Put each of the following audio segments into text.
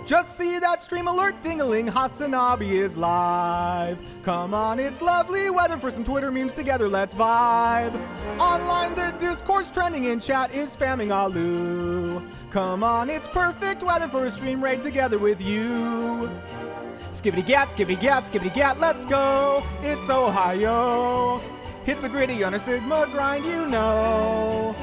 Just see that stream alert ding-a-ling, HasanAbi is live. Come on, it's lovely weather for some Twitter memes together, let's vibe. Online the discourse trending in chat is spamming Alu. Come on, it's perfect weather for a stream raid together with you. Skibbity gat, skibbity gat, skibbity gat, let's go. It's Ohio. Hit the gritty on a Sigma grind, you know.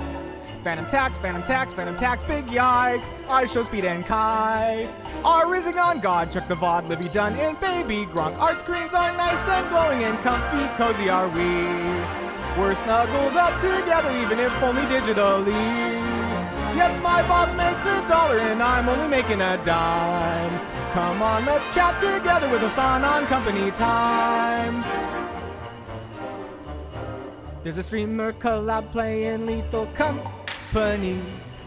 Phantom tax, big yikes. I show speed and Kai. Our rising on God, check the VOD, Libby Dunn and Baby Gronk. Our screens are nice and glowing and comfy, cozy are we. We're snuggled up together, even if only digitally. Yes, my boss makes $1 and I'm only making a dime. Come on, let's chat together with Hasan on company time. There's a streamer collab playing Lethal Company,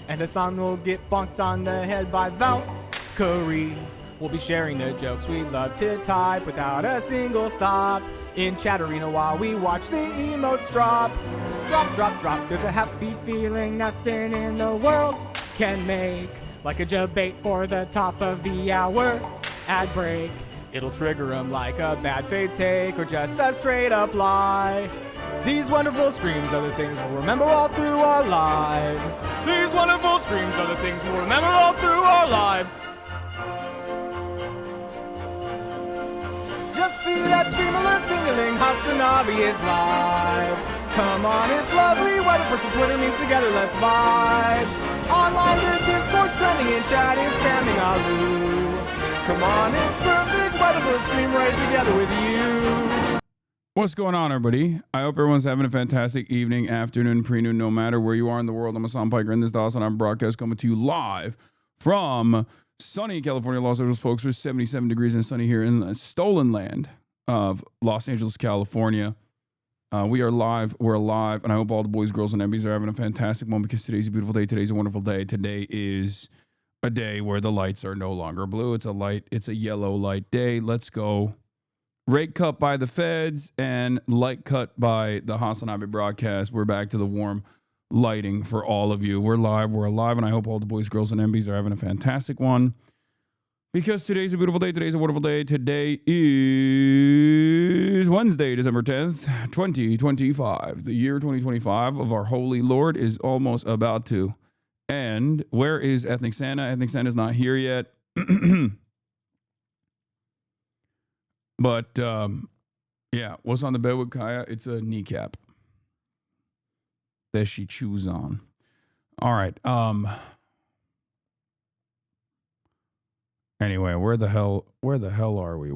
and Hasan will get bonked on the head by Valkyrie. We'll be sharing the jokes we love to type without a single stop in chat arena while we watch the emotes drop. Drop, drop, drop. There's a happy feeling nothing in the world can make, like a debate for the top of the hour ad break. It'll trigger them like a bad faith take or just a straight up lie. These wonderful streams are the things we'll remember all through our lives. These wonderful streams are the things we'll remember all through our lives. Just see that stream alert ding-a-ling, HasanAbi is live. Come on, it's lovely weather for some Twitter memes together, let's vibe. Online the discourse trending in chat is spamming Alu. Come on, it's perfect weather for a stream right together with you. What's going on, everybody? I hope everyone's having a fantastic evening, afternoon, pre-noon, no matter where you are in the world. I'm Hasan Piker, and this is the HasanAbi Broadcast coming to you live from sunny California, Los Angeles, folks. We're 77 degrees and sunny here in the stolen land of Los Angeles, California. We are live. We're alive, and I hope all the boys, girls, and MBs are having a fantastic one because today's a beautiful day. Today's a wonderful day. Today is a day where the lights are no longer blue. It's a yellow light day. Let's go. Rate cut by the feds and light cut by the HasanAbi Broadcast. We're back to the warm lighting for all of you. We're live, we're alive, and I hope all the boys, girls, and MBs are having a fantastic one because today's a beautiful day. Today's a wonderful day. Today is Wednesday, December 10th, 2025. The year 2025 of our holy Lord is almost about to end. Where is Ethnic Santa? Ethnic Santa's not here yet. But, yeah, what's on the bed with Kaya? It's a kneecap that she chews on. All right. Anyway, where the hell are we?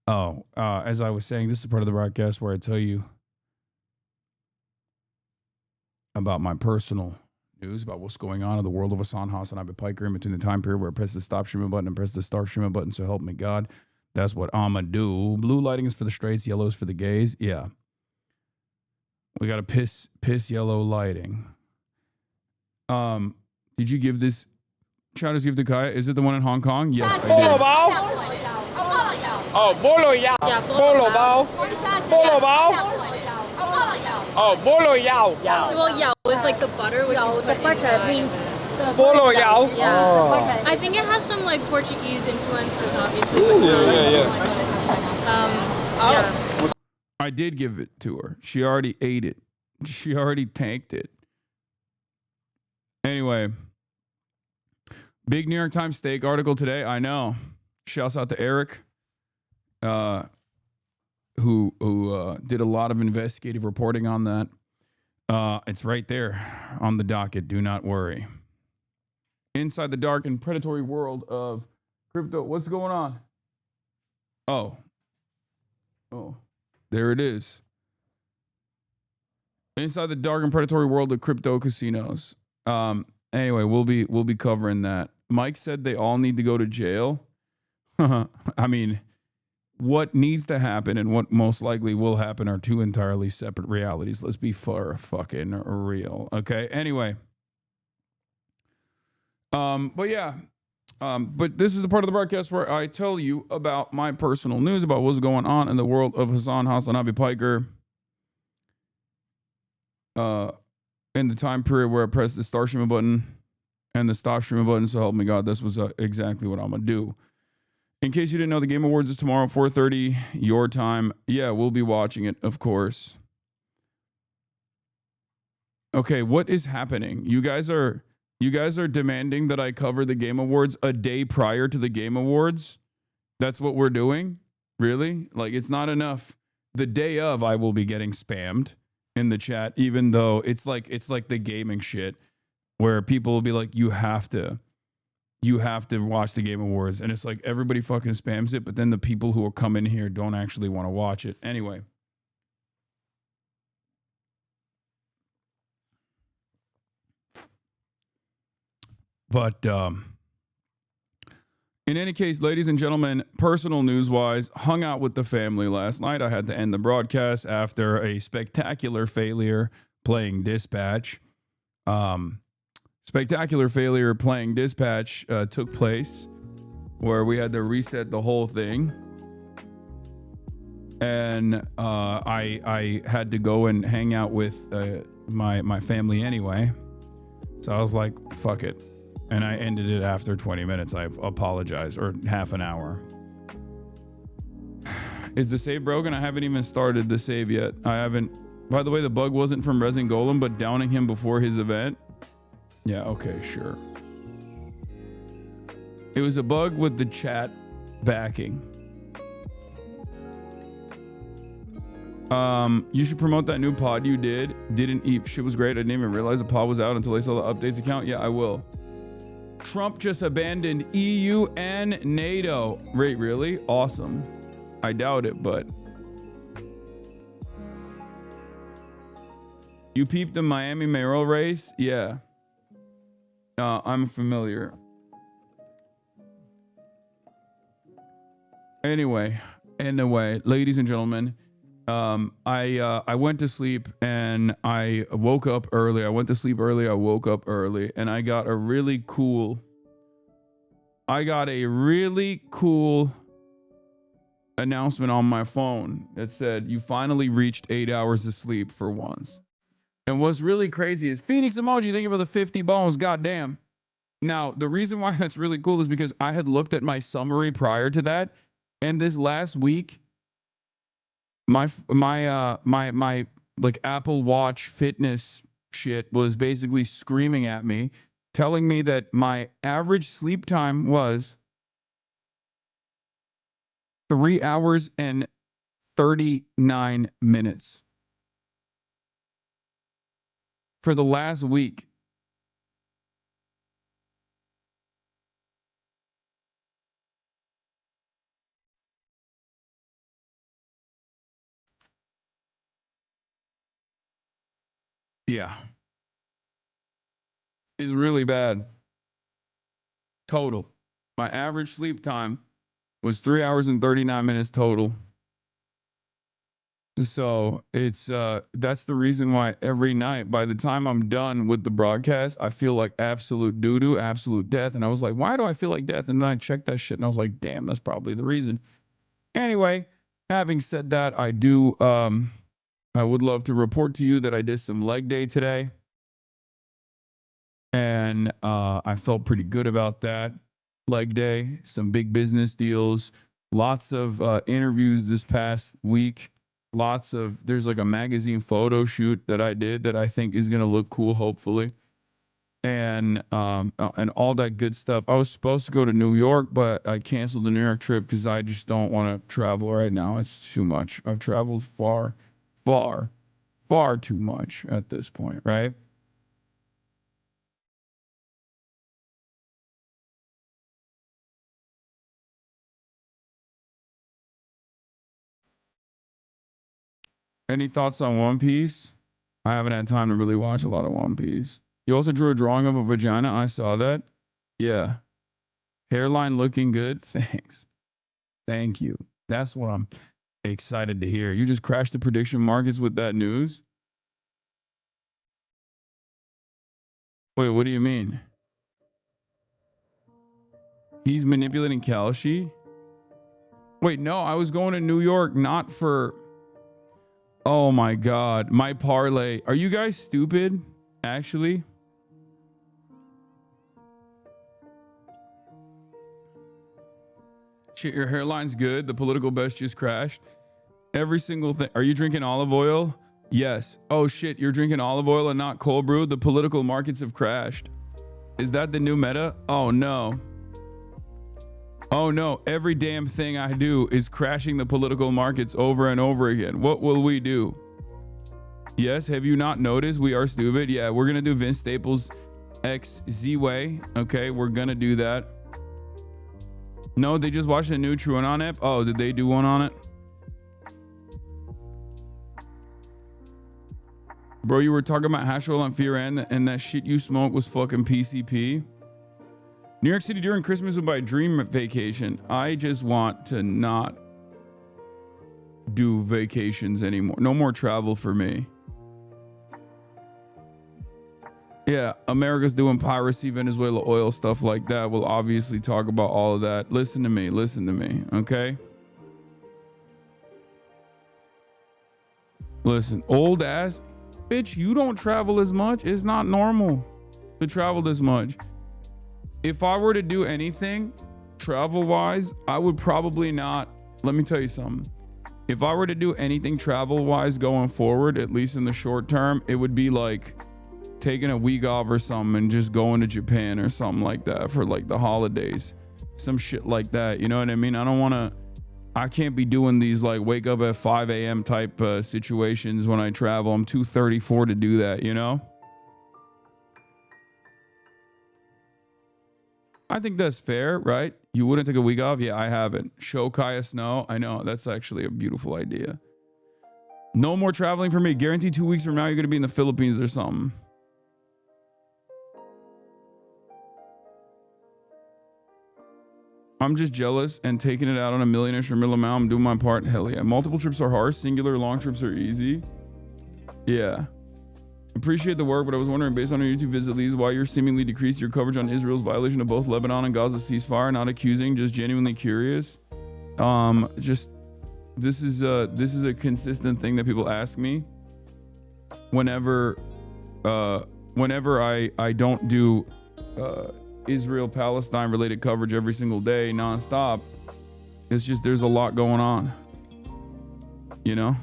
Oh, as I was saying, this is part of the broadcast where I tell you about my personal news about what's going on in the world of HasanAbi Piker in between the time period where I press the stop streaming button and press the start streaming button. So help me God. That's what I'ma do. Blue lighting is for the straights, yellow is for the gays. Yeah. We got a piss yellow lighting. Did you give this? Shout out to the Kaya. Is it the one in Hong Kong? Yes, I did. Oh, bolo yao. Bolo bao. Bolo bao. Oh, bolo yao. Well, yao is like the butter, which the butter means bolo yao. Yeah. Oh. I think it has some like Portuguese influences, obviously. Yeah. Yeah. I did give it to her. She already ate it. She already tanked it. Anyway, big New York Times steak article today. I know. Shouts out to Eric, who did a lot of investigative reporting on that. It's right there on the docket. Do not worry. Inside the dark and predatory world of crypto. What's going on? Oh, there it is. Inside the dark and predatory world of crypto casinos. Anyway, we'll be covering that. Mike said they all need to go to jail. I mean, what needs to happen and what most likely will happen are two entirely separate realities. Let's be fucking real. Okay. Anyway. But yeah. But this is the part of the broadcast where I tell you about my personal news about what's going on in the world of HasanAbi Piker. In the time period where I press the star streaming button and the stop streaming button. So help me God, this was exactly what I'm gonna do. In case you didn't know, the Game Awards is tomorrow, 4:30 your time. Yeah, we'll be watching it, of course. Okay, what is happening? You guys are demanding that I cover the Game Awards a day prior to the Game Awards? That's what we're doing? Really? Like, it's not enough. The day of, I will be getting spammed in the chat, even though it's like the gaming shit where people will be like, you have to watch the Game Awards. And it's like everybody fucking spams it, but then the people who will come in here don't actually want to watch it. Anyway. But in any case, ladies and gentlemen, personal news-wise, hung out with the family last night. I had to end the broadcast after a spectacular failure playing Dispatch. Spectacular failure playing Dispatch took place where we had to reset the whole thing. And I had to go and hang out with my family anyway. So I was like, fuck it. And I ended it after 20 minutes. I apologize. Or half an hour. Is the save broken? I haven't even started the save yet. I haven't. By the way, the bug wasn't from Resin Golem, but downing him before his event. Yeah, okay, sure. It was a bug with the chat backing. You should promote that new pod you did. Didn't eat. Shit was great. I didn't even realize the pod was out until I saw the updates account. Yeah, I will. Trump just abandoned EU and NATO. Wait, really? Awesome. I doubt it, but. You peeped the Miami mayoral race? Yeah. I'm familiar. Anyway, ladies and gentlemen, I went to sleep and I woke up early. I went to sleep early. I woke up early and I got a really cool announcement on my phone that said, you finally reached 8 hours of sleep for once. And what's really crazy is Phoenix emoji, thank you for the 50 bones. Goddamn. Now, the reason why that's really cool is because I had looked at my summary prior to that. And this last week, my like Apple Watch fitness shit was basically screaming at me, telling me that my average sleep time was 3 hours and 39 minutes for the last week. Yeah. It's really bad. Total. My average sleep time was 3 hours and 39 minutes total. So it's that's the reason why every night, by the time I'm done with the broadcast, I feel like absolute doo-doo, absolute death. And I was like, why do I feel like death? And then I checked that shit and I was like, damn, that's probably the reason. Anyway, having said that, I would love to report to you that I did some leg day today. And I felt pretty good about that leg day. Some big business deals, lots of interviews this past week. There's like a magazine photo shoot that I did that I think is going to look cool, hopefully. And all that good stuff. I was supposed to go to New York, but I canceled the New York trip because I just don't want to travel right now. It's too much. I've traveled far too much at this point, right? Any thoughts on One Piece? I haven't had time to really watch a lot of One Piece. You also drew a drawing of a vagina. I saw that. Yeah. Hairline looking good. Thanks. Thank you. That's what I'm excited to hear. You just crashed the prediction markets with that news? Wait, what do you mean? He's manipulating Kalshi? Wait, no, I was going to New York not for... Oh my God, my parlay. Are you guys stupid? Actually? Shit, your hairline's good. The political best just crashed. Every single thing. Are you drinking olive oil? Yes. Oh shit, you're drinking olive oil and not cold brew? The political markets have crashed. Is that the new meta? Oh no. Oh no, every damn thing I do is crashing the political markets over and over again. What will we do? Yes, have you not noticed? We are stupid. Yeah, we're gonna do Vince Staples X Z-Way. Okay, we're gonna do that. No, they just watched a new TrueAnon app. Oh, did they do one on it? Bro, you were talking about hash oil on Fear and that shit you smoked was fucking PCP. New York City during Christmas was my dream vacation. I just want to not do vacations anymore. No more travel for me. Yeah, America's doing piracy, Venezuela oil, stuff like that. We'll obviously talk about all of that. Listen to me, okay? Listen, old ass, bitch, you don't travel as much. It's not normal to travel this much. If I were to do anything travel-wise, I would probably not. Let me tell you something. If I were to do anything travel-wise going forward, at least in the short term, it would be like taking a week off or something and just going to Japan or something like that for like the holidays. Some shit like that. You know what I mean? I can't be doing these like wake up at 5 a.m. type situations when I travel. I'm too 34 to do that, you know? I think that's fair, right? You wouldn't take a week off? Yeah, I haven't. Show Kaya snow. I know, that's actually a beautiful idea. No more traveling for me. Guaranteed 2 weeks from now, you're going to be in the Philippines or something. I'm just jealous and taking it out on a million-ish or middle amount. I'm doing my part. Hell yeah. Multiple trips are harsh. Singular long trips are easy. Yeah. Appreciate the work, but I was wondering, based on your YouTube visit, Lee's, why you're seemingly decreased your coverage on Israel's violation of both Lebanon and Gaza ceasefire. Not accusing, just genuinely curious. This is a consistent thing that people ask me whenever I don't do Israel Palestine related coverage every single day nonstop. It's just there's a lot going on, you know.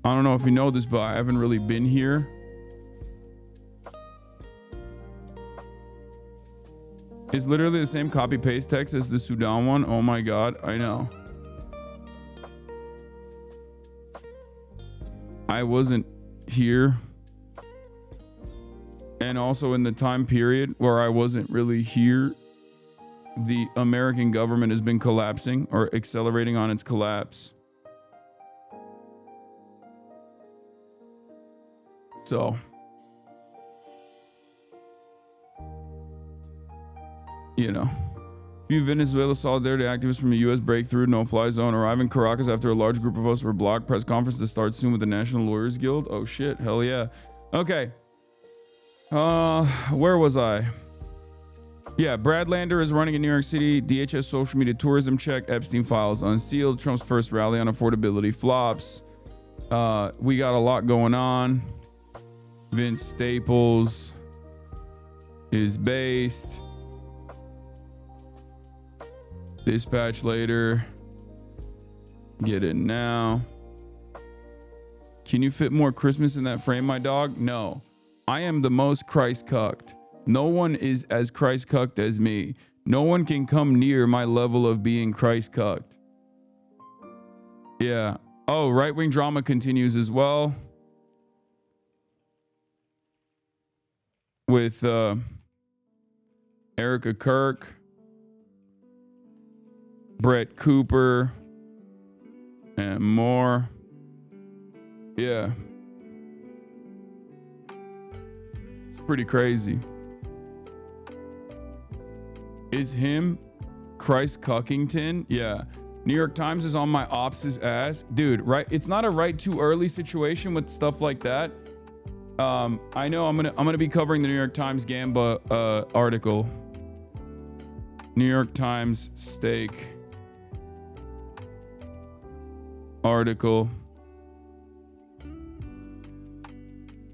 I don't know if you know this, but I haven't really been here. It's literally the same copy paste text as the Sudan one. Oh my god, I know. I wasn't here. And also in the time period where I wasn't really here, the American government has been collapsing or accelerating on its collapse. So, you know, few Venezuela solidarity activists from the U.S. breakthrough no-fly zone arrive in Caracas after a large group of us were blocked. Press conference to start soon with the National Lawyers Guild. Oh shit, hell yeah. Okay. Where was I? Yeah, Brad Lander is running in New York City. DHS social media tourism check. Epstein files unsealed. Trump's first rally on affordability flops. We got a lot going on. Vince Staples is based. Dispatch later. Get it now. Can you fit more Christmas in that frame, my dog? No. I am the most Christ cucked. No one is as Christ cucked as me. No one can come near my level of being Christ cucked. Yeah. Oh, right-wing drama continues as well. With Erica Kirk, Brett Cooper, and more. Yeah. It's pretty crazy. Is him Christ Cuckington? Yeah. New York Times is on my ops' ass. Dude, right? It's not a right too early situation with stuff like that. I know I'm gonna be covering the New York Times Gamba article. New York Times steak article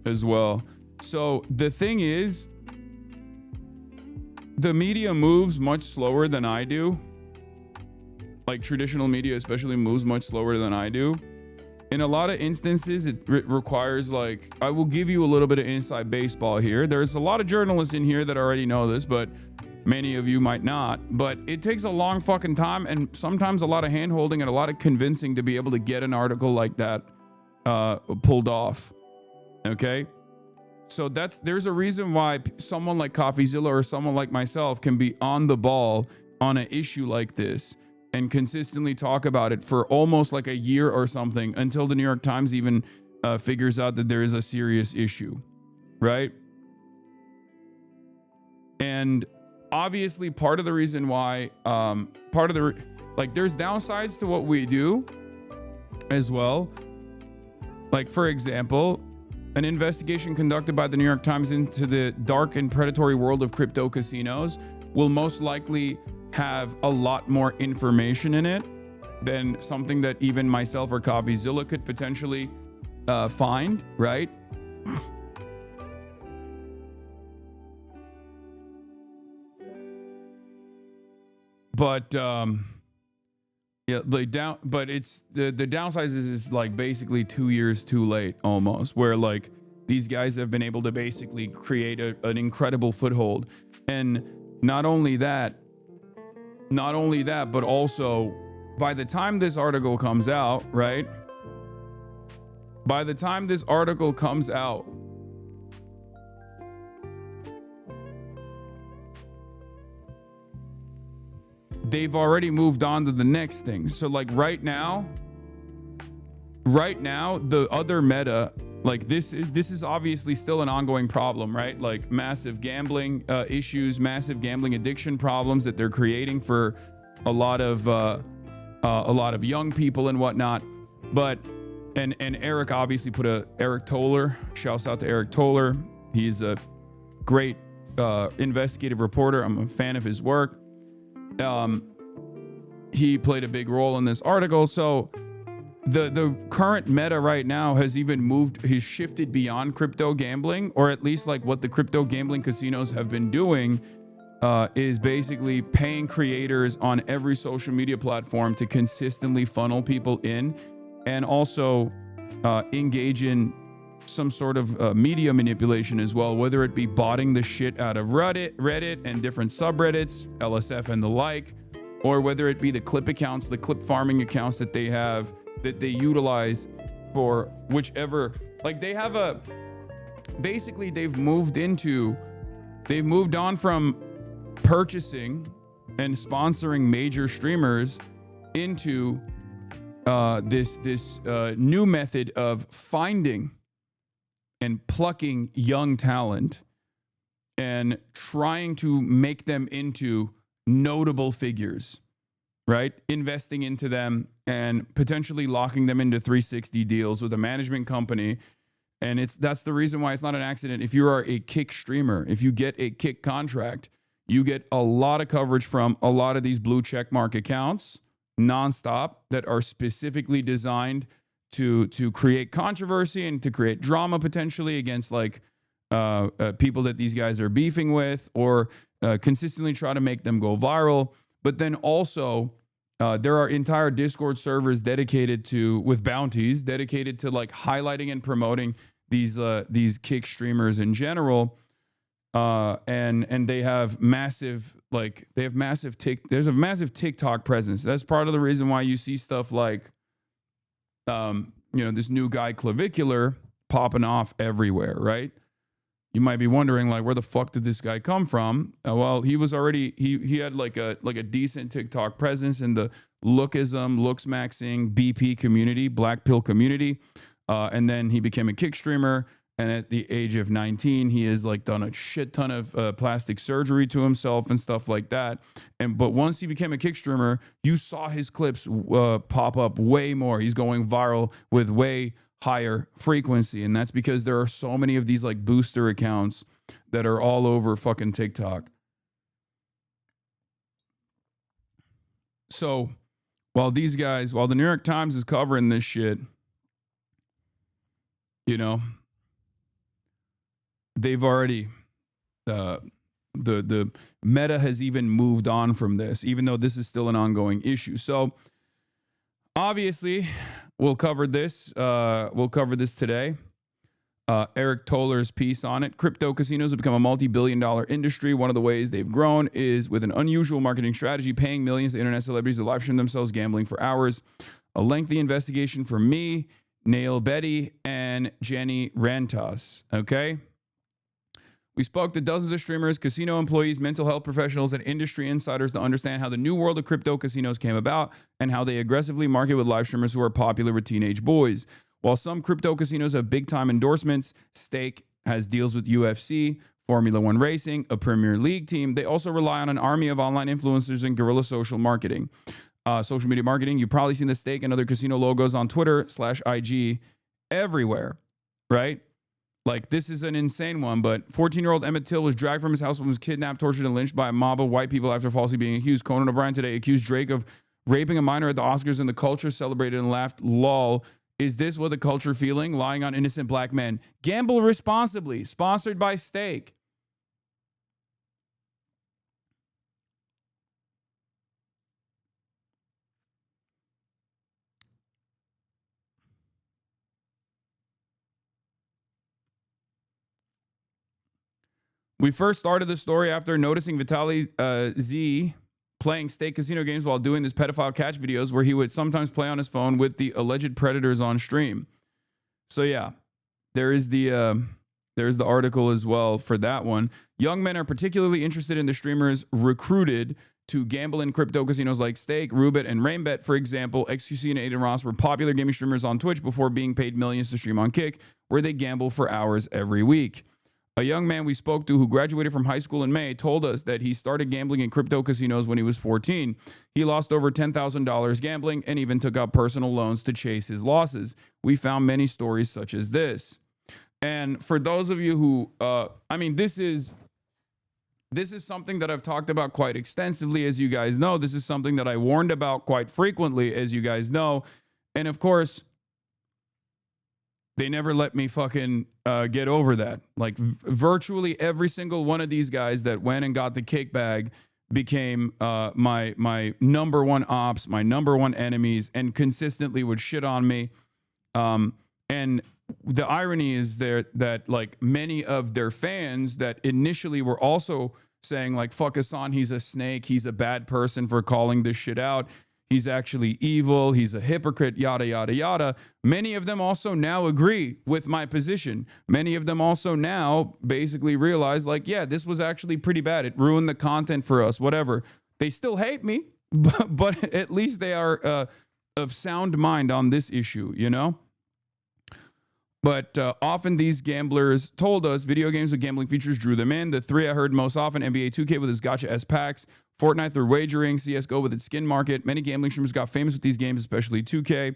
as well. So the thing is, the media moves much slower than I do. like traditional media especially moves much slower than I do. In a lot of instances, it requires like, I will give you a little bit of inside baseball here. There's a lot of journalists in here that already know this, but many of you might not. But it takes a long fucking time and sometimes a lot of hand holding and a lot of convincing to be able to get an article like that pulled off. Okay? So there's a reason why someone like CoffeeZilla or someone like myself can be on the ball on an issue like this and consistently talk about it for almost like a year or something until the New York Times even figures out that there is a serious issue, right? And obviously part of the reason why, there's downsides to what we do as well. Like, for example, an investigation conducted by the New York Times into the dark and predatory world of crypto casinos will most likely have a lot more information in it than something that even myself or CoffeeZilla could potentially find, right? But yeah, but it's the downside is like basically 2 years too late almost, where like these guys have been able to basically create an incredible foothold. And not only that, but also by the time this article comes out, right? By the time this article comes out, they've already moved on to the next thing. So like right now, the other meta, like this is obviously still an ongoing problem, right? Like massive gambling issues, massive gambling addiction problems that they're creating for a lot of young people and whatnot. But and Eric obviously Eric Toller, shouts out to Eric Toller. He's a great investigative reporter. I'm a fan of his work. He played a big role in this article. So the current meta right now has shifted beyond crypto gambling, or at least like what the crypto gambling casinos have been doing is basically paying creators on every social media platform to consistently funnel people in, and also engage in some sort of media manipulation as well, whether it be botting the shit out of Reddit and different subreddits, LSF and the like, or whether it be the clip accounts, the clip farming accounts that they have, that they utilize for whichever, like they have basically they've moved on from purchasing and sponsoring major streamers into this new method of finding and plucking young talent and trying to make them into notable figures, right? Investing into them and potentially locking them into 360 deals with a management company. And that's the reason why it's not an accident. If you are a Kick streamer, if you get a Kick contract, you get a lot of coverage from a lot of these blue check mark accounts nonstop that are specifically designed to create controversy and to create drama potentially against like people that these guys are beefing with, or consistently try to make them go viral. But then also there are entire Discord servers with bounties dedicated to like highlighting and promoting these Kick streamers in general. And they have massive there's a massive TikTok presence. That's part of the reason why you see stuff like this new guy Clavicular popping off everywhere, right? You might be wondering, like, where the fuck did this guy come from? Well, he was already he had like a decent TikTok presence in the looks maxing BP community, black pill community, and then he became a Kick streamer. And at the age of 19, he has like done a shit ton of plastic surgery to himself and stuff like that. But once he became a Kick streamer, you saw his clips pop up way more. He's going viral with way higher frequency. And that's because there are so many of these like booster accounts that are all over fucking TikTok. So while the New York Times is covering this shit, they've already the meta has even moved on from this, even though this is still an ongoing issue. So obviously, we'll cover this. We'll cover this today. Eric Toller's piece on it. Crypto casinos have become a multi-billion-dollar industry. One of the ways they've grown is with an unusual marketing strategy, paying millions to internet celebrities to live stream themselves gambling for hours. A lengthy investigation from me, Nail Betty, and Jenny Rantas. Okay? We spoke to dozens of streamers, casino employees, mental health professionals, and industry insiders to understand how the new world of crypto casinos came about and how they aggressively market with live streamers who are popular with teenage boys. While some crypto casinos have big-time endorsements, Stake has deals with UFC, Formula One Racing, a Premier League team, they also rely on an army of online influencers and guerrilla social marketing. Social media marketing, you've probably seen the Stake and other casino logos on Twitter/IG everywhere, right? Like, this is an insane one, but 14-year-old Emmett Till was dragged from his house when he was kidnapped, tortured, and lynched by a mob of white people after falsely being accused. Conan O'Brien today accused Drake of raping a minor at the Oscars, and the culture celebrated and laughed. Lol. Is this what the culture feeling? Lying on innocent black men. Gamble responsibly. Sponsored by Stake. We first started the story after noticing Vitaly Z playing Stake casino games while doing this pedophile catch videos where he would sometimes play on his phone with the alleged predators on stream. So yeah, there's the article as well for that one. Young men are particularly interested in the streamers recruited to gamble in crypto casinos like Stake, Roobet, and Rainbet. For example, XQC and Aiden Ross were popular gaming streamers on Twitch before being paid millions to stream on Kick, where they gamble for hours every week. A young man we spoke to who graduated from high school in May told us that he started gambling in crypto casinos when he was 14. He lost over $10,000 gambling and even took out personal loans to chase his losses. We found many stories such as this. And for those of you who, this is something that I've talked about quite extensively, as you guys know. This is something that I warned about quite frequently, as you guys know. And of course, they never let me fucking get over that. Like, virtually every single one of these guys that went and got the kick bag became my number one ops, my number one enemies, and consistently would shit on me. And the irony is there that, like, many of their fans that initially were also saying, like, fuck Hasan, he's a snake, he's a bad person for calling this shit out, he's actually evil, he's a hypocrite, yada, yada, yada. Many of them also now agree with my position. Many of them also now basically realize, like, yeah, this was actually pretty bad. It ruined the content for us, whatever. They still hate me, but at least they are of sound mind on this issue, you know? But often these gamblers told us video games with gambling features drew them in. The three I heard most often: NBA 2K with its Gacha S packs, Fortnite through wagering, CSGO with its skin market. Many gambling streamers got famous with these games, especially 2K.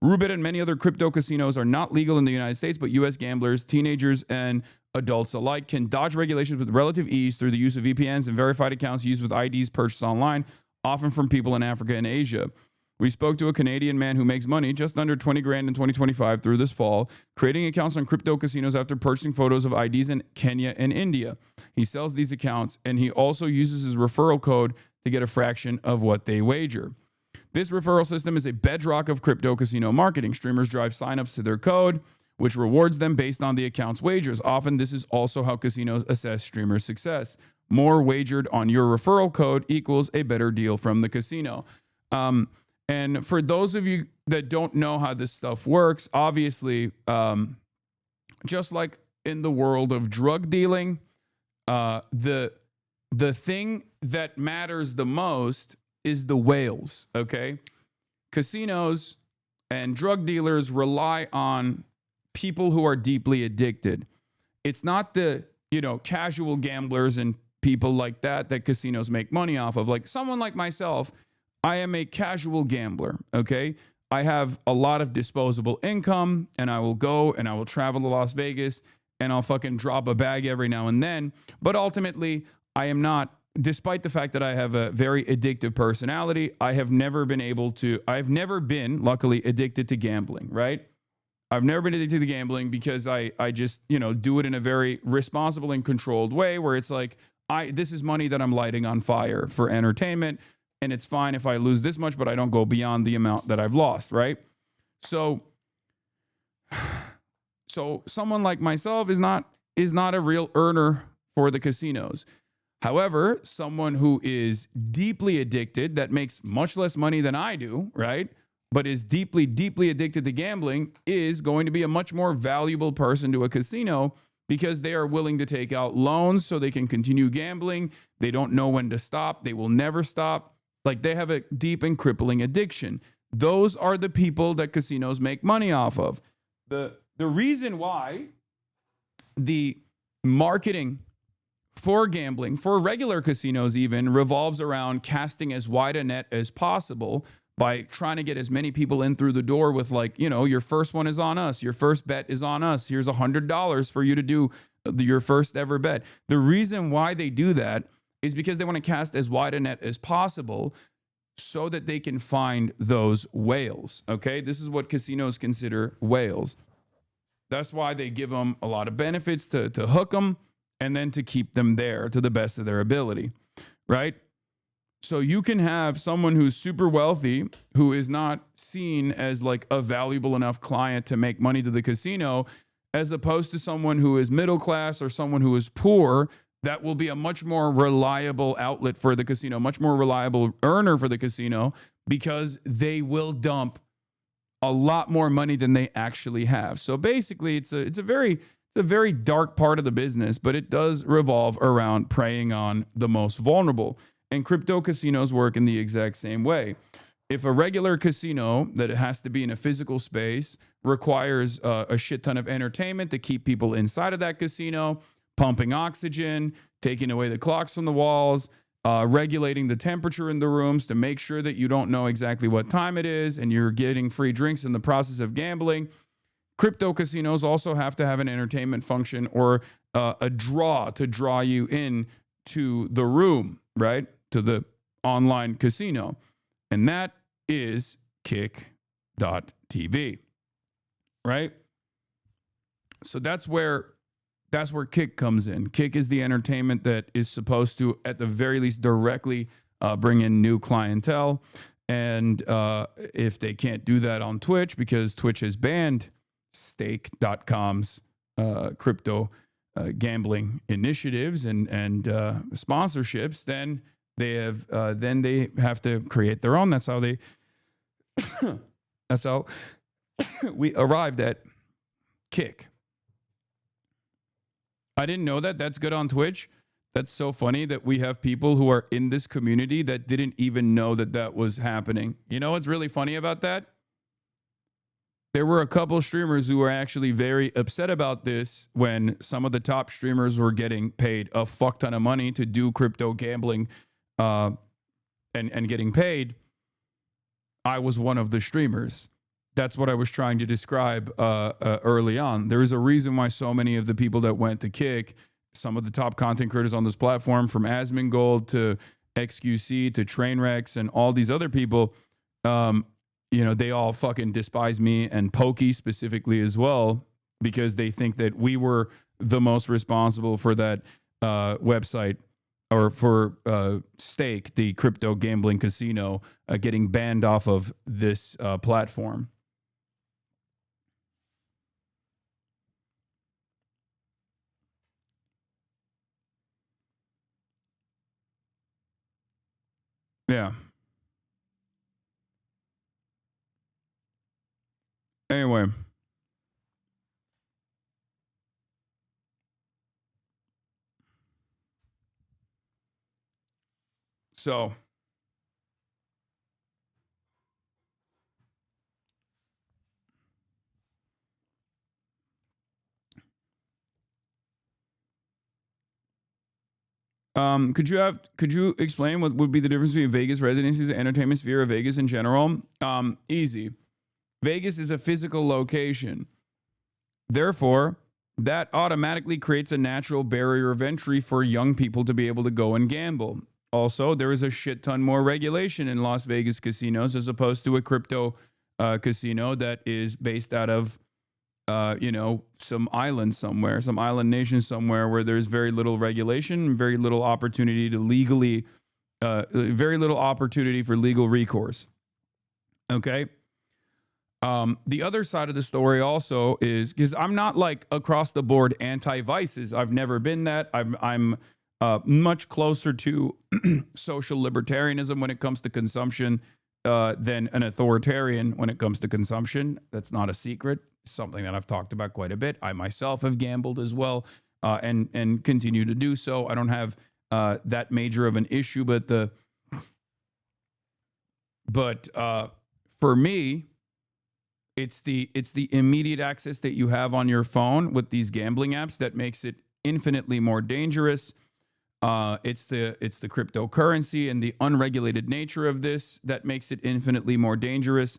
Roobet and many other crypto casinos are not legal in the United States, but U.S. gamblers, teenagers, and adults alike can dodge regulations with relative ease through the use of VPNs and verified accounts used with IDs purchased online, often from people in Africa and Asia. We spoke to a Canadian man who makes money just under 20 grand in 2025 through this fall, creating accounts on crypto casinos after purchasing photos of IDs in Kenya and India. He sells these accounts, and he also uses his referral code to get a fraction of what they wager. This referral system is a bedrock of crypto casino marketing. Streamers drive signups to their code, which rewards them based on the account's wagers. Often, this is also how casinos assess streamers' success. More wagered on your referral code equals a better deal from the casino. And for those of you that don't know how this stuff works, obviously, just like in the world of drug dealing, the thing that matters the most is the whales, okay? Casinos and drug dealers rely on people who are deeply addicted. It's not the, casual gamblers and people like that casinos make money off of. Like someone like myself, I am a casual gambler, okay? I have a lot of disposable income, and I will go and I will travel to Las Vegas and I'll fucking drop a bag every now and then. But ultimately, I am not, despite the fact that I have a very addictive personality, I've never been, luckily, addicted to gambling, right? I've never been addicted to gambling because I just, do it in a very responsible and controlled way where it's like, this is money that I'm lighting on fire for entertainment, and it's fine if I lose this much, but I don't go beyond the amount that I've lost, right? So someone like myself is not a real earner for the casinos. However, someone who is deeply addicted, that makes much less money than I do, right? But is deeply, deeply addicted to gambling, is going to be a much more valuable person to a casino because they are willing to take out loans so they can continue gambling. They don't know when to stop. They will never stop. Like, they have a deep and crippling addiction. Those are the people that casinos make money off of. The reason why the marketing for gambling, for regular casinos even, revolves around casting as wide a net as possible by trying to get as many people in through the door with, like, you know, your first one is on us. Your first bet is on us. Here's $100 for you to do your first ever bet. The reason why they do that is because they want to cast as wide a net as possible so that they can find those whales, okay? This is what casinos consider whales. That's why they give them a lot of benefits to hook them and then to keep them there to the best of their ability, right? So you can have someone who's super wealthy who is not seen as like a valuable enough client to make money to the casino, as opposed to someone who is middle class or someone who is poor that will be a much more reliable outlet for the casino, much more reliable earner for the casino, because they will dump a lot more money than they actually have. So basically, it's a very dark part of the business, but it does revolve around preying on the most vulnerable. And crypto casinos work in the exact same way. If a regular casino that has to be in a physical space requires a shit ton of entertainment to keep people inside of that casino, pumping oxygen, taking away the clocks from the walls, regulating the temperature in the rooms to make sure that you don't know exactly what time it is and you're getting free drinks in the process of gambling. Crypto casinos also have to have an entertainment function or a draw to draw you in to the room, right? To the online casino. And that is kick.tv, right? So that's where Kick comes in. Kick is the entertainment that is supposed to, at the very least, directly bring in new clientele. And if they can't do that on Twitch, because Twitch has banned Stake.com's crypto gambling initiatives and sponsorships, then they have to create their own. That's how they. That's how we arrived at Kick. I didn't know that. That's good on Twitch. That's so funny that we have people who are in this community that didn't even know that that was happening. You know what's really funny about that? There were a couple streamers who were actually very upset about this when some of the top streamers were getting paid a fuck ton of money to do crypto gambling and getting paid. I was one of the streamers. That's what I was trying to describe early on. There is a reason why so many of the people that went to Kick, some of the top content creators on this platform, from Asmongold to XQC to Trainwrecks and all these other people, they all fucking despise me and Pokey specifically as well, because they think that we were the most responsible for that website, or for Stake, the crypto gambling casino, getting banned off of this platform. Yeah. Anyway. So. Could you explain what would be the difference between Vegas residencies and entertainment sphere of Vegas in general? Easy. Vegas is a physical location. Therefore, that automatically creates a natural barrier of entry for young people to be able to go and gamble. Also, there is a shit ton more regulation in Las Vegas casinos as opposed to a crypto casino that is based out of some island somewhere, some island nation somewhere where there's very little regulation, very little opportunity to legally, very little opportunity for legal recourse. Okay. The other side of the story also is because I'm not like across the board anti-vices. I've never been that. I'm much closer to social libertarianism when it comes to consumption than an authoritarian when it comes to consumption. That's not a secret. Something that I've talked about quite a bit. I myself have gambled as well, and continue to do so. I don't have that major of an issue, but for me, it's the immediate access that you have on your phone with these gambling apps that makes it infinitely more dangerous. It's the cryptocurrency and the unregulated nature of this that makes it infinitely more dangerous,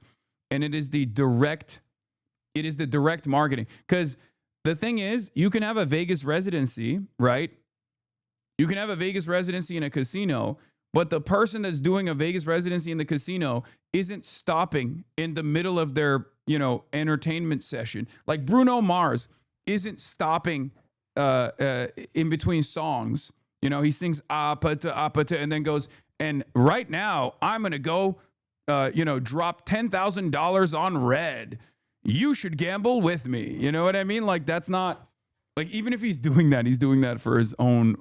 and it is the direct marketing. Because the thing is, you can have a Vegas residency, right? You can have a Vegas residency in a casino, but the person that's doing a Vegas residency in the casino isn't stopping in the middle of their, entertainment session. Like Bruno Mars isn't stopping in between songs. He sings apata apata and then goes, and right now I'm going to go, drop $10,000 on red. You should gamble with me. You know what I mean? Like, that's not, like, even if he's doing that for his own,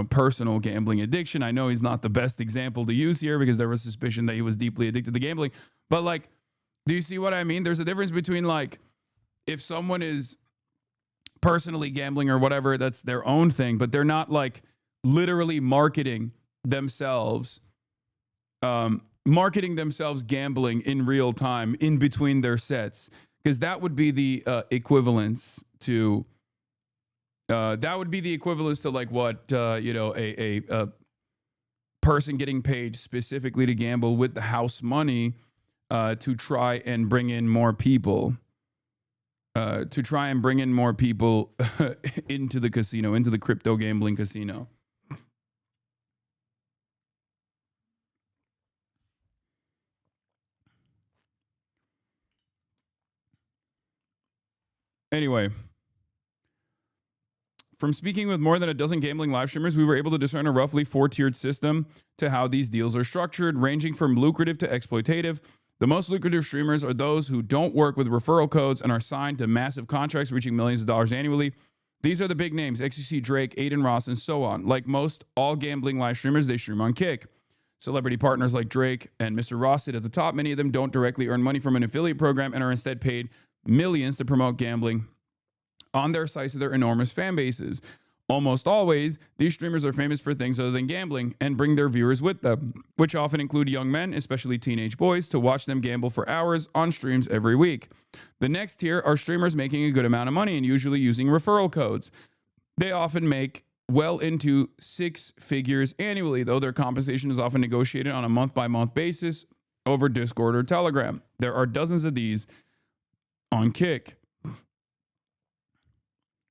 personal gambling addiction. I know he's not the best example to use here because there was suspicion that he was deeply addicted to gambling. But, like, do you see what I mean? There's a difference between, like, if someone is personally gambling or whatever, that's their own thing, but they're not, like, literally marketing themselves gambling in real time in between their sets. Because that would be the equivalence to like what a person getting paid specifically to gamble with the house money to try and bring in more people into the casino, into the crypto gambling casino. Anyway, from speaking with more than a dozen gambling live streamers, we were able to discern a roughly 4-tiered system to how these deals are structured, ranging from lucrative to exploitative. The most lucrative streamers are those who don't work with referral codes and are signed to massive contracts reaching millions of dollars annually. These are the big names: XQC, Drake, Aiden Ross, and so on. Like most all gambling live streamers, they stream on Kick. Celebrity partners like Drake and Mr. Ross sit at the top. Many of them don't directly earn money from an affiliate program and are instead paid millions to promote gambling on their sites to their enormous fan bases. Almost always, these streamers are famous for things other than gambling and bring their viewers with them, which often include young men, especially teenage boys, to watch them gamble for hours on streams every week. The next tier are streamers making a good amount of money and usually using referral codes. They often make well into 6 figures annually, though their compensation is often negotiated on a month-by-month basis over Discord or Telegram. There are dozens of these on Kick.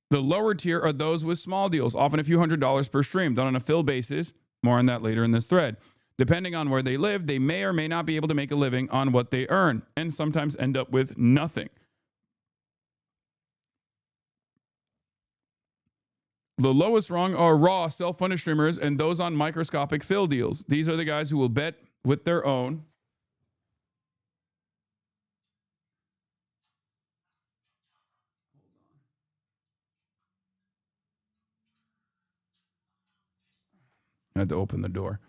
The lower tier are those with small deals, often a few $100s per stream, done on a fill basis. More on that later in this thread. Depending on where they live, they may or may not be able to make a living on what they earn, and sometimes end up with nothing. The lowest rung are raw, self-funded streamers and those on microscopic fill deals. These are the guys who will bet with their own. I had to open the door.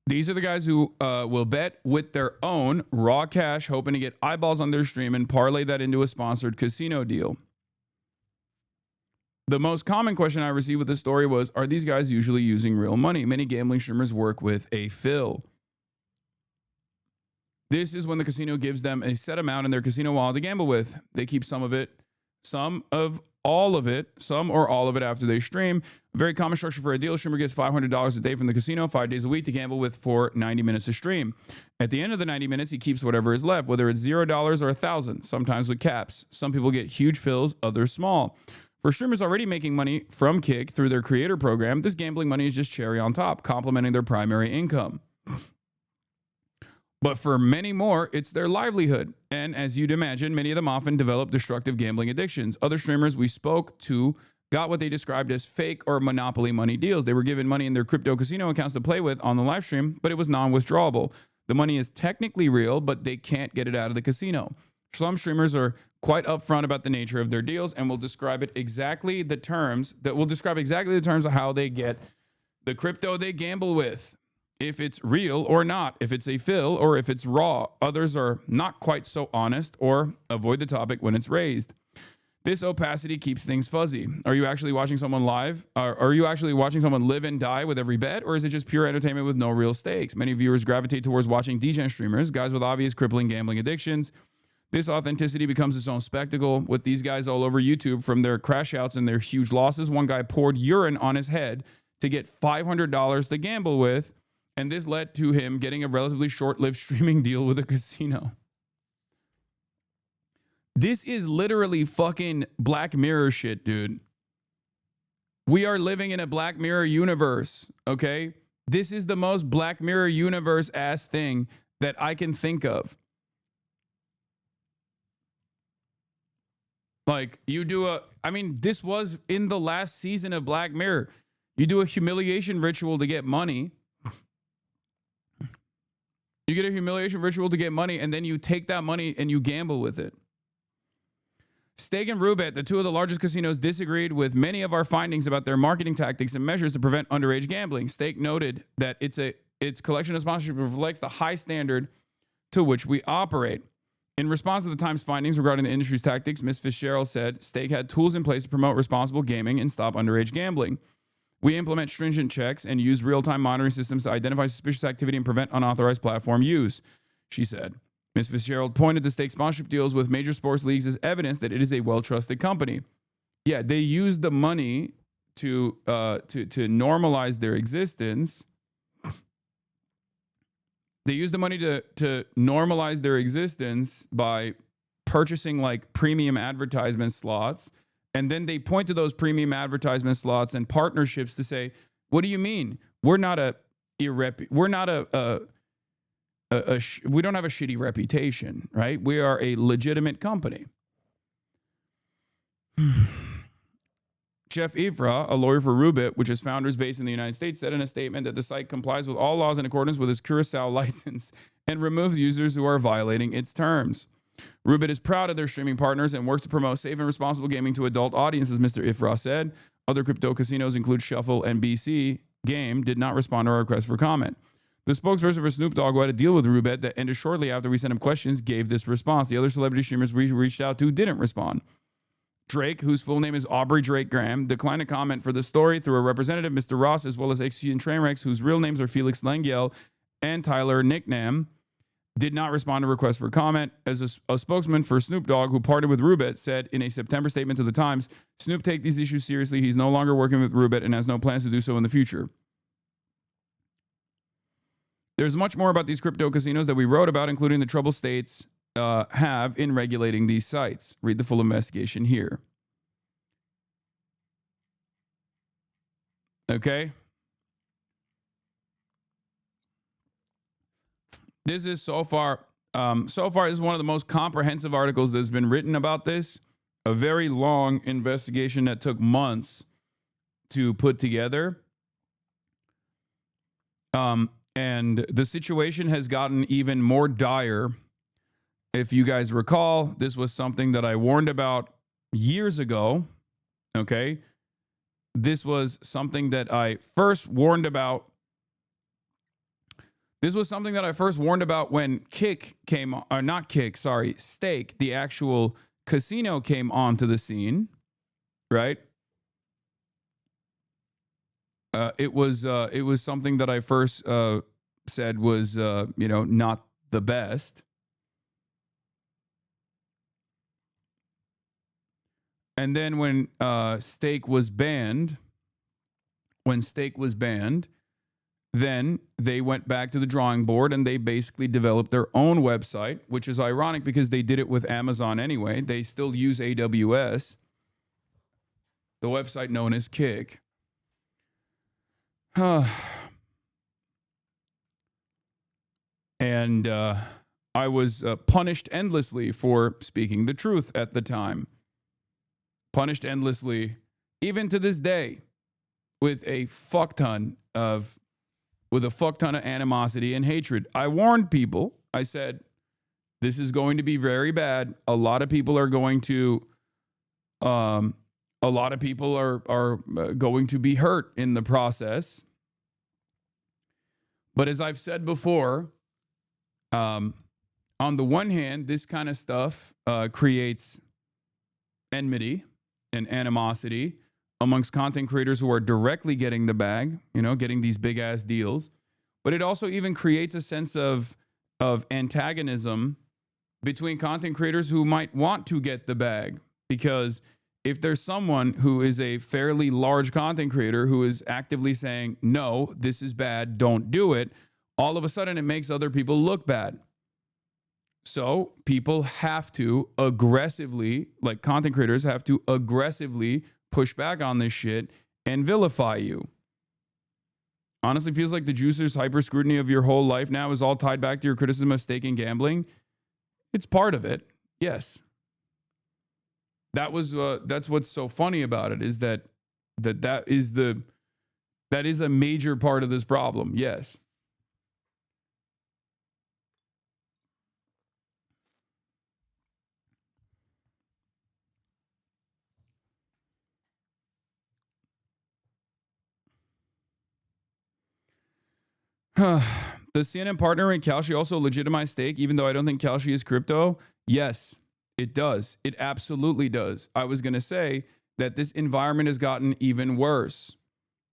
These are the guys who will bet with their own raw cash, hoping to get eyeballs on their stream and parlay that into a sponsored casino deal. The most common question I received with this story was, are these guys usually using real money? Many gambling streamers work with a fill. This is when the casino gives them a set amount in their casino wallet to gamble with. They keep some of it, some or all of it after they stream. A very common structure for a deal: streamer gets $500 a day from the casino, 5 days a week to gamble with for 90 minutes to stream. At the end of the 90 minutes, he keeps whatever is left, whether it's $0 or $1,000, sometimes with caps. Some people get huge fills, others small. For streamers already making money from Kick through their creator program, this gambling money is just cherry on top, complementing their primary income. But for many more, it's their livelihood. And as you'd imagine, many of them often develop destructive gambling addictions. Other streamers we spoke to got what they described as fake or monopoly money deals. They were given money in their crypto casino accounts to play with on the live stream, but it was non-withdrawable. The money is technically real, but they can't get it out of the casino. Some streamers are quite upfront about the nature of their deals and will describe exactly the terms of how they get the crypto they gamble with. If it's real or not, if it's a fill or if it's raw. Others are not quite so honest or avoid the topic when it's raised. This opacity keeps things fuzzy. Are you actually watching someone live? Are you actually watching someone live and die with every bet? Or is it just pure entertainment with no real stakes? Many viewers gravitate towards watching degen streamers, guys with obvious crippling gambling addictions. This authenticity becomes its own spectacle with these guys all over YouTube from their crash outs and their huge losses. One guy poured urine on his head to get $500 to gamble with. And this led to him getting a relatively short-lived streaming deal with a casino. This is literally fucking Black Mirror shit, dude. We are living in a Black Mirror universe, okay? This is the most Black Mirror universe-ass thing that I can think of. Like, this was in the last season of Black Mirror. You do a humiliation ritual to get money. You get a humiliation ritual to get money, and then you take that money and you gamble with it. Stake and Roobet, the two of the largest casinos, disagreed with many of our findings about their marketing tactics and measures to prevent underage gambling. Stake noted that its collection of sponsorship reflects the high standard to which we operate. In response to the Times findings regarding the industry's tactics, Ms. Fitzgerald said Stake had tools in place to promote responsible gaming and stop underage gambling. We implement stringent checks and use real-time monitoring systems to identify suspicious activity and prevent unauthorized platform use, she said. Ms. Fitzgerald pointed to Stake sponsorship deals with major sports leagues as evidence that it is a well-trusted company. Yeah, they use the money to normalize their existence. They use the money to normalize their existence by purchasing like premium advertisement slots. And then they point to those premium advertisement slots and partnerships to say, what do you mean? We don't have a shitty reputation, right? We are a legitimate company. Jeff Ifrah, a lawyer for Roobet, which is founders based in the United States, said in a statement that the site complies with all laws in accordance with its Curacao license and removes users who are violating its terms. Roobet is proud of their streaming partners and works to promote safe and responsible gaming to adult audiences, Mr. Ifrah said. Other crypto casinos include Shuffle and BC Game did not respond to our request for comment. The spokesperson for Snoop Dogg, who had a deal with Roobet that ended shortly after we sent him questions, gave this response. The other celebrity streamers we reached out to didn't respond. Drake, whose full name is Aubrey Drake Graham, declined to comment for the story through a representative, Mr. Ross, as well as XG and Trainwrecks, whose real names are Felix Lengyel and Tyler Nicknam, did not respond to requests for comment. As a spokesman for Snoop Dogg, who partnered with Roobet, said in a September statement to the Times, Snoop take these issues seriously. He's no longer working with Roobet and has no plans to do so in the future. There's much more about these crypto casinos that we wrote about, including the trouble states have in regulating these sites. Read the full investigation here. Okay. This is so far, this is one of the most comprehensive articles that's been written about this. A very long investigation that took months to put together. And the situation has gotten even more dire. If you guys recall, this was something that I warned about years ago. Okay. This was something that I first warned about. This was something that I first warned about when Stake, the actual casino, came onto the scene, right? It was something that I first said was not the best. And then when Stake was banned, then they went back to the drawing board and they basically developed their own website, which is ironic because they did it with Amazon anyway. They still use AWS, the website known as Kick. And I was punished endlessly for speaking the truth at the time. Punished endlessly, even to this day, with a fuck ton of animosity and hatred. I warned people. I said, this is going to be very bad. A lot of people are going to going to be hurt in the process. But as I've said before, on the one hand, this kind of stuff creates enmity and animosity amongst content creators who are directly getting the bag, getting these big ass deals. But it also even creates a sense of antagonism between content creators who might want to get the bag. Because if there's someone who is a fairly large content creator who is actively saying, no, this is bad, don't do it, all of a sudden it makes other people look bad. So people have to aggressively, like content creators have to aggressively push back on this shit and vilify you. Honestly, feels like the juicer's hyper scrutiny of your whole life now is all tied back to your criticism of staking gambling. It's part of it, yes. That's what's so funny about it, is that is a major part of this problem, yes. Does CNN partner in Kalshi also legitimize stake, even though I don't think Kalshi is crypto? Yes, it does. It absolutely does. I was going to say that this environment has gotten even worse.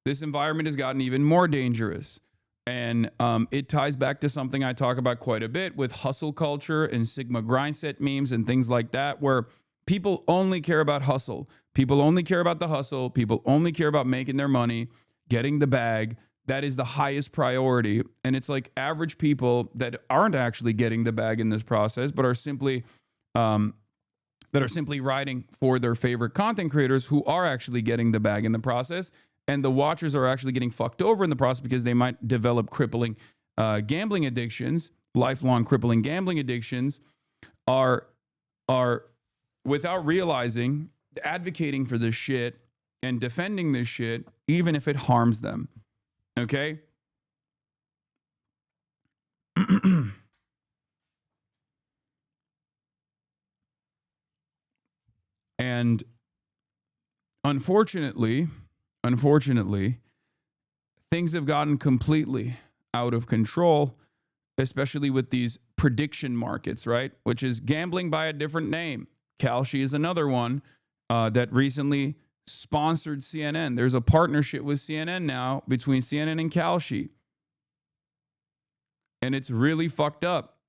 This environment has gotten even more dangerous. And it ties back to something I talk about quite a bit with hustle culture and Sigma grindset memes and things like that, where people only care about hustle. People only care about the hustle. People only care about making their money, getting the bag. That is the highest priority. And it's like average people that aren't actually getting the bag in this process, but are simply riding for their favorite content creators who are actually getting the bag in the process. And the watchers are actually getting fucked over in the process because they might develop crippling gambling addictions, lifelong crippling gambling addictions, are without realizing, advocating for this shit and defending this shit, even if it harms them. Okay? And unfortunately, things have gotten completely out of control, especially with these prediction markets, right? Which is gambling by a different name. Kalshi is another one that recently sponsored CNN. There's a partnership with CNN now between CNN and Kalshi. And it's really fucked up.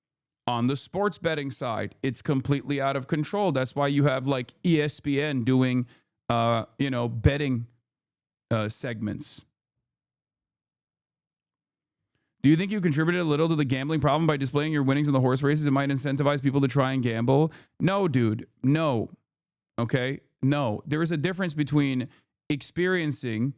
On the sports betting side, it's completely out of control. That's why you have like ESPN doing, betting segments. Do you think you contributed a little to the gambling problem by displaying your winnings in the horse races? It might incentivize people to try and gamble. No, dude. No. Okay? No. There is a difference between experiencing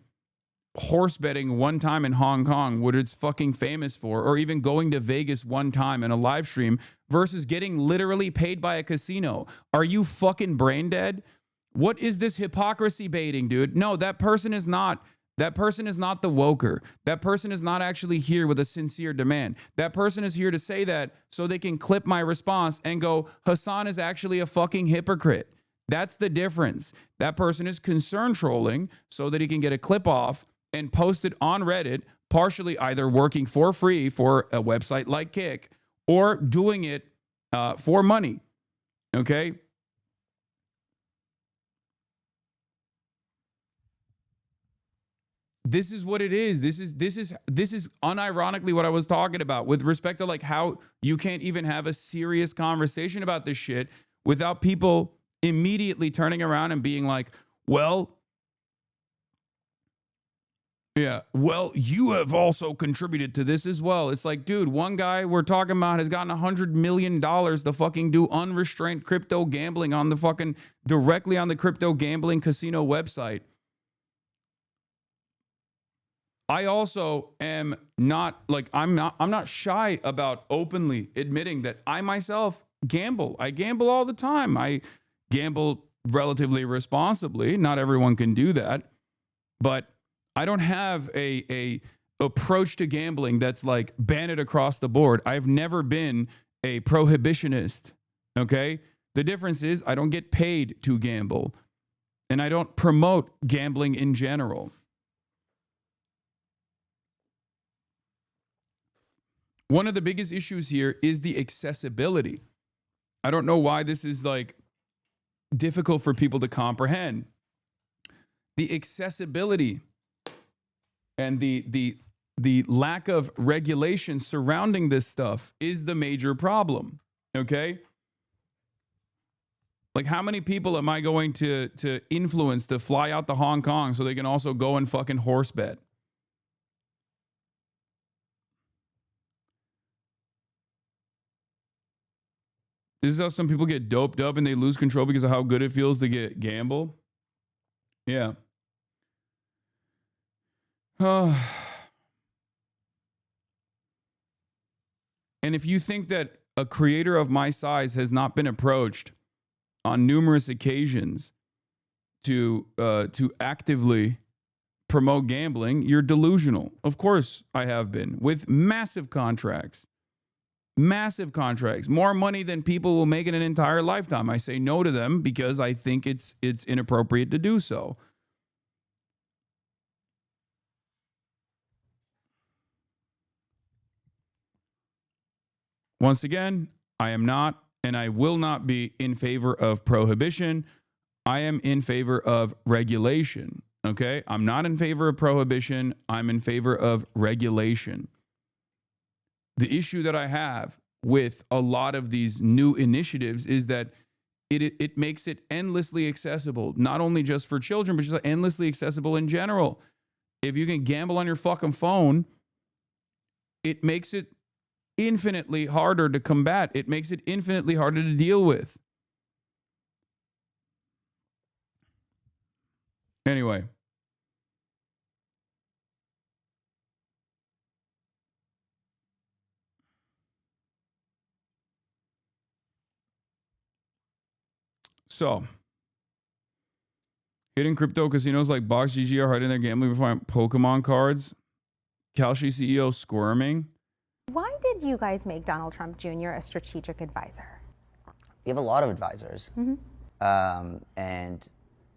horse betting one time in Hong Kong, what it's fucking famous for, or even going to Vegas one time in a live stream, versus getting literally paid by a casino. Are you fucking brain dead? What is this hypocrisy baiting, dude? No, that person is not the woker. That person is not actually here with a sincere demand. That person is here to say that so they can clip my response and go, Hasan is actually a fucking hypocrite. That's the difference. That person is concern trolling so that he can get a clip off and post it on Reddit, partially either working for free for a website like Kick or doing it for money. Okay? This is what it is. This is unironically what I was talking about with respect to like how you can't even have a serious conversation about this shit without people immediately turning around and being like, well, yeah, well, you have also contributed to this as well. It's like, dude, one guy we're talking about has gotten $100 million to fucking do unrestrained crypto gambling on the fucking directly on the crypto gambling casino website. I also am not like I'm not shy about openly admitting that I myself gamble. I gamble all the time. I gamble relatively responsibly. Not everyone can do that, but I don't have a approach to gambling that's like ban it across the board. I've never been a prohibitionist. Okay? The difference is I don't get paid to gamble, and I don't promote gambling in general. One of the biggest issues here is the accessibility. I don't know why this is like difficult for people to comprehend. The accessibility and the lack of regulation surrounding this stuff is the major problem. Okay? Like, how many people am I going to influence to fly out to Hong Kong so they can also go and fucking horse bet? This is how some people get doped up and they lose control because of how good it feels to get gamble. Yeah. And if you think that a creator of my size has not been approached on numerous occasions to actively promote gambling, you're delusional. Of course I have been, with massive contracts. Massive contracts, more money than people will make in an entire lifetime. I say no to them because I think it's inappropriate to do so. Once again, I am not and I will not be in favor of prohibition. I am in favor of regulation. Okay? I'm not in favor of prohibition. I'm in favor of regulation. The issue that I have with a lot of these new initiatives is that it makes it endlessly accessible, not only just for children, but just endlessly accessible in general. If you can gamble on your fucking phone, it makes it infinitely harder to combat. It makes it infinitely harder to deal with. Anyway. So, hidden crypto casinos like BoxGG are hiding their gambling before Pokemon cards. Kalshi CEO squirming. Why did you guys make Donald Trump Jr. a strategic advisor? We have a lot of advisors, and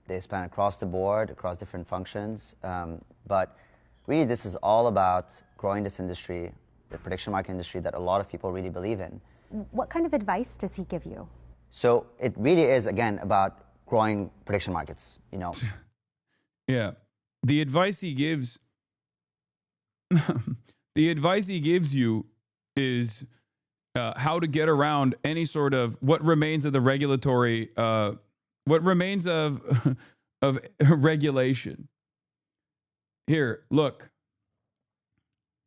they span across the board, across different functions. But really, this is all about growing this industry, the prediction market industry that a lot of people really believe in. What kind of advice does he give you? So it really is, again, about growing prediction markets, you know. Yeah. The advice he gives you is how to get around any sort of what remains of the regulatory, what remains of regulation. Here, look.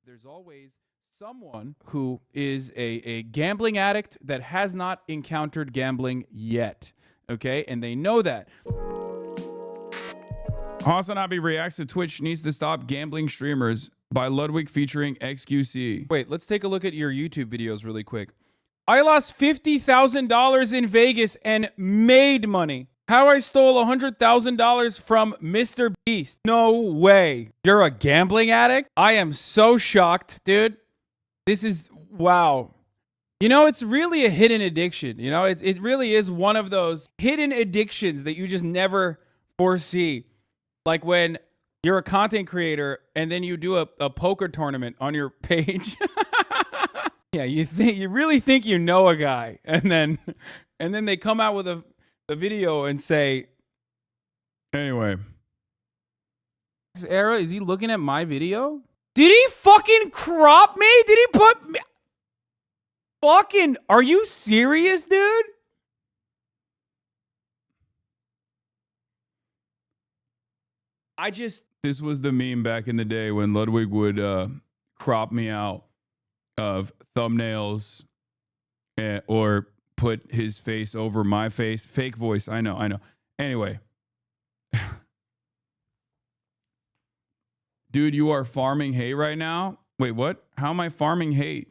There's always someone who is a gambling addict that has not encountered gambling yet. Okay? And they know that. HasanAbi reacts to Twitch needs to stop gambling streamers by Ludwig featuring XQC. Wait, let's take a look at your YouTube videos really quick. I lost $50,000 in Vegas and made money. How I stole $100,000 from Mr. Beast. No way. You're a gambling addict? I am so shocked, dude. This is, wow. You know, it's really a hidden addiction. You know, it really is one of those hidden addictions that you just never foresee. Like when you're a content creator and then you do a poker tournament on your page. Yeah, you really think you know a guy, and then they come out with a video and say, anyway. This era, is he looking at my video? Did he fucking crop me? Did he put me? Fucking, are you serious, dude? This was the meme back in the day when Ludwig would crop me out of thumbnails or put his face over my face. Fake voice. I know. Anyway. Dude, you are farming hate right now? Wait, what? How am I farming hate?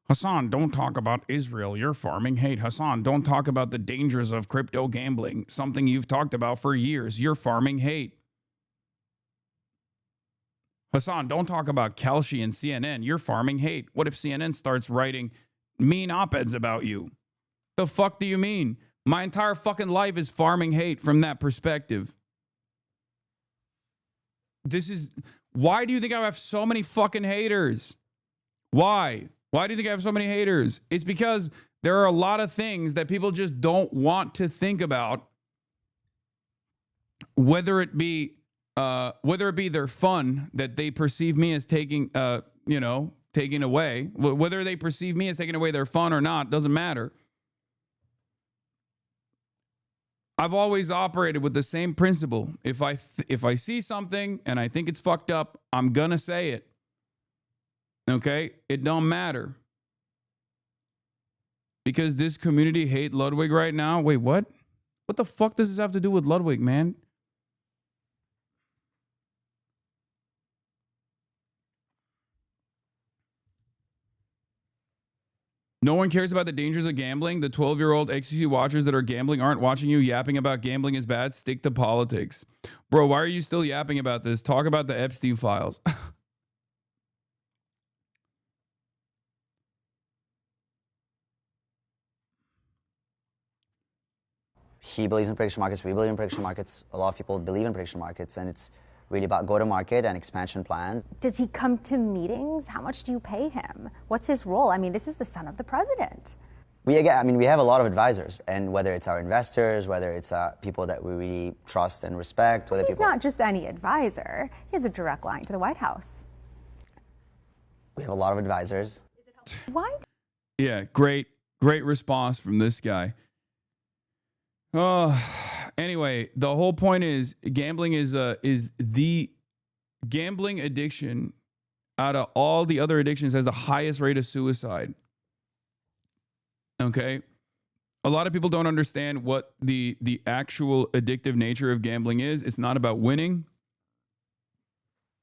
Hasan, don't talk about Israel. You're farming hate. Hasan, don't talk about the dangers of crypto gambling, something you've talked about for years. You're farming hate. Hasan, don't talk about Kelshi and CNN. You're farming hate. What if CNN starts writing mean op-eds about you? The fuck do you mean? My entire fucking life is farming hate from that perspective. Why do you think I have so many fucking haters? Why? Why do you think I have so many haters? It's because there are a lot of things that people just don't want to think about, whether it be their fun that they perceive me as taking away, whether they perceive me as taking away their fun or not, doesn't matter. I've always operated with the same principle. If I see something and I think it's fucked up, I'm gonna say it. Okay? It don't matter. Because this community hate Ludwig right now. Wait, what? What the fuck does this have to do with Ludwig, man? No one cares about the dangers of gambling. The 12-year-old XQC watchers that are gambling aren't watching you. Yapping about gambling is bad. Stick to politics. Bro, why are you still yapping about this? Talk about the Epstein files. He believes in prediction markets. We believe in prediction markets. A lot of people believe in prediction markets, and it's really about go-to-market and expansion plans. Does he come to meetings? How much do you pay him? What's his role? I mean, this is the son of the president. We have a lot of advisors, and whether it's our investors, whether it's people that we really trust and respect. He's not just any advisor. He has a direct line to the White House. We have a lot of advisors. Why? Yeah, great response from this guy. Anyway, the whole point is gambling is the gambling addiction out of all the other addictions has the highest rate of suicide. Okay? A lot of people don't understand what the actual addictive nature of gambling is. It's not about winning.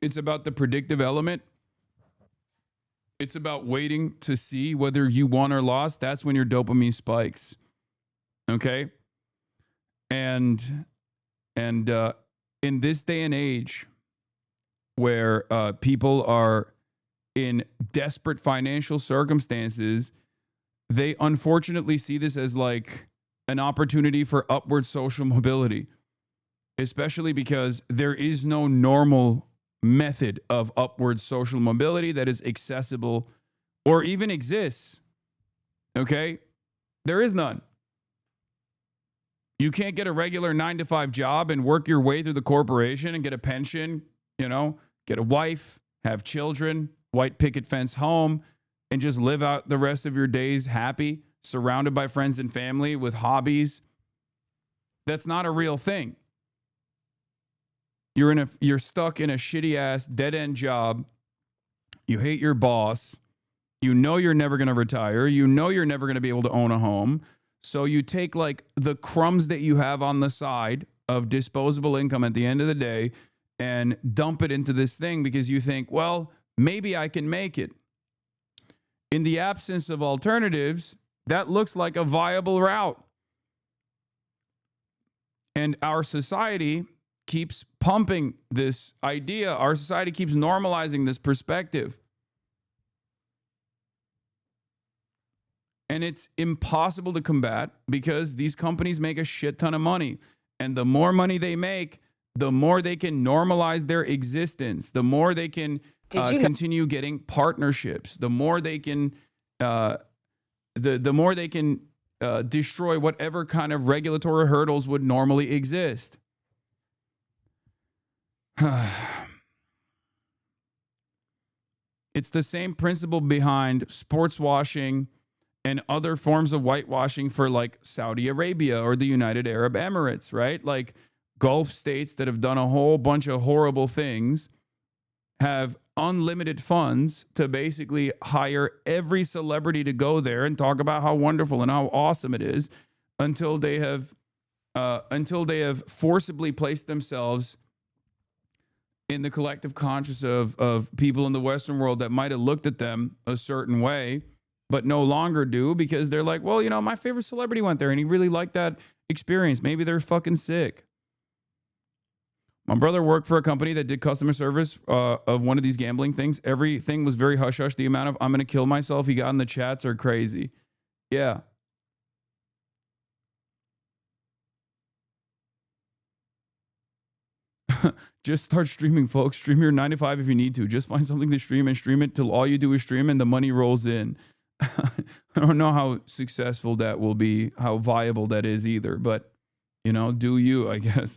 It's about the predictive element. It's about waiting to see whether you won or lost. That's when your dopamine spikes. Okay? And in this day and age where people are in desperate financial circumstances, they unfortunately see this as like an opportunity for upward social mobility, especially because there is no normal method of upward social mobility that is accessible or even exists. Okay? There is none. You can't get a regular 9-to-5 job and work your way through the corporation and get a pension, get a wife, have children, white picket fence home, and just live out the rest of your days happy, surrounded by friends and family with hobbies. That's not a real thing. You're stuck in a shitty ass dead end job. You hate your boss. You know you're never going to retire. You know you're never going to be able to own a home. So you take like the crumbs that you have on the side of disposable income at the end of the day and dump it into this thing because you think, well, maybe I can make it. In the absence of alternatives, that looks like a viable route. And our society keeps pumping this idea. Our society keeps normalizing this perspective. And it's impossible to combat because these companies make a shit ton of money. And the more money they make, the more they can normalize their existence, the more they can continue getting partnerships, the more they can the more they can destroy whatever kind of regulatory hurdles would normally exist. It's the same principle behind sports washing and other forms of whitewashing for like Saudi Arabia or the United Arab Emirates, right? Like Gulf states that have done a whole bunch of horrible things have unlimited funds to basically hire every celebrity to go there and talk about how wonderful and how awesome it is until they have until they have forcibly placed themselves in the collective conscious of people in the Western world that might have looked at them a certain way, but no longer do, because they're like, well, you know, my favorite celebrity went there and he really liked that experience. Maybe they're fucking sick. My brother worked for a company that did customer service of one of these gambling things. Everything was very hush-hush. The amount of I'm going to kill myself he got in the chats are crazy. Yeah. Just start streaming, folks. Stream your 9 to 5 if you need to. Just find something to stream and stream it till all you do is stream and the money rolls in. I don't know how successful that will be, how viable that is either, but, you know, do you, I guess.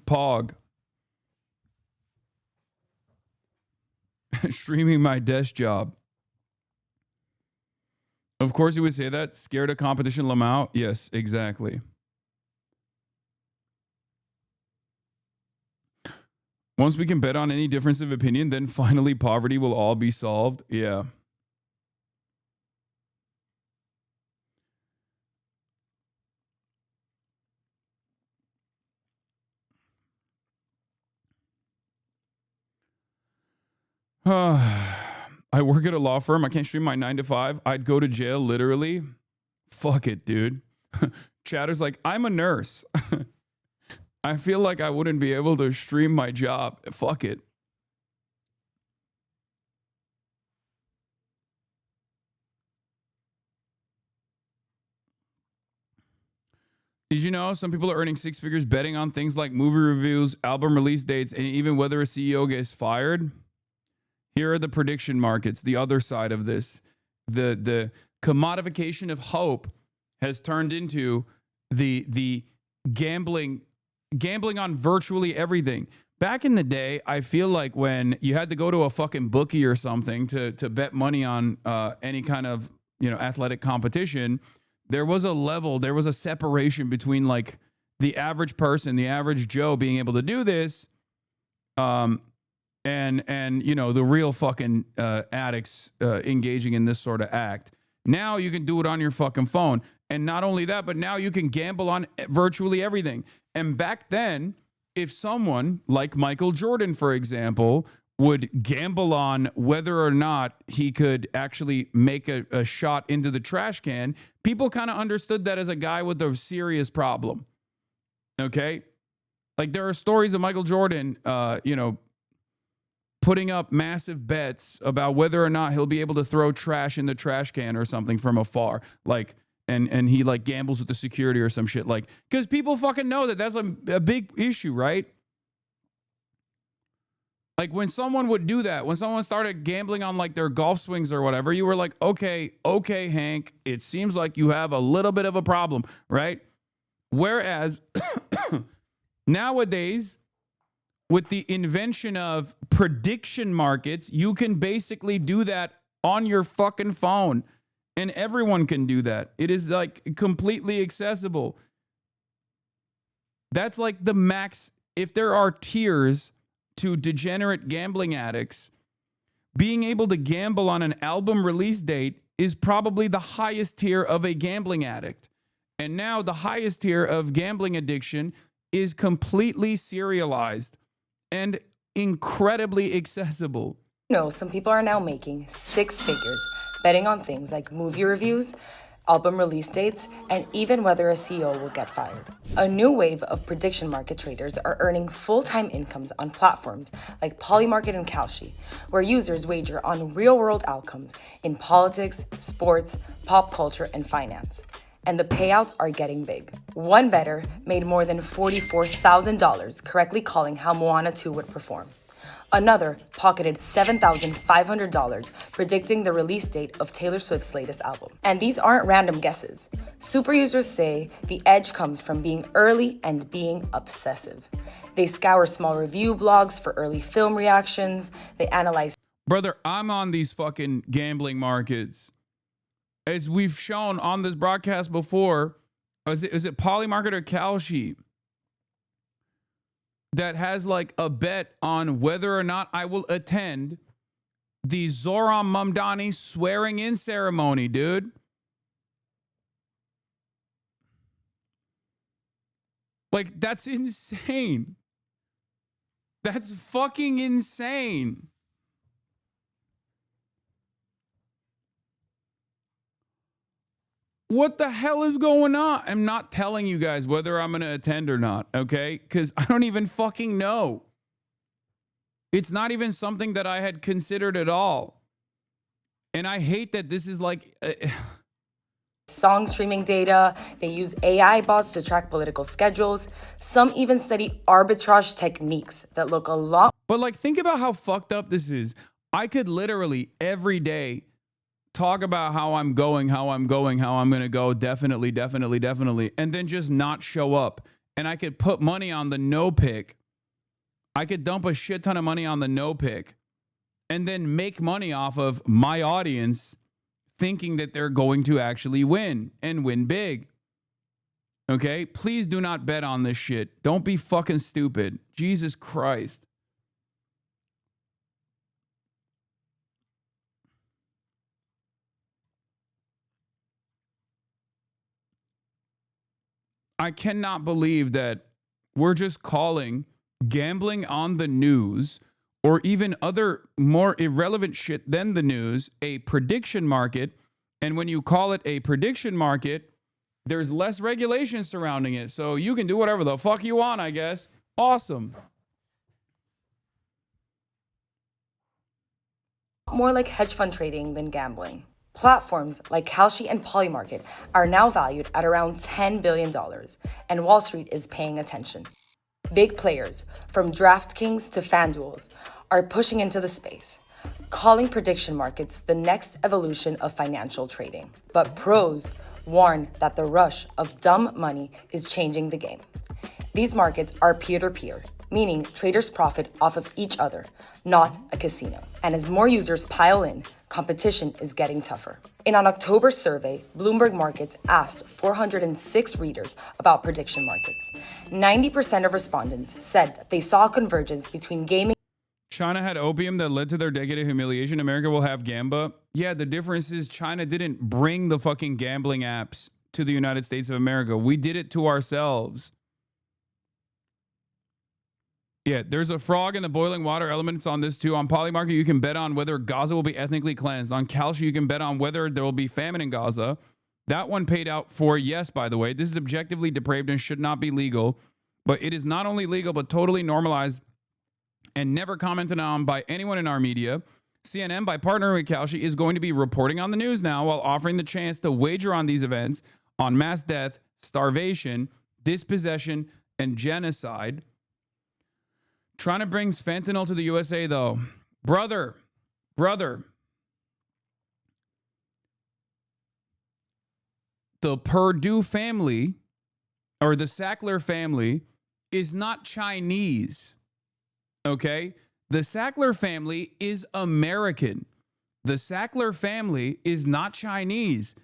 Pog. Streaming my desk job. Of course you would say that. Scared of competition, Lamau? Yes, exactly. Once we can bet on any difference of opinion, then finally poverty will all be solved. Yeah. I work at a law firm. I can't stream my 9 to 5. I'd go to jail, literally. Fuck it, dude. Chatter's like, I'm a nurse. I feel like I wouldn't be able to stream my job. Fuck it. Did you know some people are earning 6 figures betting on things like movie reviews, album release dates, and even whether a CEO gets fired? Here are the prediction markets, the other side of this. The commodification of hope has turned into the gambling on virtually everything. Back in the day, I feel like when you had to go to a fucking bookie or something to bet money on any kind of, you know, athletic competition, there was a level, there was a separation between like the average person, the average Joe being able to do this, and you know, the real fucking addicts engaging in this sort of act. Now you can do it on your fucking phone. And not only that, but now you can gamble on virtually everything. And back then, if someone like Michael Jordan, for example, would gamble on whether or not he could actually make a shot into the trash can, people kind of understood that as a guy with a serious problem. Okay? Like there are stories of Michael Jordan, you know, putting up massive bets about whether or not he'll be able to throw trash in the trash can or something from afar. Like, and he like gambles with the security or some shit. Like, because people fucking know that that's a big issue, right? Like when someone would do that, when someone started gambling on like their golf swings or whatever, you were like, okay, Hank, it seems like you have a little bit of a problem, right? Whereas nowadays, with the invention of prediction markets, you can basically do that on your fucking phone. And everyone can do that. It is like completely accessible. That's like the max. If there are tiers to degenerate gambling addicts, being able to gamble on an album release date is probably the highest tier of a gambling addict. And now the highest tier of gambling addiction is completely serialized and incredibly accessible. No, some people are now making 6 figures betting on things like movie reviews, album release dates, and even whether a CEO will get fired. A new wave of prediction market traders are earning full-time incomes on platforms like Polymarket and Kalshi, where users wager on real-world outcomes in politics, sports, pop culture, and finance. And the payouts are getting big. One bettor made more than $44,000 correctly calling how Moana 2 would perform. Another pocketed $7,500 predicting the release date of Taylor Swift's latest album. And these aren't random guesses. Super users say the edge comes from being early and being obsessive. They scour small review blogs for early film reactions. They analyze. Brother, I'm on these fucking gambling markets. As we've shown on this broadcast before, is it Polymarket or Kalshi? that has like a bet on whether or not I will attend the Zohran Mamdani swearing in ceremony, dude. Like, that's insane. That's fucking insane. What the hell is going on? I'm not telling you guys whether I'm going to attend or not, okay? Because I don't even fucking know. It's not even something that I had considered at all. And I hate that this is like... song streaming data. They use AI bots to track political schedules. Some even study arbitrage techniques that look a lot... But like, think about how fucked up this is. I could literally every day talk about how I'm going, how I'm going to go, definitely, and then just not show up. And I could put money on the no pick. I could dump a shit ton of money on the no pick and then make money off of my audience thinking that they're going to actually win and win big. Okay? Please do not bet on this shit. Don't be fucking stupid. Jesus Christ. I cannot believe that we're just calling gambling on the news or even other more irrelevant shit than the news a prediction market. And when you call it a prediction market, there's less regulation surrounding it. So you can do whatever the fuck you want, I guess. Awesome. more like hedge fund trading than gambling. Platforms like Kalshi and Polymarket are now valued at around $10 billion, and Wall Street is paying attention. Big players, from DraftKings to FanDuels, are pushing into the space, calling prediction markets the next evolution of financial trading. But pros warn that the rush of dumb money is changing the game. These markets are peer-to-peer, meaning traders profit off of each other, not a casino. And as more users pile in, competition is getting tougher. In an October survey, Bloomberg Markets asked 406 readers about prediction markets. 90% of respondents said that they saw a convergence between gaming. China had opium that led to their decade of humiliation. America will have Gamba. Yeah, the difference is China didn't bring the fucking gambling apps to the United States of America. We did it to ourselves. Yeah, there's a frog in the boiling water elements on this too. On Polymarket, you can bet on whether Gaza will be ethnically cleansed. On Kalshi, you can bet on whether there will be famine in Gaza. That one paid out for yes, by the way. This is objectively depraved and should not be legal. But it is not only legal, but totally normalized and never commented on by anyone in our media. CNN, by partnering with Kalshi, is going to be reporting on the news now while offering the chance to wager on these events on mass death, starvation, dispossession, and genocide. Trying to bring fentanyl to the USA, though. Brother. The Purdue family, or the Sackler family, is not Chinese. Okay? The Sackler family is American. The Sackler family is not Chinese.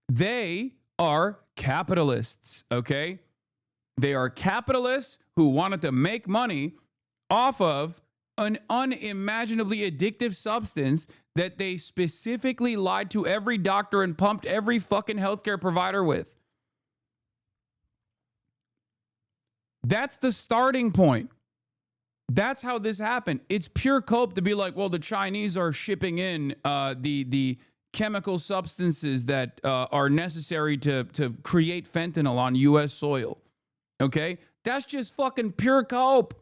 They are capitalists, okay? They are capitalists who wanted to make money off of an unimaginably addictive substance that they specifically lied to every doctor and pumped every fucking healthcare provider with. That's the starting point. That's how this happened. It's pure cope to be like, well, the Chinese are shipping in the chemical substances that are necessary to create fentanyl on U.S. soil. Okay? That's just fucking pure cope.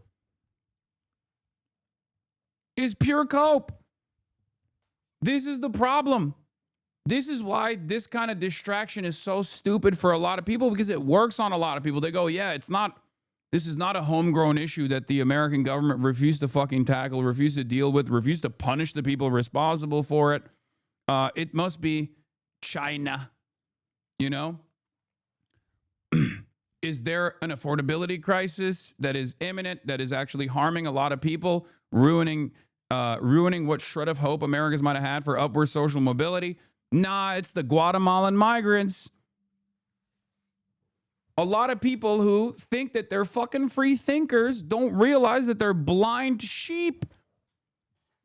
Is pure cope. This is the problem. This is why this kind of distraction is so stupid for a lot of people, because it works on a lot of people. They go, yeah, this is not a homegrown issue that the American government refused to fucking tackle, refused to deal with, refused to punish the people responsible for it. It must be China, you know? Is there an affordability crisis that is imminent, that is actually harming a lot of people, ruining what shred of hope Americans might have had for upward social mobility? Nah, it's the Guatemalan migrants. A lot of people who think that they're fucking free thinkers don't realize that they're blind sheep.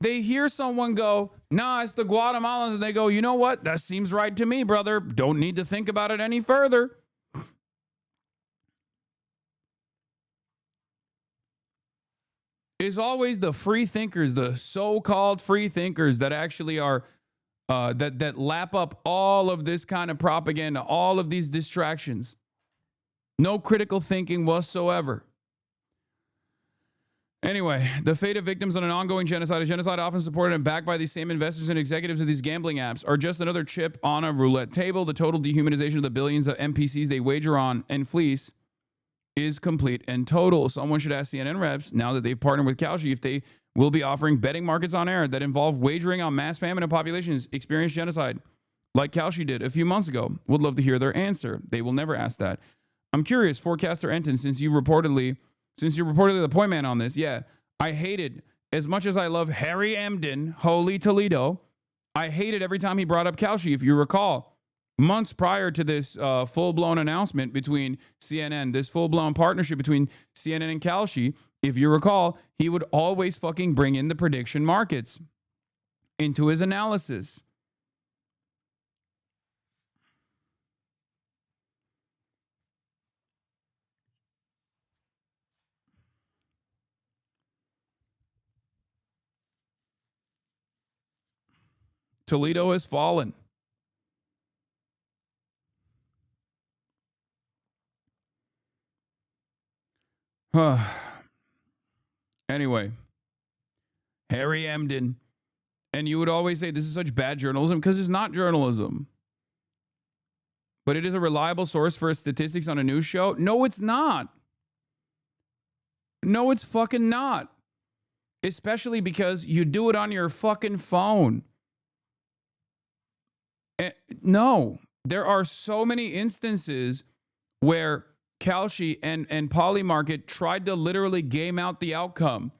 They hear someone go, nah, it's the Guatemalans, and they go, you know what? That seems right to me, brother. Don't need to think about it any further. It's always the free thinkers, the so-called free thinkers that actually are, that lap up all of this kind of propaganda, all of these distractions. No critical thinking whatsoever. Anyway, the fate of victims on an ongoing genocide, a genocide often supported and backed by these same investors and executives of these gambling apps, are just another chip on a roulette table. The total dehumanization of the billions of NPCs they wager on and fleece is complete and total. Someone should ask CNN reps, now that they've partnered with Kalshi, if they will be offering betting markets on air that involve wagering on mass famine and populations experience genocide, like Kalshi did a few months ago. Would love to hear their answer. They will never ask that. I'm curious, forecaster Enton, since you're reportedly the point man on this. Yeah, I hated, as much as I love Harry Emden, Holy Toledo, I hated every time he brought up Kalshi. If you recall, months prior to this full-blown announcement between CNN, this full-blown partnership between CNN and Kalshi, if you recall, he would always fucking bring in the prediction markets into his analysis. Toledo has fallen. Anyway, Harry Emden. And you would always say this is such bad journalism because it's not journalism. But it is a reliable source for statistics on a news show. No, it's not. No, it's fucking not. Especially because you do it on your fucking phone. No, there are so many instances where Kalshi and Polymarket tried to literally game out the outcome.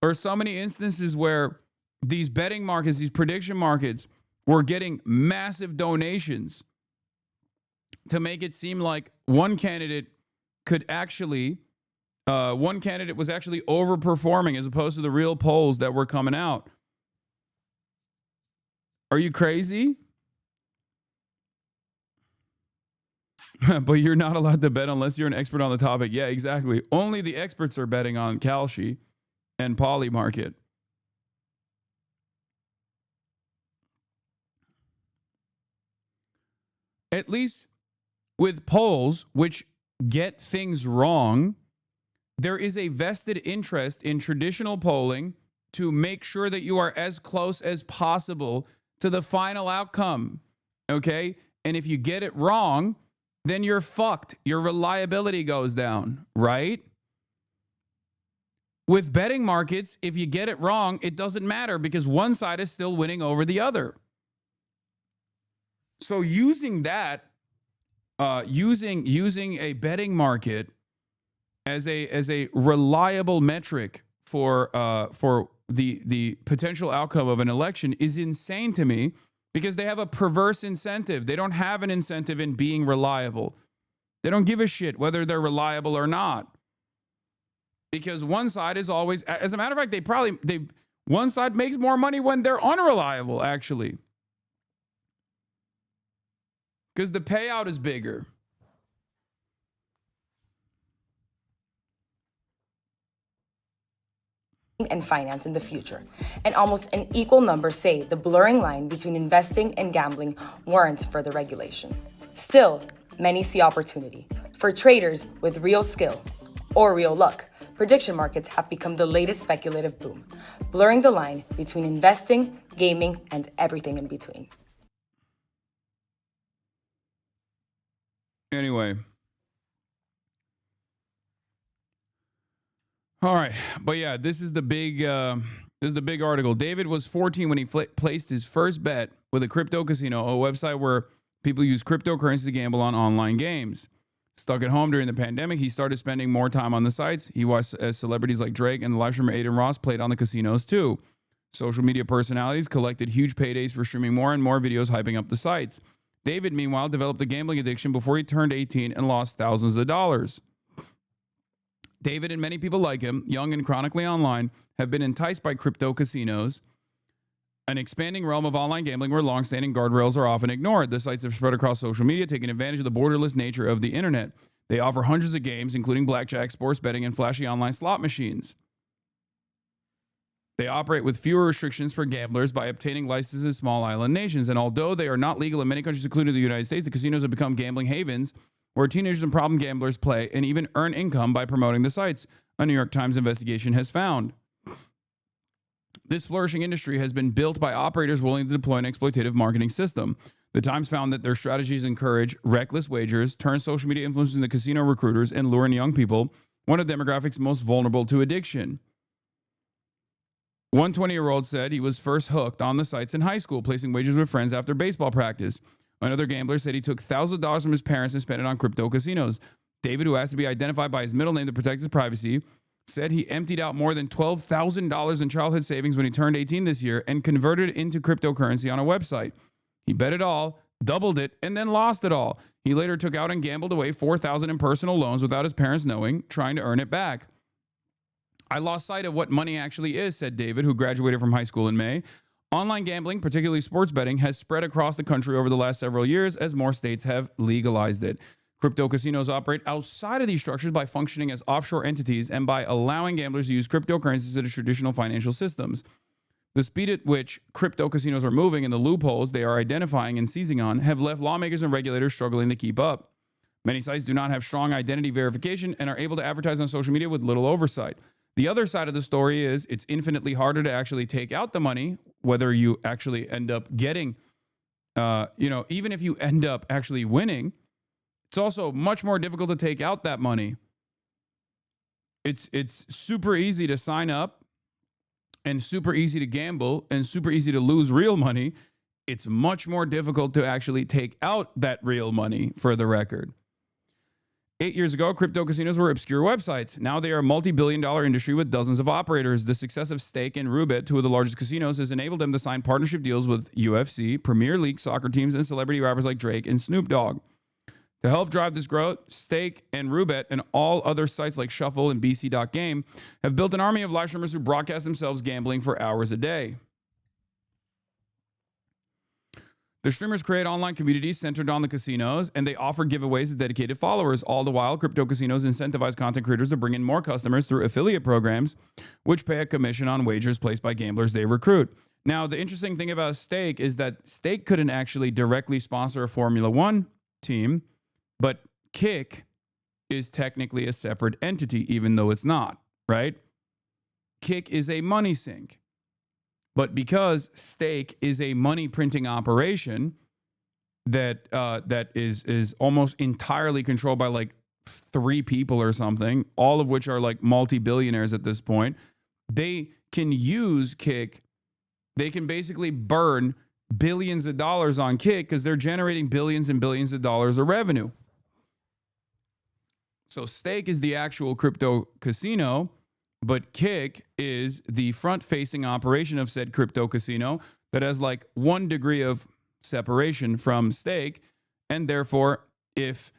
Or so many instances where these betting markets, these prediction markets, were getting massive donations to make it seem like one candidate was actually overperforming as opposed to the real polls that were coming out. Are you crazy? But you're not allowed to bet unless you're an expert on the topic. Yeah, exactly. Only the experts are betting on Kalshi and Polymarket. At least with polls, which get things wrong, there is a vested interest in traditional polling to make sure that you are as close as possible to the final outcome, okay? And if you get it wrong, then you're fucked. Your reliability goes down, right? With betting markets, if you get it wrong, it doesn't matter because one side is still winning over the other. So using that, using a betting market as a reliable metric for the potential outcome of an election is insane to me because they have a perverse incentive. They don't have an incentive in being reliable. They don't give a shit whether they're reliable or not. Because one side is always, as a matter of fact, one side makes more money when they're unreliable, actually. Because the payout is bigger. And finance in the future. And almost an equal number say the blurring line between investing and gambling warrants further regulation. Still, many see opportunity. For traders with real skill or real luck, prediction markets have become the latest speculative boom, blurring the line between investing, gaming, and everything in between. Anyway. All right. But yeah, this is the big article. David was 14 when he placed his first bet with a crypto casino, a website where people use cryptocurrency to gamble on online games. Stuck at home during the pandemic, he started spending more time on the sites. He watched as celebrities like Drake and the live streamer Aiden Ross played on the casinos too. Social media personalities collected huge paydays for streaming more and more videos hyping up the sites. David, meanwhile, developed a gambling addiction before he turned 18 and lost thousands of dollars. David and many people like him, young and chronically online, have been enticed by crypto casinos, an expanding realm of online gambling where longstanding guardrails are often ignored. The sites have spread across social media, taking advantage of the borderless nature of the internet. They offer hundreds of games, including blackjack, sports betting, and flashy online slot machines. They operate with fewer restrictions for gamblers by obtaining licenses in small island nations. And although they are not legal in many countries, including the United States, the casinos have become gambling havens where teenagers and problem gamblers play and even earn income by promoting the sites, a New York Times investigation has found. This flourishing industry has been built by operators willing to deploy an exploitative marketing system. The Times found that their strategies encourage reckless wagers, turn social media influencers into casino recruiters, and lure in young people, one of the demographics most vulnerable to addiction. One 20-year-old said he was first hooked on the sites in high school, placing wagers with friends after baseball practice. Another gambler said he took thousands of dollars from his parents and spent it on crypto casinos. David, who asked to be identified by his middle name to protect his privacy, said he emptied out more than $12,000 in childhood savings when he turned 18 this year and converted it into cryptocurrency on a website. He bet it all, doubled it, and then lost it all. He later took out and gambled away $4,000 in personal loans without his parents knowing, trying to earn it back. I lost sight of what money actually is, said David, who graduated from high school in May. Online gambling, particularly sports betting, has spread across the country over the last several years as more states have legalized it. Crypto casinos operate outside of these structures by functioning as offshore entities and by allowing gamblers to use cryptocurrencies instead of traditional financial systems. The speed at which crypto casinos are moving and the loopholes they are identifying and seizing on have left lawmakers and regulators struggling to keep up. Many sites do not have strong identity verification and are able to advertise on social media with little oversight. The other side of the story is it's infinitely harder to actually take out the money, whether you actually end up getting, even if you end up actually winning. It's also much more difficult to take out that money. It's super easy to sign up and super easy to gamble and super easy to lose real money. It's much more difficult to actually take out that real money, for the record. 8 years ago, crypto casinos were obscure websites. Now they are a multi-billion-dollar industry with dozens of operators. The success of Stake and Roobet, two of the largest casinos, has enabled them to sign partnership deals with UFC, Premier League soccer teams, and celebrity rappers like Drake and Snoop Dogg. To help drive this growth, Stake and Roobet and all other sites like Shuffle and BC.game have built an army of live streamers who broadcast themselves gambling for hours a day. The streamers create online communities centered on the casinos, and they offer giveaways to dedicated followers. All the while, crypto casinos incentivize content creators to bring in more customers through affiliate programs, which pay a commission on wagers placed by gamblers they recruit. Now, the interesting thing about Stake is that Stake couldn't actually directly sponsor a Formula One team, but Kick is technically a separate entity, even though it's not, right? Kick is a money sink. But because Stake is a money printing operation that is almost entirely controlled by like 3 people or something, all of which are like multi-billionaires at this point, they can use Kick. They can basically burn billions of dollars on Kick because they're generating billions and billions of dollars of revenue. So Stake is the actual crypto casino, but Kick is the front-facing operation of said crypto casino that has like 1 degree of separation from Stake. And therefore, if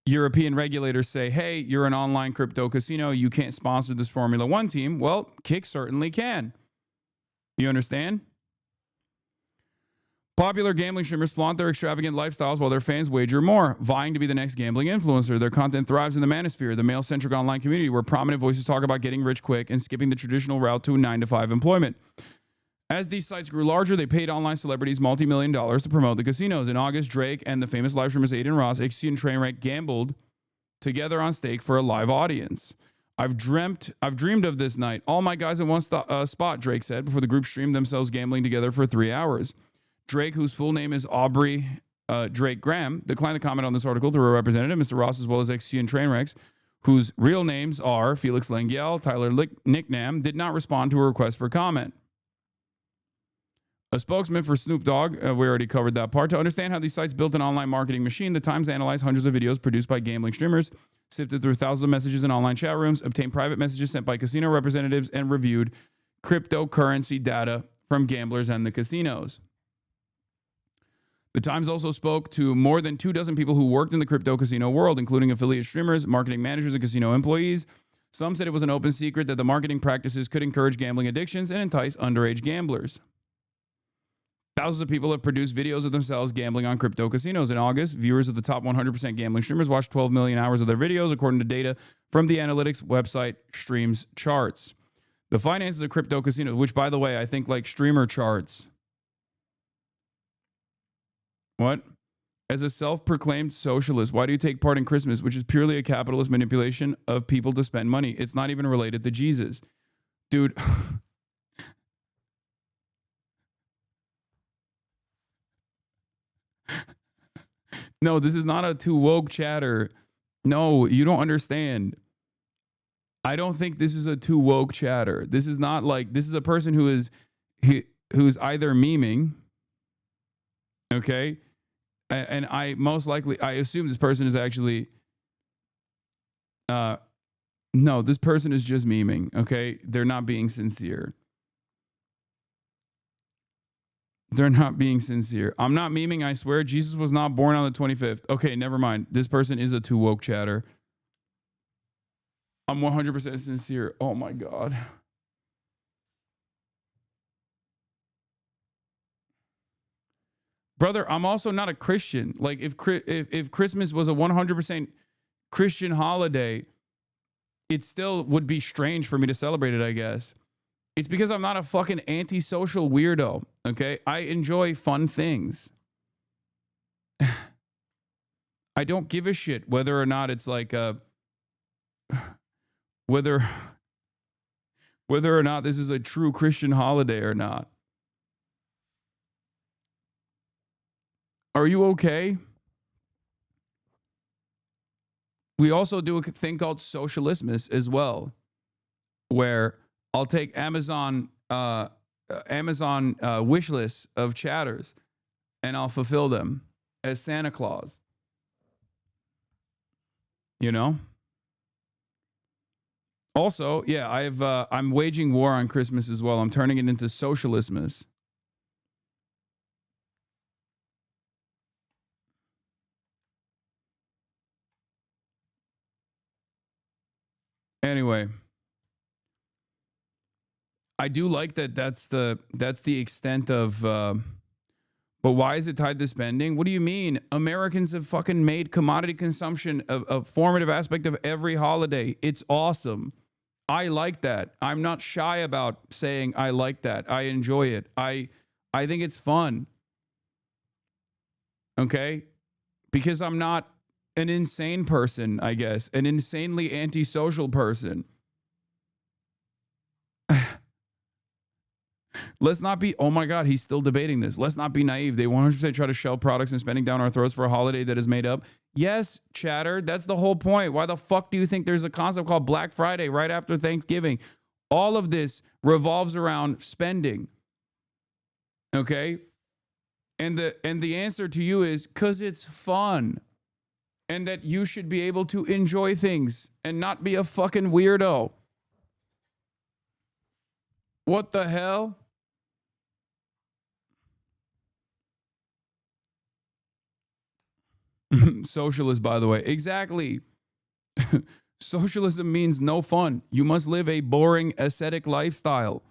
European regulators say, hey, you're an online crypto casino, you can't sponsor this Formula One team, well, Kick certainly can. You understand? Popular gambling streamers flaunt their extravagant lifestyles while their fans wager more, vying to be the next gambling influencer. Their content thrives in the manosphere, the male-centric online community where prominent voices talk about getting rich quick and skipping the traditional route to a 9-to-5 employment. As these sites grew larger, they paid online celebrities multi-million dollars to promote the casinos. In August, Drake and the famous live streamers Aiden Ross, XG, and Trainwreck gambled together on Stake for a live audience. I've dreamed of this night. All my guys in one spot, Drake said, before the group streamed themselves gambling together for 3 hours. Drake, whose full name is Aubrey Drake Graham, declined to comment on this article through a representative. Mr. Ross, as well as XG and Trainwrecks, whose real names are Felix Lengyel, Tyler Nicknam, did not respond to a request for comment. A spokesman for Snoop Dogg, we already covered that part. To understand how these sites built an online marketing machine, the Times analyzed hundreds of videos produced by gambling streamers, sifted through thousands of messages in online chat rooms, obtained private messages sent by casino representatives, and reviewed cryptocurrency data from gamblers and the casinos. The Times also spoke to more than 24 people who worked in the crypto casino world, including affiliate streamers, marketing managers, and casino employees. Some said it was an open secret that the marketing practices could encourage gambling addictions and entice underage gamblers. Thousands of people have produced videos of themselves gambling on crypto casinos. In August, viewers of the top 100% gambling streamers watched 12 million hours of their videos, according to data from the analytics website Streams Charts. The finances of crypto casinos, which, by the way, I think like streamer charts. What? As a self-proclaimed socialist, why do you take part in Christmas, which is purely a capitalist manipulation of people to spend money? It's not even related to Jesus. Dude. No, this is not a too woke chatter. No, you don't understand. I don't think this is a too woke chatter. This is not like, this is a person who's either memeing, okay? And I assume this person is actually, no, this person is just memeing, okay? They're not being sincere. They're not being sincere. I'm not memeing, I swear. Jesus was not born on the 25th. Okay, never mind. This person is a too woke chatter. I'm 100% sincere. Oh my God. Brother, I'm also not a Christian. Like if Christmas was a 100% Christian holiday, it still would be strange for me to celebrate it, I guess. It's because I'm not a fucking antisocial weirdo, okay? I enjoy fun things. I don't give a shit whether or not it's like whether or not this is a true Christian holiday or not. Are you okay? We also do a thing called Socialismus as well, where I'll take Amazon wish lists of chatters and I'll fulfill them as Santa Claus. You know? Also, yeah, I'm waging war on Christmas as well. I'm turning it into Socialismus. Anyway, I do like that that's the extent of but why is it tied to spending? What do you mean? Americans have fucking made commodity consumption a formative aspect of every holiday. It's awesome. I like that. I'm not shy about saying I like that. I enjoy it. I think it's fun. Okay? Because I'm not an insane person, I guess. An insanely antisocial person. Let's not be, oh my God, he's still debating this. Let's not be naive. They 100% try to shove products and spending down our throats for a holiday that is made up. Yes, chatter, that's the whole point. Why the fuck do you think there's a concept called Black Friday right after Thanksgiving? All of this revolves around spending. Okay? And the answer to you is because it's fun. And that you should be able to enjoy things and not be a fucking weirdo. What the hell? Socialist, by the way. Exactly. Socialism means no fun. You must live a boring, ascetic lifestyle.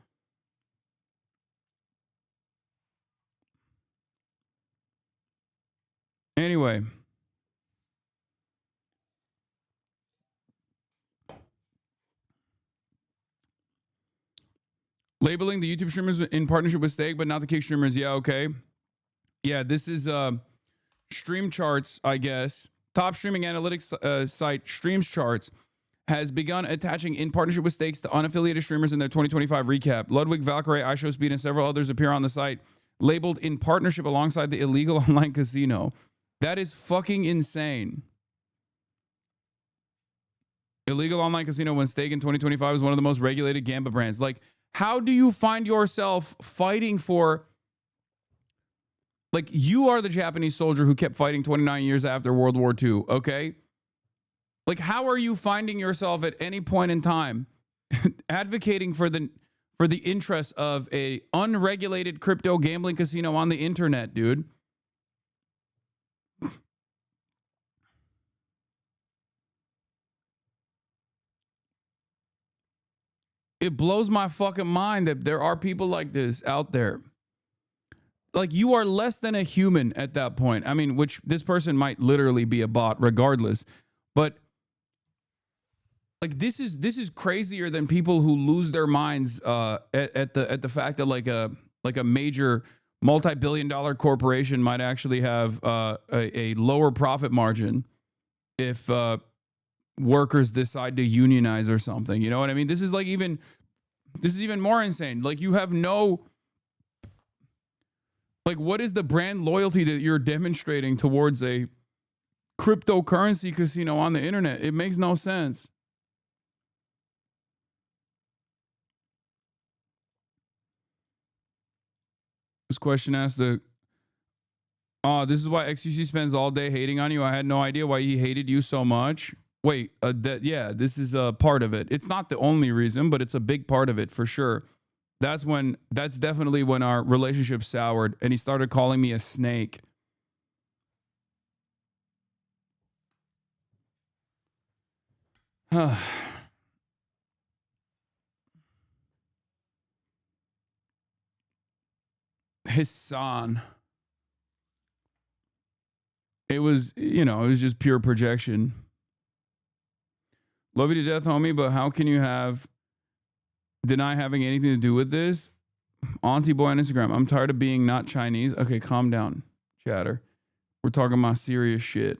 Anyway. Labeling the YouTube streamers in partnership with Stake, but not the kick streamers. Yeah, okay. Yeah, this is Stream Charts, I guess. Top streaming analytics site Streams Charts has begun attaching in partnership with Stakes to unaffiliated streamers in their 2025 recap. Ludwig, Valkyrie, iShowSpeed, and several others appear on the site, labeled in partnership alongside the illegal online casino. That is fucking insane. Illegal online casino when Stake in 2025 is one of the most regulated gamba brands. Like, how do you find yourself fighting for, like, you are the Japanese soldier who kept fighting 29 years after World War II, okay? Like, how are you finding yourself at any point in time advocating for the interests of a unregulated crypto gambling casino on the internet, dude? It blows my fucking mind that there are people like this out there. Like, you are less than a human at that point. I mean, which this person might literally be a bot regardless. But like, this is crazier than people who lose their minds at the fact that like a major multi-billion-dollar corporation might actually have a lower profit margin if workers decide to unionize or something. You know what I mean? This is even more insane. Like, you have no, like, what is the brand loyalty that you're demonstrating towards a cryptocurrency casino on the internet? It makes no sense. This question asked this is why XQC spends all day hating on you. I had no idea why he hated you so much. Wait, this is a part of it. It's not the only reason, but it's a big part of it for sure. That's definitely when our relationship soured and he started calling me a snake. Hasan. It was just pure projection. Love you to death, homie, but how can you deny having anything to do with this? Auntie boy on Instagram. I'm tired of being not Chinese. Okay, calm down, chatter. We're talking about serious shit.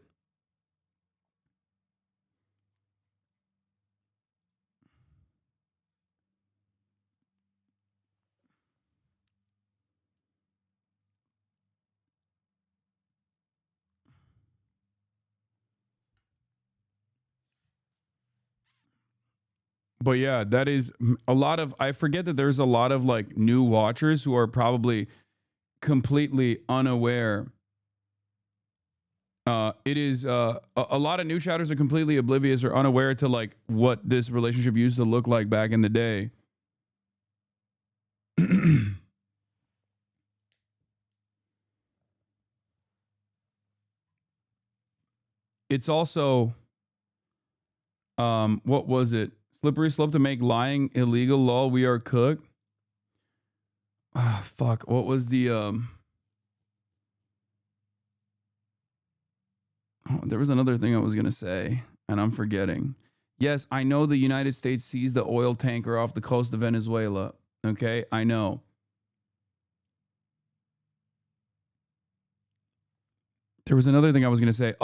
But yeah, that is a lot of, I forget that there's a lot of like new watchers who are probably completely unaware. It is a lot of new chatters are completely oblivious or unaware to like what this relationship used to look like back in the day. It's also, what was it? Slippery slope to make lying illegal. Lol, we are cooked. Ah, fuck. What was the there was another thing I was gonna say, and I'm forgetting. Yes, I know the United States seized the oil tanker off the coast of Venezuela. Okay, I know. There was another thing I was gonna say.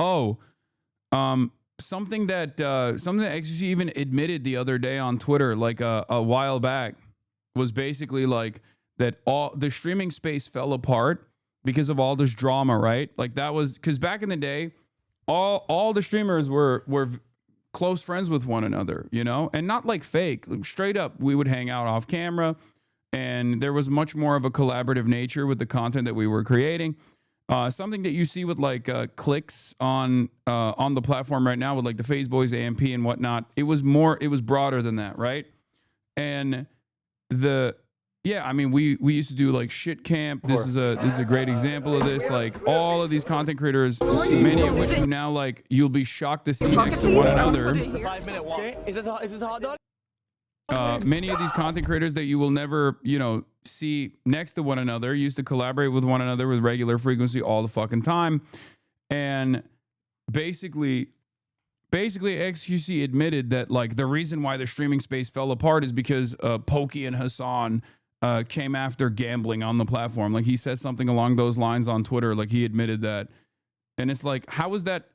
Something that XQC even admitted the other day on Twitter, like a while back, was basically like that all the streaming space fell apart because of all this drama, right? Like that was because back in the day, all the streamers were close friends with one another, you know, and not like fake, straight up. We would hang out off camera, and there was much more of a collaborative nature with the content that we were creating. Something that you see with like clicks on the platform right now with like the FaZe Boys, AMP and whatnot. It was broader than that, right? And I mean, we used to do like shit camp. This is a great example of this. Like all of these content creators, many of which you now like, you'll be shocked to see next to one another. It's a 5-minute walk. Is this hot dog? Many of these content creators that you will never, see next to one another used to collaborate with one another with regular frequency all the fucking time. And basically XQC admitted that like the reason why the streaming space fell apart is because Pokey and Hasan came after gambling on the platform. Like he said something along those lines on Twitter. Like he admitted that. And it's like, how is that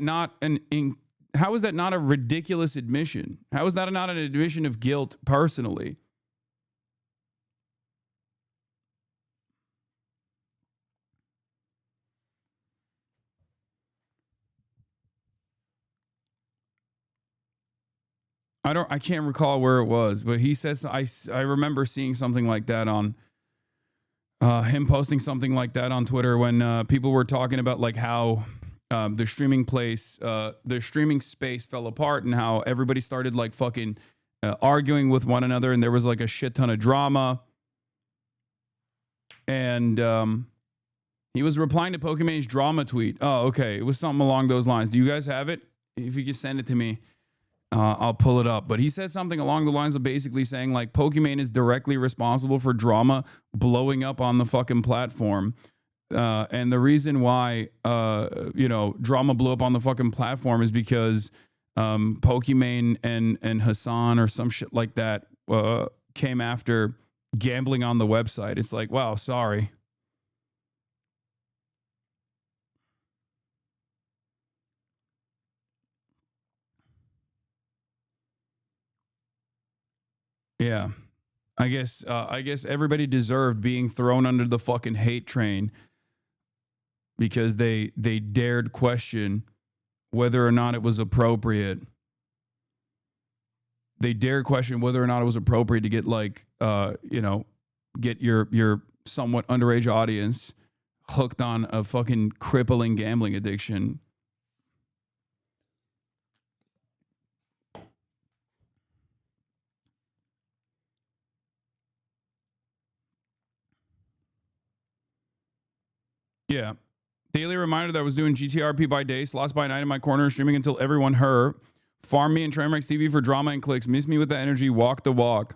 not a ridiculous admission? How is that not an admission of guilt personally? I can't recall where it was, but he says, I remember seeing something like that on him posting something like that on Twitter when people were talking about like how the streaming space fell apart and how everybody started like fucking arguing with one another, and there was like a shit ton of drama. And he was replying to Pokemon's drama tweet. Oh, okay. It was something along those lines. Do you guys have it? If you could send it to me. I'll pull it up. But he said something along the lines of basically saying like Pokimane is directly responsible for drama blowing up on the fucking platform. And the reason why, drama blew up on the fucking platform is because Pokimane and Hasan or some shit like that came after gambling on the website. It's like, wow, sorry. Yeah. I guess everybody deserved being thrown under the fucking hate train because they dared question whether or not it was appropriate. They dared question whether or not it was appropriate to get get your somewhat underage audience hooked on a fucking crippling gambling addiction. Yeah. Daily reminder that I was doing GTRP by day, slots by night in my corner, streaming until everyone heard. Farm me and Trainwrecks TV for drama and clicks. Miss me with that energy. Walk the walk.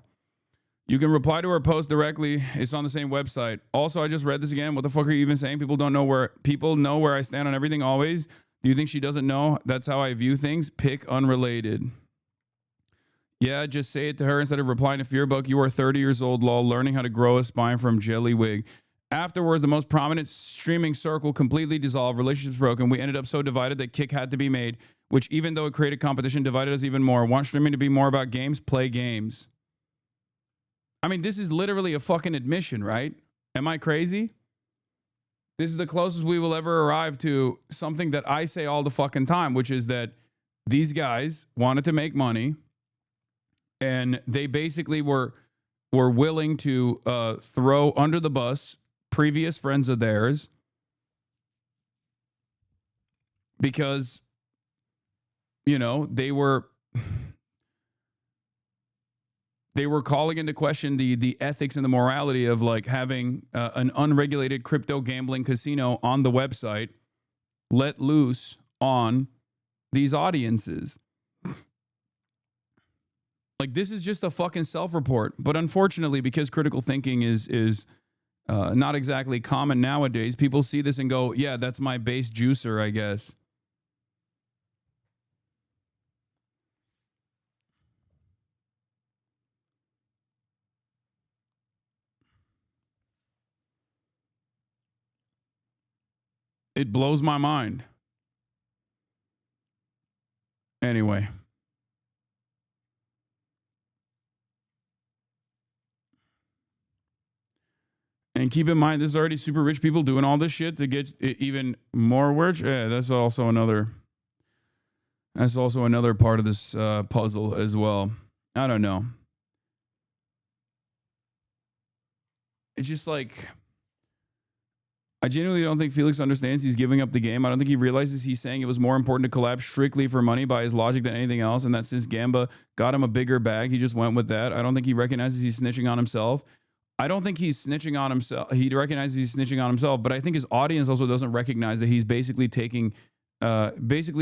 You can reply to her post directly. It's on the same website. Also, I just read this again. What the fuck are you even saying? People know where I stand on everything always. Do you think she doesn't know? That's how I view things. Pick unrelated. Yeah, just say it to her instead of replying to Fearbuck. You are 30 years old, lol, learning how to grow a spine from Jellywig. Afterwards, the most prominent streaming circle completely dissolved, relationships broken. We ended up so divided that kick had to be made, which even though it created competition, divided us even more. Want streaming to be more about games? Play games. I mean, this is literally a fucking admission, right? Am I crazy? This is the closest we will ever arrive to something that I say all the fucking time, which is that these guys wanted to make money and they basically were willing to throw under the bus previous friends of theirs because, they were calling into question the ethics and the morality of like having an unregulated crypto gambling casino on the website let loose on these audiences. Like, this is just a fucking self-report. But unfortunately, because critical thinking is not exactly common nowadays, people see this and go, yeah, that's my base juicer, I guess. It blows my mind. Anyway. And keep in mind, this is already super rich people doing all this shit to get even more rich. Yeah, that's also another part of this puzzle as well. I don't know. It's just like, I genuinely don't think Felix understands he's giving up the game. I don't think he realizes he's saying it was more important to collab strictly for money by his logic than anything else, and that since Gamba got him a bigger bag, he just went with that. I don't think he recognizes he's snitching on himself. I don't think he's snitching on himself. He recognizes he's snitching on himself, but I think his audience also doesn't recognize that he's basically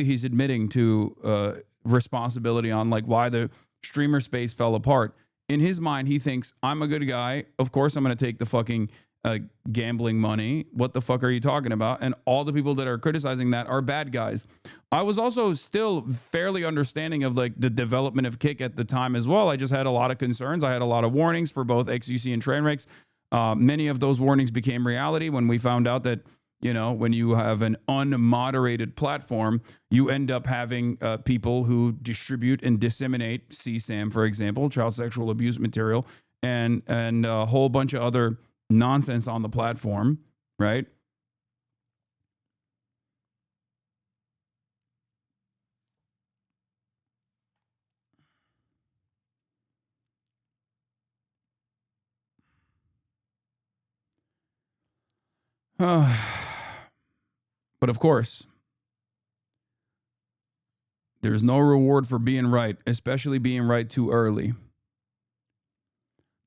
he's admitting to responsibility on like why the streamer space fell apart. In his mind, he thinks, I'm a good guy. Of course, I'm going to take the fucking gambling money. What the fuck are you talking about? And all the people that are criticizing that are bad guys. I was also still fairly understanding of like the development of Kick at the time as well. I just had a lot of concerns. I had a lot of warnings for both XUC and Trainwrecks. Many of those warnings became reality when we found out that, when you have an unmoderated platform, you end up having people who distribute and disseminate CSAM, for example, child sexual abuse material, and a whole bunch of other nonsense on the platform, right? But of course, there's no reward for being right, especially being right too early.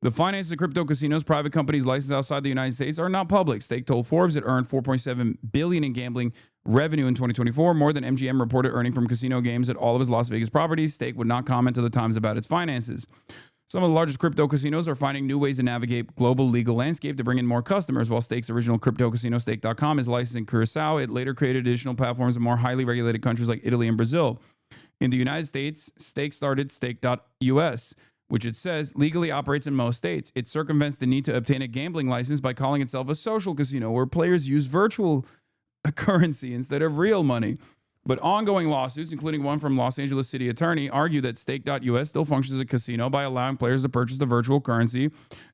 The finance of crypto casinos, private companies licensed outside the United States, are not public. Stake told Forbes it earned $4.7 billion in gambling revenue in 2024, more than MGM reported earning from casino games at all of his Las Vegas properties. Stake would not comment to the Times about its finances. Some of the largest crypto casinos are finding new ways to navigate global legal landscape to bring in more customers. While Stake's original crypto casino, Stake.com, is licensed in Curacao, it later created additional platforms in more highly regulated countries like Italy and Brazil. In the United States, Stake started Stake.us, which it says legally operates in most states. It circumvents the need to obtain a gambling license by calling itself a social casino where players use virtual currency instead of real money. But ongoing lawsuits, including one from Los Angeles City Attorney, argue that Stake.us still functions as a casino by allowing players to purchase the virtual currency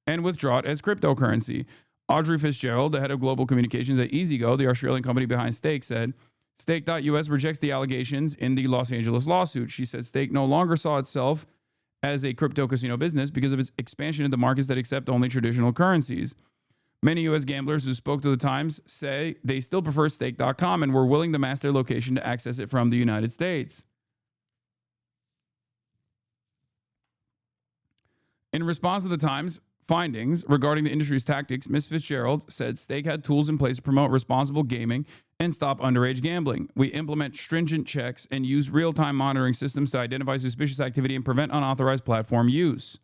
and withdraw it as cryptocurrency. Audrey Fitzgerald, the head of global communications at EasyGo, the Australian company behind Stake, said, Stake.us rejects the allegations in the Los Angeles lawsuit. She said Stake no longer saw itself as a crypto casino business because of its expansion into markets that accept only traditional currencies. Many U.S. gamblers who spoke to the Times say they still prefer Stake.com and were willing to mask their location to access it from the United States. In response to the Times findings regarding the industry's tactics, Ms. Fitzgerald said Stake had tools in place to promote responsible gaming and stop underage gambling. We implement stringent checks and use real-time monitoring systems to identify suspicious activity and prevent unauthorized platform use.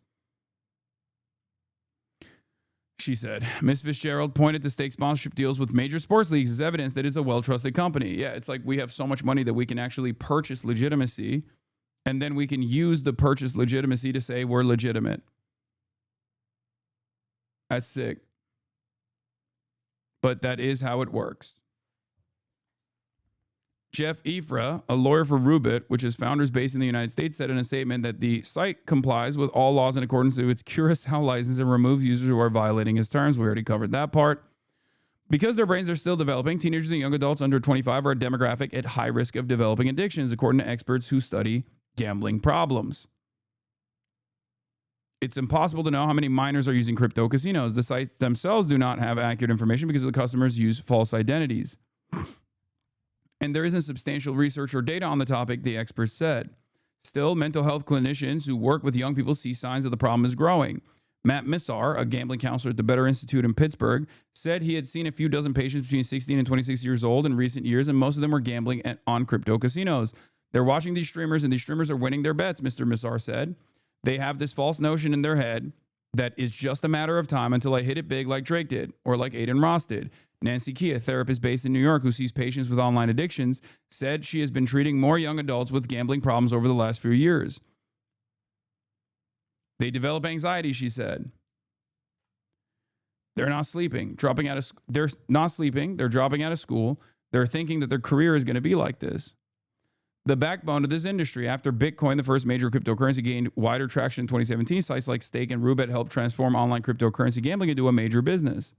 She said, Ms. Fitzgerald pointed to Stake sponsorship deals with major sports leagues as evidence that it's a well-trusted company. Yeah, it's like we have so much money that we can actually purchase legitimacy, and then we can use the purchased legitimacy to say we're legitimate. That's sick. But that is how it works. Jeff Ifra, a lawyer for Rubit, which is founders based in the United States, said in a statement that the site complies with all laws in accordance to its Curacao license and removes users who are violating its terms. We already covered that part. Because their brains are still developing, teenagers and young adults under 25 are a demographic at high risk of developing addictions, according to experts who study gambling problems. It's impossible to know how many minors are using crypto casinos. The sites themselves do not have accurate information because the customers use false identities. And there isn't substantial research or data on the topic, the experts said. Still, mental health clinicians who work with young people see signs that the problem is growing. Matt Missar, a gambling counselor at the Better Institute in Pittsburgh, said he had seen a few dozen patients between 16 and 26 years old in recent years, and most of them were gambling on crypto casinos. They're watching these streamers, and these streamers are winning their bets, Mr. Missar said. They have this false notion in their head that it's just a matter of time until I hit it big like Drake did, or like Aiden Ross did. Nancy Key, a therapist based in New York who sees patients with online addictions, said she has been treating more young adults with gambling problems over the last few years. They develop anxiety, she said. They're not sleeping, they're not sleeping, they're dropping out of school. They're thinking that their career is going to be like this. The backbone of this industry, after Bitcoin, the first major cryptocurrency, gained wider traction in 2017, sites like Stake and Rubit helped transform online cryptocurrency gambling into a major business.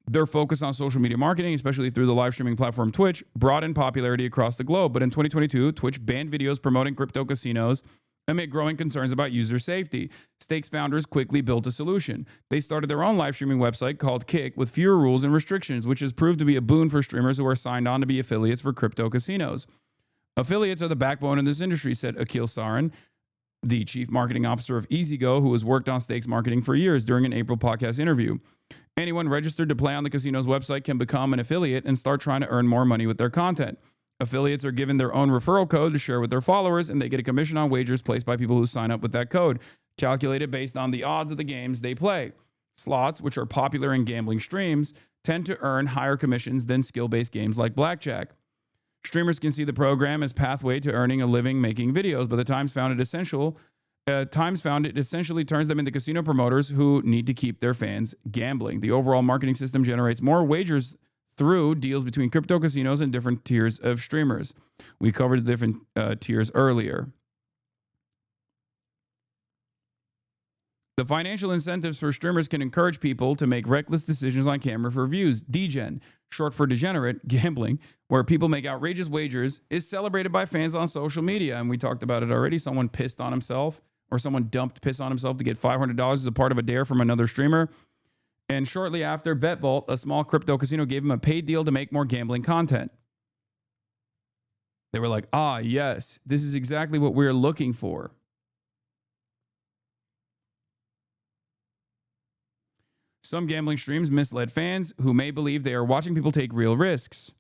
Their focus on social media marketing, especially through the live streaming platform Twitch, broadened popularity across the globe. But in 2022, Twitch banned videos promoting crypto casinos amid growing concerns about user safety. Stake's founders quickly built a solution. They started their own live streaming website called Kick with fewer rules and restrictions, which has proved to be a boon for streamers who are signed on to be affiliates for crypto casinos. Affiliates are the backbone in this industry, said Akil Sarin, the chief marketing officer of EasyGo, who has worked on Stake's marketing for years, during an April podcast interview. Anyone registered to play on the casino's website can become an affiliate and start trying to earn more money with their content. Affiliates are given their own referral code to share with their followers, and they get a commission on wagers placed by people who sign up with that code, calculated based on the odds of the games they play. Slots, which are popular in gambling streams, tend to earn higher commissions than skill-based games like blackjack. Streamers can see the program as pathway to earning a living making videos, but the Times found it essentially turns them into casino promoters who need to keep their fans gambling. The overall marketing system generates more wagers through deals between crypto casinos and different tiers of streamers. We covered the different tiers earlier. The financial incentives for streamers can encourage people to make reckless decisions on camera for views. Degen, short for degenerate gambling, where people make outrageous wagers, is celebrated by fans on social media. And we talked about it already. Someone pissed on himself, or someone dumped piss on himself to get $500 as a part of a dare from another streamer. And shortly after, BetVault, a small crypto casino, gave him a paid deal to make more gambling content. They were like, yes, this is exactly what we're looking for. Some gambling streams misled fans who may believe they are watching people take real risks.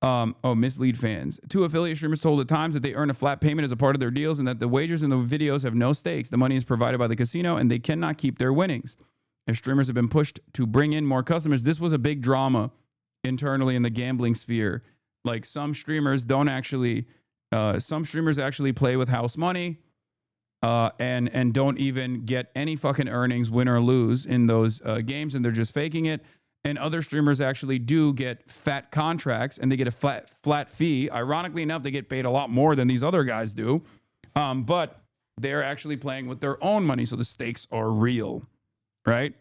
Mislead fans. 2 affiliate streamers told at times that they earn a flat payment as a part of their deals and that the wagers in the videos have no stakes. The money is provided by the casino and they cannot keep their winnings. As streamers have been pushed to bring in more customers, this was a big drama internally in the gambling sphere. Like some streamers actually play with house money and don't even get any fucking earnings, win or lose, in those games, and they're just faking it. And other streamers actually do get fat contracts and they get a flat fee. Ironically enough, they get paid a lot more than these other guys do. But they're actually playing with their own money, so the stakes are real, right?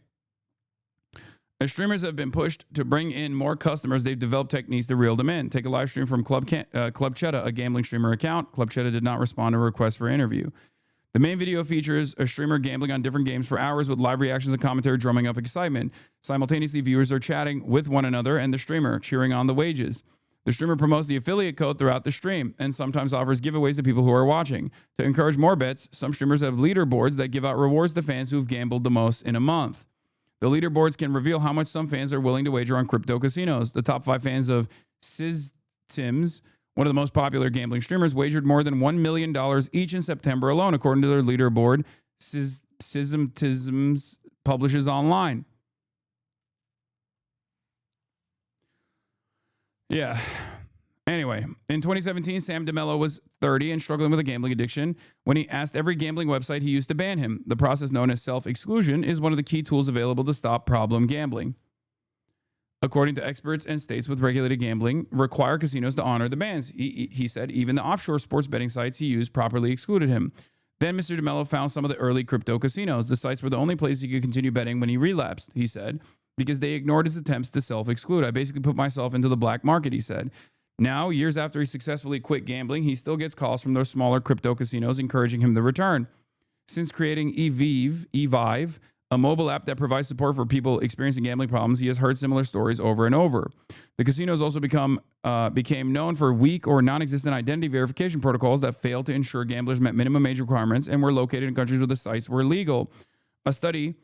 As streamers have been pushed to bring in more customers, they've developed techniques to reel them in. Take a live stream from Club Cheddar, a gambling streamer account. Club Cheddar did not respond to a request for interview. The main video features a streamer gambling on different games for hours with live reactions and commentary drumming up excitement. Simultaneously, viewers are chatting with one another and the streamer, cheering on the wages. The streamer promotes the affiliate code throughout the stream and sometimes offers giveaways to people who are watching. To encourage more bets, some streamers have leaderboards that give out rewards to fans who've gambled the most in a month. The leaderboards can reveal how much some fans are willing to wager on crypto casinos. The top 5 fans of Sims, one of the most popular gambling streamers, wagered more than $1 million each in September alone, according to their leaderboard, Tisms publishes online. Yeah. Anyway, in 2017, Sam DeMello was 30 and struggling with a gambling addiction when he asked every gambling website he used to ban him. The process known as self-exclusion is one of the key tools available to stop problem gambling. According to experts and states with regulated gambling, require casinos to honor the bans. He said even the offshore sports betting sites he used properly excluded him. Then Mr. DeMello found some of the early crypto casinos. The sites were the only place he could continue betting when he relapsed, he said, because they ignored his attempts to self-exclude. I basically put myself into the black market, he said. Now, years after he successfully quit gambling, he still gets calls from those smaller crypto casinos encouraging him to return. Since creating Evive, a mobile app that provides support for people experiencing gambling problems, he has heard similar stories over and over. The casinos also became known for weak or non-existent identity verification protocols that failed to ensure gamblers met minimum age requirements and were located in countries where the sites were legal. A study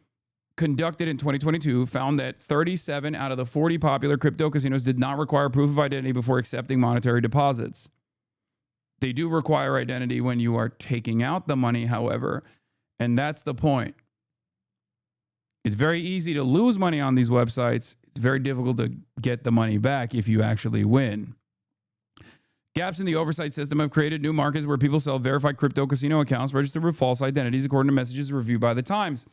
conducted in 2022 found that 37 out of the 40 popular crypto casinos did not require proof of identity before accepting monetary deposits. They do require identity when you are taking out the money, however, and that's the point. It's very easy to lose money on these websites. It's very difficult to get the money back if you actually win. Gaps in the oversight system have created new markets where people sell verified crypto casino accounts registered with false identities, according to messages reviewed by The Times.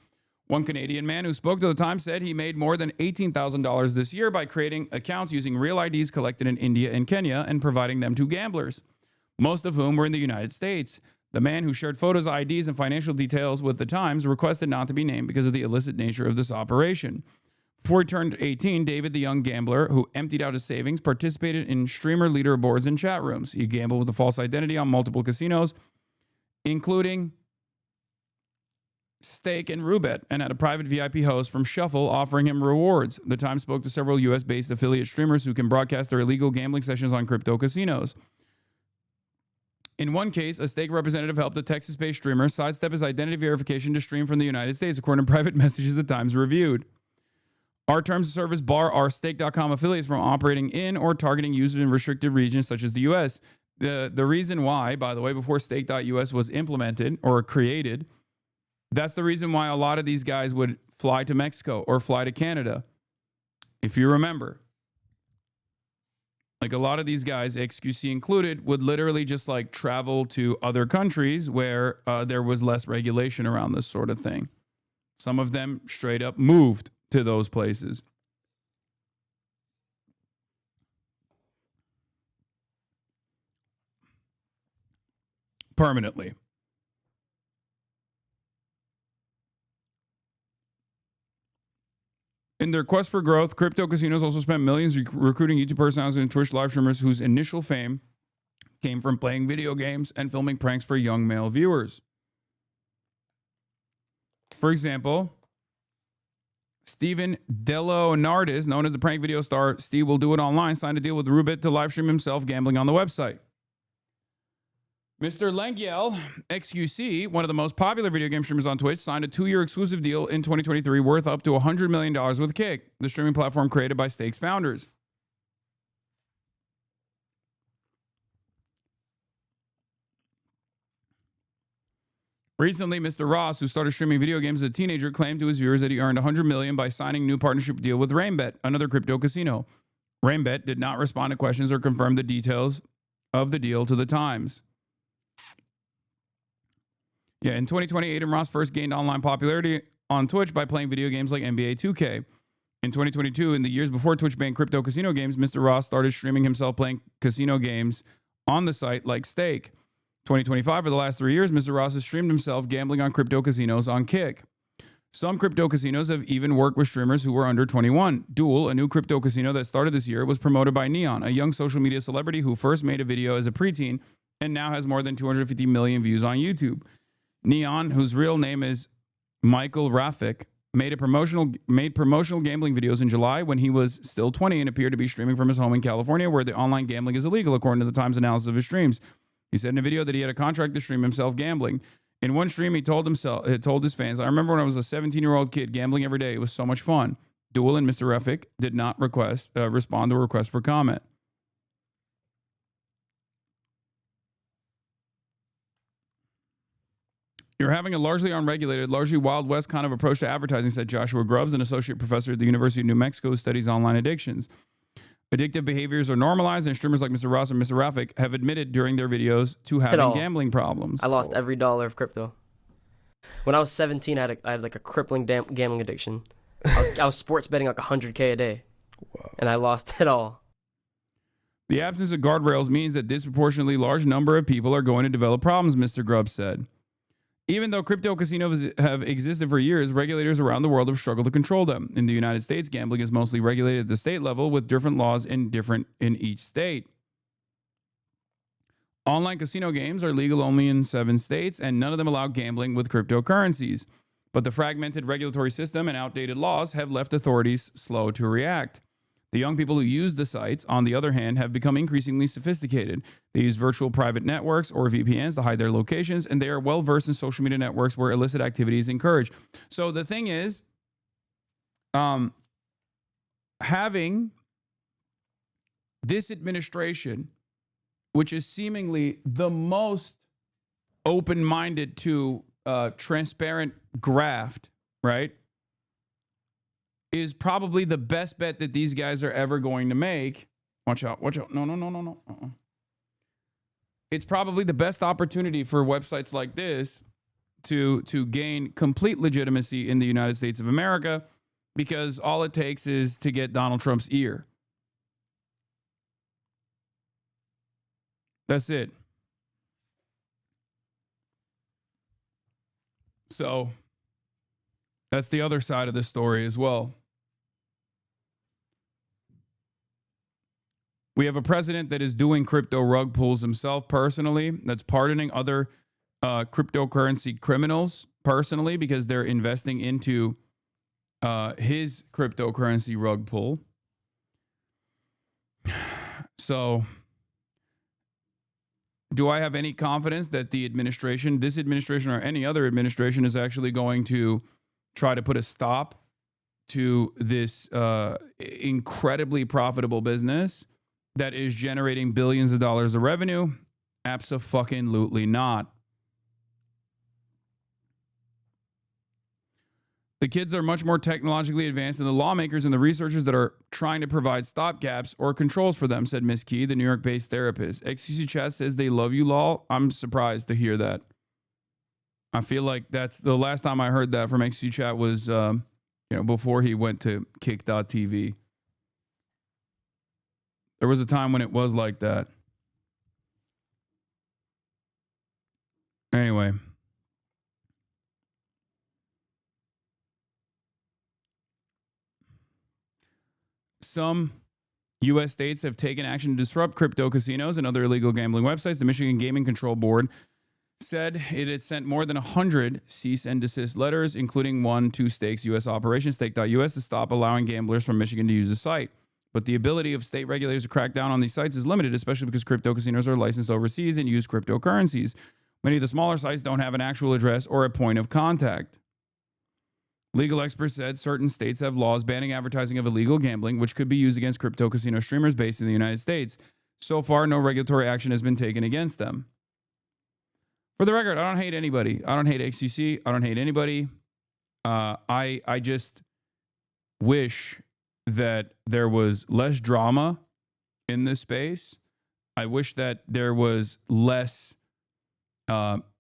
One Canadian man who spoke to The Times said he made more than $18,000 this year by creating accounts using real IDs collected in India and Kenya and providing them to gamblers, most of whom were in the United States. The man who shared photos, IDs, and financial details with The Times requested not to be named because of the illicit nature of this operation. Before he turned 18, David, the young gambler who emptied out his savings, participated in streamer leaderboards and chat rooms. He gambled with a false identity on multiple casinos, including Stake and Roobet, and had a private VIP host from Shuffle offering him rewards. The Times spoke to several U.S.-based affiliate streamers who can broadcast their illegal gambling sessions on crypto casinos. In one case, a Stake representative helped a Texas-based streamer sidestep his identity verification to stream from the United States, according to private messages The Times reviewed. Our terms of service bar our Stake.com affiliates from operating in or targeting users in restricted regions such as the U.S. The reason why, by the way, before Stake.us was implemented or created, that's the reason why a lot of these guys would fly to Mexico or fly to Canada. If you remember. Like a lot of these guys, XQC included, would literally just like travel to other countries where there was less regulation around this sort of thing. Some of them straight up moved to those places. Permanently. In their quest for growth, crypto casinos also spent millions recruiting YouTube personalities and Twitch live streamers whose initial fame came from playing video games and filming pranks for young male viewers. For example, Steven Delonardis, known as the prank video star Steve Will Do It Online, signed a deal with Roobet to live stream himself gambling on the website. Mr. Lengyel, XQC, one of the most popular video game streamers on Twitch, signed a 2-year exclusive deal in 2023 worth up to $100 million with Kick, the streaming platform created by Stake's founders. Recently, Mr. Ross, who started streaming video games as a teenager, claimed to his viewers that he earned $100 million by signing a new partnership deal with RainBet, another crypto casino. RainBet did not respond to questions or confirm the details of the deal to the Times. Yeah, in 2020, Aiden Ross first gained online popularity on Twitch by playing video games like NBA 2K. In 2022, in the years before Twitch banned crypto casino games, Mr. Ross started streaming himself playing casino games on the site like Stake. 2025, for the last 3 years, Mr. Ross has streamed himself gambling on crypto casinos on Kick. Some crypto casinos have even worked with streamers who were under 21. Duel, a new crypto casino that started this year, was promoted by Neon, a young social media celebrity who first made a video as a preteen and now has more than 250 million views on YouTube. Neon, whose real name is Michael Rafik, made promotional gambling videos in July when he was still 20 and appeared to be streaming from his home in California, where the online gambling is illegal, according to the Times analysis of his streams. He said in a video that he had a contract to stream himself gambling. In one stream, he told his fans, "I remember when I was a 17-year-old kid gambling every day. It was so much fun." Duel and Mr. Rafik did not respond to a request for comment. "You're having a largely unregulated, largely Wild West kind of approach to advertising," said Joshua Grubbs, an associate professor at the University of New Mexico who studies online addictions. "Addictive behaviors are normalized, and streamers like Mr. Ross and Mr. Rafik have admitted during their videos to having gambling problems." I lost every dollar of crypto. When I was 17, I had like a crippling gambling addiction. I was sports betting like $100K a day. Wow. And I lost it all. "The absence of guardrails means that disproportionately large number of people are going to develop problems," Mr. Grubbs said. Even though crypto casinos have existed for years, regulators around the world have struggled to control them. In the United States, gambling is mostly regulated at the state level with different laws in each state. Online casino games are legal only in 7 states, and none of them allow gambling with cryptocurrencies. But the fragmented regulatory system and outdated laws have left authorities slow to react. The young people who use the sites, on the other hand, have become increasingly sophisticated. They use virtual private networks or VPNs to hide their locations, and they are well-versed in social media networks where illicit activity is encouraged. So the thing is, having this administration, which is seemingly the most open-minded to transparent graft, right, is probably the best bet that these guys are ever going to make. Watch out. No. It's probably the best opportunity for websites like this to gain complete legitimacy in the United States of America, because all it takes is to get Donald Trump's ear. That's it. So that's the other side of the story as well. We have a president that is doing crypto rug pulls himself personally, that's pardoning other cryptocurrency criminals personally because they're investing into his cryptocurrency rug pull. So, do I have any confidence that this administration or any other administration is actually going to try to put a stop to this incredibly profitable business that is generating billions of dollars of revenue? Abso-fucking-lutely not. The kids are much more technologically advanced than the lawmakers and the researchers that are trying to provide stopgaps or controls for them, said Miss Key, the New York-based therapist. XQC Chat says they love you, lol. I'm surprised to hear that. I feel like that's the last time I heard that from XQC Chat was, before he went to Kick.tv. There was a time when it was like that. Anyway. Some U.S. states have taken action to disrupt crypto casinos and other illegal gambling websites. The Michigan Gaming Control Board said it had sent more than 100 cease and desist letters, including one to Stake's U.S. operation, Stake.us, to stop allowing gamblers from Michigan to use the site. But the ability of state regulators to crack down on these sites is limited, especially because crypto casinos are licensed overseas and use cryptocurrencies. Many of the smaller sites don't have an actual address or a point of contact. Legal experts said certain states have laws banning advertising of illegal gambling, which could be used against crypto casino streamers based in the United States. So far, no regulatory action has been taken against them. For the record, I don't hate anybody. I don't hate XCC. I don't hate anybody. I just wish that there was less drama in this space. I wish that there was less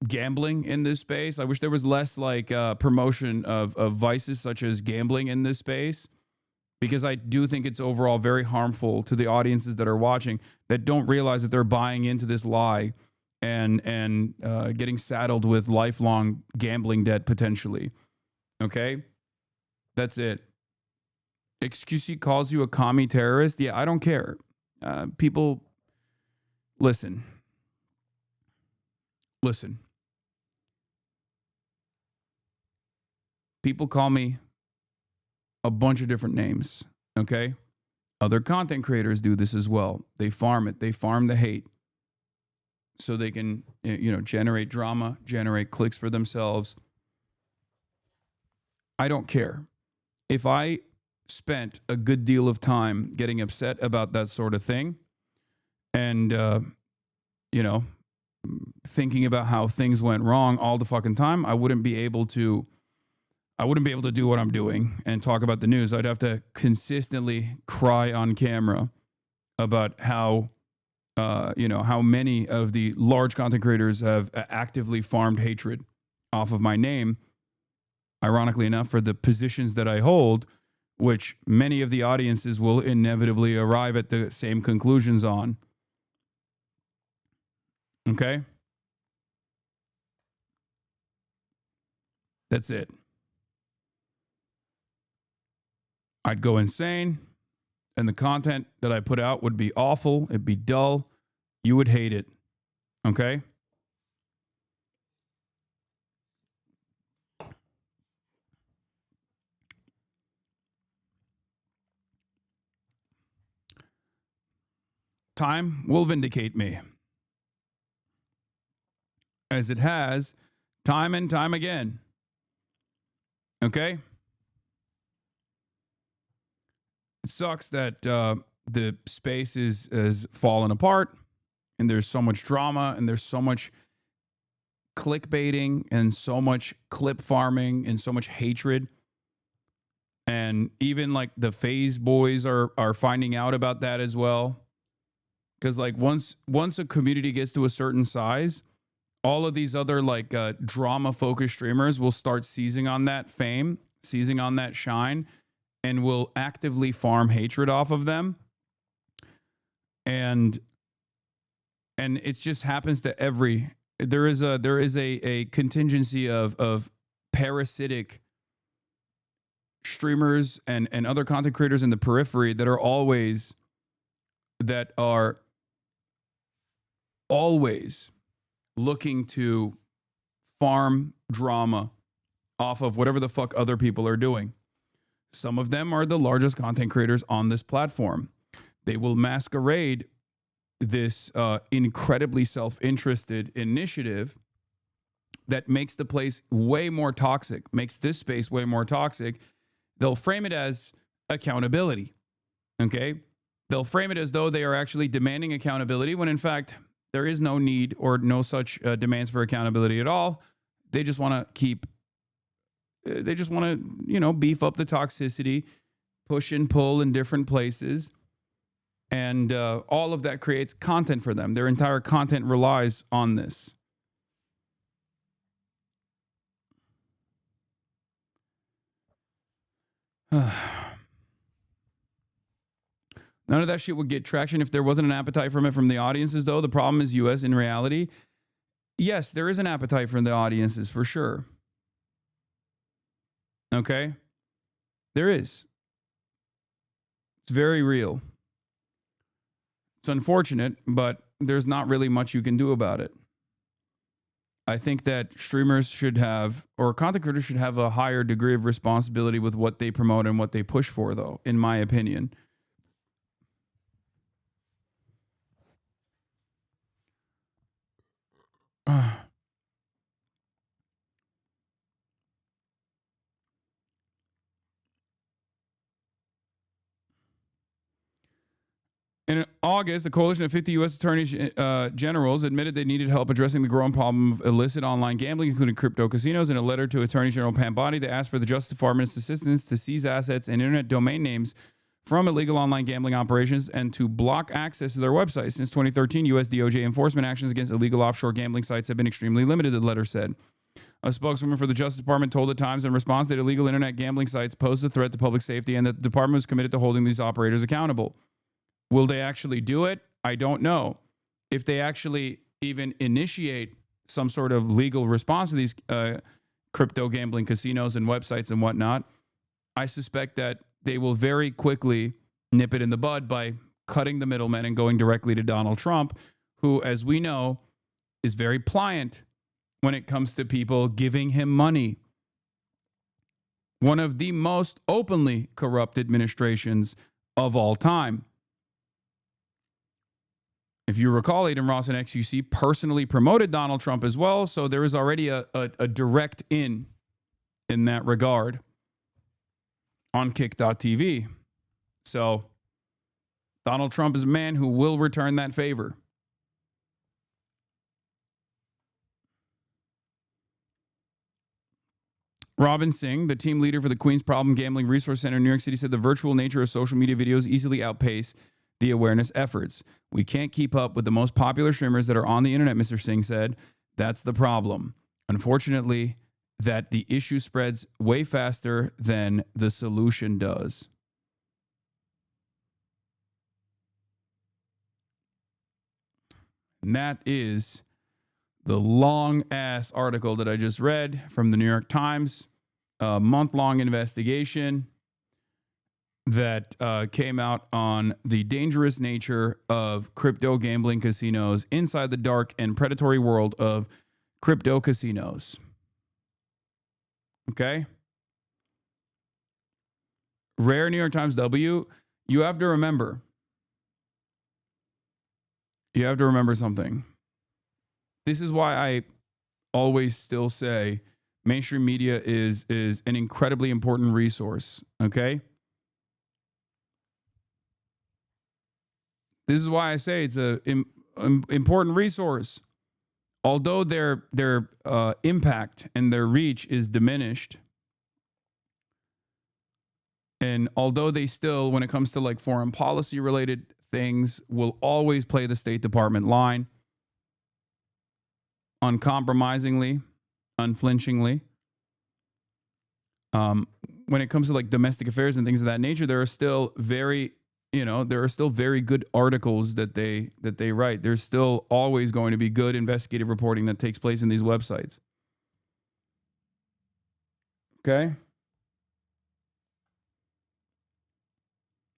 gambling in this space. I wish there was less like promotion of vices such as gambling in this space, because I do think it's overall very harmful to the audiences that are watching that don't realize that they're buying into this lie and getting saddled with lifelong gambling debt potentially. Okay? That's it. XQC calls you a commie terrorist. Yeah, I don't care. People, listen. People call me a bunch of different names, okay? Other content creators do this as well. They farm it. They farm the hate so they can, generate drama, generate clicks for themselves. I don't care. If I spent a good deal of time getting upset about that sort of thing and, thinking about how things went wrong all the fucking time, I wouldn't be able to do what I'm doing and talk about the news. I'd have to consistently cry on camera about how many of the large content creators have actively farmed hatred off of my name. Ironically enough, for the positions that I hold, which many of the audiences will inevitably arrive at the same conclusions on. Okay? That's it. I'd go insane, and the content that I put out would be awful. It'd be dull. You would hate it. Okay? Time will vindicate me, as it has time and time again. Okay? It sucks that the space is fallen apart, and there's so much drama, and there's so much clickbaiting, and so much clip farming, and so much hatred. And even like the FaZe boys are finding out about that as well. Because like once a community gets to a certain size, all of these other like drama-focused streamers will start seizing on that fame, seizing on that shine, and will actively farm hatred off of them. And it just happens to there is a contingency of parasitic streamers and other content creators in the periphery that are always looking to farm drama off of whatever the fuck other people are doing. Some of them are the largest content creators on this platform. They will masquerade this incredibly self-interested initiative that makes the place way more toxic, makes this space way more toxic. They'll frame it as accountability, okay? They'll frame it as though they are actually demanding accountability when in fact there is no need or no such demands for accountability at all. They just want to beef up the toxicity, push and pull in different places. And all of that creates content for them. Their entire content relies on this. None of that shit would get traction if there wasn't an appetite from it from the audiences, though. The problem is US in reality. Yes, there is an appetite from the audiences for sure. Okay? There is. It's very real. It's unfortunate, but there's not really much you can do about it. I think that streamers should have, or content creators should have a higher degree of responsibility with what they promote and what they push for, though, in my opinion. In August, a coalition of 50 U.S. attorneys generals admitted they needed help addressing the growing problem of illicit online gambling, including crypto casinos. In a letter to Attorney General Pam Bondi, they asked for the Justice Department's assistance to seize assets and internet domain names from illegal online gambling operations and to block access to their websites. Since 2013, U.S. DOJ enforcement actions against illegal offshore gambling sites have been extremely limited, the letter said. A spokeswoman for the Justice Department told The Times in response that illegal internet gambling sites pose a threat to public safety and that the department was committed to holding these operators accountable. Will they actually do it? I don't know. If they actually even initiate some sort of legal response to these crypto gambling casinos and websites and whatnot, I suspect that they will very quickly nip it in the bud by cutting the middlemen and going directly to Donald Trump, who, as we know, is very pliant when it comes to people giving him money. One of the most openly corrupt administrations of all time. If you recall, Aiden Ross and XUC personally promoted Donald Trump as well, so there is already a direct in that regard on kick.tv. So Donald Trump is a man who will return that favor. Robin Singh, the team leader for the Queens Problem Gambling Resource Center in New York City, said the virtual nature of social media videos easily outpace the awareness efforts. We can't keep up with the most popular streamers that are on the internet, Mr. Singh said. That's the problem. Unfortunately, that the issue spreads way faster than the solution does. And that is the long-ass article that I just read from the New York Times, a month-long investigation that came out on the dangerous nature of crypto gambling casinos inside the dark and predatory world of crypto casinos. Okay? Rare New York Times W, you have to remember something. This is why I always still say mainstream media is an incredibly important resource, okay? This is why I say it's an important resource. Although their impact and their reach is diminished, and although they still, when it comes to like foreign policy related things, will always play the State Department line uncompromisingly, unflinchingly. When it comes to like domestic affairs and things of that nature, there are still very good articles that they write. There's still always going to be good investigative reporting that takes place in these websites. Okay?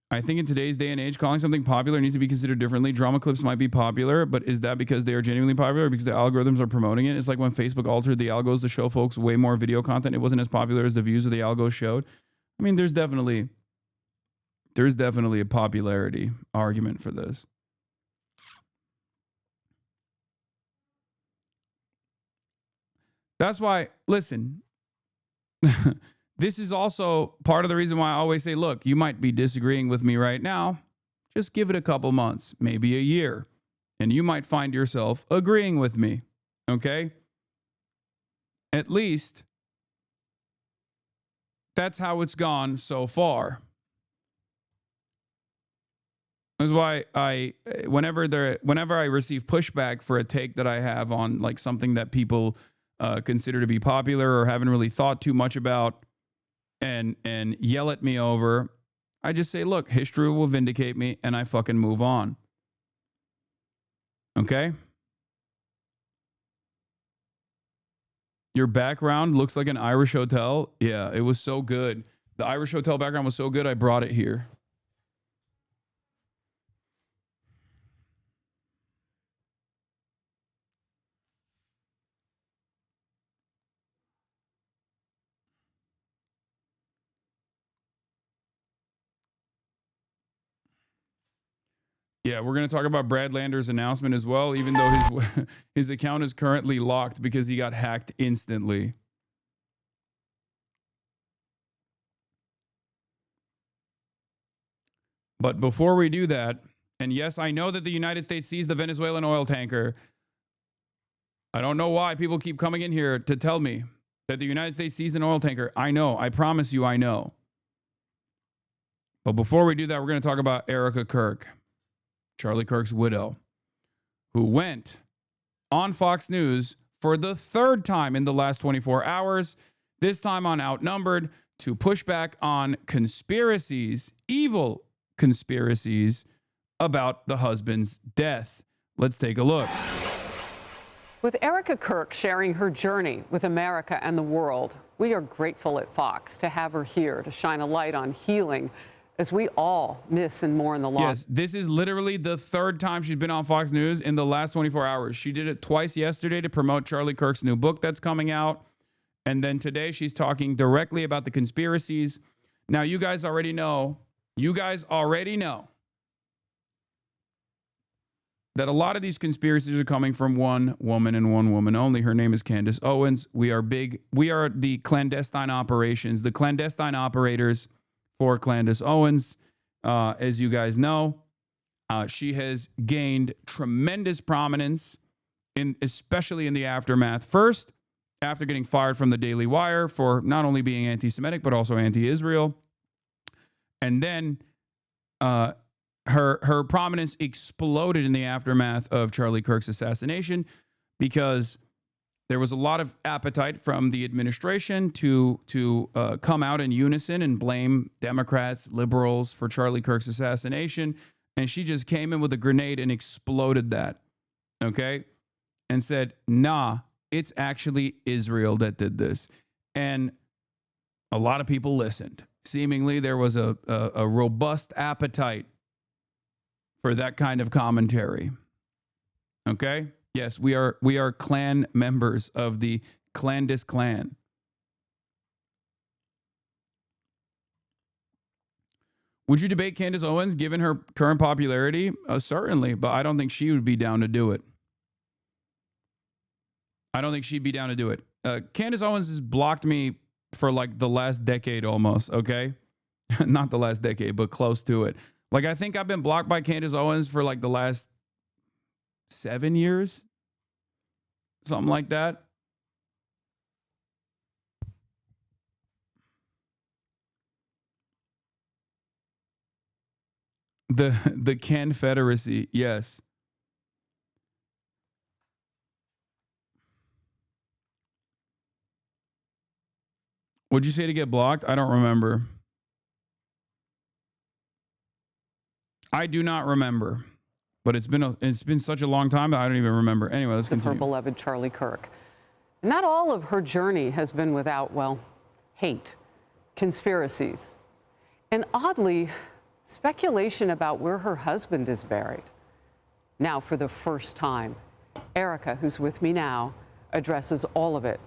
I think in today's day and age, calling something popular needs to be considered differently. Drama clips might be popular, but is that because they are genuinely popular or because the algorithms are promoting it? It's like when Facebook altered the algos to show folks way more video content. It wasn't as popular as the views of the algos showed. I mean, there's definitely a popularity argument for this. That's why, listen, this is also part of the reason why I always say, look, you might be disagreeing with me right now. Just give it a couple months, maybe a year, and you might find yourself agreeing with me, okay? At least that's how it's gone so far. That's why whenever I receive pushback for a take that I have on like something that people consider to be popular or haven't really thought too much about and yell at me over, I just say, look, history will vindicate me, and I fucking move on. Okay? Your background looks like an Irish hotel. Yeah, it was so good. The Irish hotel background was so good, I brought it here. Yeah, we're going to talk about Brad Lander's announcement as well, even though his account is currently locked because he got hacked instantly. But before we do that, and yes, I know that the United States seized the Venezuelan oil tanker. I don't know why people keep coming in here to tell me that the United States seized an oil tanker. I know. I promise you I know. But before we do that, we're going to talk about Erica Kirk, Charlie Kirk's widow, who went on Fox News for the third time in the last 24 hours, this time on Outnumbered, to push back on conspiracies, evil conspiracies about the husband's death. Let's take a look. With Erica Kirk sharing her journey with America and the world, we are grateful at Fox to have her here to shine a light on healing as we all miss and mourn the loss. Yes, this is literally the third time she's been on Fox News in the last 24 hours. She did it twice yesterday to promote Charlie Kirk's new book that's coming out. And then today she's talking directly about the conspiracies. Now, you guys already know that a lot of these conspiracies are coming from one woman and one woman only. Her name is Candace Owens. We are the clandestine operations, the clandestine operators for Candace Owens. As you guys know, she has gained tremendous prominence, especially in the aftermath. First, after getting fired from the Daily Wire for not only being anti-Semitic, but also anti-Israel. And then her prominence exploded in the aftermath of Charlie Kirk's assassination because there was a lot of appetite from the administration to come out in unison and blame Democrats, liberals for Charlie Kirk's assassination. And she just came in with a grenade and exploded that, okay? And said, nah, it's actually Israel that did this. And a lot of people listened. Seemingly there was a robust appetite for that kind of commentary. Okay? Yes, we are clan members of the Clandis clan. Would you debate Candace Owens given her current popularity? Certainly, but I don't think she would be down to do it. I don't think she'd be down to do it. Candace Owens has blocked me for like the last decade almost, okay? Not the last decade, but close to it. Like, I think I've been blocked by Candace Owens for like the last 7 years. Something like that. The Confederacy, yes. What'd you say to get blocked? I don't remember. I do not remember. But it's been such a long time that I don't even remember. Anyway, let's continue. Her beloved Charlie Kirk. Not all of her journey has been without, well, hate, conspiracies, and oddly, speculation about where her husband is buried. Now, for the first time, Erica, who's with me now, addresses all of it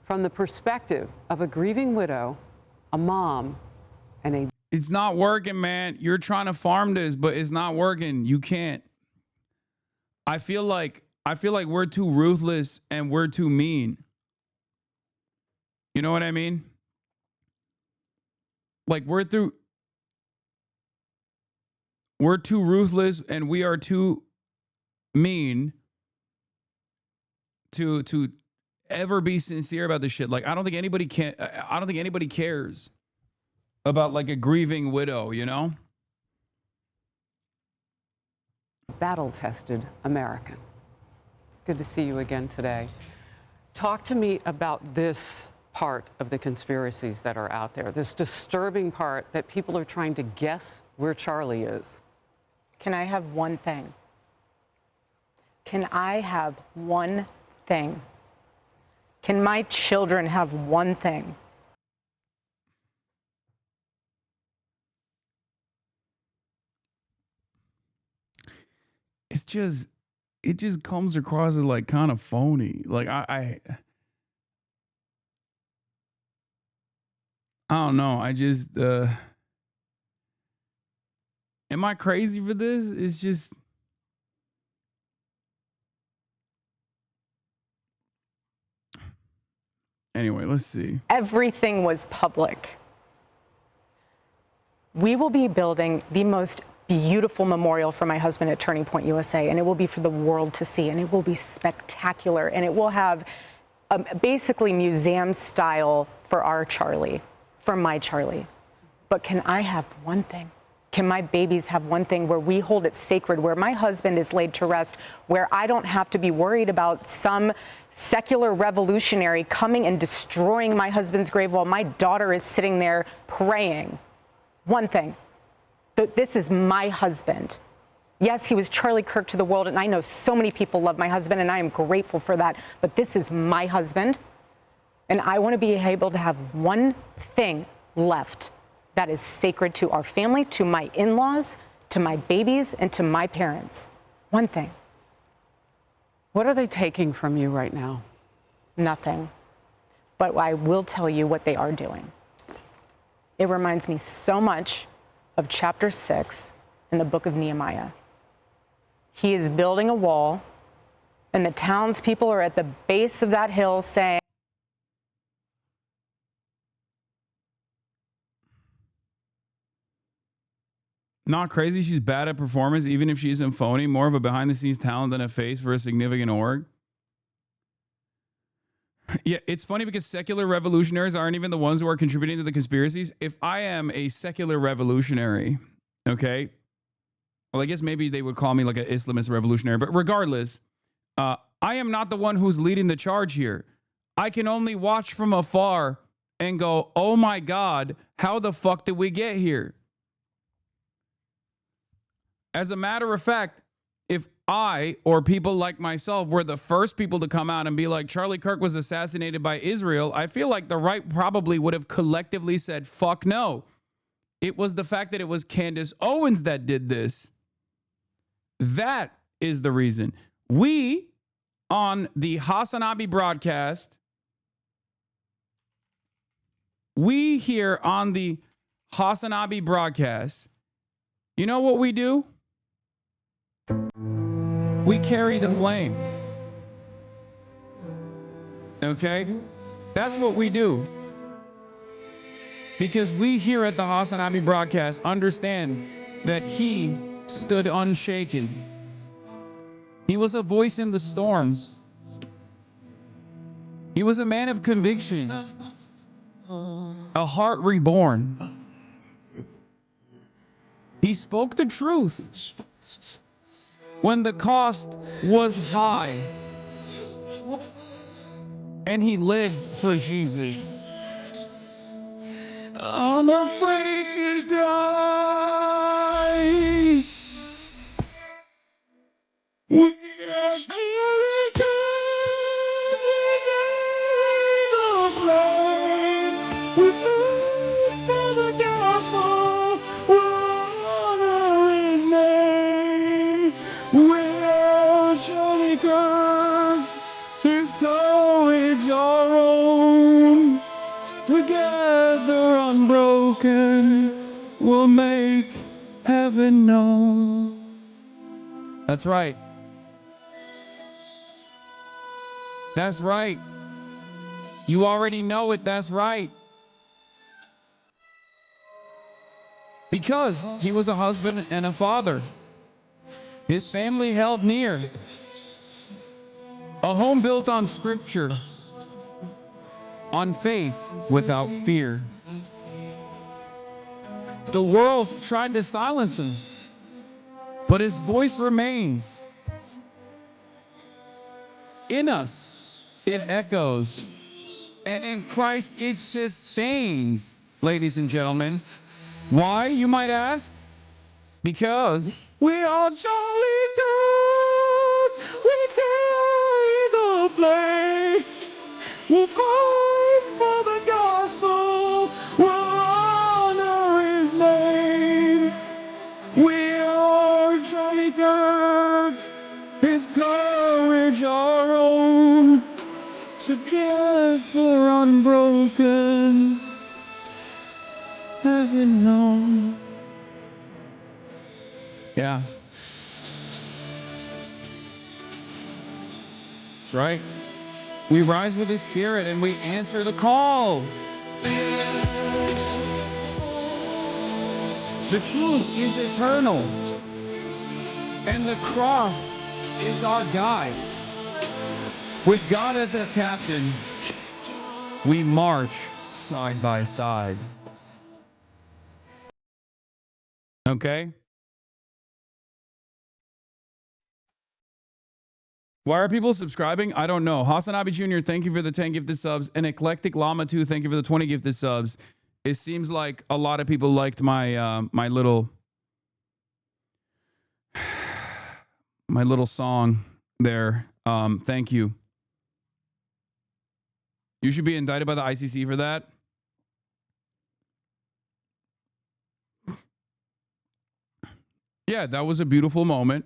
from the perspective of a grieving widow, a mom, and a... It's not working, man. You're trying to farm this, but it's not working. You can't. I feel like we're too ruthless and we're too mean. You know what I mean? Like we're too ruthless and we are too mean to ever be sincere about this shit. Like I don't think anybody cares about like a grieving widow, you know? Battle-tested American. Good to see you again today. Talk to me about this part of the conspiracies that are out there, this disturbing part that people are trying to guess where Charlie is. Can I have one thing? Can I have one thing? Can my children have one thing? It just comes across as like kind of phony. Like I don't know. I just am I crazy for this? It's just Anyway, let's see. Everything was public. We will be building the most beautiful memorial for my husband at Turning Point USA, and it will be for the world to see, and it will be spectacular, and it will have basically museum style for our Charlie, for my Charlie. But can I have one thing? Can my babies have one thing where we hold it sacred, where my husband is laid to rest, where I don't have to be worried about some secular revolutionary coming and destroying my husband's grave while my daughter is sitting there praying? One thing. This is my husband. Yes, he was Charlie Kirk to the world, and I know so many people love my husband, and I am grateful for that, but this is my husband, and I want to be able to have one thing left that is sacred to our family, to my in-laws, to my babies, and to my parents. One thing. What are they taking from you right now? Nothing. But I will tell you what they are doing. It reminds me so much of chapter 6 in the book of Nehemiah. He is building a wall, and the townspeople are at the base of that hill saying, Not crazy. She's bad at performance, even if she isn't phony. More of a behind-the-scenes talent than a face for a significant org. Yeah, it's funny because secular revolutionaries aren't even the ones who are contributing to the conspiracies. If I am a secular revolutionary, okay, well, I guess maybe they would call me like an Islamist revolutionary, but regardless, I am not the one who's leading the charge here. I can only watch from afar and go, oh my God, how the fuck did we get here? As a matter of fact, if I or people like myself were the first people to come out and be like, Charlie Kirk was assassinated by Israel, I feel like the right probably would have collectively said, fuck no. It was the fact that it was Candace Owens that did this. That is the reason. We, on the HasanAbi Broadcast, we here on the HasanAbi Broadcast, you know what we do? We carry the flame. Okay? That's what we do. Because we here at the HasanAbi Broadcast understand that he stood unshaken. He was a voice in the storms. He was a man of conviction. A heart reborn. He spoke the truth when the cost was high. And he lived for Jesus. I'm afraid to die. We are the flame. We fight for the gospel. We honor his name. We are Charlie Kirk. His courage our own. Together unbroken, we'll make heaven known. That's right. That's right. You already know it. That's right. Because he was a husband and a father. His family held near. A home built on scripture. On faith without fear. The world tried to silence him, but his voice remains. In us, it echoes, and in Christ it sustains, ladies and gentlemen. Why, you might ask? Because we are Charlie Kirk. We carry the flame. We'll fight for the gospel. We'll honor his name. We are Charlie Kirk. His courage our own. Together unbroken. Heaven known. Yeah. That's right. We rise with His Spirit and we answer the call. The truth is eternal, and the cross is our guide. With God as our captain, we march side by side. Okay? Why are people subscribing? I don't know. HasanAbi Jr., thank you for the 10 gifted subs. And Eclectic Llama 2, thank you for the 20 gifted subs. It seems like a lot of people liked my my little song there. Thank you. You should be indicted by the ICC for that. Yeah, that was a beautiful moment.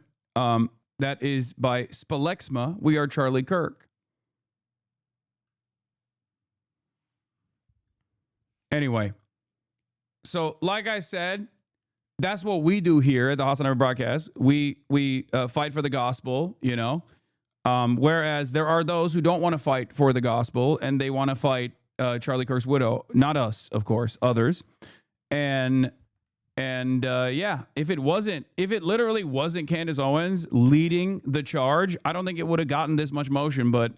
That is by Spalexma. We are Charlie Kirk. Anyway, so like I said, that's what we do here at the HasanAbi Broadcast. We fight for the gospel, you know. Whereas there are those who don't want to fight for the gospel and they want to fight Charlie Kirk's widow. Not us, of course, others. And yeah, if it literally wasn't Candace Owens leading the charge, I don't think it would have gotten this much motion, but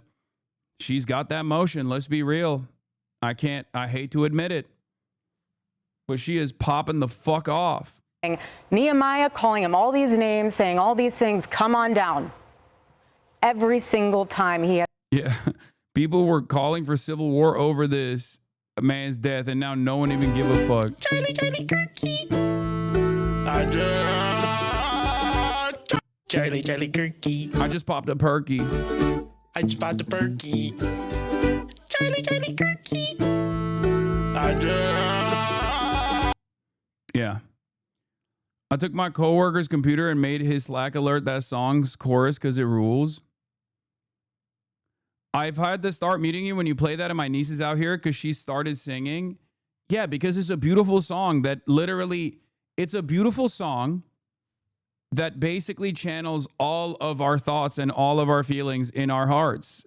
she's got that motion. Let's be real. I hate to admit it, but she is popping the fuck off. Nehemiah calling him all these names, saying all these things, come on down. Every single time he had. Yeah. People were calling for civil war over this man's death, and now no one even give a fuck. Charlie Kirky. Charlie Kirky. I just popped a perky. I just popped a perky. Charlie Kirky. Yeah. I took my coworker's computer and made his Slack alert that song's chorus because it rules. I've had to start muting you when you play that, and my niece is out here because she started singing. Yeah, because it's a beautiful song that literally, it's a beautiful song that basically channels all of our thoughts and all of our feelings in our hearts,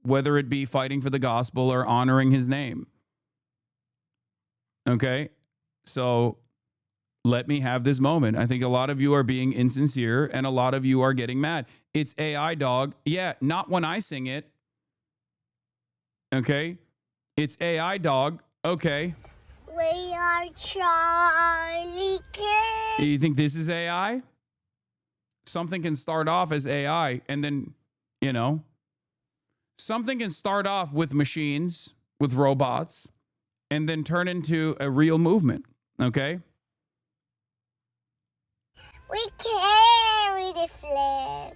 whether it be fighting for the gospel or honoring his name. Okay? So let me have this moment. I think a lot of you are being insincere and a lot of you are getting mad. It's AI, dog. Yeah, not when I sing it. Okay? It's AI, dog. Okay. We are Charlie Kirk. You think this is AI? Something can start off as AI and then, you know, something can start off with machines, with robots, and then turn into a real movement. Okay? We carry the flag.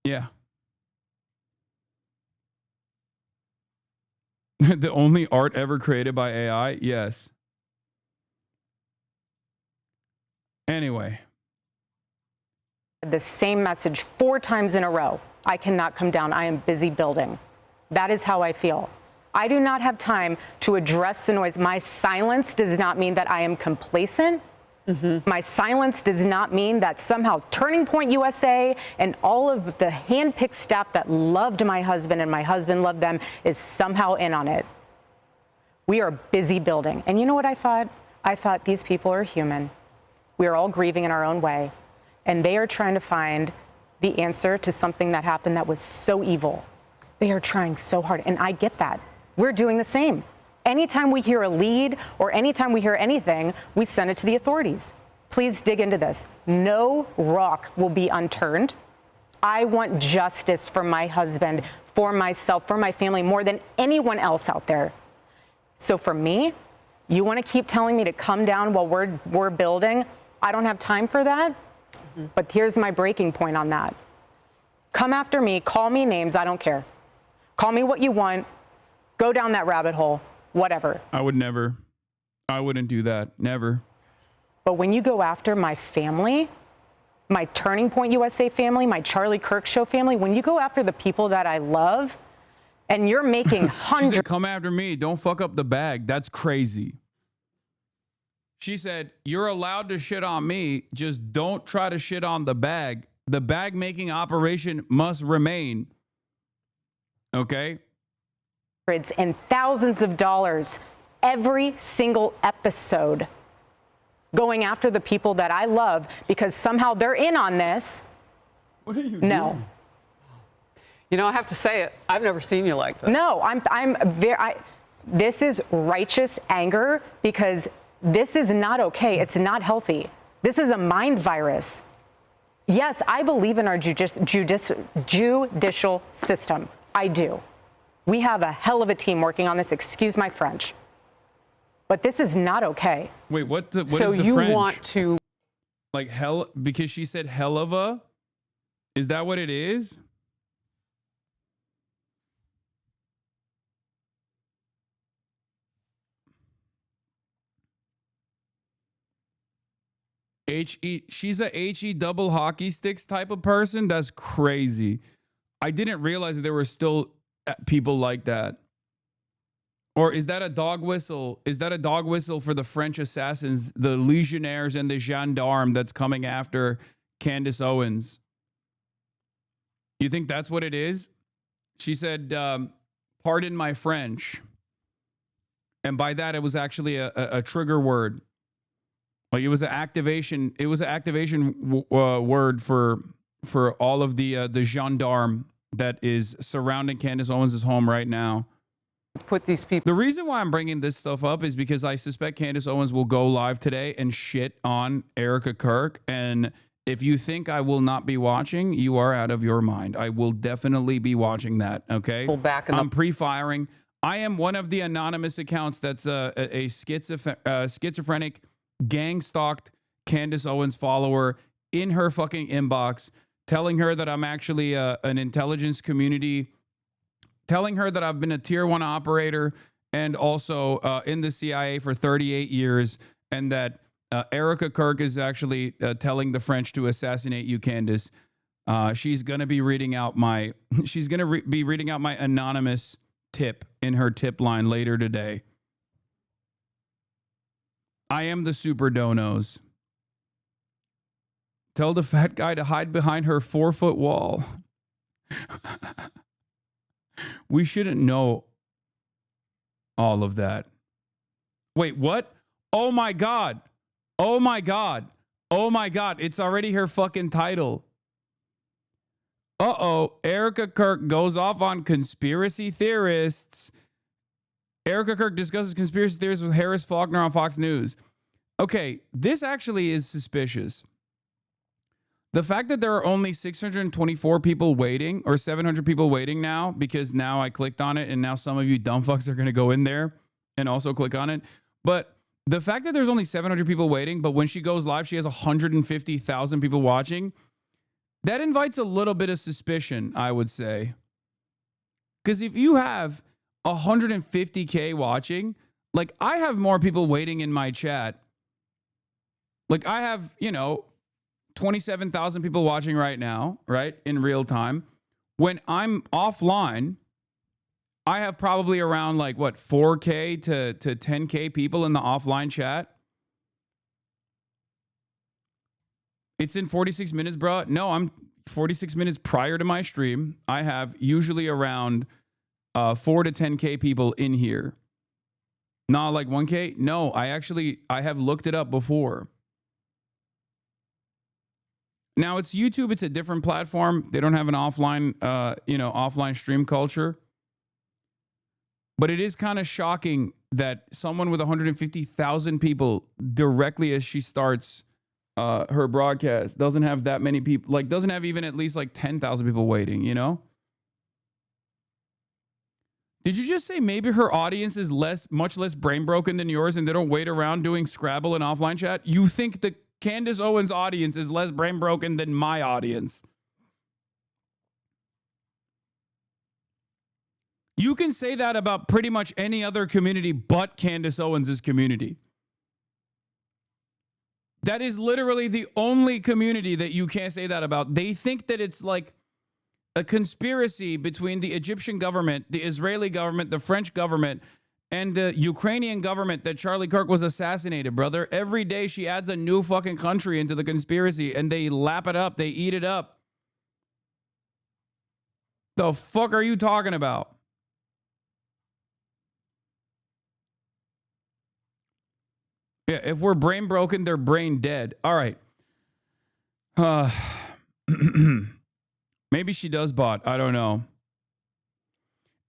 Yeah. The only art ever created by AI? Yes. Anyway. The same message 4 times in a row. I cannot come down. I am busy building. That is how I feel. I do not have time to address the noise. My silence does not mean that I am complacent. My silence does not mean that somehow Turning Point USA and all of the handpicked staff that loved my husband and my husband loved them is somehow in on it. We are busy building. And you know what I thought? I thought these people are human. We are all grieving in our own way. And they are trying to find the answer to something that happened that was so evil. They are trying so hard. And I get that. We're doing the same. Anytime we hear a lead or anytime we hear anything, we send it to the authorities. Please dig into this. No rock will be unturned. I want justice for my husband, for myself, for my family, more than anyone else out there. So for me, you want to keep telling me to come down while we're building? I don't have time for that. But here's my breaking point on that. Come after me, call me names, I don't care. Call me what you want, go down that rabbit hole. Whatever. I would never. I wouldn't do that. Never. But when you go after my family, my Turning Point USA family, my Charlie Kirk Show family, when you go after the people that I love, and you're making hundreds. She said, come after me. Don't fuck up the bag. That's crazy. She said, you're allowed to shit on me. Just don't try to shit on the bag. The bag making operation must remain. Okay? Hundreds and thousands of dollars every single episode going after the people that I love because somehow they're in on this. What are you No. doing? You know, I have to say it. I've never seen you like this. No, this is righteous anger because this is not okay. It's not healthy. This is a mind virus. Yes, I believe in our judicial system. I do. We have a hell of a team working on this. Excuse my French. But this is not okay. Wait, what is So the you French? want to... Like hell, because she said hell of a? Is that what it is? She's a HE double hockey sticks type of person? That's crazy. I didn't realize that there were still people like that. Or is that a dog whistle? Is that a dog whistle for the French assassins, the legionnaires and the gendarme that's coming after Candace Owens? You think that's what it is? She said, pardon my French. And by that, it was actually a trigger word. Like it was an activation. It was an activation word for all of the gendarme that is surrounding Candace Owens' home right now. Put these people. The reason why I'm bringing this stuff up is because I suspect Candace Owens will go live today and shit on Erica Kirk. And if you think I will not be watching, you are out of your mind. I will definitely be watching that. Okay. I'm pre-firing. I am one of the anonymous accounts that's a schizophrenic, gang-stalked Candace Owens follower in her fucking inbox, telling her that I'm actually an intelligence community, telling her that I've been a tier 1 operator and also in the CIA for 38 years, and that Erica Kirk is actually telling the French to assassinate you, Candace. She's gonna be reading out my be reading out my anonymous tip in her tip line later today. I am the super donos. Tell the fat guy to hide behind her 4-foot wall. We shouldn't know all of that. Wait, what? Oh my God. Oh my God. Oh my God. It's already her fucking title. Uh-oh. Erica Kirk goes off on conspiracy theorists. Erica Kirk discusses conspiracy theories with Harris Faulkner on Fox News. Okay, this actually is suspicious. The fact that there are only 624 people waiting or 700 people waiting now, because now I clicked on it and now some of you dumb fucks are going to go in there and also click on it. But the fact that there's only 700 people waiting, but when she goes live, she has 150,000 people watching, that invites a little bit of suspicion, I would say. Because if you have 150K watching, like I have more people waiting in my chat. Like I have, 27,000 people watching right now, right? In real time. When I'm offline, I have probably around 4K to 10K people in the offline chat. It's in 46 minutes, bro. No, I'm 46 minutes prior to my stream. I have usually around 4 to 10K people in here. Not like 1K. No, I have looked it up before. Now it's YouTube. It's a different platform. They don't have an offline, offline stream culture. But it is kind of shocking that someone with 150,000 people directly as she starts her broadcast doesn't have that many people, doesn't have even at least 10,000 people waiting, Did you just say maybe her audience is much less brain broken than yours and they don't wait around doing Scrabble and offline chat? You think the Candace Owens audience is less brain broken than my audience? You can say that about pretty much any other community but Candace Owens' community. That is literally the only community that you can't say that about. They think that it's like a conspiracy between the Egyptian government, the Israeli government, the French government, and the Ukrainian government that Charlie Kirk was assassinated, brother. Every day she adds a new fucking country into the conspiracy and they lap it up. They eat it up. The fuck are you talking about? Yeah, if we're brain broken, they're brain dead. All right. Maybe she does bot. I don't know.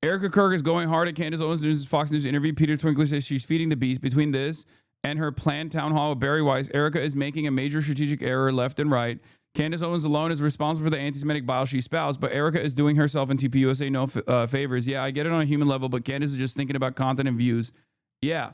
Erica Kirk is going hard at Candace Owens News' Fox News interview. Peter Twinkler says she's feeding the beast. Between this and her planned town hall with Barry Weiss, Erica is making a major strategic error left and right. Candace Owens alone is responsible for the anti-Semitic bile she spouts, but Erica is doing herself and TPUSA no favors. Yeah, I get it on a human level, but Candace is just thinking about content and views. Yeah.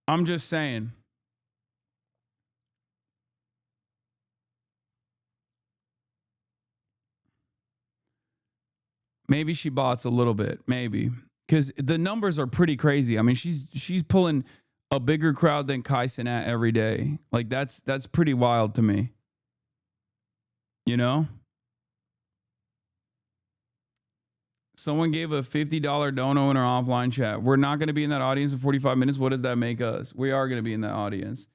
I'm just saying. Maybe she bots a little bit, maybe. Because the numbers are pretty crazy. I mean, she's pulling a bigger crowd than Kai Cenat every day. Like, that's pretty wild to me. You know? Someone gave a $50 dono in our offline chat. We're not going to be in that audience in 45 minutes. What does that make us? We are going to be in that audience.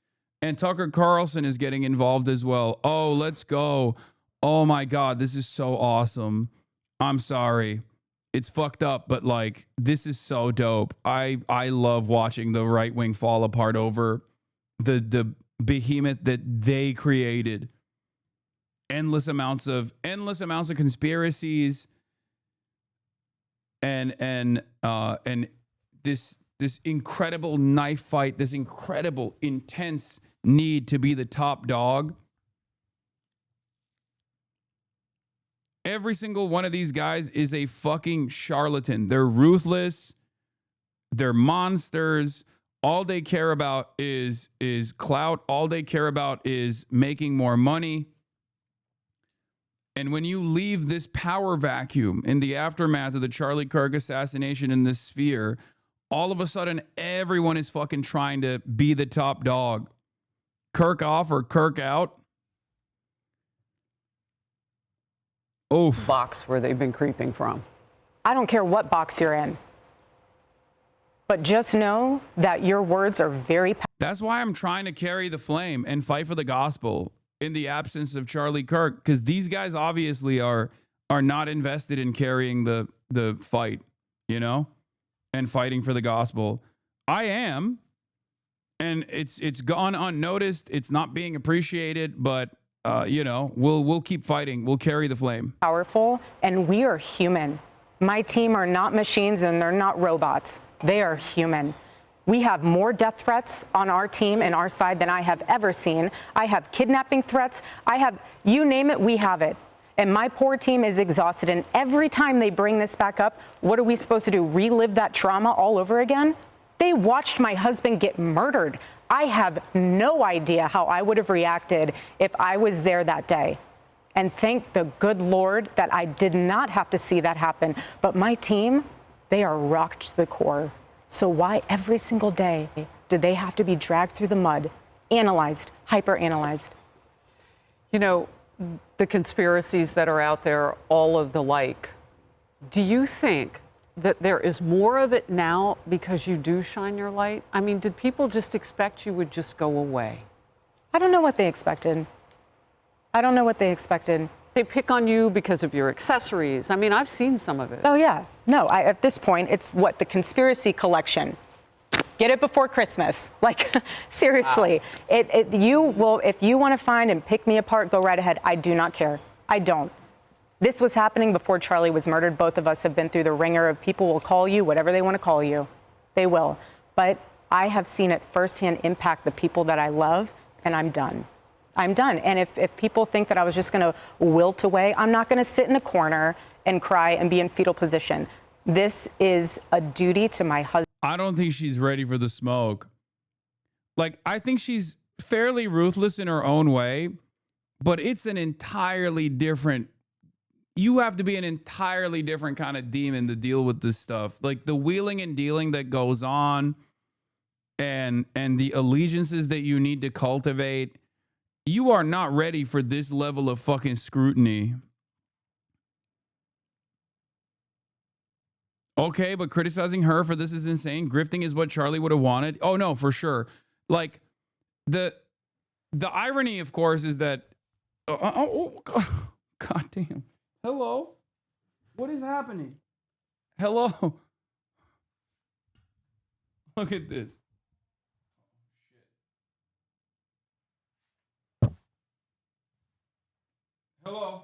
And Tucker Carlson is getting involved as well. Oh, let's go. Oh my God, this is so awesome. I'm sorry. It's fucked up, but like, this is so dope. I love watching the right wing fall apart over the behemoth that they created. Endless amounts of conspiracies and this incredible knife fight, this incredible intense need to be the top dog. Every single one of these guys is a fucking charlatan. They're ruthless. They're monsters. All they care about is clout. All they care about is making more money. And when you leave this power vacuum in the aftermath of the Charlie Kirk assassination in this sphere, all of a sudden everyone is fucking trying to be the top dog. Kirk off or Kirk out. Oof. Box where they've been creeping from. I don't care what box you're in, but just know that your words are very powerful. That's why I'm trying to carry the flame and fight for the gospel in the absence of Charlie Kirk, because these guys obviously are not invested in carrying the fight, you know, and fighting for the gospel. I am, and it's gone unnoticed. It's not being appreciated, but you know, we'll keep fighting. We'll carry the flame. Powerful, and we are human. My team are not machines and they're not robots. They are human. We have more death threats on our team and our side than I have ever seen. I have kidnapping threats. I have, you name it, we have it. And my poor team is exhausted. And every time they bring this back up, what are we supposed to do? Relive that trauma all over again? They watched my husband get murdered. I have no idea how I would have reacted if I was there that day. And thank the good Lord that I did not have to see that happen. But my team, they are rocked to the core. So why every single day do they have to be dragged through the mud, analyzed, hyper-analyzed? You know, the conspiracies that are out there, all of the like, do you think that there is more of it now because you do shine your light? I mean, did people just expect you would just go away? I don't know what they expected. I don't know what they expected. They pick on you because of your accessories. I mean, I've seen some of it. Oh, yeah. No, at this point, it's what, the conspiracy collection. Get it before Christmas. Like, seriously. Wow. You will, if you want to find and pick me apart, go right ahead. I do not care. I don't. This was happening before Charlie was murdered. Both of us have been through the ringer of people will call you whatever they want to call you. They will. But I have seen it firsthand impact the people that I love, and I'm done. I'm done. And if people think that I was just going to wilt away, I'm not going to sit in a corner and cry and be in fetal position. This is a duty to my husband. I don't think she's ready for the smoke. Like, I think she's fairly ruthless in her own way, but it's an entirely different, you have to be an entirely different kind of demon to deal with this stuff. Like the wheeling and dealing that goes on and the allegiances that you need to cultivate. You are not ready for this level of fucking scrutiny. Okay, but criticizing her for this is insane. Grifting is what Charlie would have wanted. Oh no, for sure. Like the irony, of course, is that God damn. Hello? What is happening? Hello? Look at this. Hello?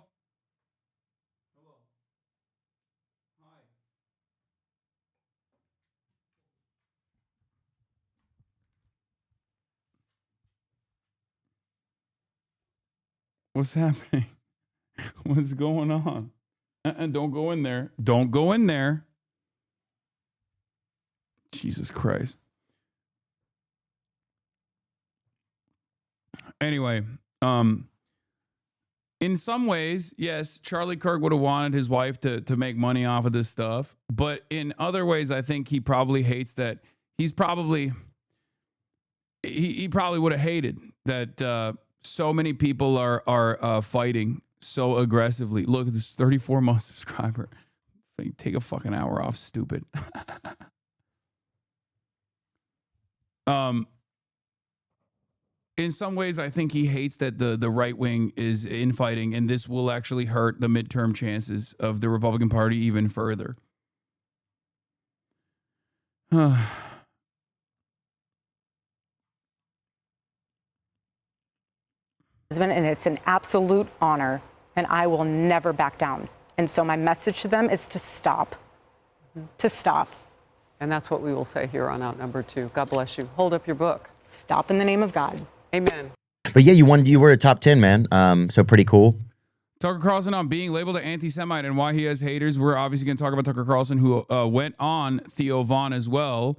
What's happening? What's going on? Don't go in there. Don't go in there. Jesus Christ. Anyway, in some ways, yes, Charlie Kirk would have wanted his wife to make money off of this stuff. But in other ways, I think he probably hates that. He probably would have hated that so many people are fighting so aggressively. Look at this 34-month subscriber. Take a fucking hour off, stupid. In some ways, I think he hates that the right wing is infighting, and this will actually hurt the midterm chances of the Republican Party even further. And it's an absolute honor, and I will never back down. And so my message to them is to stop. To stop. And that's what we will say here on Outnumbered 2. God bless you. Hold up your book. Stop in the name of God. Amen. But yeah, you were a top 10, man. So pretty cool. Tucker Carlson on being labeled an anti-Semite and why he has haters. We're obviously going to talk about Tucker Carlson, who went on Theo Von as well.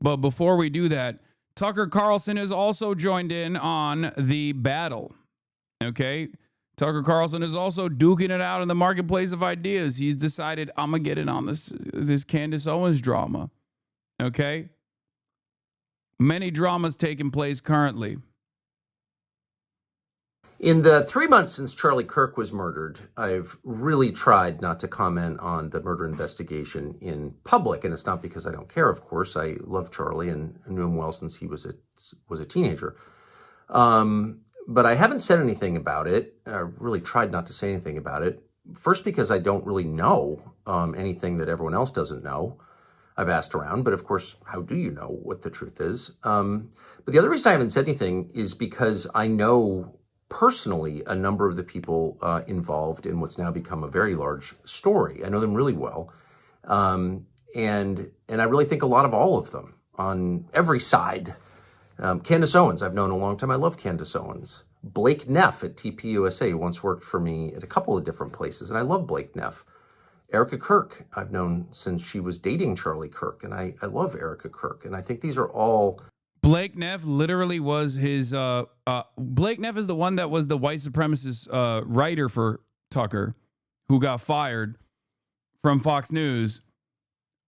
But before we do that, Tucker Carlson has also joined in on the battle. Okay? Tucker Carlson is also duking it out in the marketplace of ideas. He's decided, I'm going to get in on this Candace Owens drama. Okay? Many dramas taking place currently. In the 3 months since Charlie Kirk was murdered, I've really tried not to comment on the murder investigation in public. And it's not because I don't care, of course. I love Charlie and knew him well since he was a teenager. But I haven't said anything about it. I really tried not to say anything about it. First, because I don't really know anything that everyone else doesn't know. I've asked around, but of course, how do you know what the truth is? But the other reason I haven't said anything is because I know personally a number of the people involved in what's now become a very large story. I know them really well. And I really think a lot of all of them on every side. Candace Owens, I've known a long time. I love Candace Owens. Blake Neff at TPUSA once worked for me at a couple of different places, and I love Blake Neff. Erica Kirk, I've known since she was dating Charlie Kirk, and I love Erica Kirk. And I think these are all... Blake Neff literally was his... Blake Neff is the one that was the white supremacist writer for Tucker, who got fired from Fox News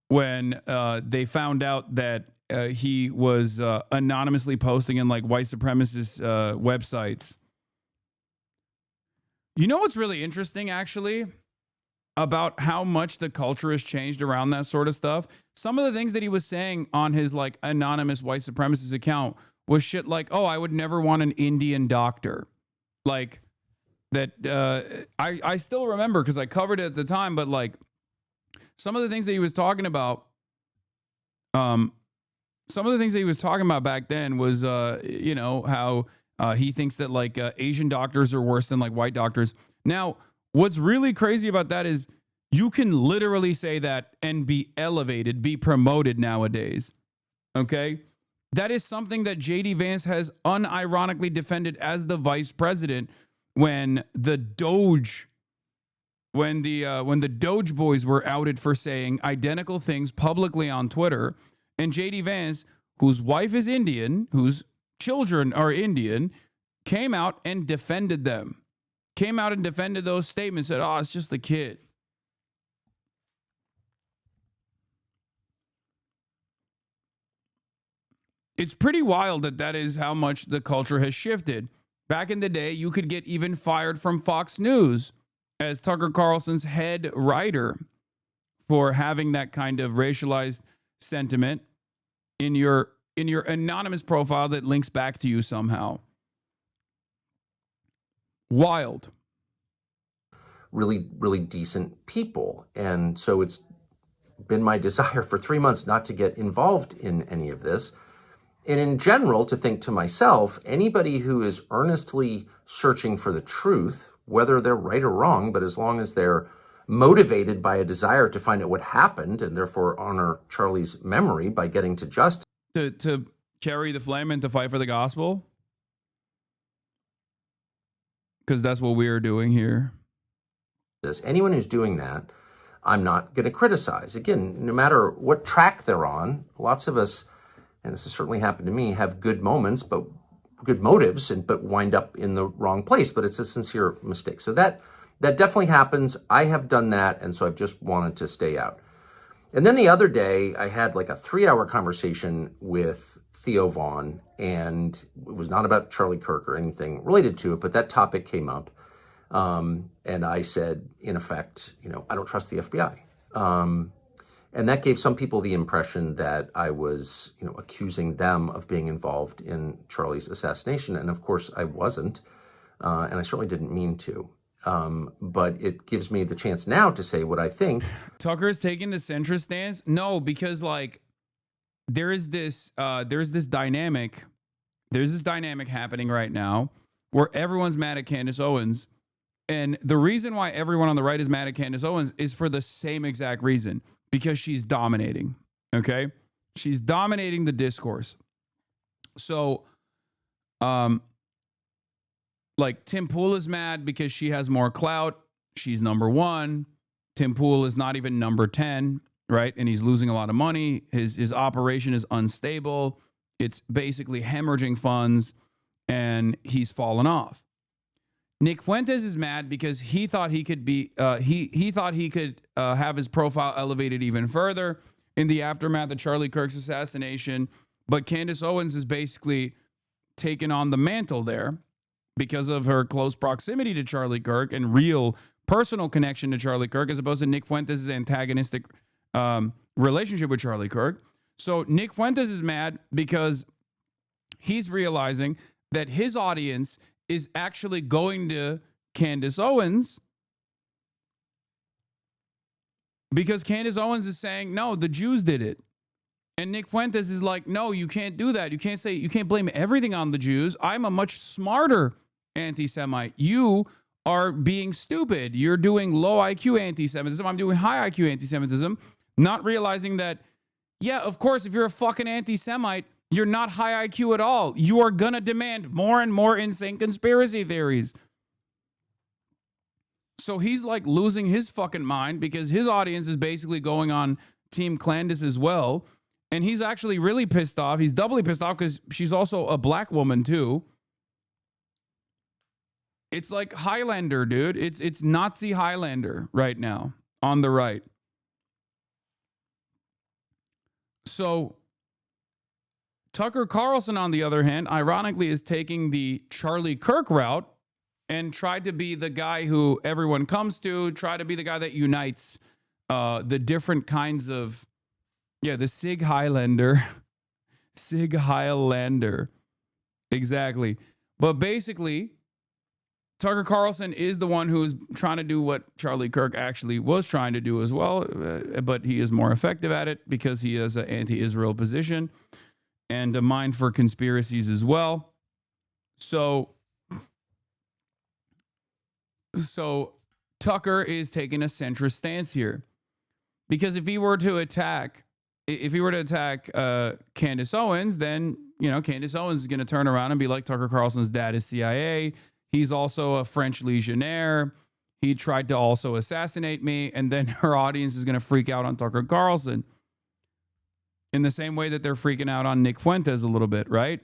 when they found out that he was anonymously posting in like white supremacist websites. You know what's really interesting, actually, about how much the culture has changed around that sort of stuff? Some of the things that he was saying on his like anonymous white supremacist account was shit like, oh, I would never want an Indian doctor. Like that. I still remember because I covered it at the time, but like some of the things that he was talking about, some of the things that he was talking about back then was, you know, how he thinks that like Asian doctors are worse than like white doctors. Now, what's really crazy about that is you can literally say that and be elevated, be promoted nowadays. Okay? That is something that J.D. Vance has unironically defended as the vice president when the Doge boys were outed for saying identical things publicly on Twitter. And J.D. Vance, whose wife is Indian, whose children are Indian, came out and defended them. Came out and defended those statements, said, oh, it's just a kid. It's pretty wild that is how much the culture has shifted. Back in the day, you could get even fired from Fox News as Tucker Carlson's head writer for having that kind of racialized sentiment in your anonymous profile that links back to you somehow. Wild. Really, really decent people. And so it's been my desire for 3 months not to get involved in any of this. And in general, to think to myself, anybody who is earnestly searching for the truth, whether they're right or wrong, but as long as they're motivated by a desire to find out what happened and therefore honor Charlie's memory by getting to justice. To carry the flame and to fight for the gospel? Because that's what we are doing here. Anyone who's doing that, I'm not going to criticize. Again, no matter what track they're on, lots of us, and this has certainly happened to me, have good moments, but good motives, but wind up in the wrong place. But it's a sincere mistake. So that definitely happens. I have done that, and so I've just wanted to stay out. And then the other day, I had like a 3-hour conversation with Theo Vaughn, and it was not about Charlie Kirk or anything related to it, but that topic came up. And I said, in effect, I don't trust the FBI. And that gave some people the impression that I was, accusing them of being involved in Charlie's assassination. And of course I wasn't. And I certainly didn't mean to. But it gives me the chance now to say what I think. Tucker's taking the centrist stance? No, because there's this dynamic happening right now where everyone's mad at Candace Owens. And the reason why everyone on the right is mad at Candace Owens is for the same exact reason, because she's dominating. Okay? She's dominating the discourse. So, Tim Pool is mad because she has more clout. She's number 1. Tim Pool is not even number 10, right? And he's losing a lot of money. His operation is unstable. It's basically hemorrhaging funds, and he's fallen off. Nick Fuentes is mad because he thought he could be he thought he could have his profile elevated even further in the aftermath of Charlie Kirk's assassination, but Candace Owens is basically taken on the mantle there because of her close proximity to Charlie Kirk and real personal connection to Charlie Kirk, as opposed to Nick Fuentes' antagonistic relationship with Charlie Kirk. So Nick Fuentes is mad because he's realizing that his audience is actually going to Candace Owens because Candace Owens is saying, no, the Jews did it. And Nick Fuentes is like, no, you can't do that. You can't blame everything on the Jews. I'm a much smarter anti-Semite. You are being stupid. You're doing low IQ anti-Semitism. I'm doing high IQ anti-Semitism, not realizing that, yeah, of course, if you're a fucking anti-Semite, you're not high IQ at all. You are going to demand more and more insane conspiracy theories. So he's like losing his fucking mind because his audience is basically going on Team Candace as well. And he's actually really pissed off. He's doubly pissed off because she's also a black woman too. It's like Highlander, dude. It's Nazi Highlander right now on the right. So Tucker Carlson, on the other hand, ironically, is taking the Charlie Kirk route and tried to be the guy who everyone comes to, try to be the guy that unites the different kinds of, the Sig Highlander. Sig Highlander. Exactly. But basically, Tucker Carlson is the one who is trying to do what Charlie Kirk actually was trying to do as well, but he is more effective at it because he has an anti-Israel position and a mind for conspiracies as well. So Tucker is taking a centrist stance here, because if he were to attack Candace Owens, then Candace Owens is going to turn around and be like, Tucker Carlson's dad is CIA. He's also a French legionnaire. He tried to also assassinate me, and then her audience is going to freak out on Tucker Carlson in the same way that they're freaking out on Nick Fuentes a little bit, right?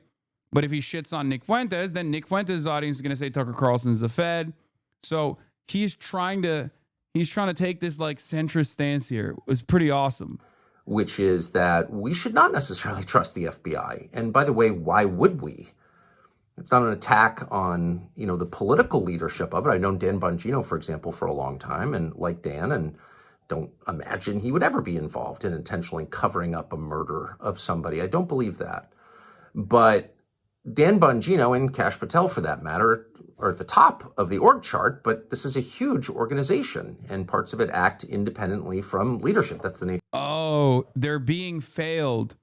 But if he shits on Nick Fuentes, then Nick Fuentes' audience is going to say Tucker Carlson's a Fed. So he's trying to take this like centrist stance here. It was pretty awesome. Which is that we should not necessarily trust the FBI. And by the way, why would we? It's not an attack on, the political leadership of it. I've known Dan Bongino, for example, for a long time and like Dan and don't imagine he would ever be involved in intentionally covering up a murder of somebody. I don't believe that. But Dan Bongino and Kash Patel, for that matter, are at the top of the org chart, but this is a huge organization, and parts of it act independently from leadership. That's the nature. Oh, they're being failed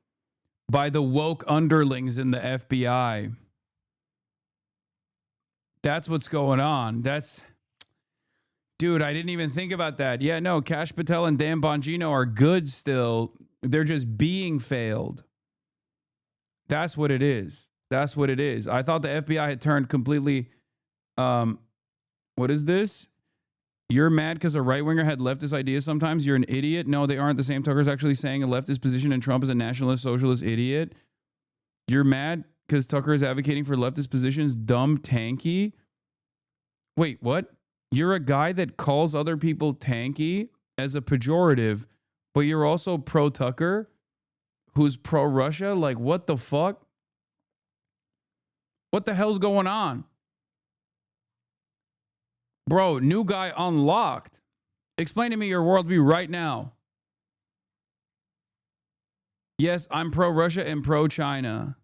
by the woke underlings in the FBI. That's what's going on. Dude, I didn't even think about that. Yeah, no, Kash Patel and Dan Bongino are good still. They're just being failed. That's what it is. That's what it is. I thought the FBI had turned completely... what is this? You're mad because a right-winger had leftist ideas sometimes? You're an idiot? No, they aren't the same. Tucker's actually saying a leftist position and Trump is a nationalist, socialist idiot. You're mad because Tucker is advocating for leftist positions? Dumb tanky? Wait, what? You're a guy that calls other people tanky as a pejorative, but you're also pro-Tucker, who's pro-Russia? Like, what the fuck? What the hell's going on? Bro, new guy unlocked. Explain to me your worldview right now. Yes, I'm pro-Russia and pro-China.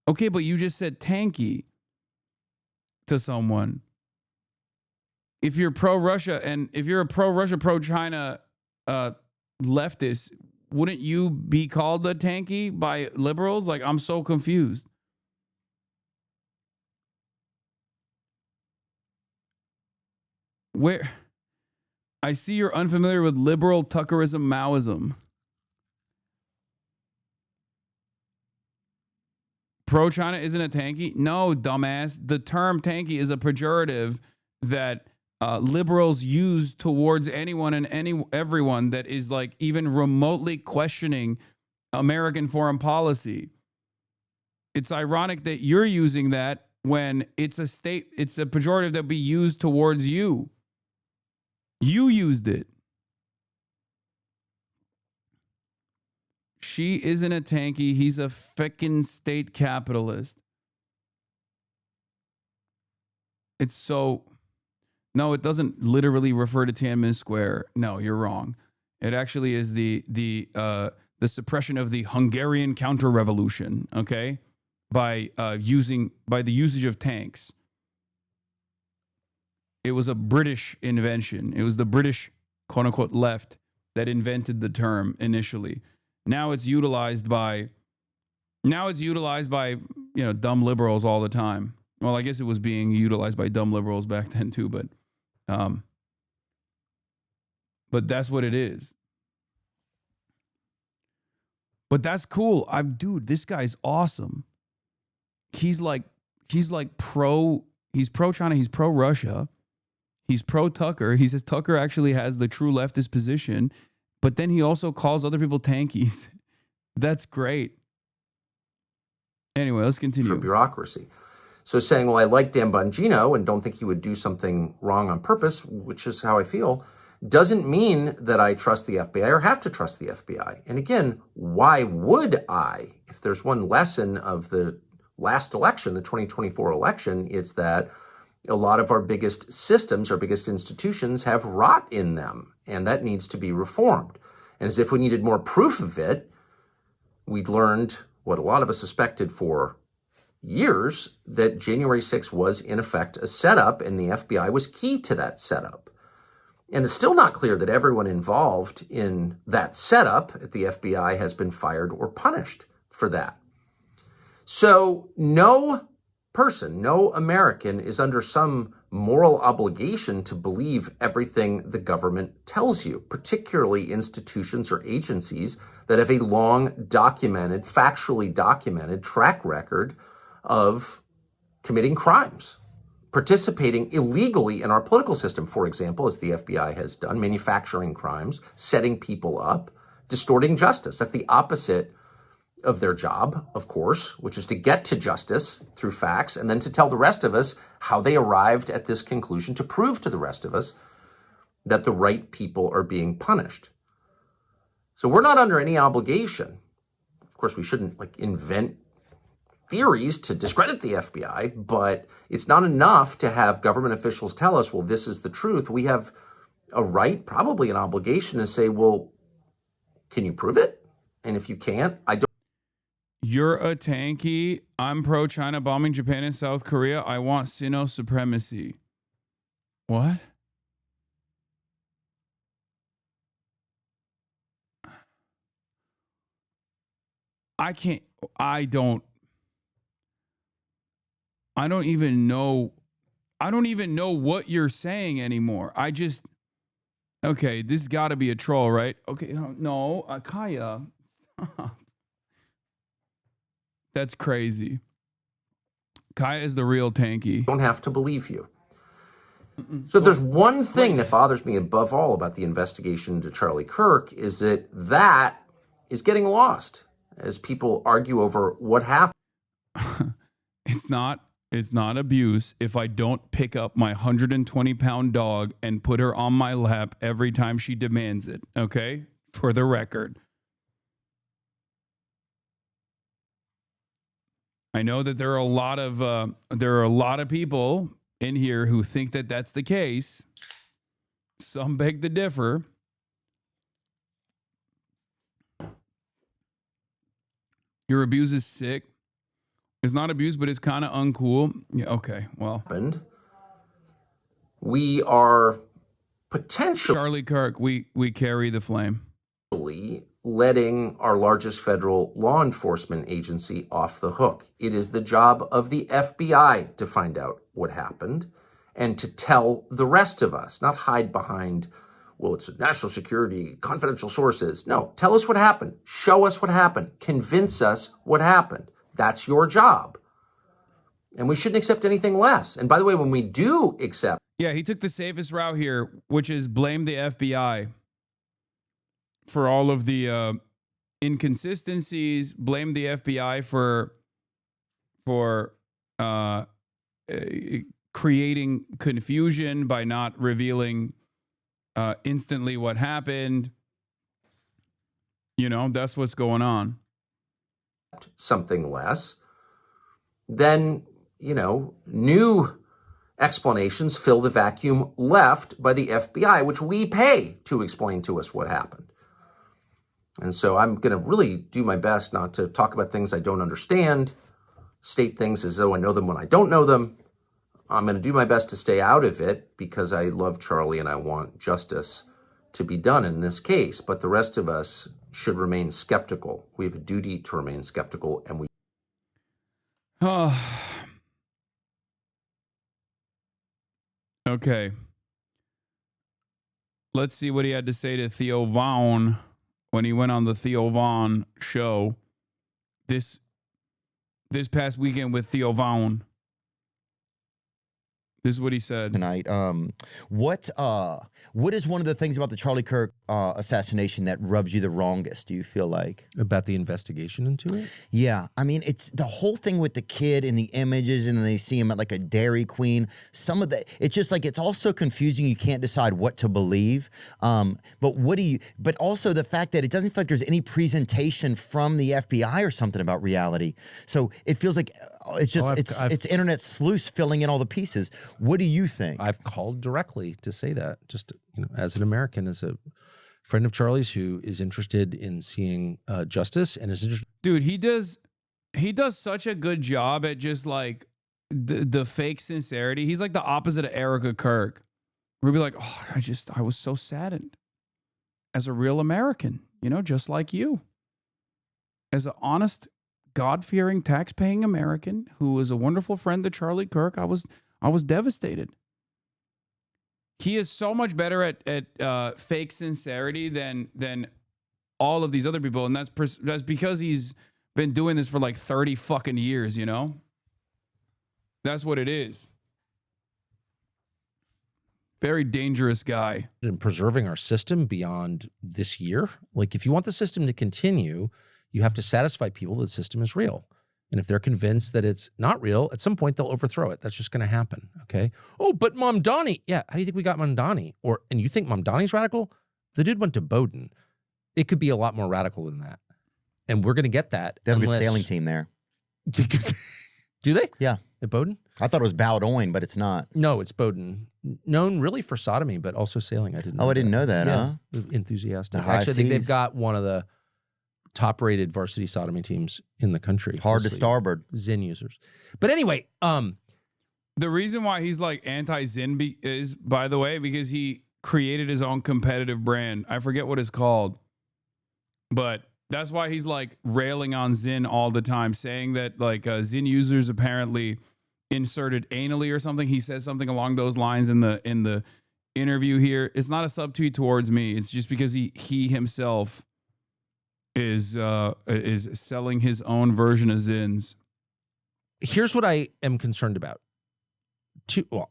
Okay, but you just said tanky to someone. If you're pro-Russia and if you're a pro-Russia, pro-China leftist, wouldn't you be called a tanky by liberals? Like, I'm so confused. Where I see you're unfamiliar with liberal Tuckerism, Maoism. Pro-China isn't a tanky? No, dumbass. The term tanky is a pejorative that liberals use towards anyone and everyone that is like even remotely questioning American foreign policy. It's ironic that you're using that when it's a pejorative that be used towards you. You used it. She isn't a tanky. He's a feckin' state capitalist. It's so... No, it doesn't literally refer to Tiananmen Square. No, you're wrong. It actually is the suppression of the Hungarian counter-revolution, okay? By the usage of tanks. It was a British invention. It was the British, quote unquote, left that invented the term initially. Now it's utilized by, dumb liberals all the time. Well, I guess it was being utilized by dumb liberals back then too, but that's what it is. But that's cool. Dude, this guy's awesome. He's pro-China, he's pro-Russia. He's pro-Tucker. He says Tucker actually has the true leftist position, but then he also calls other people tankies. That's great. Anyway, let's continue. Bureaucracy. So saying, well, I like Dan Bongino and don't think he would do something wrong on purpose, which is how I feel, doesn't mean that I trust the FBI or have to trust the FBI. And again, why would I? If there's one lesson of the last election, the 2024 election, it's that a lot of our biggest systems, our biggest institutions have rot in them, and that needs to be reformed. And as if we needed more proof of it, we'd learned what a lot of us suspected for years, that January 6th was in effect a setup, and the FBI was key to that setup. And it's still not clear that everyone involved in that setup at the FBI has been fired or punished for that. So no person, no American is under some moral obligation to believe everything the government tells you, particularly institutions or agencies that have a long documented, factually documented track record of committing crimes, participating illegally in our political system, for example, as the FBI has done, manufacturing crimes, setting people up, distorting justice. That's the opposite of their job, of course, which is to get to justice through facts and then to tell the rest of us how they arrived at this conclusion, to prove to the rest of us that the right people are being punished. So we're not under any obligation. Of course, we shouldn't invent theories to discredit the FBI, but it's not enough to have government officials tell us, well, this is the truth. We have a right, probably an obligation to say, well, can you prove it? And if you can't, I don't. You're a tanky. I'm pro-China bombing Japan and South Korea. I want Sino supremacy. What? I don't even know what you're saying anymore. Okay, this got to be a troll, right? Okay, no, Kaya. That's crazy. Kaya is the real tanky. Don't have to believe you. So if there's one thing that bothers me above all about the investigation into Charlie Kirk is that is getting lost as people argue over what happened. It's not abuse if I don't pick up my 120-pound dog and put her on my lap every time she demands it, okay? For the record. I know that there are a lot of people in here who think that that's the case. Some beg to differ. Your abuse is sick. It's not abuse, but it's kind of uncool. Yeah, okay, well. We are potentially... Charlie Kirk, we carry the flame. Letting our largest federal law enforcement agency off the hook. It is the job of the FBI to find out what happened and to tell the rest of us, not hide behind, well, it's national security, confidential sources. No, tell us what happened. Show us what happened. Convince us what happened. That's your job. And we shouldn't accept anything less. And by the way, when we do accept... Yeah, he took the safest route here, which is blame the FBI for all of the inconsistencies, blame the FBI for creating confusion by not revealing instantly what happened. You know, that's what's going on. Something less, then, you know, new explanations fill the vacuum left by the FBI, which we pay to explain to us what happened. And so I'm going to really do my best not to talk about things I don't understand, state things as though I know them when I don't know them. I'm going to do my best to stay out of it because I love Charlie and I want justice to be done in this case. But the rest of us should remain skeptical. We have a duty to remain skeptical, and we... Okay. Let's see what he had to say to Theo Vaughn when he went on the Theo Vaughn show this past weekend with Theo Vaughn. This is what he said tonight. What is one of the things about the Charlie Kirk assassination that rubs you the wrongest, do you feel like? About the investigation into it? Yeah. I mean, it's the whole thing with the kid and the images, and then they see him at like a Dairy Queen. Some of the, it's just like, it's all so confusing. You can't decide what to believe. But also the fact that it doesn't feel like there's any presentation from the FBI or something about reality. So it feels like it's just, it's internet sleuths filling in all the pieces. What do you think? I've called directly to say that, just, you know, as an American, as a friend of Charlie's who is interested in seeing justice and is interested. Dude, he does such a good job at just like the fake sincerity. He's like the opposite of Erica Kirk. We'll be like, oh, I was so saddened as a real American, you know, just like you. As an honest, God-fearing, tax-paying American who is a wonderful friend to Charlie Kirk, I was devastated. He is so much better at fake sincerity than all of these other people, and that's because he's been doing this for like 30 fucking years, you know? That's what it is. Very dangerous guy. In preserving our system beyond this year. Like, if you want the system to continue, you have to satisfy people that the system is real. And if they're convinced that it's not real, at some point they'll overthrow it. That's just going to happen, okay? Oh, but Mamdani. Yeah, how do you think we got Mamdani? And you think Mamdani's radical? The dude went to Bowdoin. It could be a lot more radical than that. And we're going to get that. They have a good sailing team there. Do they? Yeah. At Bowdoin? I thought it was Bowdoin, but it's not. No, it's Bowdoin. Known really for sodomy, but also sailing. I didn't know I didn't know that, huh? Enthusiastic. The high Actually, I think they've seas. got one of the top-rated varsity sodomy teams in the country. Hard to Mostly starboard. Zen users. But anyway, the reason why he's like anti-Zen is, by the way, because he created his own competitive brand. I forget what it's called, but that's why he's like railing on Zen all the time, saying that like Zen users apparently inserted anally or something. He says something along those lines in the interview here. It's not a subtweet towards me. It's just because he himself is selling his own version of Zens. Here's what I am concerned about.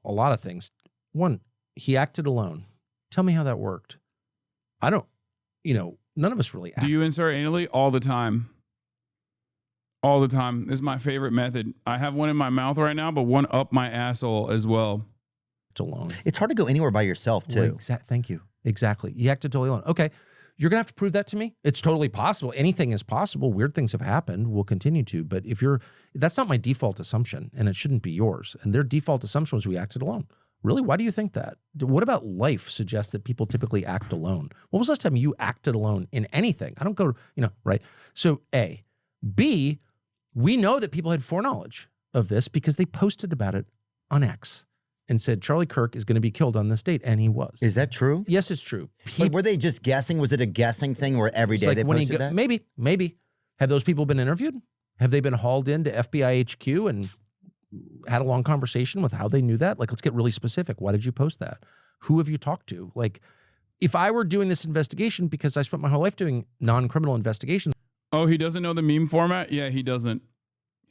A lot of things. One, he acted alone. Tell me how that worked. I don't, none of us really act. Do you insert anally? All the time. All the time. This is my favorite method. I have one in my mouth right now, but one up my asshole as well. It's alone. It's hard to go anywhere by yourself, too. Thank you. Exactly. You acted totally alone. Okay. You're going to have to prove that to me. It's totally possible. Anything is possible. Weird things have happened. We'll continue to. But that's not my default assumption, and it shouldn't be yours. And their default assumption was we acted alone. Really? Why do you think that? What about life suggests that people typically act alone? When was the last time you acted alone in anything? I don't go, right? So A. B, we know that people had foreknowledge of this because they posted about it on X and said Charlie Kirk is going to be killed on this date, and he was. Is that true? Yes, it's true. But were they just guessing? Was it a guessing thing where every day they posted that? Maybe. Have those people been interviewed? Have they been hauled into FBI HQ and had a long conversation with how they knew that? Like, let's get really specific. Why did you post that? Who have you talked to? Like, if I were doing this investigation, because I spent my whole life doing non-criminal investigations. Oh, he doesn't know the meme format? Yeah, he doesn't.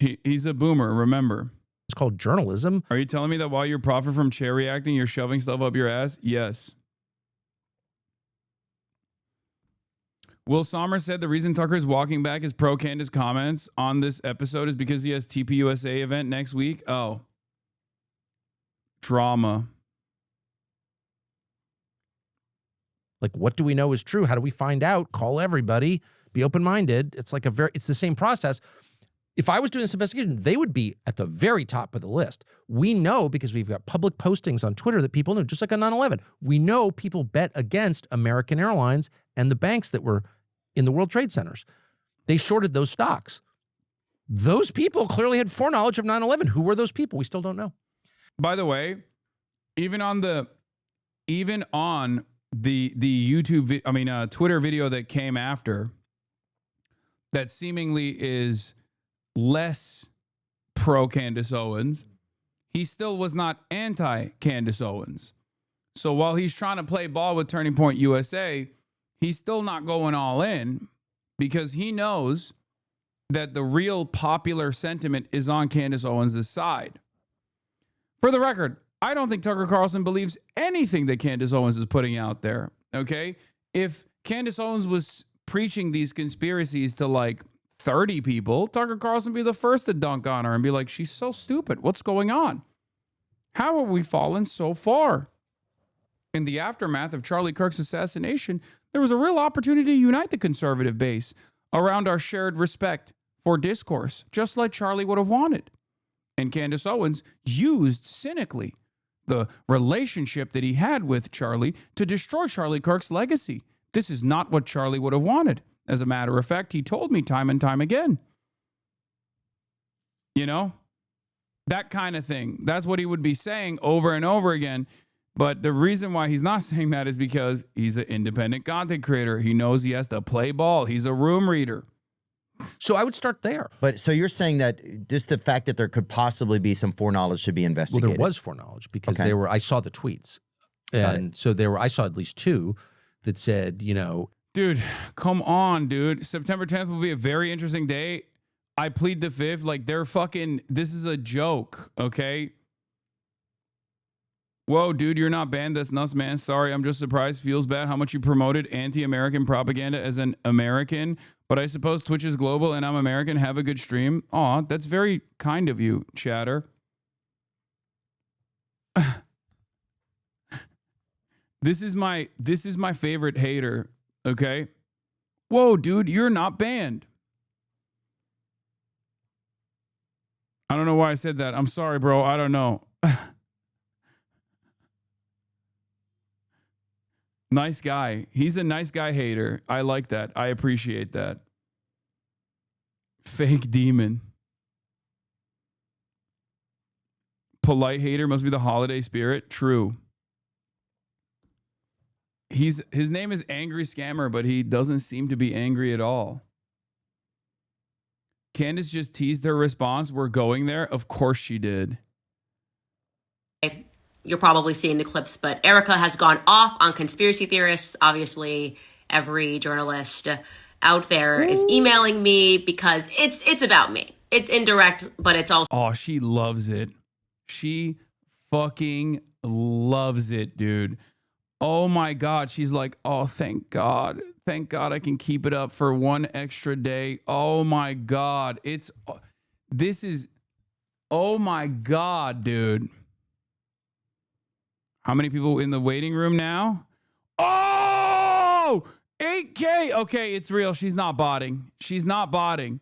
He's a boomer, remember. It's called journalism. Are you telling me that while you're profit from chair reacting, you're shoving stuff up your ass? Yes. Will Sommer said the reason Tucker is walking back his pro-Candace comments on this episode is because he has TPUSA event next week. Oh. Drama. Like, what do we know is true? How do we find out? Call everybody. Be open-minded. It's like it's the same process. If I was doing this investigation, they would be at the very top of the list. We know because we've got public postings on Twitter that people know, just like on 9/11. We know people bet against American Airlines and the banks that were in the World Trade Centers. They shorted those stocks. Those people clearly had foreknowledge of 9/11. Who were those people? We still don't know. By the way, even on the YouTube, Twitter video that came after, that seemingly is less pro Candace Owens, he still was not anti Candace Owens. So while he's trying to play ball with Turning Point USA, he's still not going all in because he knows that the real popular sentiment is on Candace Owens' side. For the record, I don't think Tucker Carlson believes anything that Candace Owens is putting out there, okay? If Candace Owens was preaching these conspiracies to like 30 people, Tucker Carlson would be the first to dunk on her and be like, she's so stupid. What's going on? How have we fallen so far? In the aftermath of Charlie Kirk's assassination, there was a real opportunity to unite the conservative base around our shared respect for discourse, just like Charlie would have wanted. And Candace Owens used cynically the relationship that he had with Charlie to destroy Charlie Kirk's legacy. This is not what Charlie would have wanted. As a matter of fact, he told me time and time again. You know? That kind of thing. That's what he would be saying over and over again. But the reason why he's not saying that is because he's an independent content creator. He knows he has to play ball. He's a room reader. So I would start there. But so you're saying that just the fact that there could possibly be some foreknowledge should be investigated. Well, there was foreknowledge because I saw the tweets. And so I saw at least two that said, Dude, come on, dude. September 10th will be a very interesting day. I plead the fifth. Like, this is a joke, okay? Whoa, dude, you're not banned. That's nuts, man. Sorry, I'm just surprised. Feels bad how much you promoted anti-American propaganda as an American. But I suppose Twitch is global and I'm American. Have a good stream. Aw, that's very kind of you, chatter. This is my favorite hater, okay? Whoa, dude, you're not banned. I don't know why I said that. I'm sorry, bro. I don't know. Nice guy. He's a nice guy hater. I like that. I appreciate that. Fake demon. Polite hater must be the holiday spirit. True. His name is Angry Scammer, but he doesn't seem to be angry at all. Candace just teased her response. We're going there. Of course she did. You're probably seeing the clips, but Erica has gone off on conspiracy theorists. Obviously, every journalist out there is emailing me because it's about me. It's indirect, but it's also... Oh, she loves it. She fucking loves it, dude. Oh my God. She's like, oh, thank God. Thank God I can keep it up for one extra day. Oh my God. Oh my God, dude. How many people in the waiting room now? Oh, 8K. Okay, it's real. She's not botting. She's not botting.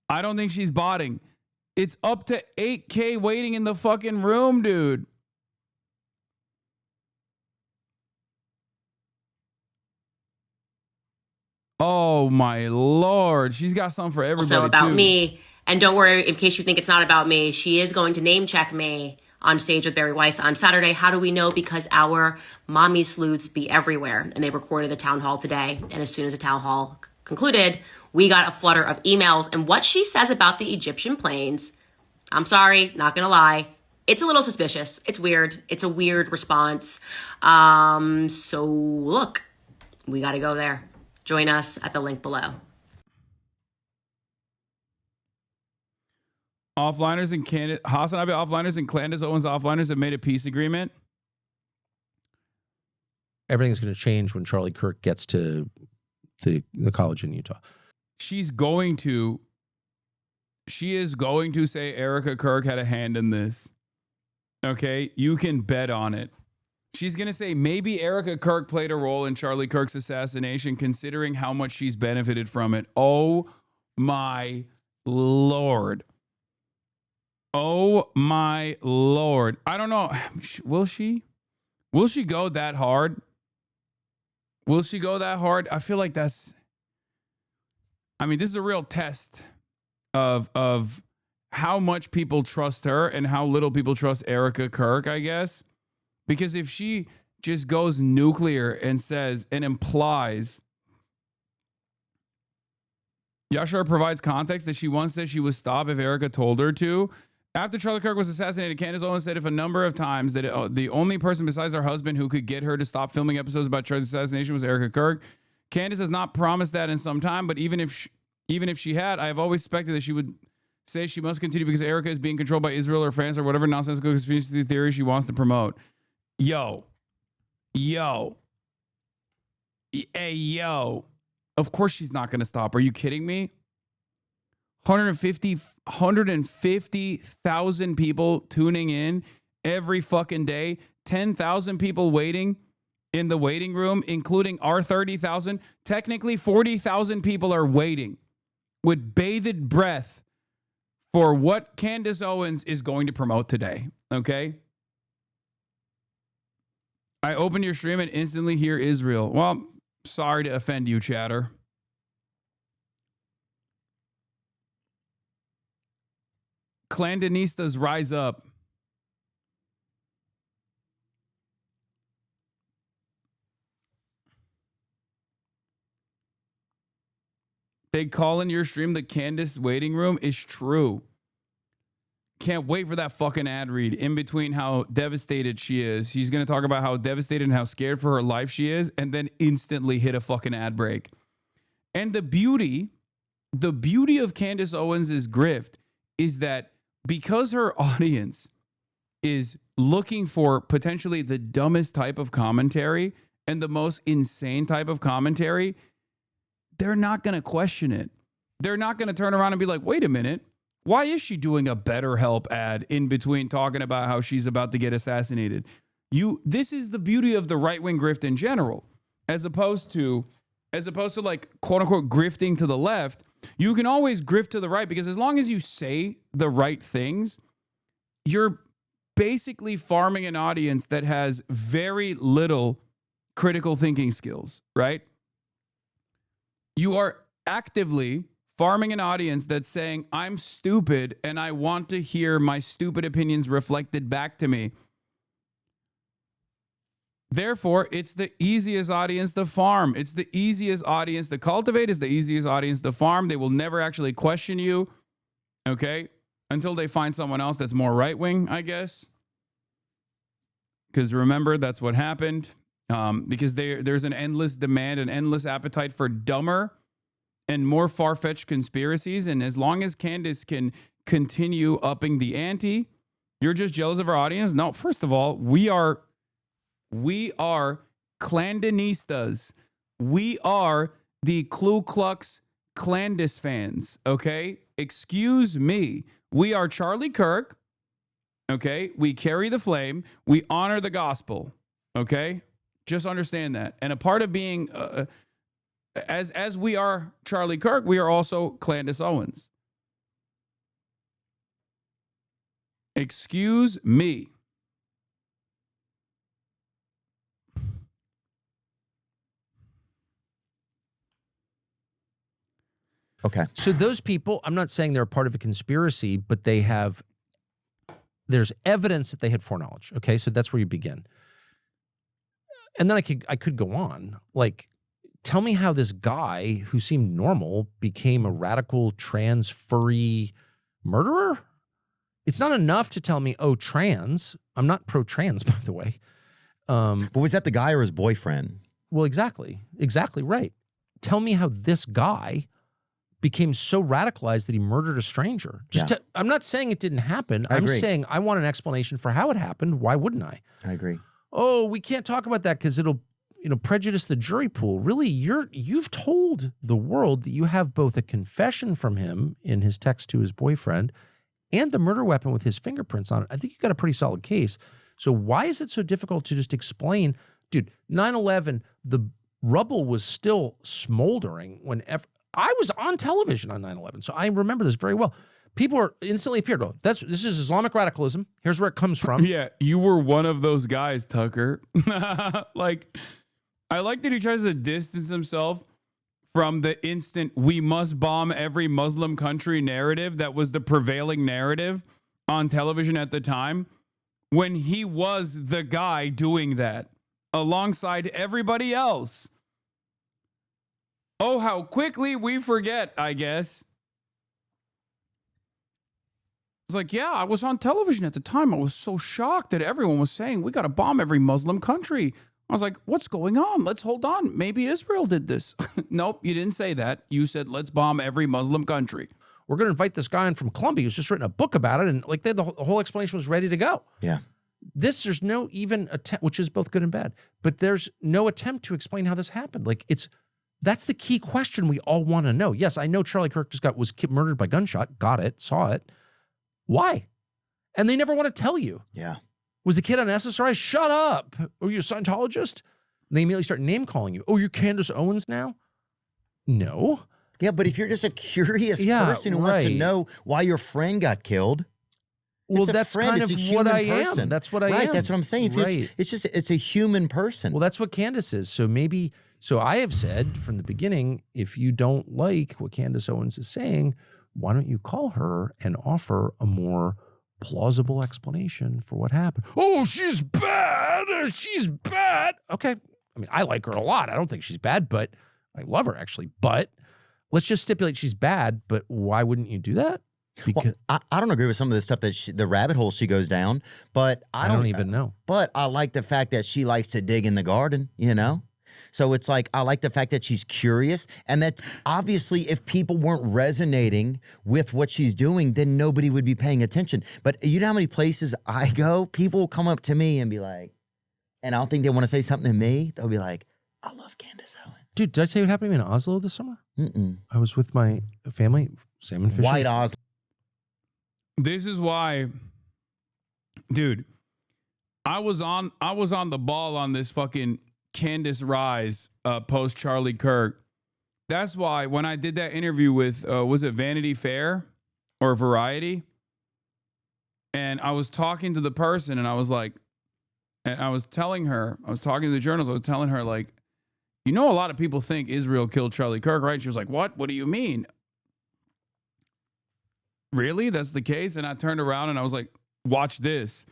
I don't think she's botting. It's up to 8K waiting in the fucking room, dude. Oh my Lord. She's got something for everybody. Also about too. me. And don't worry, in case you think it's not about me, she is going to name check me on stage with Barry Weiss on Saturday. How do we know? Because our mommy sleuths be everywhere. And they recorded the town hall today. And as soon as the town hall concluded, we got a flutter of emails. And what she says about the Egyptian planes, I'm sorry, not gonna lie, it's a little suspicious. It's weird. It's a weird response. So look, we got to go there. Join us at the link below. Offliners and HasanAbi offliners and Candace Owens offliners have made a peace agreement. Everything's going to change when Charlie Kirk gets to the college in Utah. She is going to say Erica Kirk had a hand in this. Okay? You can bet on it. She's going to say maybe Erica Kirk played a role in Charlie Kirk's assassination, considering how much she's benefited from it. Oh my Lord. Oh my Lord. I don't know. Will she? Will she go that hard? Will she go that hard? I feel like this is a real test of how much people trust her and how little people trust Erica Kirk, I guess. Because if she just goes nuclear and says and implies, Yashar provides context that she once said she would stop if Erica told her to. After Charlie Kirk was assassinated, Candace Owens said if a number of times that the only person besides her husband who could get her to stop filming episodes about Charlie's assassination was Erica Kirk. Candace has not promised that in some time, but even if she had, I have always suspected that she would say she must continue because Erica is being controlled by Israel or France or whatever nonsensical conspiracy theory she wants to promote. Yo. Hey, yo. Of course she's not going to stop. Are you kidding me? 150,000 people tuning in every fucking day. 10,000 people waiting in the waiting room, including our 30,000. Technically, 40,000 people are waiting with bated breath for what Candace Owens is going to promote today. Okay? I open your stream and instantly hear Israel. Well, sorry to offend you, chatter. Clandanistas rise up. They call in your stream the Candace waiting room is true. Can't wait for that fucking ad read in between how devastated she is. She's going to talk about how devastated and how scared for her life she is and then instantly hit a fucking ad break. And the beauty of Candace Owens' grift is that because her audience is looking for potentially the dumbest type of commentary and the most insane type of commentary, they're not going to question it. They're not going to turn around and be like, wait a minute, why is she doing a BetterHelp ad in between talking about how she's about to get assassinated? This is the beauty of the right-wing grift in general, as opposed to as opposed to like quote unquote grifting to the left. You can always grift to the right because as long as you say the right things, you're basically farming an audience that has very little critical thinking skills, right? You are actively farming an audience that's saying, I'm stupid and I want to hear my stupid opinions reflected back to me. Therefore, it's the easiest audience to farm. It's the easiest audience to cultivate. It's the easiest audience to farm. They will never actually question you, okay? Until they find someone else that's more right-wing, I guess. Because remember, that's what happened. Because there's an endless demand, an endless appetite for dumber and more far-fetched conspiracies. And as long as Candace can continue upping the ante, you're just jealous of our audience? No, first of all, we are clandanistas. We are the Ku Klux Klandis fans, okay? Excuse me. We are Charlie Kirk, okay? We carry the flame. We honor the gospel, okay? Just understand that. And a part of being, as we are Charlie Kirk, we are also Candace Owens. Excuse me. Okay. So those people, I'm not saying they're a part of a conspiracy, but there's evidence that they had foreknowledge. Okay, so that's where you begin. And then I could go on. Like, tell me how this guy who seemed normal became a radical trans furry murderer? It's not enough to tell me, oh, trans. I'm not pro-trans, by the way. But was that the guy or his boyfriend? Well, exactly right. Tell me how this guy became so radicalized that he murdered a stranger. I'm not saying it didn't happen. I'm saying I want an explanation for how it happened. Why wouldn't I? I agree. Oh, we can't talk about that because it'll, prejudice the jury pool. Really, you've told the world that you have both a confession from him in his text to his boyfriend and the murder weapon with his fingerprints on it. I think you got a pretty solid case. So why is it so difficult to just explain, dude, 9/11, the rubble was still smoldering whenever I was on television on 9/11, so I remember this very well. People were instantly appeared. Oh, this is Islamic radicalism. Here's where it comes from. Yeah, you were one of those guys, Tucker. Like, I like that he tries to distance himself from the instant we must bomb every Muslim country narrative that was the prevailing narrative on television at the time, when he was the guy doing that alongside everybody else. Oh, how quickly we forget, I guess. It's like, yeah, I was on television at the time. I was so shocked that everyone was saying, we got to bomb every Muslim country. I was like, what's going on? Let's hold on. Maybe Israel did this. Nope, you didn't say that. You said, let's bomb every Muslim country. We're going to invite this guy in from Columbia who's just written a book about it. And like the whole explanation was ready to go. Yeah. There's no even attempt, which is both good and bad, but there's no attempt to explain how this happened. Like, that's the key question we all want to know. Yes, I know Charlie Kirk was murdered by gunshot. Got it. Saw it. Why? And they never want to tell you. Yeah. Was the kid on SSRI? Shut up. Are you a Scientologist? And they immediately start name calling you. Oh, you're Candace Owens now? No. Yeah, but if you're just a curious person who wants to know why your friend got killed. Well, that's kind of what I am. That's what I am. Right, that's what I'm saying. It's a human person. Well, that's what Candace is. So I have said from the beginning, if you don't like what Candace Owens is saying, why don't you call her and offer a more plausible explanation for what happened? Oh, she's bad. She's bad. Okay. I mean, I like her a lot. I don't think she's bad, but I love her actually. But let's just stipulate she's bad. But why wouldn't you do that? Because I don't agree with some of the stuff that the rabbit hole she goes down, but I don't even know. But I like the fact that she likes to dig in the garden, So it's like, I like the fact that she's curious, and that obviously if people weren't resonating with what she's doing, then nobody would be paying attention. But you know how many places I go, people will come up to me and be like, and I don't think they want to say something to me. They'll be like, I love Candace Owens. Dude, did I tell you what happened to me in Oslo this summer? Mm-mm. I was with my family, salmon fishing. White Oslo. This is why, dude, I was on the ball on this fucking Candace Rise post Charlie Kirk That's why when I did that interview with, was it Vanity Fair or Variety? And I was talking to the person and I was like, and I was telling her, I was talking to the journalist, I was telling her, like, you know, a lot of people think Israel killed Charlie Kirk, right? She was like, what? What do you mean? Really? That's the case? And I turned around and I was like, watch this.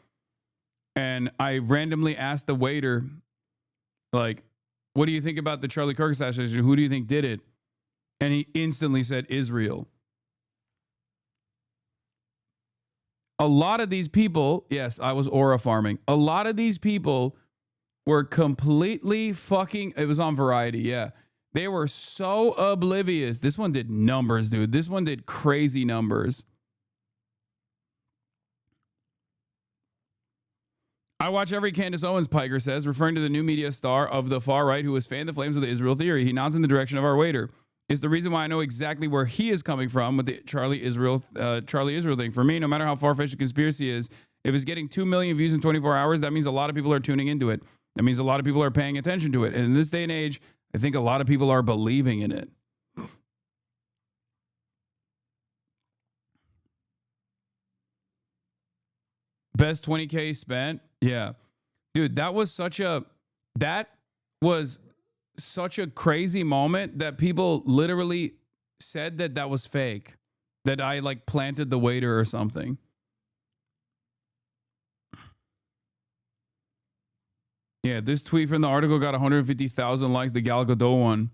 And I randomly asked the waiter, like, what do you think about the Charlie Kirk assassination? Who do you think did it? And he instantly said Israel. A lot of these people, yes, I was aura farming. A lot of these people were completely fucking, it was on Variety, yeah. They were so oblivious. This one did numbers, dude. This one did crazy numbers. I watch every Candace Owens, Piker says, referring to the new media star of the far right who has fanned the flames of the Israel theory. He nods in the direction of our waiter. It's the reason why I know exactly where he is coming from with the Charlie Israel thing. For me, no matter how far-fetched the conspiracy is, if it's getting 2 million views in 24 hours, that means a lot of people are tuning into it. That means a lot of people are paying attention to it. And in this day and age, I think a lot of people are believing in it. Best 20K spent? Yeah. Dude, that was such a crazy moment that people literally said that was fake. That I like planted the waiter or something. Yeah, this tweet from the article got 150,000 likes, the Gal Gadot one.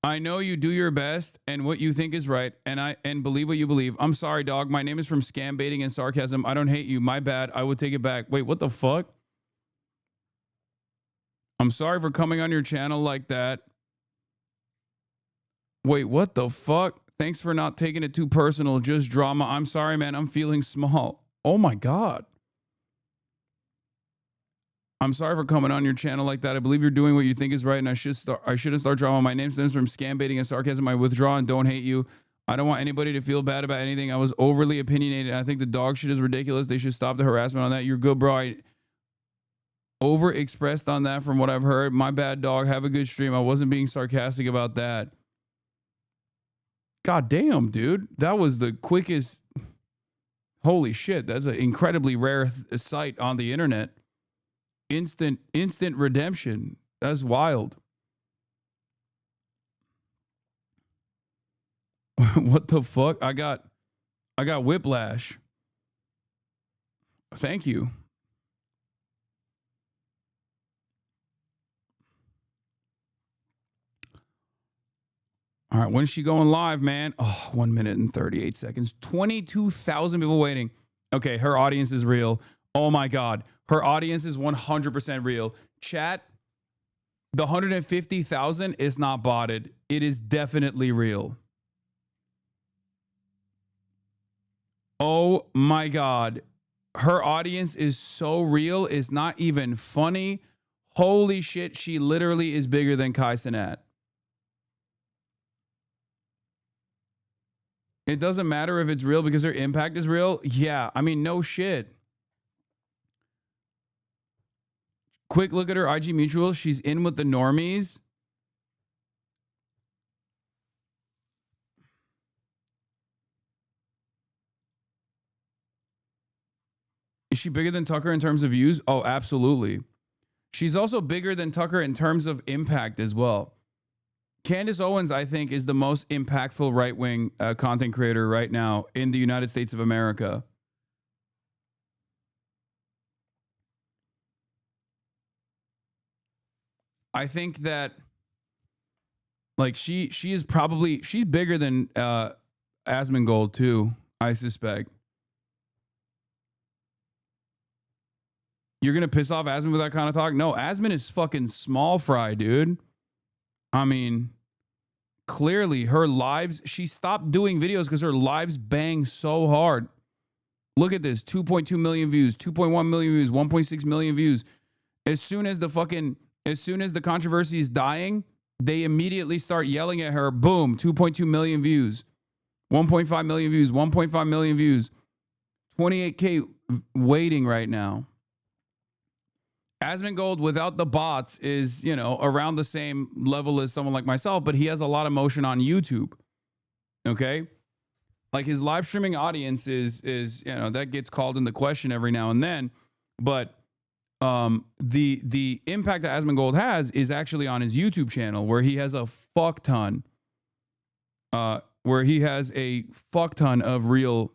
I know you do your best and what you think is right, and believe what you believe. I'm sorry, dog. My name is from scam baiting and sarcasm. I don't hate you. My bad. I would take it back. Wait, what the fuck? I'm sorry for coming on your channel like that. Wait, what the fuck? Thanks for not taking it too personal. Just drama. I'm sorry, man. I'm feeling small. Oh my God. I'm sorry for coming on your channel like that. I believe you're doing what you think is right, and I shouldn't start drama. My name stems from scam baiting and sarcasm. I withdraw and don't hate you. I don't want anybody to feel bad about anything. I was overly opinionated. I think the dog shit is ridiculous. They should stop the harassment on that. You're good, bro. I overexpressed on that from what I've heard. My bad, dog. Have a good stream. I wasn't being sarcastic about that. God damn, dude. That was the quickest. Holy shit. That's an incredibly rare sight on the internet. Instant redemption. That's wild. What the fuck? I got whiplash. Thank you. All right, when is she going live, man? Oh, 1 minute and 38 seconds. 22,000 people waiting. Okay, her audience is real. Oh my God. Her audience is 100% real. Chat, the 150,000 is not botted. It is definitely real. Oh my God. Her audience is so real. It's not even funny. Holy shit. She literally is bigger than Kai Cenat. It doesn't matter if it's real because her impact is real. Yeah. I mean, no shit. Quick look at her IG mutual. She's in with the normies. Is she bigger than Tucker in terms of views? Oh, absolutely. She's also bigger than Tucker in terms of impact as well. Candace Owens, I think, is the most impactful right-wing content creator right now in the United States of America. I think that, like, she is probably, she's bigger than Asmongold too, I suspect. You're going to piss off Asmon with that kind of talk? No, Asmon is fucking small fry, dude. I mean, clearly her lives, she stopped doing videos because her lives bang so hard. Look at this, 2.2 million views, 2.1 million views, 1.6 million views. As soon as the controversy is dying, they immediately start yelling at her. Boom, 2.2 million views, 1.5 million views, 1.5 million views. 28K waiting right now. Asmongold without the bots is, you know, around the same level as someone like myself, but he has a lot of motion on YouTube. Okay? Like his live streaming audience is you know, that gets called into question every now and then, but the impact that Asmongold has is actually on his YouTube channel, where he has a fuck ton of real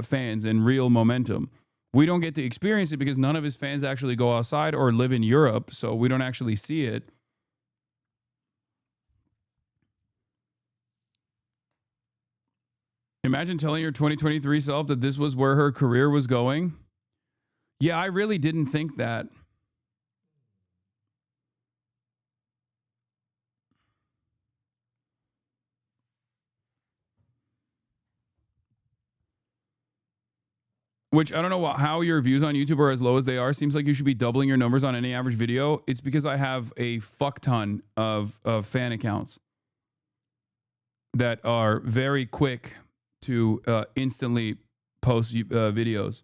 fans and real momentum. We don't get to experience it because none of his fans actually go outside or live in Europe, so we don't actually see it. Imagine telling your 2023 self that this was where her career was going. Yeah, I really didn't think that. Which I don't know how your views on YouTube are as low as they are. Seems like you should be doubling your numbers on any average video. It's because I have a fuck ton of fan accounts that are very quick to instantly post videos.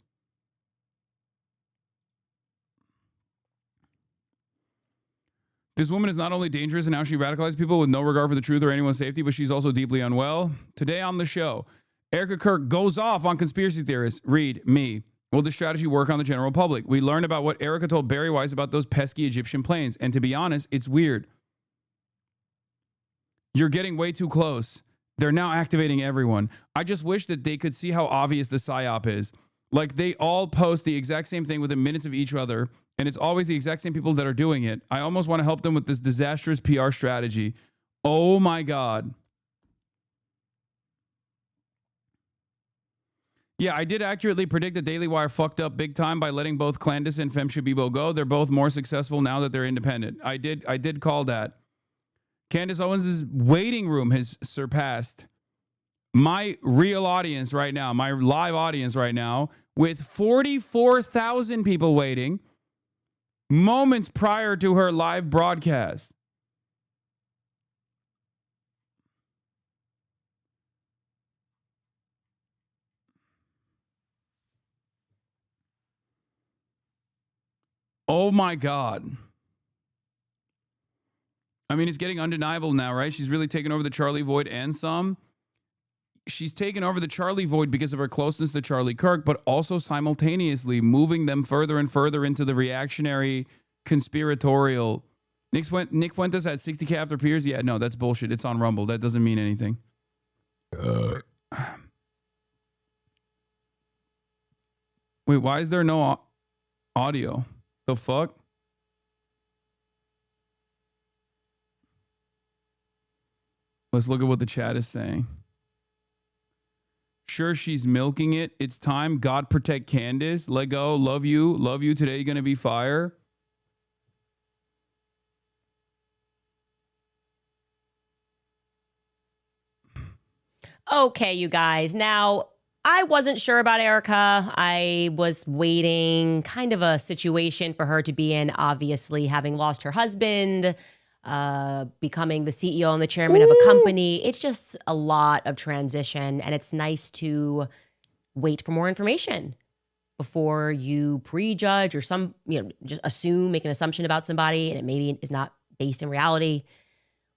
This woman is not only dangerous in how she radicalizes people with no regard for the truth or anyone's safety, but she's also deeply unwell. Today on the show, Erica Kirk goes off on conspiracy theorists. Read me. Will this strategy work on the general public? We learned about what Erica told Barry Weiss about those pesky Egyptian planes. And to be honest, it's weird. You're getting way too close. They're now activating everyone. I just wish that they could see how obvious the psyop is. Like, they all post the exact same thing within minutes of each other, and it's always the exact same people that are doing it. I almost want to help them with this disastrous PR strategy. Oh my God. Yeah, I did accurately predict that Daily Wire fucked up big time by letting both Clandis and Fem Shabibo go. They're both more successful now that they're independent. I did call that. Candace Owens' waiting room has surpassed my real audience right now, my live audience right now, with 44,000 people waiting moments prior to her live broadcast. Oh my God. I mean, it's getting undeniable now, right? She's really taken over the Charlie Void and some. She's taken over the Charlie Void because of her closeness to Charlie Kirk, but also simultaneously moving them further and further into the reactionary, conspiratorial. Nick Fuentes had 60K after peers. Yeah, no, that's bullshit. It's on Rumble. That doesn't mean anything. Wait, why is there no audio? The fuck? Let's look at what the chat is saying. Sure, she's milking it. It's time. God protect Candace. Let go. Love you. Love you. Today gonna be fire. Okay, you guys. Now, I wasn't sure about Erica. I was waiting, kind of a situation for her to be in, obviously, having lost her husband, becoming the CEO and the chairman of a company. It's just a lot of transition, and it's nice to wait for more information before you prejudge or just make an assumption about somebody, and it maybe is not based in reality.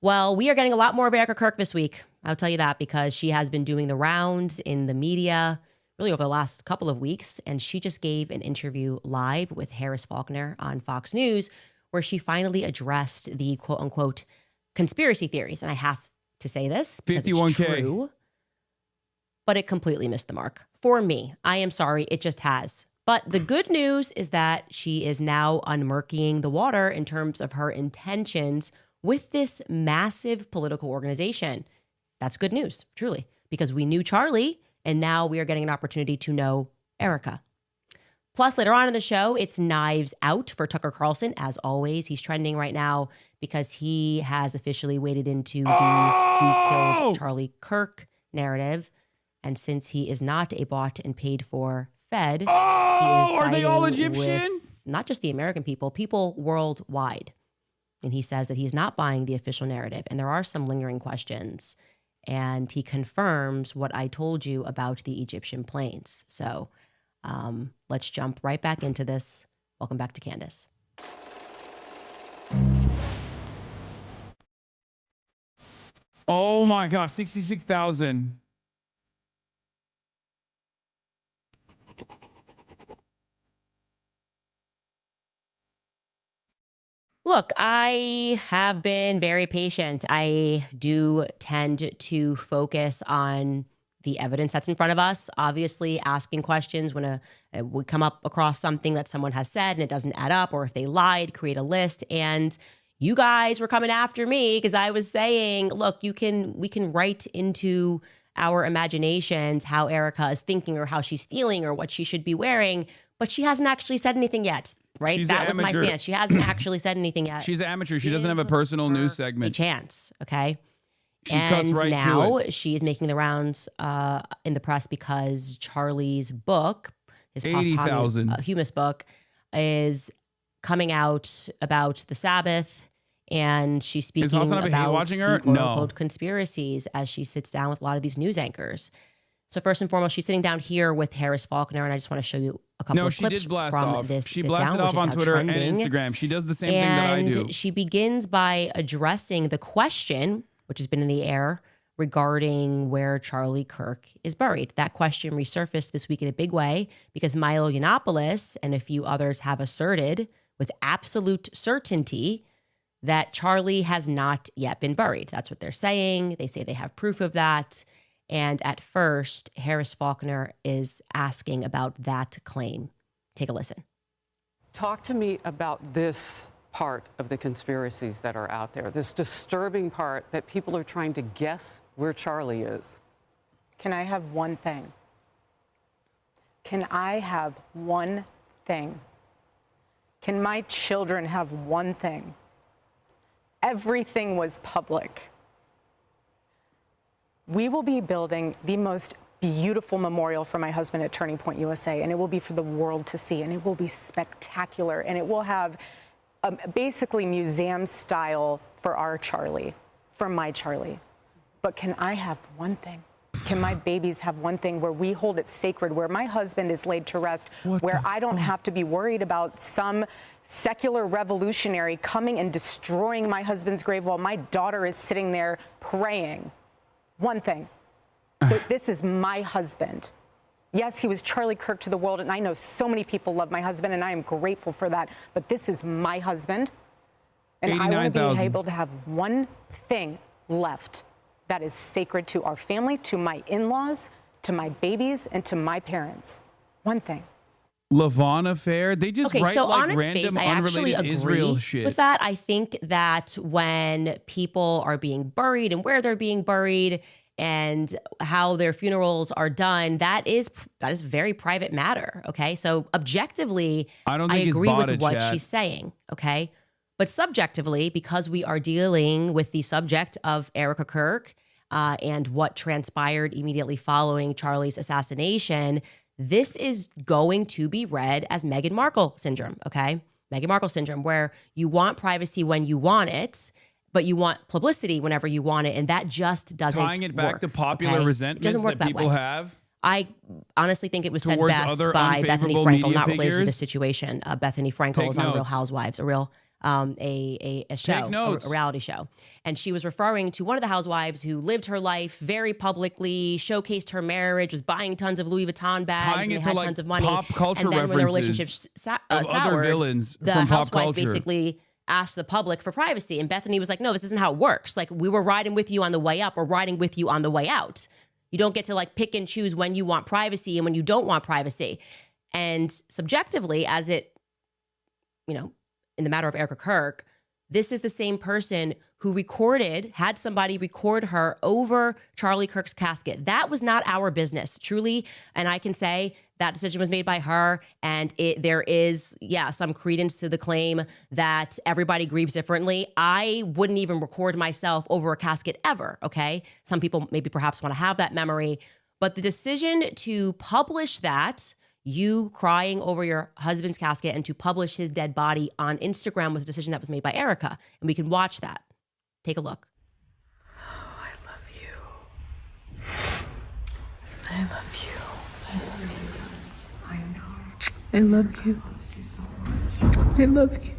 Well, we are getting a lot more of Erica Kirk this week. I'll tell you that, because she has been doing the rounds in the media really over the last couple of weeks. And she just gave an interview live with Harris Faulkner on Fox News, where she finally addressed the quote unquote conspiracy theories. And I have to say this because 51K. It's true, but it completely missed the mark for me. I am sorry. It just has. But the good news is that she is now unmurkying the water in terms of her intentions with this massive political organization. That's good news, truly, because we knew Charlie, and now we are getting an opportunity to know Erica. Plus, later on in the show, it's Knives Out for Tucker Carlson. As always, he's trending right now because he has officially waded into the Who Killed Charlie Kirk narrative. And since he is not a bought and paid for Fed, he is are they all Egyptian? With not just the American people worldwide. And he says that he's not buying the official narrative. And there are some lingering questions. And he confirms what I told you about the Egyptian planes. So Let's jump right back into this. Welcome back to Candace. Oh my gosh, 66,000. Look, I have been very patient. I do tend to focus on the evidence that's in front of us. Obviously, asking questions when we come up across something that someone has said and it doesn't add up, or if they lied, create a list. And you guys were coming after me because I was saying, look, we can write into our imaginations how Erica is thinking or how she's feeling or what she should be wearing, but she hasn't actually said anything yet. Right? She's that an was my amateur. stance. She hasn't actually said anything yet. She's an amateur. She doesn't have a personal news segment. Chance, okay? She cuts right now to it. she is making the rounds in the press because Charlie's book, his 80,000. Humus book, is coming out about the Sabbath, and she's speaking HasanAbi about watching her? the quote No. unquote conspiracies as she sits down with a lot of these news anchors. So first and foremost, she's sitting down here with Harris Faulkner, and I just want to show you a couple of clips did blast from off. this She sit blasted down, off which is on now Twitter and trending. Instagram. She does the same thing that I do. And she begins by addressing the question, which has been in the air, regarding where Charlie Kirk is buried. That question resurfaced this week in a big way because Milo Yiannopoulos and a few others have asserted with absolute certainty that Charlie has not yet been buried. That's what they're saying. They say they have proof of that. And at first, Harris Faulkner is asking about that claim. Take a listen. Talk to me about this part of the conspiracies that are out there, this disturbing part that people are trying to guess where Charlie is. Can I have one thing? Can I have one thing? Can my children have one thing? Everything was public. We will be building the most beautiful memorial for my husband at Turning Point USA, and it will be for the world to see, and it will be spectacular, and it will have basically museum style for our Charlie, for my Charlie. But can I have one thing? Can my babies have one thing where we hold it sacred, where my husband is laid to rest, where I don't have to be worried about some secular revolutionary coming and destroying my husband's grave while my daughter is sitting there praying? One thing. This is my husband. Yes, he was Charlie Kirk to the world, and I know so many people love my husband, and I am grateful for that. But this is my husband, and I want to be able to have one thing left that is sacred to our family, to my in-laws, to my babies, and to my parents. One thing. Lavon affair. They just write so like on its random face, I actually unrelated agree Israel shit. with that. I think that when people are being buried and where they're being buried and how their funerals are done, that is very private matter. Okay, so objectively, I don't think it's agree with botted, what chat. she's saying. Okay, but subjectively, because we are dealing with the subject of Erica Kirk and what transpired immediately following Charlie's assassination, this is going to be read as Meghan Markle syndrome, okay? Meghan Markle syndrome, where you want privacy when you want it, but you want publicity whenever you want it, and that just doesn't Tying it back work, to popular okay? resentments It doesn't work that people way. have. I honestly think it was said Towards best other by Bethany unfavorable Frankel, media not related to figures? this situation. Bethany Frankel Take is on Real notes. Housewives, a show, notes. a reality show. And she was referring to one of the housewives who lived her life very publicly, showcased her marriage, was buying tons of Louis Vuitton bags, Tying and it they to, had like, tons of money. pop culture and then when the references relationship of other soured, villains the from pop housewife culture. basically asked the public for privacy. And Bethany was like, no, this isn't how it works. Like, we were riding with you on the way up. We're riding with you on the way out. You don't get to like pick and choose when you want privacy and when you don't want privacy. And subjectively, as it, in the matter of Erica Kirk, this is the same person who had somebody record her over Charlie Kirk's casket. That was not our business, truly. And I can say that decision was made by her. And there is, some credence to the claim that everybody grieves differently. I wouldn't even record myself over a casket ever, okay? Some people maybe perhaps want to have that memory. But the decision to publish that, you crying over your husband's casket, and to publish his dead body on Instagram was a decision that was made by Erica. And we can watch that. Take a look. Oh, I love you. I love you. I love you. I know. I love you. I love you.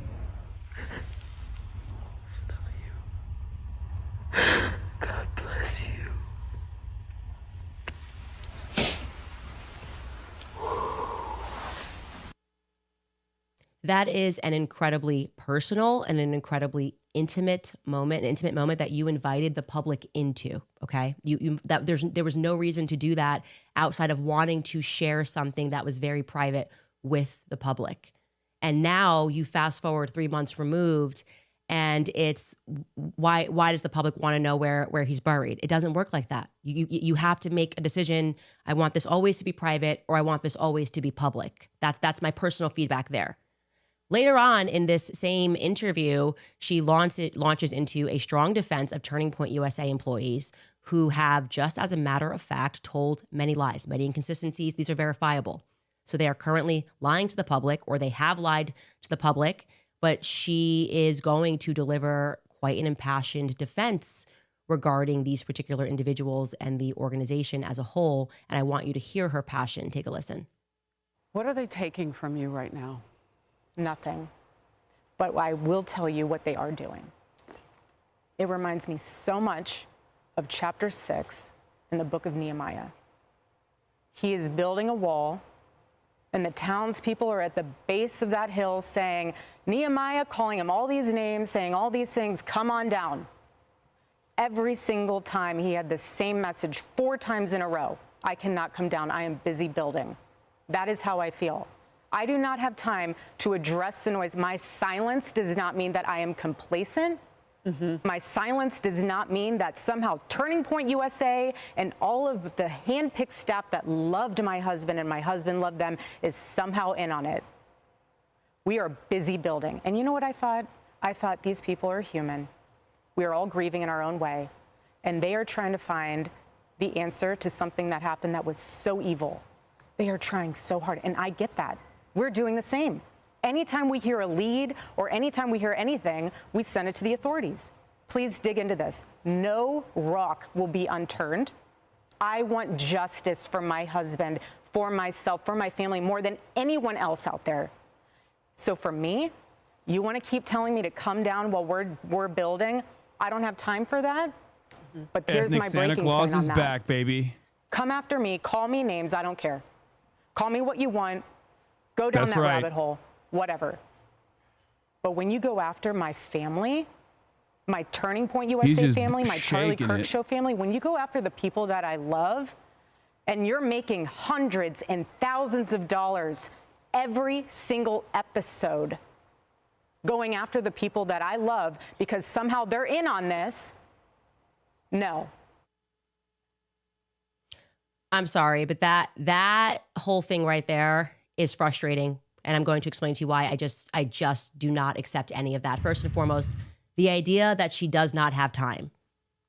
God bless you. That is an incredibly personal and an incredibly intimate moment, an intimate moment that you invited the public into. Okay, there was no reason to do that outside of wanting to share something that was very private with the public. And now you fast forward 3 months removed, and it's why does the public want to know where he's buried? It doesn't work like that. You have to make a decision. I want this always to be private, or I want this always to be public. That's my personal feedback there. Later on in this same interview, she launches into a strong defense of Turning Point USA employees who have, just as a matter of fact, told many lies, many inconsistencies. These are verifiable. So they are currently lying to the public, or they have lied to the public, but she is going to deliver quite an impassioned defense regarding these particular individuals and the organization as a whole. And I want you to hear her passion. Take a listen. What are they taking from you right now? Nothing. But I will tell you what they are doing. It reminds me so much of chapter 6 in the book of Nehemiah. He is building a wall, and the townspeople are at the base of that hill saying, Nehemiah, calling him all these names, saying all these things, come on down. Every single time he had the same message 4 times in a row. I cannot come down. I am busy building. That is how I feel. I do not have time to address the noise. My silence does not mean that I am complacent. My silence does not mean that somehow Turning Point USA and all of the handpicked staff that loved my husband and my husband loved them is somehow in on it. We are busy building. And you know what I thought? I thought these people are human. We are all grieving in our own way. And they are trying to find the answer to something that happened that was so evil. They are trying so hard. And I get that. We're doing the same. Anytime we hear a lead or anytime we hear anything, we send it to the authorities. Please dig into this. No rock will be unturned. I want justice for my husband, for myself, for my family, more than anyone else out there. So for me, you want to keep telling me to come down while we're building? I don't have time for that. But here's Ethnic my Santa breaking Claus point on is that. back, baby. Come after me, call me names, I don't care. Call me what you want, go down That's that right. rabbit hole, whatever. But when you go after my family, my Turning Point USA just family, my Charlie shaking Kirk it. Show family, when you go after the people that I love, and you're making hundreds and thousands of dollars every single episode going after the people that I love because somehow they're in on this, no. I'm sorry, but that whole thing right there is frustrating. And I'm going to explain to you why I just do not accept any of that. First and foremost, the idea that she does not have time.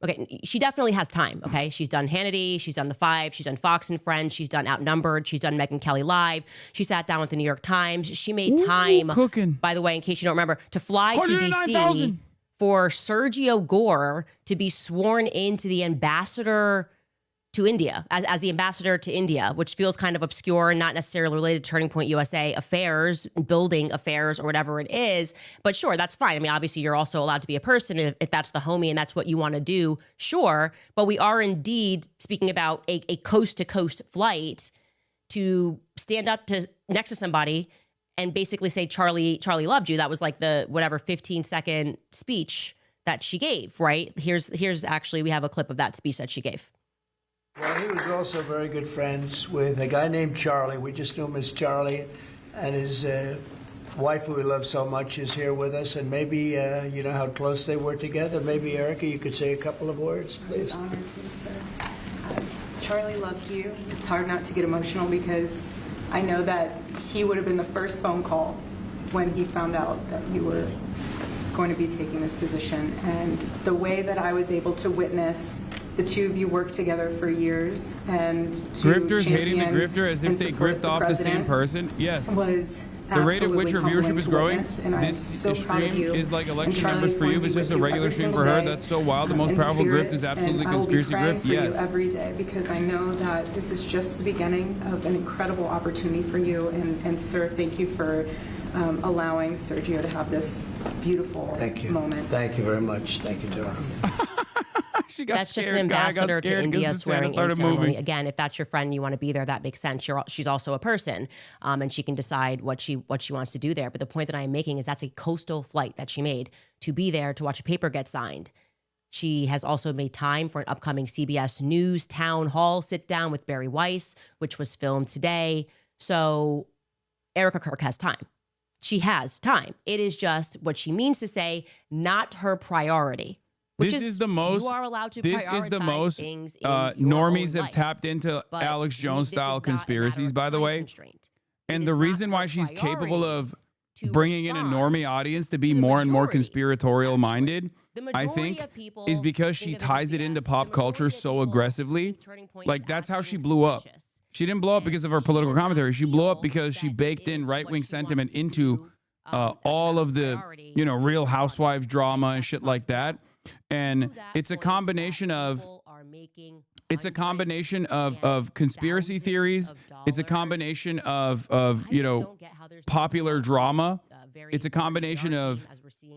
Okay, she definitely has time, okay? She's done Hannity, she's done The Five, she's done Fox and Friends, she's done Outnumbered, she's done Megyn Kelly Live, she sat down with the New York Times, she made time, cooking. By the way, in case you don't remember, to fly to 109,000. DC for Sergio Gore to be sworn into the ambassador to India, as the ambassador to India, which feels kind of obscure and not necessarily related to Turning Point USA affairs, building affairs, or whatever it is. But sure, that's fine. I mean, obviously, you're also allowed to be a person if that's the homie and that's what you want to do, sure. But we are indeed speaking about a coast-to-coast flight to stand up next to somebody and basically say, Charlie loved you. That was like the whatever 15-second speech that she gave, right? Here's actually, we have a clip of that speech that she gave. Well, he was also very good friends with a guy named Charlie. We just knew him as Charlie. And his wife, who we love so much, is here with us. And maybe, you know how close they were together. Maybe, Erica, you could say a couple of words, please. I'm honored to, sir. Charlie loved you. It's hard not to get emotional because I know that he would have been the first phone call when he found out that you were going to be taking this position. And the way that I was able to witness the two of you work together for years and to Grifters hating the champion grifter as if and they support grift off the same president person? Yes. was The rate at which her absolutely viewership is humbling to growing, witness, and I'm this so proud of stream you. is like election And Charlie numbers for is you, one but it's who just a with you regular every stream single for her. day, That's so wild. The most in powerful spirit, grift is absolutely and I will be conspiracy praying grift. for you Yes. every day, because I know that this is just the beginning of an incredible opportunity for you. And sir, thank you for allowing Sergio to have this beautiful moment. Thank you very much. Thank you, Dorothy. She got That's just an scared. Guy got ambassador to scared 'cause India the Santa swearing in started ceremony. moving. Again, if that's your friend and you want to be there, that makes sense. She's also a person, and she can decide what she wants to do there. But the point that I am making is that's a coastal flight that she made to be there to watch a paper get signed. She has also made time for an upcoming CBS News town hall sit down with Barry Weiss, which was filmed today. So Erica Kirk has time. She has time. It is just what she means to say, not her priority. Which This is the most. You are allowed to This is the prioritize most. things in Normies your own have tapped into But Alex Jones this is style not a conspiracies, by the way. And the reason why she's capable of bringing in a normie audience to be more and more conspiratorial minded, I think, is because she ties it into pop culture so aggressively. Like, that's how she blew up. She didn't blow up because of her political commentary. She blew up because she baked in right-wing sentiment into all of the, Real Housewives drama and shit like that. And it's a combination of conspiracy theories. It's a combination of popular drama. It's a combination of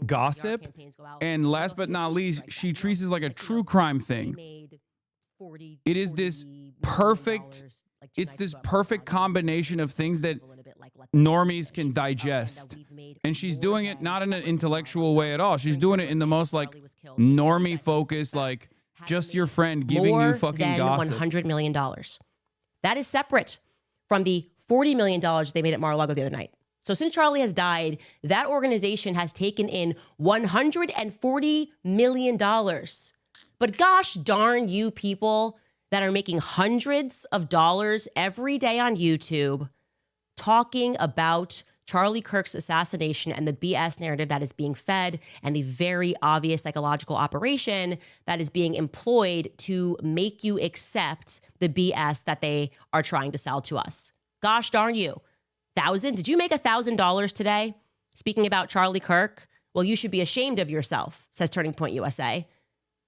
gossip. And last but not least, she treats it like a true crime thing. It is this perfect, combination of things that normies can digest. And she's doing it not in an intellectual way at all. She's doing it in the most like normie focused, like just your friend giving you fucking gossip. $100 million. That is separate from the $40 million they made at Mar-a-Lago the other night. So since Charlie has died, that organization has taken in $140 million. But gosh darn you people that are making hundreds of dollars every day on YouTube talking about Charlie Kirk's assassination and the BS narrative that is being fed and the very obvious psychological operation that is being employed to make you accept the BS that they are trying to sell to us. Gosh darn you. Did you make $1,000 today? Speaking about Charlie Kirk, well, you should be ashamed of yourself, says Turning Point USA,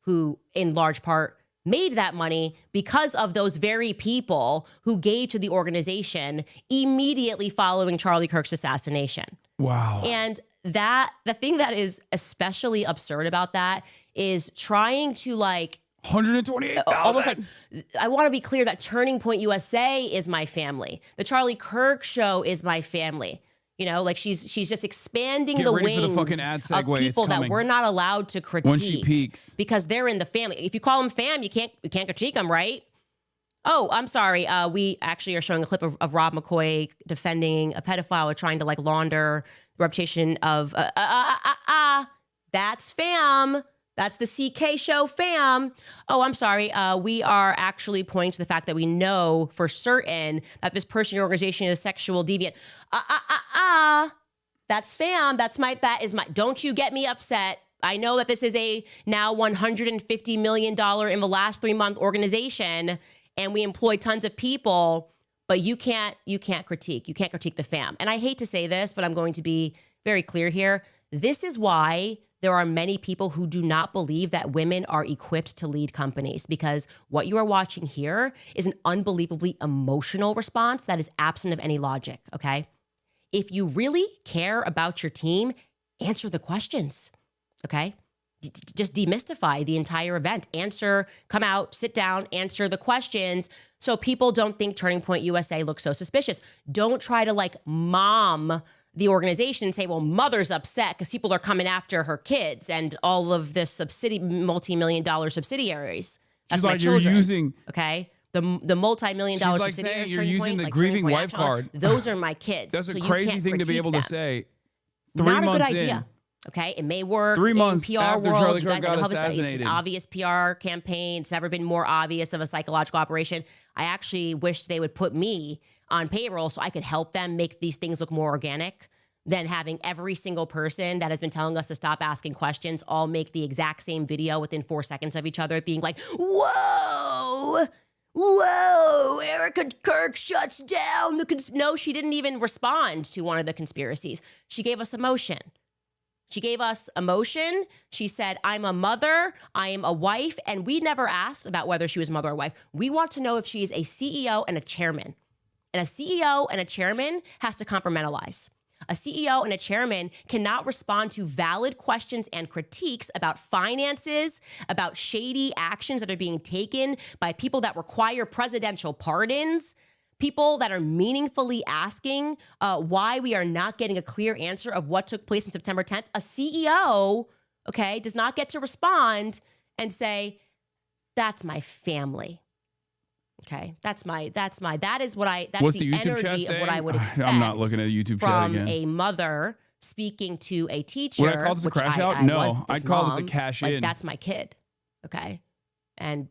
who in large part made that money because of those very people who gave to the organization immediately following Charlie Kirk's assassination. Wow. And the thing that is especially absurd about that is trying to like 128,000. Almost like, I want to be clear that Turning Point USA is my family. The Charlie Kirk show is my family. Like she's just expanding the wings for the fucking ad segue. of people that we're not allowed to critique when she peaks because they're in the family. If you call them fam, you can't critique them, right? Oh, I'm sorry. We actually are showing a clip of Rob McCoy defending a pedophile or trying to like launder the reputation of that's fam. That's the CK show fam. Oh, I'm sorry. We are actually pointing to the fact that we know for certain that this person in your organization is a sexual deviant. That's fam. That is my, don't you get me upset. I know that this is a now $150 million in the last 3-month organization and we employ tons of people, but you can't critique. You can't critique the fam. And I hate to say this, but I'm going to be very clear here. This is why there are many people who do not believe that women are equipped to lead companies, because what you are watching here is an unbelievably emotional response that is absent of any logic, okay? If you really care about your team, answer the questions, okay? Just demystify the entire event. Come out, sit down, answer the questions so people don't think Turning Point USA looks so suspicious. Don't try to like mom the organization and say, well, mother's upset because people are coming after her kids and all of this multi-million-dollar subsidiaries. That's She's my like, children. you're using okay, the multi-million-dollar She's like subsidiaries. saying you're using the grieving wife card. Those are my kids. That's so a you crazy can't thing to be able critique to say. them. 3 Not months a good idea. in. Okay, it may work 3 months in PR after world. Charlie You Kirk guys, I got know it's assassinated. an obvious PR campaign. It's never been more obvious of a psychological operation. I actually wish they would put me on payroll so I could help them make these things look more organic than having every single person that has been telling us to stop asking questions all make the exact same video within 4 seconds of each other, being like, whoa, whoa, Erica Kirk shuts down the No, she didn't even respond to one of the conspiracies. She gave us emotion. She gave us emotion. She said, I'm a mother, I am a wife, and we never asked about whether she was mother or wife. We want to know if she is a CEO and a chairman. And a CEO and a chairman has to compartmentalize. A CEO and a chairman cannot respond to valid questions and critiques about finances, about shady actions that are being taken by people that require presidential pardons, people that are meaningfully asking why we are not getting a clear answer of what took place on September 10th. A CEO, okay, does not get to respond and say, that's my family. Okay, that's the energy of what I would expect. I'm not looking at a YouTube chat from again. a mother speaking to a teacher. Would I call this a crash out? No, I'd call this a cash in. That's my kid. Okay, and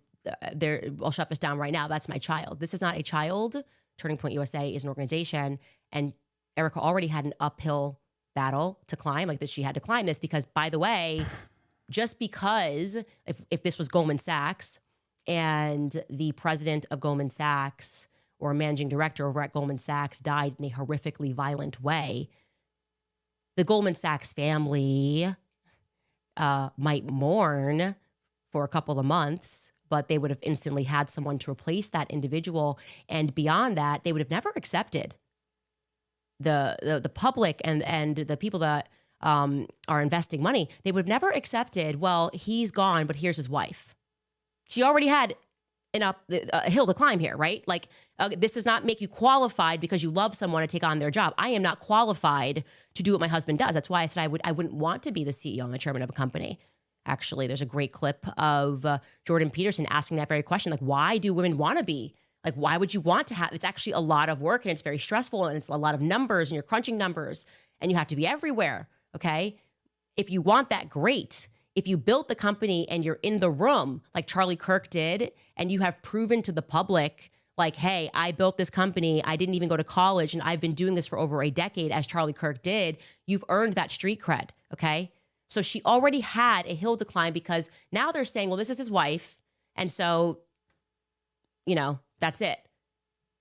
I'll shut this down right now. That's my child. This is not a child. Turning Point USA is an organization, and Erica already had an uphill battle to climb. Like that, she had to climb this because, by the way, just because if this was Goldman Sachs. And the president of Goldman Sachs or managing director over at Goldman Sachs died in a horrifically violent way, the Goldman Sachs family might mourn for a couple of months, but they would have instantly had someone to replace that individual. And beyond that, they would have never accepted the public and the people that are investing money. They would have never accepted, well, he's gone, but here's his wife. She already had a hill to climb here, right? Like, this does not make you qualified because you love someone to take on their job. I am not qualified to do what my husband does. That's why I said I wouldn't want to be the CEO and the chairman of a company. Actually, there's a great clip of Jordan Peterson asking that very question. Like, why do women want to be? Like, why would you want to have? It's actually a lot of work and it's very stressful and it's a lot of numbers and you're crunching numbers and you have to be everywhere, okay? If you want that, great. If you built the company and you're in the room like Charlie Kirk did, and you have proven to the public, like, hey, I built this company, I didn't even go to college, and I've been doing this for over a decade, as Charlie Kirk did, you've earned that street cred, okay? So she already had a hill to climb because now they're saying, well, this is his wife, and so, that's it.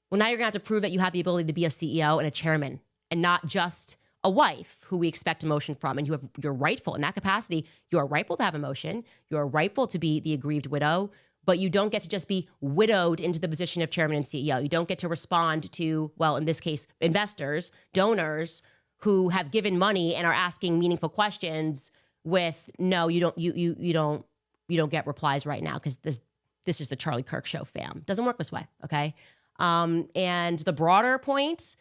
Well, now you're gonna have to prove that you have the ability to be a CEO and a chairman, and not just a wife who we expect emotion from, and you're rightful in that capacity. You are rightful to have emotion. You are rightful to be the aggrieved widow, but you don't get to just be widowed into the position of chairman and CEO. You don't get to respond to, well, in this case, investors, donors who have given money and are asking meaningful questions with no, you don't get replies right now because this is the Charlie Kirk show, fam. Doesn't work this way, okay? And the broader point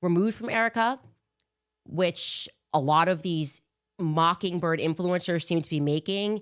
removed from Erica, which a lot of these mockingbird influencers seem to be making,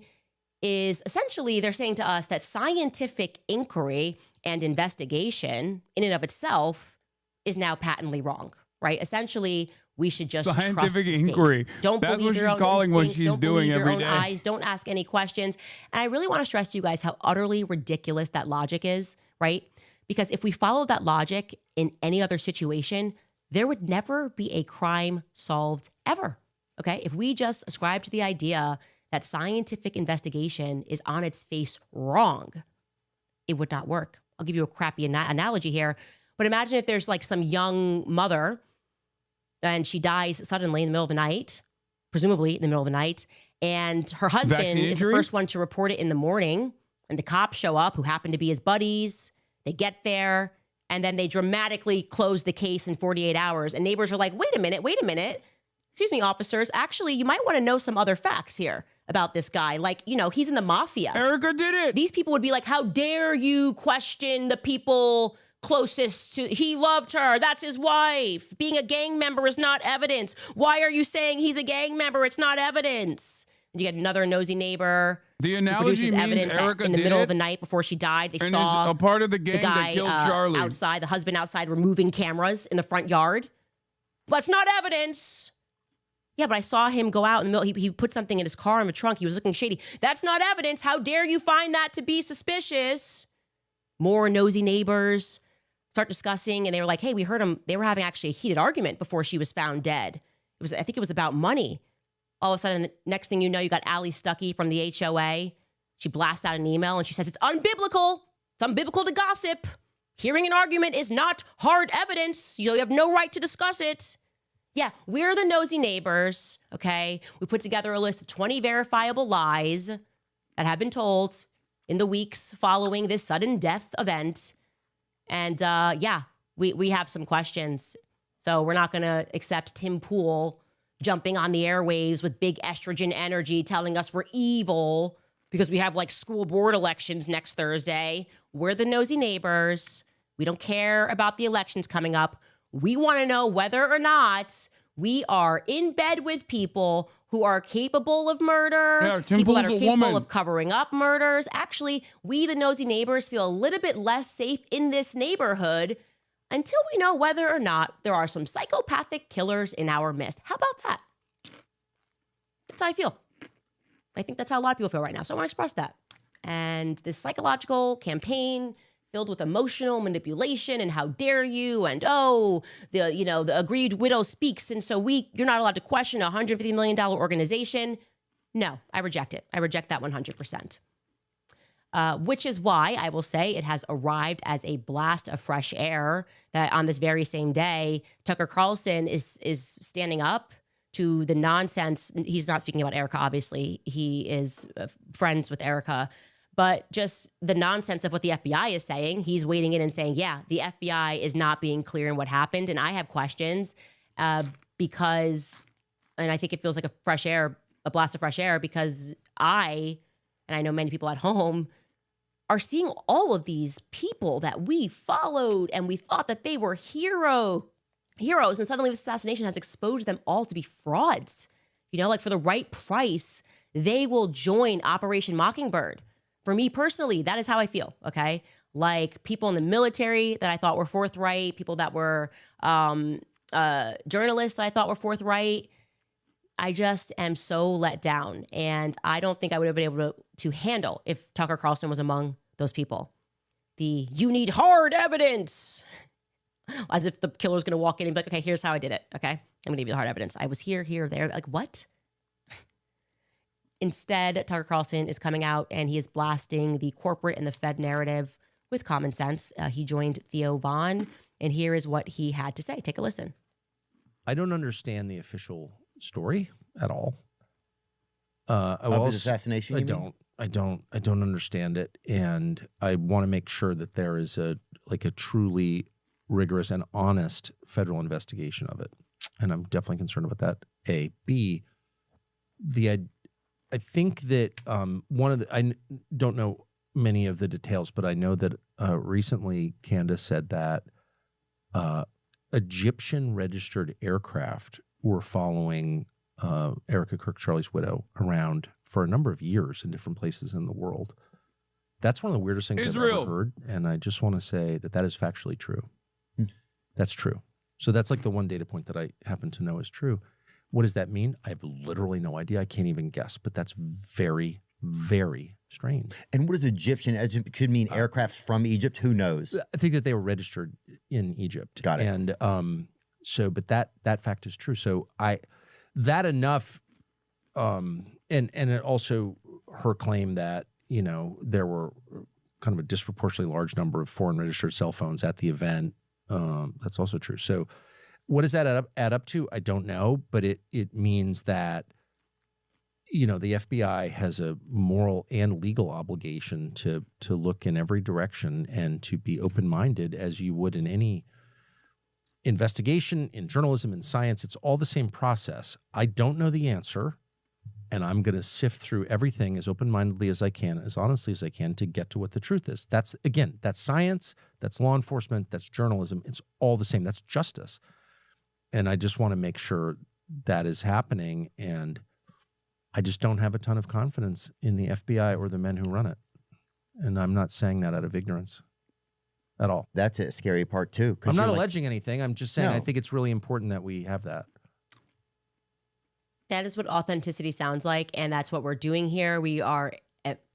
is essentially they're saying to us that scientific inquiry and investigation in and of itself is now patently wrong, right? Essentially, we should just scientific trust inquiry. States. Don't That's believe what your she's own calling what instincts. she's Don't doing believe your every own day. eyes. Don't ask any questions. And I really want to stress to you guys how utterly ridiculous that logic is, right? Because if we followed that logic in any other situation, there would never be a crime solved ever, okay? If we just ascribe to the idea that scientific investigation is on its face wrong, it would not work. I'll give you a crappy analogy here, but imagine if there's like some young mother and she dies suddenly in the middle of the night, presumably in the middle of the night, and her husband is the first one to report it in the morning, and the cops show up who happen to be his buddies. They get there, and then they dramatically close the case in 48 hours. And neighbors are like, wait a minute. Excuse me, officers. Actually, you might want to know some other facts here about this guy. Like, he's in the mafia. Erica did it. These people would be like, how dare you question the people closest to, he loved her. That's his wife. Being a gang member is not evidence. Why are you saying he's a gang member? It's not evidence. And you get another nosy neighbor. The analogy means evidence Erica in the did middle it, of the night before she died. They and saw is a part of the gang the guy that killed Charlie. outside, the husband outside removing cameras in the front yard. That's not evidence. Yeah, but I saw him go out in the middle. He put something in his car in the trunk. He was looking shady. That's not evidence. How dare you find that to be suspicious? More nosy neighbors start discussing, and they were like, hey, we heard them. They were having actually a heated argument before she was found dead. I think it was about money. All of a sudden, the next thing you know, you got Allie Stuckey from the HOA. She blasts out an email and she says, it's unbiblical Some biblical to gossip. Hearing an argument is not hard evidence. You have no right to discuss it. Yeah, we're the nosy neighbors, okay? We put together a list of 20 verifiable lies that have been told in the weeks following this sudden death event. And we have some questions. So we're not going to accept Tim Pool jumping on the airwaves with big estrogen energy telling us we're evil because we have like school board elections next Thursday. We're the nosy neighbors. We don't care about the elections coming up. We want to know whether or not we are in bed with people who are capable of murder, Yeah, Tim people that Pool's are a capable woman. of covering up murders. Actually, we, the nosy neighbors, feel a little bit less safe in this neighborhood until we know whether or not there are some psychopathic killers in our midst. How about that? That's how I feel. I think that's how a lot of people feel right now. So I want to express that. And this psychological campaign filled with emotional manipulation and how dare you and the aggrieved widow speaks and so you're not allowed to question a $150 million organization. No, I reject it. I reject that 100%. Which is why I will say it has arrived as a blast of fresh air that on this very same day, Tucker Carlson is standing up to the nonsense. He's not speaking about Erica, obviously. He is friends with Erica. But just the nonsense of what the FBI is saying, he's wading in and saying, yeah, the FBI is not being clear in what happened. And I have questions because, and I think it feels like a blast of fresh air because and I know many people at home, are seeing all of these people that we followed and we thought that they were heroes. And suddenly this assassination has exposed them all to be frauds. Like for the right price, they will join Operation Mockingbird. For me personally, that is how I feel, okay? Like people in the military that I thought were forthright, people that were journalists that I thought were forthright. I just am so let down. And I don't think I would have been able to handle if Tucker Carlson was among those people. You need hard evidence. As if the killer's going to walk in and be like, okay, here's how I did it, okay? I'm going to give you the hard evidence. I was here, there. Like, what? Instead, Tucker Carlson is coming out and he is blasting the corporate and the Fed narrative with common sense. He joined Theo Vaughn, and here is what he had to say. Take a listen. I don't understand the official story at all. Of his assassination, I don't understand it, and I want to make sure that there is a truly rigorous and honest federal investigation of it, and I'm definitely concerned about that. A, B, I think that I don't know many of the details, but I know that recently Candace said that Egyptian registered aircraft were following Erica Kirk Charlie's widow around for a number of years in different places in the world. That's one of the weirdest things I've ever heard, and I just want to say that is factually true. That's true. So that's like the one data point that I happen to know is true. What does that mean? I have literally no idea. I can't even guess, but that's very, very strange. And what is Egyptian? It could mean aircrafts from Egypt. Who knows? I think that they were registered in Egypt. Got it. And but that fact is true. So enough. And it also her claim that there were kind of a disproportionately large number of foreign registered cell phones at the event. That's also true. So what does that add up to? I don't know, but it means that, the FBI has a moral and legal obligation to look in every direction and to be open-minded as you would in any investigation, in journalism, in science. It's all the same process. I don't know the answer, and I'm going to sift through everything as open-mindedly as I can, as honestly as I can to get to what the truth is. That's science, that's law enforcement, that's journalism. It's all the same. That's justice. And I just want to make sure that is happening. And I just don't have a ton of confidence in the FBI or the men who run it. And I'm not saying that out of ignorance at all. That's a scary part too. I'm not alleging anything. I'm just saying I think it's really important that we have that. That is what authenticity sounds like. And that's what we're doing here. We are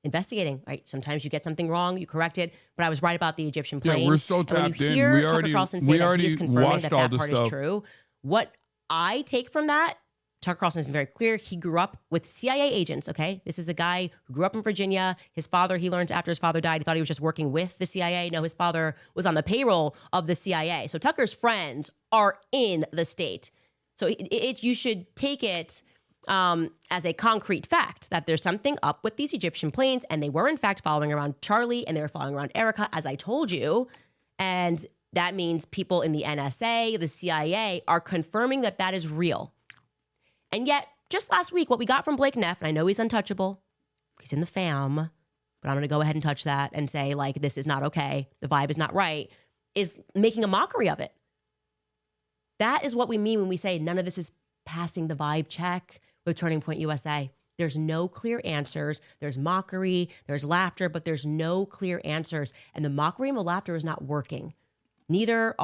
investigating, right? Sometimes you get something wrong, you correct it. But I was right about the Egyptian plane. Yeah, we're so tapped in. When you hear Tucker Carlson say that he is confirming that part is true, what I take from that Tucker Carlson has been very clear. He grew up with CIA agents, okay? This is a guy who grew up in Virginia. His father, he learned after his father died, he thought he was just working with the CIA. No, his father was on the payroll of the CIA. So Tucker's friends are in the state. So you should take it as a concrete fact that there's something up with these Egyptian planes, and they were in fact following around Charlie, and they were following around Erica, as I told you. And that means people in the NSA, the CIA, are confirming that that is real. And yet, just last week, what we got from Blake Neff, and I know he's untouchable, he's in the fam, but I'm going to go ahead and touch that and say, like, this is not okay, the vibe is not right, is making a mockery of it. That is what we mean when we say none of this is passing the vibe check with Turning Point USA. There's no clear answers. There's mockery, there's laughter, but there's no clear answers. And the mockery and the laughter is not working. Neither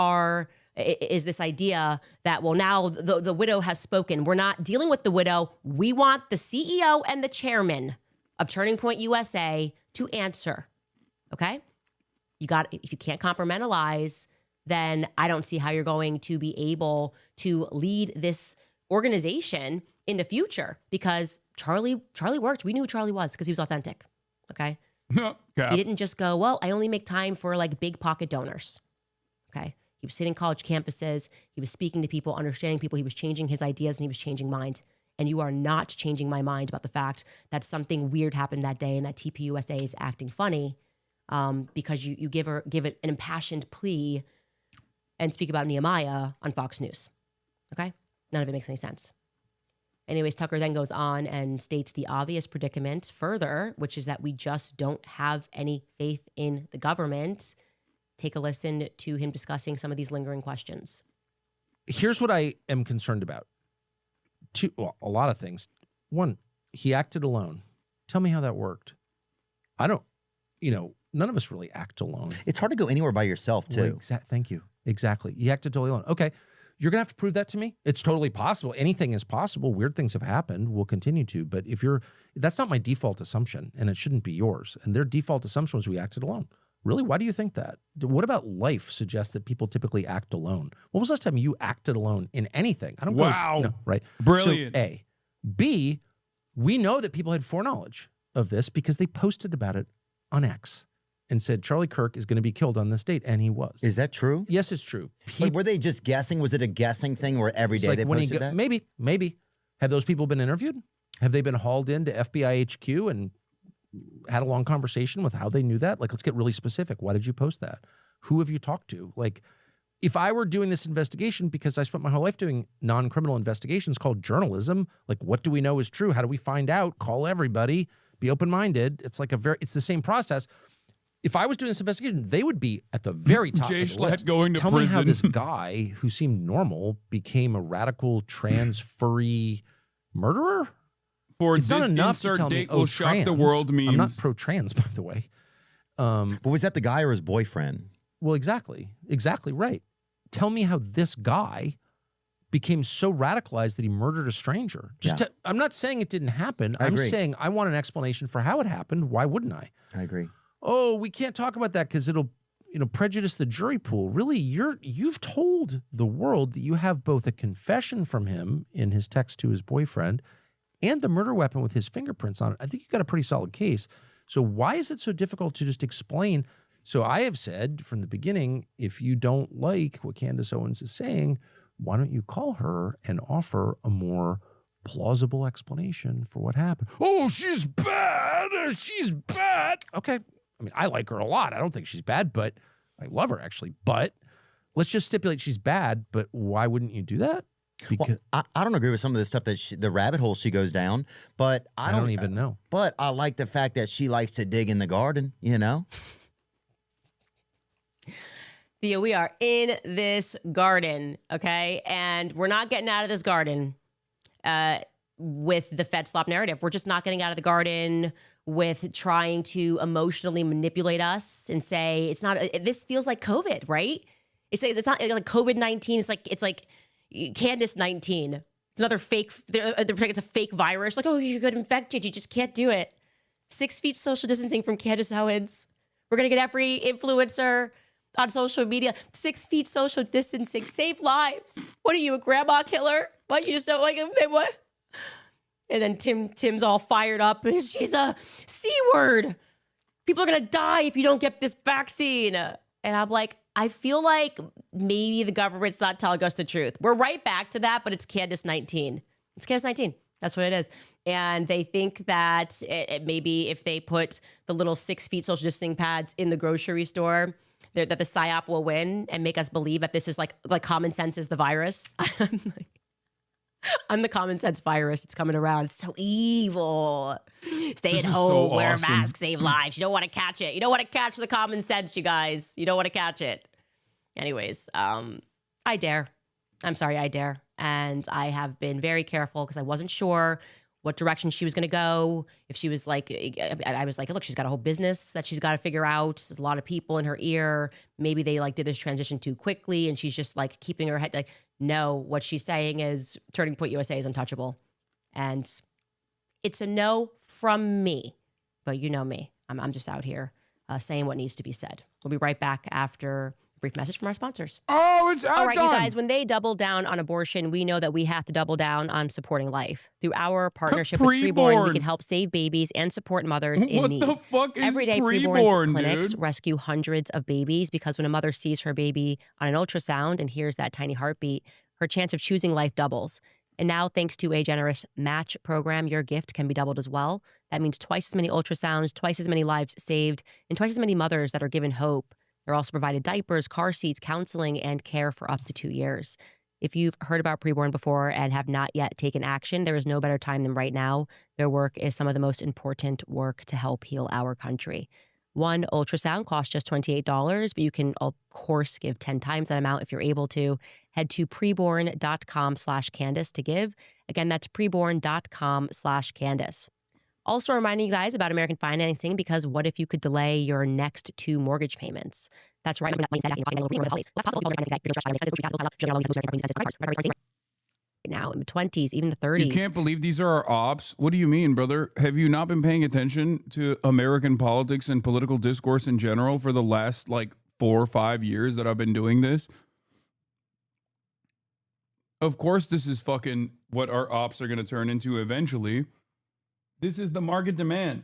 is this idea that, well, now the widow has spoken. We're not dealing with the widow. We want the CEO and the chairman of Turning Point USA to answer. Okay? If you can't compartmentalize, then I don't see how you're going to be able to lead this organization in the future, because Charlie worked. We knew who Charlie was because he was authentic. Okay? He didn't just go, well, I only make time for like big pocket donors. Okay? He was sitting college campuses. He was speaking to people, understanding people. He was changing his ideas and he was changing minds. And you are not changing my mind about the fact that something weird happened that day and that TPUSA is acting funny because you give it an impassioned plea and speak about Nehemiah on Fox News. Okay? None of it makes any sense. Anyways, Tucker then goes on and states the obvious predicament further, which is that we just don't have any faith in the government. Take a listen to him discussing some of these lingering questions. Here's what I am concerned about. A lot of things. One, he acted alone. Tell me how that worked. I don't, none of us really act alone. It's hard to go anywhere by yourself, too. Thank you. Exactly. You acted totally alone. Okay. You're going to have to prove that to me. It's totally possible. Anything is possible. Weird things have happened. We'll continue to. But that's not my default assumption, and it shouldn't be yours. And their default assumption was we acted alone. Really? Why do you think that? What about life suggests that people typically act alone? When was the last time you acted alone in anything? I don't know. Right? Brilliant. So, A. B, we know that people had foreknowledge of this because they posted about it on X and said Charlie Kirk is going to be killed on this date, and he was. Is that true? Yes, it's true. Were they just guessing? Was it a guessing thing where every day they posted that? Maybe. Have those people been interviewed? Have they been hauled into FBI HQ and had a long conversation with how they knew that? Like, let's get really specific. Why did you post that? Who have you talked to? Like, if I were doing this investigation, because I spent my whole life doing non-criminal investigations called journalism, like, what do we know is true? How do we find out? Call everybody. Be open-minded. It's like it's the same process. If I was doing this investigation, they would be at the very top of the list. Going to Tell prison. me how this guy who seemed normal became a radical trans furry murderer? It's not enough to tell me, will shock the world memes. I'm not pro-trans, by the way. But was that the guy or his boyfriend? Well, exactly right. Tell me how this guy became so radicalized that he murdered a stranger. I'm not saying it didn't happen. I'm saying I want an explanation for how it happened. Why wouldn't I? I agree. Oh, we can't talk about that because it'll prejudice the jury pool. Really, you've told the world that you have both a confession from him in his text to his boyfriend and the murder weapon with his fingerprints on it. I think you got a pretty solid case. So why is it so difficult to just explain? So I have said from the beginning, if you don't like what Candace Owens is saying, why don't you call her and offer a more plausible explanation for what happened? Oh, she's bad. She's bad. Okay. I mean, I like her a lot. I don't think she's bad, but I love her actually. But let's just stipulate she's bad. But why wouldn't you do that? Because I don't agree with some of the stuff that the rabbit hole she goes down, but I don't even know. But I like the fact that she likes to dig in the garden, Theo, we are in this garden, okay? And we're not getting out of this garden with the Fed slop narrative. We're just not getting out of the garden with trying to emotionally manipulate us and say it's not. This feels like COVID, right? It's not like COVID-19. It's like Candace 19. It's another fake. They're pretending it's a fake virus. Like, oh, you got infected. You just can't do it. 6 feet social distancing from Candace Owens. We're gonna get every influencer on social media. 6 feet social distancing. Save lives. What are you, a grandma killer? What, you just don't like what? And then Tim's all fired up. She's a C word. People are going to die if you don't get this vaccine. And I'm like, I feel like maybe the government's not telling us the truth. We're right back to that, but it's Candace 19. It's Candace 19. That's what it is. And they think that maybe if they put the little 6 feet social distancing pads in the grocery store, that the PSYOP will win and make us believe that this is like common sense is the virus. I'm the common sense virus. It's coming around. It's so evil. Stay at home, wear a mask, save lives. You don't want to catch it. You don't want to catch the common sense, you guys. You don't want to catch it. Anyways, I dare. I'm sorry, I dare. And I have been very careful because I wasn't sure what direction she was going to go. If she was like, I was like, look, she's got a whole business that she's got to figure out. There's a lot of people in her ear. Maybe they like did this transition too quickly and she's just like keeping her head like, no, what she's saying is Turning Point USA is untouchable. And it's a no from me. But you know me. I'm just out here saying what needs to be said. We'll be right back after a brief message from our sponsors. Oh, it's out. All right, you guys, when they double down on abortion, we know that we have to double down on supporting life. Through our partnership with Preborn, we can help save babies and support mothers in need. What the fuck is Every day, Preborn's clinics rescue hundreds of babies because when a mother sees her baby on an ultrasound and hears that tiny heartbeat, her chance of choosing life doubles. And now, thanks to a generous match program, your gift can be doubled as well. That means twice as many ultrasounds, twice as many lives saved, and twice as many mothers that are given hope. They're also provided diapers, car seats, counseling, and care for up to 2 years. If you've heard about Preborn before and have not yet taken action, there is no better time than right now. Their work is some of the most important work to help heal our country. One ultrasound costs just $28, but you can, of course, give 10 times that amount if you're able to. Head to preborn.com/Candace to give. Again, that's preborn.com/Candace. Also reminding you guys about American financing because what if you could delay your next 2 mortgage payments? That's right. Now in the 20s, even the 30s. You can't believe these are our ops. What do you mean, brother? Have you not been paying attention to American politics and political discourse in general for the last like 4 or 5 years that I've been doing this? Of course, this is fucking what our ops are going to turn into eventually. This is the market demand.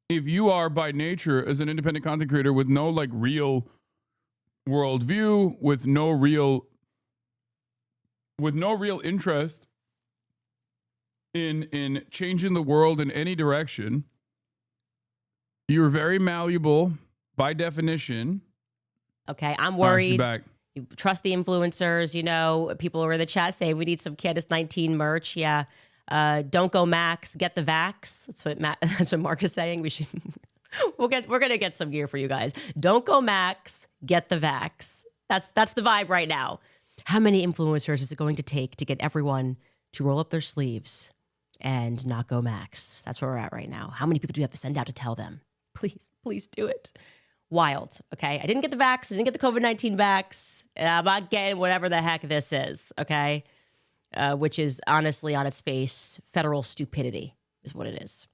If you are by nature as an independent content creator with no like real worldview, with no real interest in changing the world in any direction, you're very malleable by definition. Okay, I'm worried. She's back. You trust the influencers. You know, people over in the chat say we need some Candace 19 merch. Yeah. Don't go Max, get the Vax. That's what Mark is saying. We're gonna get some gear for you guys. Don't go Max, get the Vax. That's the vibe right now. How many influencers is it going to take to get everyone to roll up their sleeves and not go Max? That's where we're at right now. How many people do you have to send out to tell them? Please do it. Wild. Okay. I didn't get the Vax. I didn't get the COVID-19 Vax. And I'm not getting whatever the heck this is. Okay. Which is honestly on its face, federal stupidity is what it is.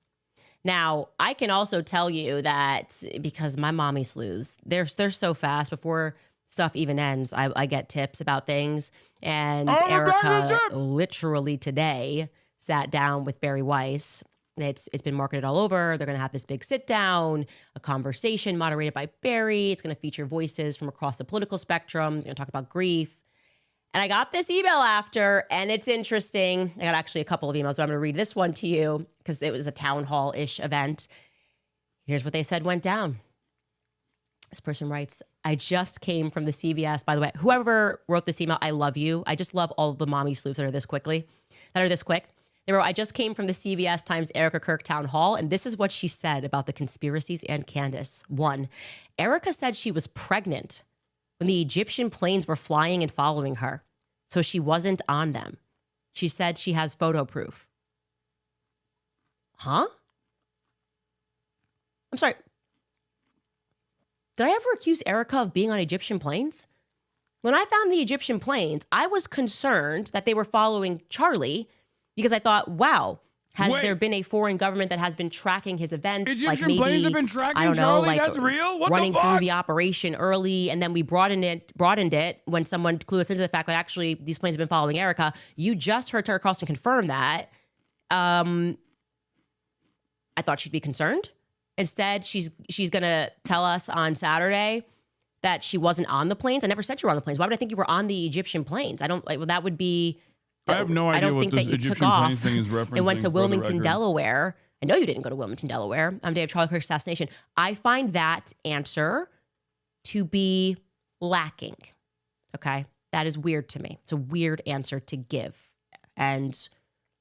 Now, I can also tell you that because my mommy sleuths, they're so fast before stuff even ends, I get tips about things. And Erica literally today sat down with Barry Weiss. It's been marketed all over. They're going to have this big sit down, a conversation moderated by Barry. It's going to feature voices from across the political spectrum. They're going to talk about grief. And I got this email after, and it's interesting. I got actually a couple of emails, but I'm going to read this one to you because it was a town hall-ish event. Here's what they said went down. This person writes, I just came from the CVS. By the way, whoever wrote this email, I love you. I just love all of the mommy sleuths that are this quick. They wrote, I just came from the CVS Times Erica Kirk town hall, and this is what she said about the conspiracies and Candace. 1, Erica said she was pregnant when the Egyptian planes were flying and following her, so she wasn't on them. She said she has photo proof. Huh? I'm sorry. Did I ever accuse Erica of being on Egyptian planes? When I found the Egyptian planes, I was concerned that they were following Charlie because I thought, wow, Has Wait. there been a foreign government that has been tracking his events? Egyptian maybe, planes have been tracking I don't know, Charlie? like That's real? What the running through fuck? the operation early, and then we broadened it when someone clued us into the fact that actually these planes have been following Erica. You just heard Tucker Carlson confirm that. I thought she'd be concerned. Instead, she's gonna tell us on Saturday that she wasn't on the planes. I never said you were on the planes. Why would I think you were on the Egyptian planes? I don't like. Well, that would be. I have no idea I don't what think this that you Egyptian took off planes thing is referencing. and went to for the Wilmington, record. Delaware. I know you didn't go to Wilmington, Delaware on the day of Charlie Kirk's assassination. I find that answer to be lacking. Okay, that is weird to me. It's a weird answer to give. And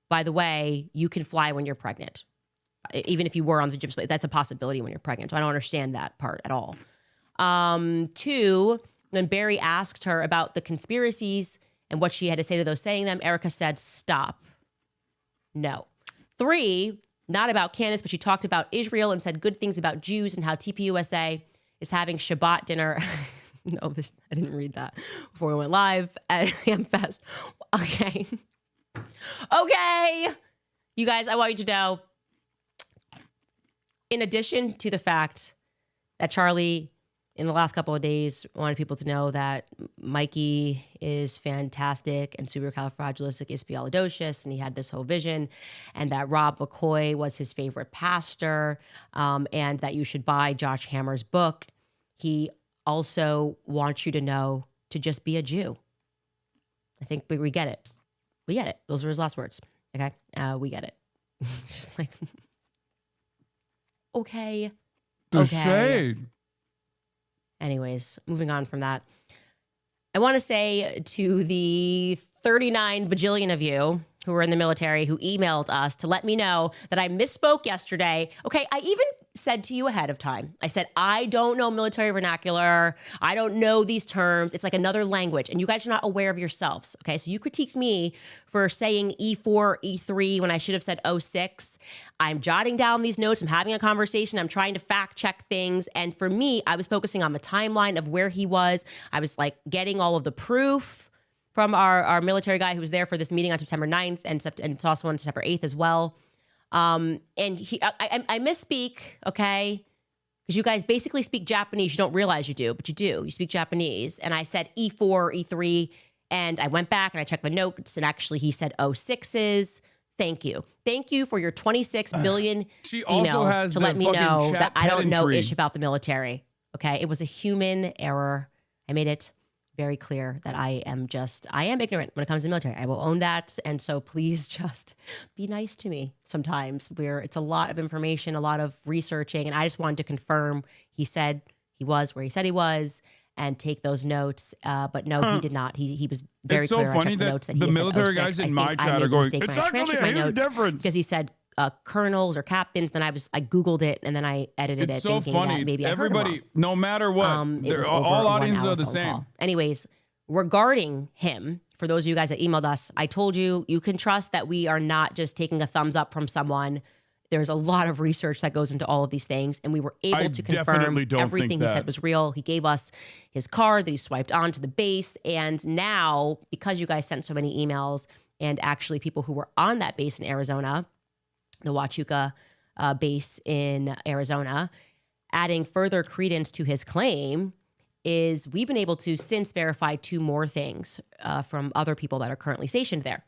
by the way, you can fly when you're pregnant. Even if you were on the Egyptian plane, that's a possibility when you're pregnant. So I don't understand that part at all. 2, when Barry asked her about the conspiracies and what she had to say to those saying them, Erica said, stop. No. 3, not about Candace, but she talked about Israel and said good things about Jews and how TPUSA is having Shabbat dinner. No, I didn't read that before we went live at AmFest. Okay. Okay. You guys, I want you to know, in addition to the fact that Charlie, in the last couple of days, wanted people to know that Mikey is fantastic and supercalifragilisticexpialidocious, and he had this whole vision, and that Rob McCoy was his favorite pastor, and that you should buy Josh Hammer's book. He also wants you to know to just be a Jew. I think we get it. We get it. Those were his last words. Okay? We get it. Just like... Okay. The shade. Anyways, moving on from that. I want to say to the 39 bajillion of you who were in the military who emailed us to let me know that I misspoke yesterday. Okay, I even said to you ahead of time. I said, I don't know military vernacular. I don't know these terms. It's like another language. And you guys are not aware of yourselves. Okay, so you critiqued me for saying E4, E3 when I should have said 06. I'm jotting down these notes. I'm having a conversation. I'm trying to fact check things. And for me, I was focusing on the timeline of where he was. I was like getting all of the proof from our military guy who was there for this meeting on September 9th and it's also on September 8th as well. And I misspeak, okay? Because you guys basically speak Japanese. You don't realize you do, but you do. You speak Japanese. And I said E4, E3, and I went back and I checked my notes, and actually he said 06s. Thank you. Thank you for your 26 billion She also emails has to the let me fucking know chat that I don't know pedantry. ish about the military. Okay? It was a human error. I made it very clear that I am ignorant when it comes to the military. I will own that. And so please just be nice to me sometimes, where it's a lot of information, a lot of researching. And I just wanted to confirm he said he was where he said he was and take those notes. But no, he did not. He was very It's so clear. I funny checked the that notes that he the had said military 06. guys in I my think chat I are made the going, mistake when "It's I actually transcribed a my huge notes difference." because he said colonels or captains. Then I Googled it and then I edited It's it so thinking funny. that maybe I heard him Everybody, wrong. no matter what, It was all over a audiences 1 hour are the phone same. call. Anyways, regarding him, for those of you guys that emailed us, I told you, you can trust that we are not just taking a thumbs up from someone. There's a lot of research that goes into all of these things, and we were able to confirm definitely don't everything think he that. said was real. He gave us his card that he swiped onto the base, and now, because you guys sent so many emails, and actually people who were on that base in Arizona, the Huachuca base in Arizona, adding further credence to his claim, is we've been able to since verify 2 more things from other people that are currently stationed there.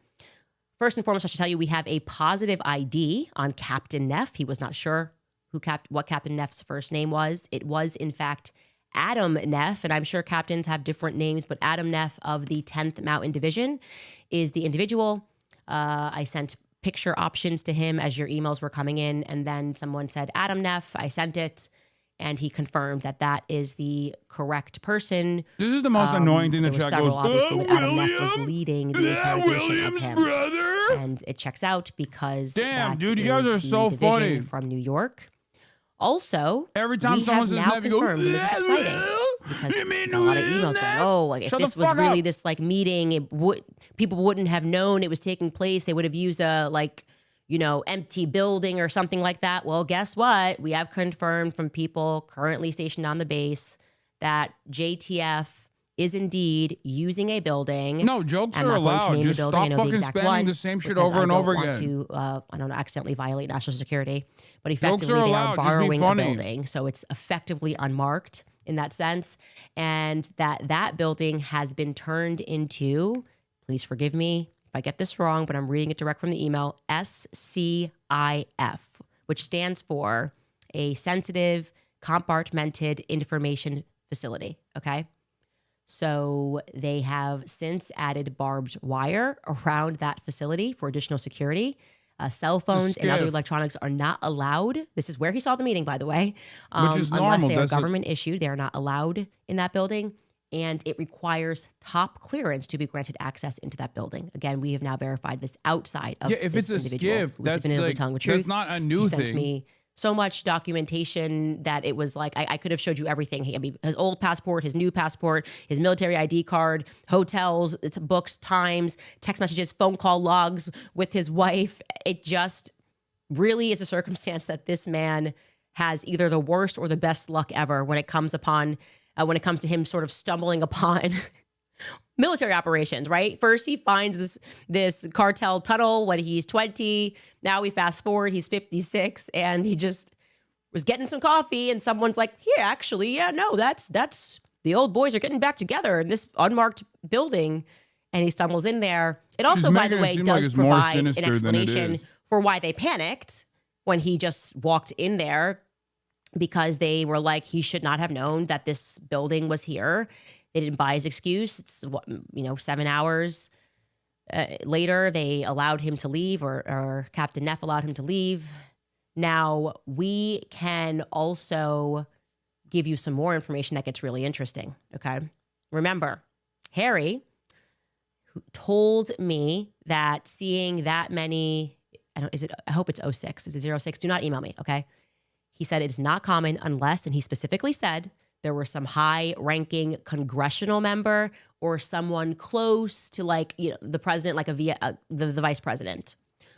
First and foremost, I should tell you, we have a positive ID on Captain Neff. He was not sure what Captain Neff's first name was. It was, in fact, Adam Neff, and I'm sure captains have different names, but Adam Neff of the 10th Mountain Division is the individual. I sent picture options to him as your emails were coming in, and then someone said Adam Neff. I sent it, and he confirmed that that is the correct person. This is the most annoying thing. The There were chat several, goes, obviously, but Adam Neff was William? leading the Is that interrogation William's of him. brother? And it checks out because Damn, that dude, you guys is are the so division funny. from New York. Also, Every time we someone have says now Neff, you go, confirmed, and this is exciting, because we got a lot of emails going, oh, like if Shut the this was fuck really up. this like meeting, people wouldn't have known it was taking place. They would have used a empty building or something like that. Well, guess what? We have confirmed from people currently stationed on the base that JTF is indeed using a building. No, jokes I'm are not going to allowed. name the Just building. I stop know the fucking exact spamming one the same shit because over and I don't over want again. to, I don't know, accidentally violate national security. But Jokes effectively, are they allowed. are Just be borrowing a funny. building, so it's effectively unmarked in that sense, and that building has been turned into. Please forgive me if I get this wrong, but I'm reading it direct from the email. SCIF, which stands for a sensitive compartmented information facility. Okay. So they have since added barbed wire around that facility for additional security. Cell phones and other electronics are not allowed. This is where he saw the meeting, by the way. Which is normal. Unless they are That's government issued, they are not allowed in that building. And it requires top clearance to be granted access into that building. Again, we have now verified this outside of if this it's a individual skiff, who has that's been able to like tell the truth. that's not a new He sent thing. me so much documentation that it was like I could have showed you everything. His old passport, his new passport, his military ID card, hotels, it's books, times, text messages, phone call logs with his wife. It just really is a circumstance that this man has either the worst or the best luck ever when it comes to him sort of stumbling upon military operations, right? First, he finds this cartel tunnel when he's 20. Now we fast forward, he's 56, and he just was getting some coffee, and someone's like, "Here, actually, yeah, no, that's the old boys are getting back together in this unmarked building," and he stumbles in there. It also, by the way, does provide an explanation for why they panicked when he just walked in there, because they were like, he should not have known that this building was here. They didn't buy his excuse. It's 7 hours later, they allowed him to leave, or Captain Neff allowed him to leave. Now, we can also give you some more information that gets really interesting, okay? Remember, Harry who told me that seeing that many, I hope it's 06. Is it 06? Do not email me, okay? He said it is not common unless, and he specifically said, there were some high-ranking congressional member or someone close to the president, like the vice president.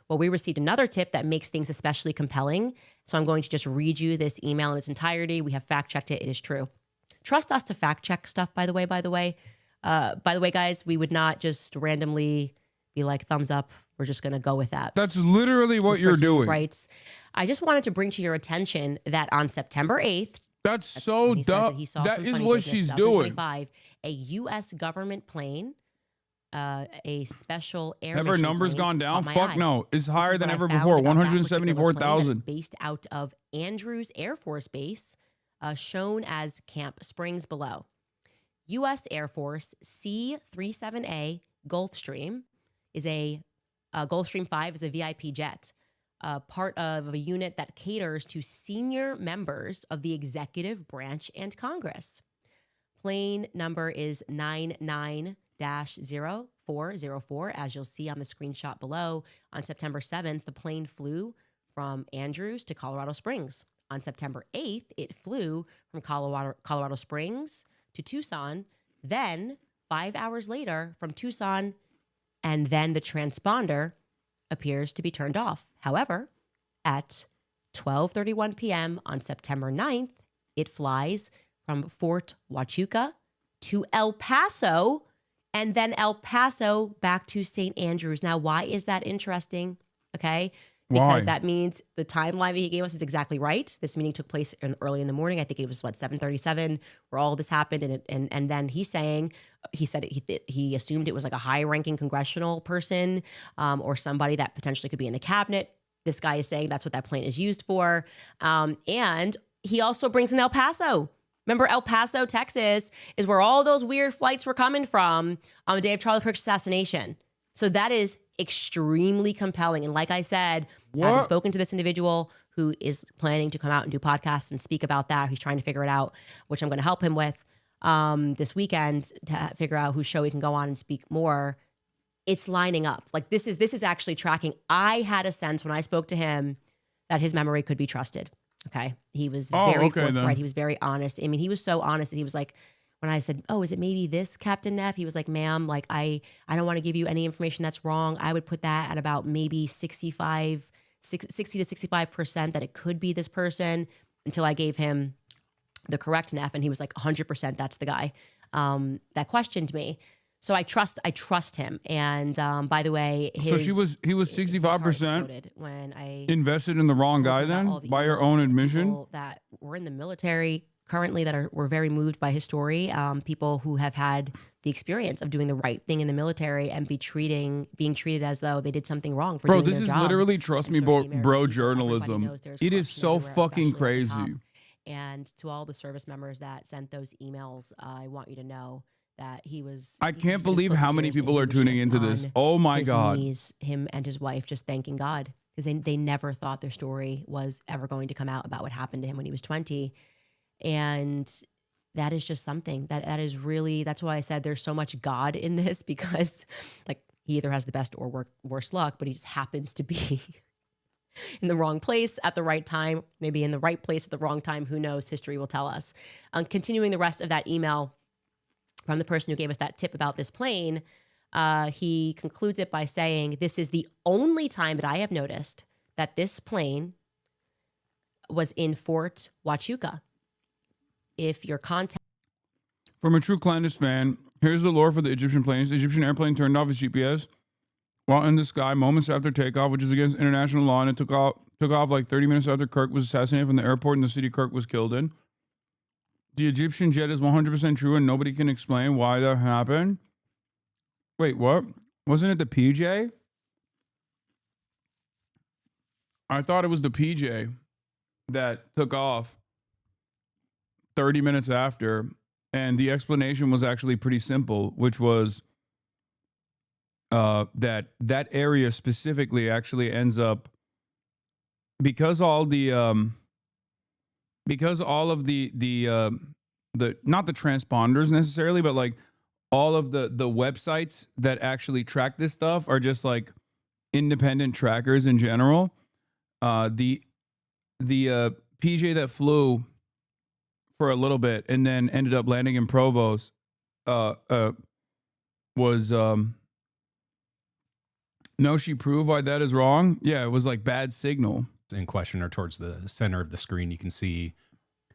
Well, we received another tip that makes things especially compelling. So I'm going to just read you this email in its entirety. We have fact-checked it. It is true. Trust us to fact-check stuff, by the way, guys, we would not just randomly be like, thumbs up. We're just going to go with that. That's literally what you're doing. Writes, I just wanted to bring to your attention that on September 8th, that's so dumb. That is what she's doing. A U.S. government plane, a special air Have her mission numbers plane gone down? caught my Fuck eye. no. It's higher This is than what I ever found before. about that particular plane that is 174,000. based out of Andrews Air Force Base, shown as Camp Springs below. U.S. Air Force C-37A Gulfstream is Gulfstream 5 is a VIP jet. Part of a unit that caters to senior members of the executive branch and Congress. Plane number is 99-0404, as you'll see on the screenshot below. On September 7th, the plane flew from Andrews to Colorado Springs. On September 8th, it flew from Colorado Springs to Tucson. Then, 5 hours later, from Tucson, and then the transponder appears to be turned off. However, at 12:31 p.m. on September 9th, it flies from Fort Huachuca to El Paso, and then El Paso back to St. Andrews. Now, why is that interesting? Okay. Because that means the timeline that he gave us is exactly right. This meeting took place early in the morning. I think it was 7:37 where all this happened. And then he said he assumed it was like a high-ranking congressional person or somebody that potentially could be in the cabinet. This guy is saying that's what that plane is used for. And he also brings in El Paso. Remember, El Paso, Texas, is where all those weird flights were coming from on the day of Charlie Kirk's assassination. So that is extremely compelling. And like I said, having spoken to this individual who is planning to come out and do podcasts and speak about that, he's trying to figure it out, which I'm going to help him with this weekend to figure out whose show he can go on and speak more. It's lining up. Like this is actually tracking. I had a sense when I spoke to him that his memory could be trusted. Okay. He was very forthright. Then. He was very honest. I mean, he was so honest that he was like, when I said, oh, is it maybe this Captain Neff? He was like, ma'am, like I don't want to give you any information that's wrong. I would put that at about maybe 60 to 65% that it could be this person, until I gave him the correct Neff. And he was like, 100% that's the guy. that questioned me. So I trust him. And by the way, so he was 65% when I invested in the wrong guy then, by your own admission. That were in the military currently were very moved by his story. People who have had the experience of doing the right thing in the military and being treated as though they did something wrong for doing their job. This is literally, trust me, bro, journalism. It is so fucking crazy. And to all the service members that sent those emails, I want you to know that he was. I can't believe how many people are tuning into this. Oh my God. Knees, him and his wife just thanking God because they never thought their story was ever going to come out about what happened to him when he was 20. And that is just something that is really, that's why I said there's so much God in this, because like he either has the best or worst luck, but he just happens to be in the wrong place at the right time, maybe in the right place at the wrong time. Who knows? History will tell us. Continuing the rest of that email from the person who gave us that tip about this plane, he concludes it by saying, "This is the only time that I have noticed that this plane was in Fort Huachuca. If your contact..." From a true clandestine fan, here's the lore for the Egyptian planes. The Egyptian airplane turned off its GPS while in the sky moments after takeoff, which is against international law, and it took off like 30 minutes after Kirk was assassinated from the airport in the city Kirk was killed in. The Egyptian jet is 100% true, and nobody can explain why that happened. Wait, what? Wasn't it the PJ? I thought it was the PJ that took off 30 minutes after, and the explanation was actually pretty simple, which was that area specifically actually ends up, because all of the not the transponders necessarily, but like all of the websites that actually track this stuff are just like independent trackers in general. The PJ that flew for a little bit and then ended up landing in Provost was no, she proved why that is wrong. Yeah, it was like bad signal. In question, or towards the center of the screen, you can see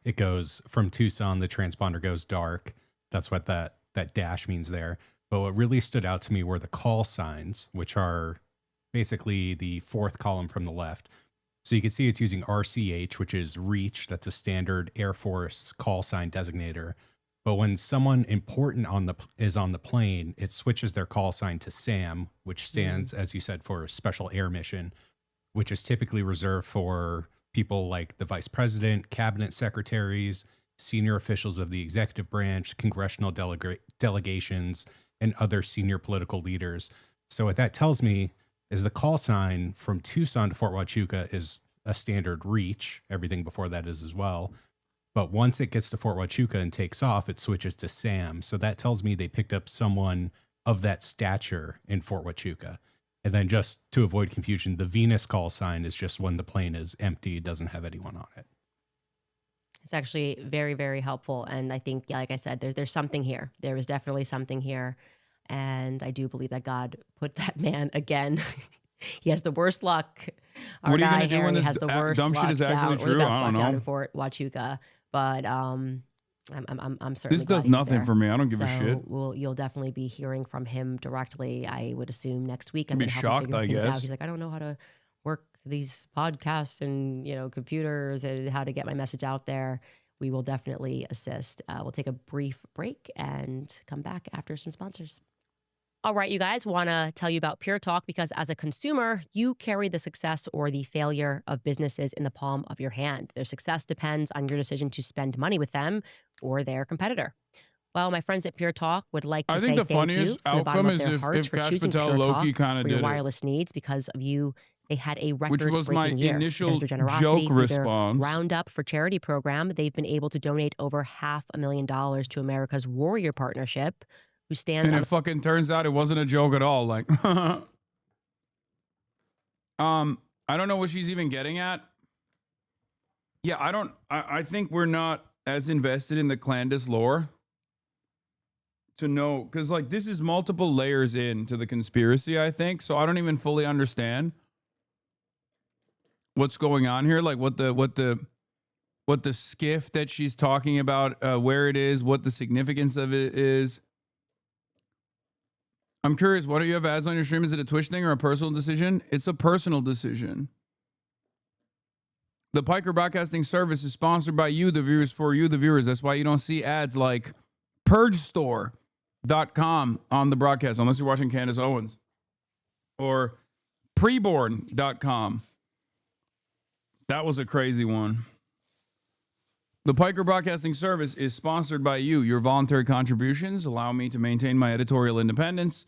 it goes from Tucson, the transponder goes dark. That's what that dash means there. But what really stood out to me were the call signs, which are basically the fourth column from the left. So you can see it's using RCH, which is reach. That's a standard Air Force call sign designator. But when someone important is on the plane, it switches their call sign to SAM, which stands, as you said, for Special Air Mission, which is typically reserved for people like the vice president, cabinet secretaries, senior officials of the executive branch, congressional delegations, and other senior political leaders. So what that tells me is the call sign from Tucson to Fort Huachuca is a standard reach. Everything before that is as well. But once it gets to Fort Huachuca and takes off, it switches to SAM. So that tells me they picked up someone of that stature in Fort Huachuca. And then, just to avoid confusion, the Venus call sign is just when the plane is empty, it doesn't have anyone on it. It's actually very, very helpful. And I think, like I said, there's something here. There is definitely something here. And I do believe that God put that man again. He has the worst luck. Our what are you guy going to do when this has the worst dumb luck shit is actually down, true? best I don't luck down know. in Fort Huachuca. But I'm certainly This does glad he's nothing there. for me. I don't give a So shit. you'll definitely be hearing from him directly. I would assume next week. I'd be gonna help him shocked, figure I things out. guess. He's like, I don't know how to work these podcasts and computers and how to get my message out there. We will definitely assist. We'll take a brief break and come back after some sponsors. All right, you guys, want to tell you about Pure Talk because as a consumer, you carry the success or the failure of businesses in the palm of your hand. Their success depends on your decision to spend money with them or their competitor. Well, my friends at Pure Talk would like to I say think the thank you funniest from the bottom outcome of is their if hearts for Cash choosing Patel Pure low-key Talk kinda for your did it. wireless needs. Because of you, they had a Which was my record-breaking year. initial Because of their generosity joke through their response. Roundup for Charity program, they've been able to donate over $500,000 to America's Warrior Partnership, who stands And on it fucking turns out it wasn't a joke at all. Like, I don't know what she's even getting at. Yeah, I think we're not as invested in the Clandis lore to know, because like this is multiple layers into the conspiracy, I think. So I don't even fully understand what's going on here. Like what the what the skiff that she's talking about, where it is, what the significance of it is. I'm curious, why don't you have ads on your stream? Is it a Twitch thing or a personal decision? It's a personal decision. The Piker Broadcasting Service is sponsored by you, the viewers, for you, the viewers. That's why you don't see ads like PurgeStore.com on the broadcast, unless you're watching Candace Owens. Or Preborn.com. That was a crazy one. The Piker Broadcasting Service is sponsored by you. Your voluntary contributions allow me to maintain my editorial independence.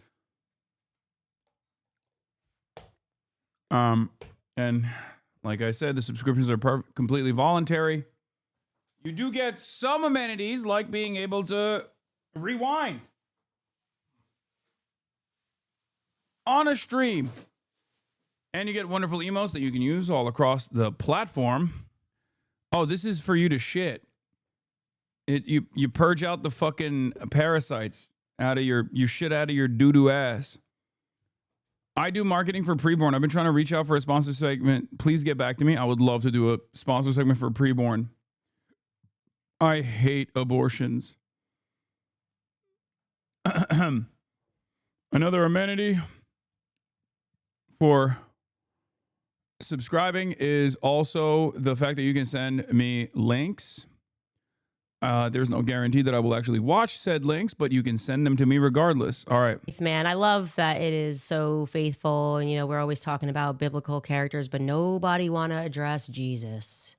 And like I said, the subscriptions are completely voluntary. You do get some amenities like being able to rewind on a stream. And you get wonderful emotes that you can use all across the platform. Oh, this is for you to shit. You purge out the fucking parasites out of you shit out of your doo-doo ass. I do marketing for Preborn. I've been trying to reach out for a sponsor segment. Please get back to me. I would love to do a sponsor segment for Preborn. I hate abortions. Another amenity for subscribing is also the fact that you can send me links. There's no guarantee that I will actually watch said links, but you can send them to me regardless. All right. Man, I love that it is so faithful. And, you know, we're always talking about biblical characters, but nobody want to address Jesus.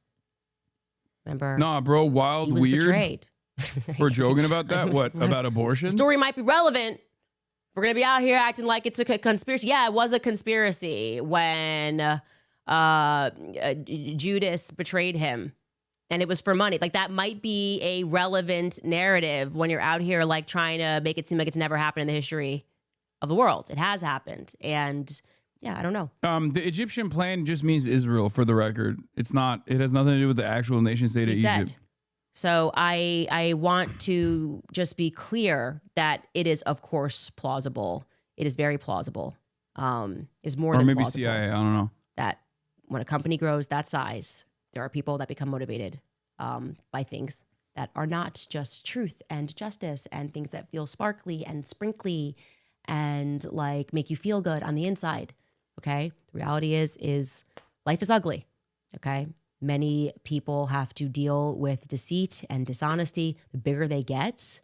Remember? Nah, bro, wild, he was weird. Betrayed. We're joking about that? What? About abortion? The story might be relevant. We're going to be out here acting like it's a conspiracy. Yeah, it was a conspiracy when Judas betrayed him. And it was for money. Like, that might be a relevant narrative when you're out here, like, trying to make it seem like it's never happened in the history of the world. It has happened. And, yeah, I don't know. The Egyptian plan just means Israel, for the record. It's not, it has nothing to do with the actual nation state of Egypt. So I want to just be clear that it is, of course, plausible. It is very plausible. Is more than plausible. Or maybe CIA, I don't know. That when a company grows that size, there are people that become motivated by things that are not just truth and justice and things that feel sparkly and sprinkly and like make you feel good on the inside. Okay. The reality is life is ugly. Okay. Many people have to deal with deceit and dishonesty the bigger they get.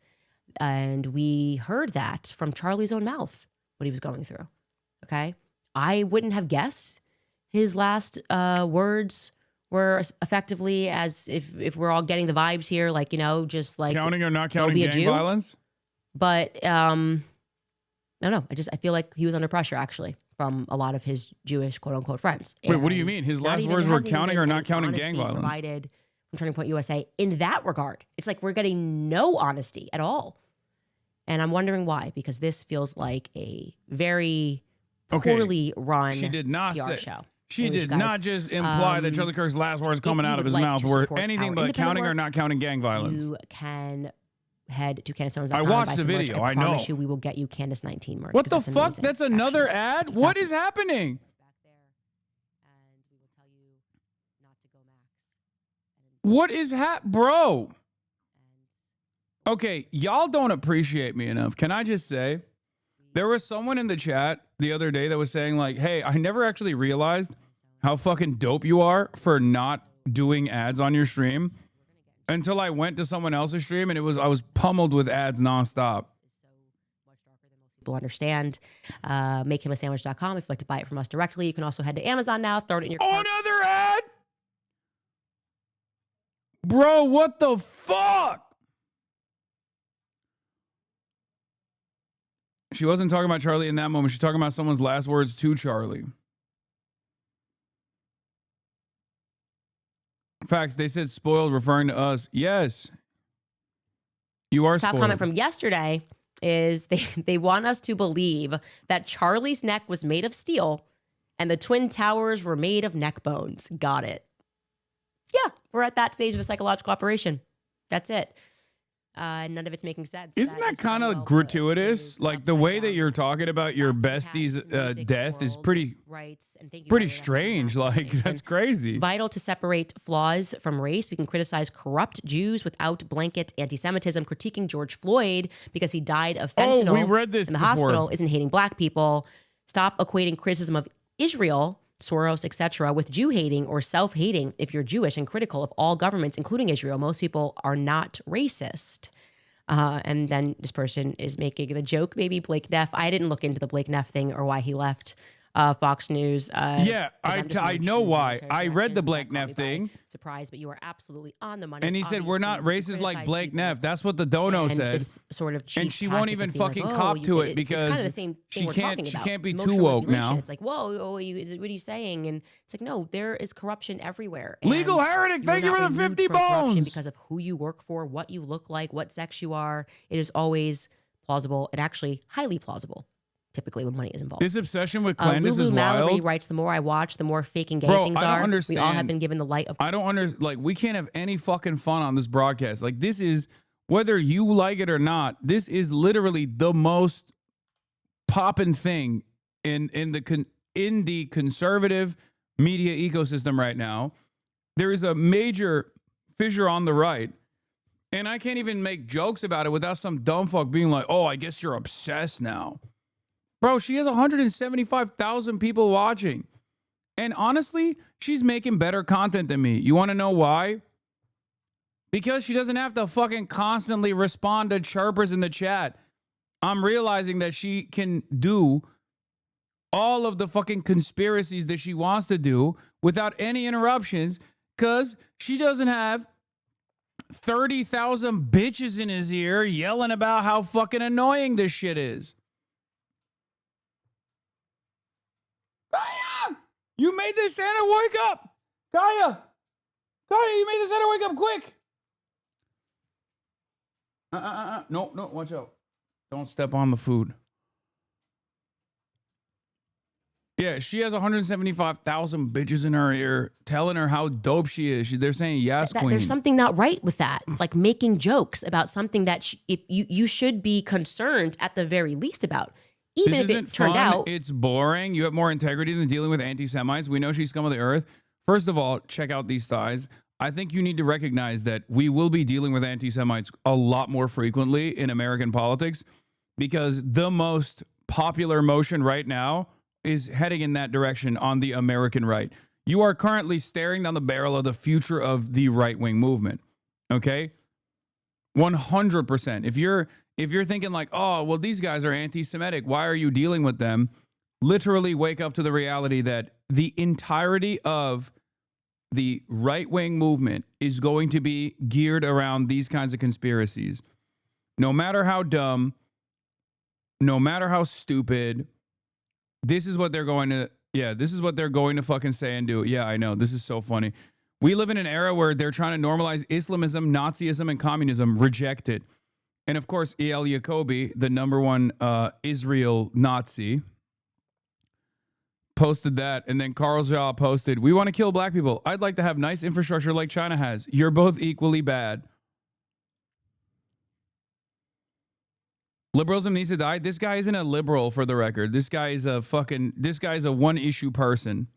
And we heard that from Charlie's own mouth, what he was going through. Okay. I wouldn't have guessed his last words were effectively as if we're all getting the vibes here, like, you know, just like counting or not counting gang violence. But no, I feel like he was under pressure actually from a lot of his Jewish quote unquote friends. Wait, what do you mean? His last words were counting or not counting gang violence? Provided from Turning Point USA in that regard. It's like we're getting no honesty at all. And I'm wondering why, because this feels like a very poorly run she did not PR say, show. She did not just imply that Charlie Kirk's last words coming out of his mouth were anything but counting or not counting gang violence. You can head to CandaceOwens.com. I watched the video. I know. Promise you we will get you Candace 19 merch. What the fuck? That's another ad? What is happening? What is bro? Okay, y'all don't appreciate me enough. Can I just say, there was someone in the chat the other day that was saying like, hey, I never actually realized how fucking dope you are for not doing ads on your stream until I went to someone else's stream and I was pummeled with ads nonstop. People understand. MakeHimASandwich.com if you'd like to buy it from us directly. You can also head to Amazon now, throw it in your cart. Another ad? Bro, what the fuck? She wasn't talking about Charlie in that moment. She's talking about someone's last words to Charlie. Facts, they said spoiled, referring to us. Yes. You are spoiled. Top comment from yesterday is they want us to believe that Charlie's neck was made of steel and the Twin Towers were made of neck bones. Got it. Yeah, we're at that stage of a psychological operation. That's it. None of it's making sense. Isn't that kind of gratuitous? Like the way that you're talking about your bestie's death is pretty strange. Like that's crazy. Vital to separate flaws from race. We can criticize corrupt Jews without blanket anti-Semitism. Critiquing George Floyd because he died of fentanyl we read this in the before. hospital isn't hating black people. Stop equating criticism of Israel, Soros, etc., with Jew hating or self-hating. If you're Jewish and critical of all governments, including Israel, most people are not racist. And then this person is making the joke, maybe Blake Neff. I didn't look into the Blake Neff thing or why he left Fox News. Yeah, I know why. I read the Blake Neff thing. Surprised, but you are absolutely on the money. And he said, we're not racist like Blake Neff. That's what the dono said. This sort of cheap and she won't even tactic of fucking being like, cop to it it's because kind of the same thing we're talking she about. can't be It's too emotional woke regulation. now. It's like, whoa, what are you saying? And it's like, no, there is corruption everywhere. Legal And heretic, you thank are you not for the removed 50 from corruption bones. because of who you work for, what you look like, what sex you are. It is always plausible and actually highly plausible. Typically, when money is involved. This obsession with Candace Lulu is Mallory wild. writes, the more I watch, the more fake and gay Bro, things I don't are. understand. We all have been given the light of. I don't understand. Like, we can't have any fucking fun on this broadcast. Like, this is, whether you like it or not, this is literally the most poppin' thing in the conservative media ecosystem right now. There is a major fissure on the right. And I can't even make jokes about it without some dumb fuck being like, oh, I guess you're obsessed now. Bro, she has 175,000 people watching. And honestly, she's making better content than me. You want to know why? Because she doesn't have to fucking constantly respond to chirpers in the chat. I'm realizing that she can do all of the fucking conspiracies that she wants to do without any interruptions because she doesn't have 30,000 bitches in his ear yelling about how fucking annoying this shit is. Gaia! You made the Santa wake up! Gaia! Gaia, you made the Santa wake up quick! No, watch out. Don't step on the food. Yeah, she has 175,000 bitches in her ear telling her how dope she is. They're saying, yes, queen. There's something not right with that. Like making jokes about something that if you should be concerned at the very least about. Even This if isn't it turned fun. out. It's boring. You have more integrity than dealing with anti-Semites. We know she's scum of the earth. First of all, check out these thighs. I think you need to recognize that we will be dealing with anti-Semites a lot more frequently in American politics because the most popular motion right now is heading in that direction on the American right. You are currently staring down the barrel of the future of the right-wing movement. Okay? 100%. If you're thinking like, oh, well, these guys are anti-Semitic, why are you dealing with them? Literally wake up to the reality that the entirety of the right-wing movement is going to be geared around these kinds of conspiracies. No matter how dumb, no matter how stupid, this is what they're going to fucking say and do. Yeah, I know. This is so funny. We live in an era where they're trying to normalize Islamism, Nazism, and communism. Reject it. And of course, El Jacobi, the number one Israel Nazi, posted that. And then Carl Shaw posted, we want to kill black people. I'd like to have nice infrastructure like China has. You're both equally bad. Liberalism needs to die. This guy isn't a liberal, for the record. This guy is a one-issue person.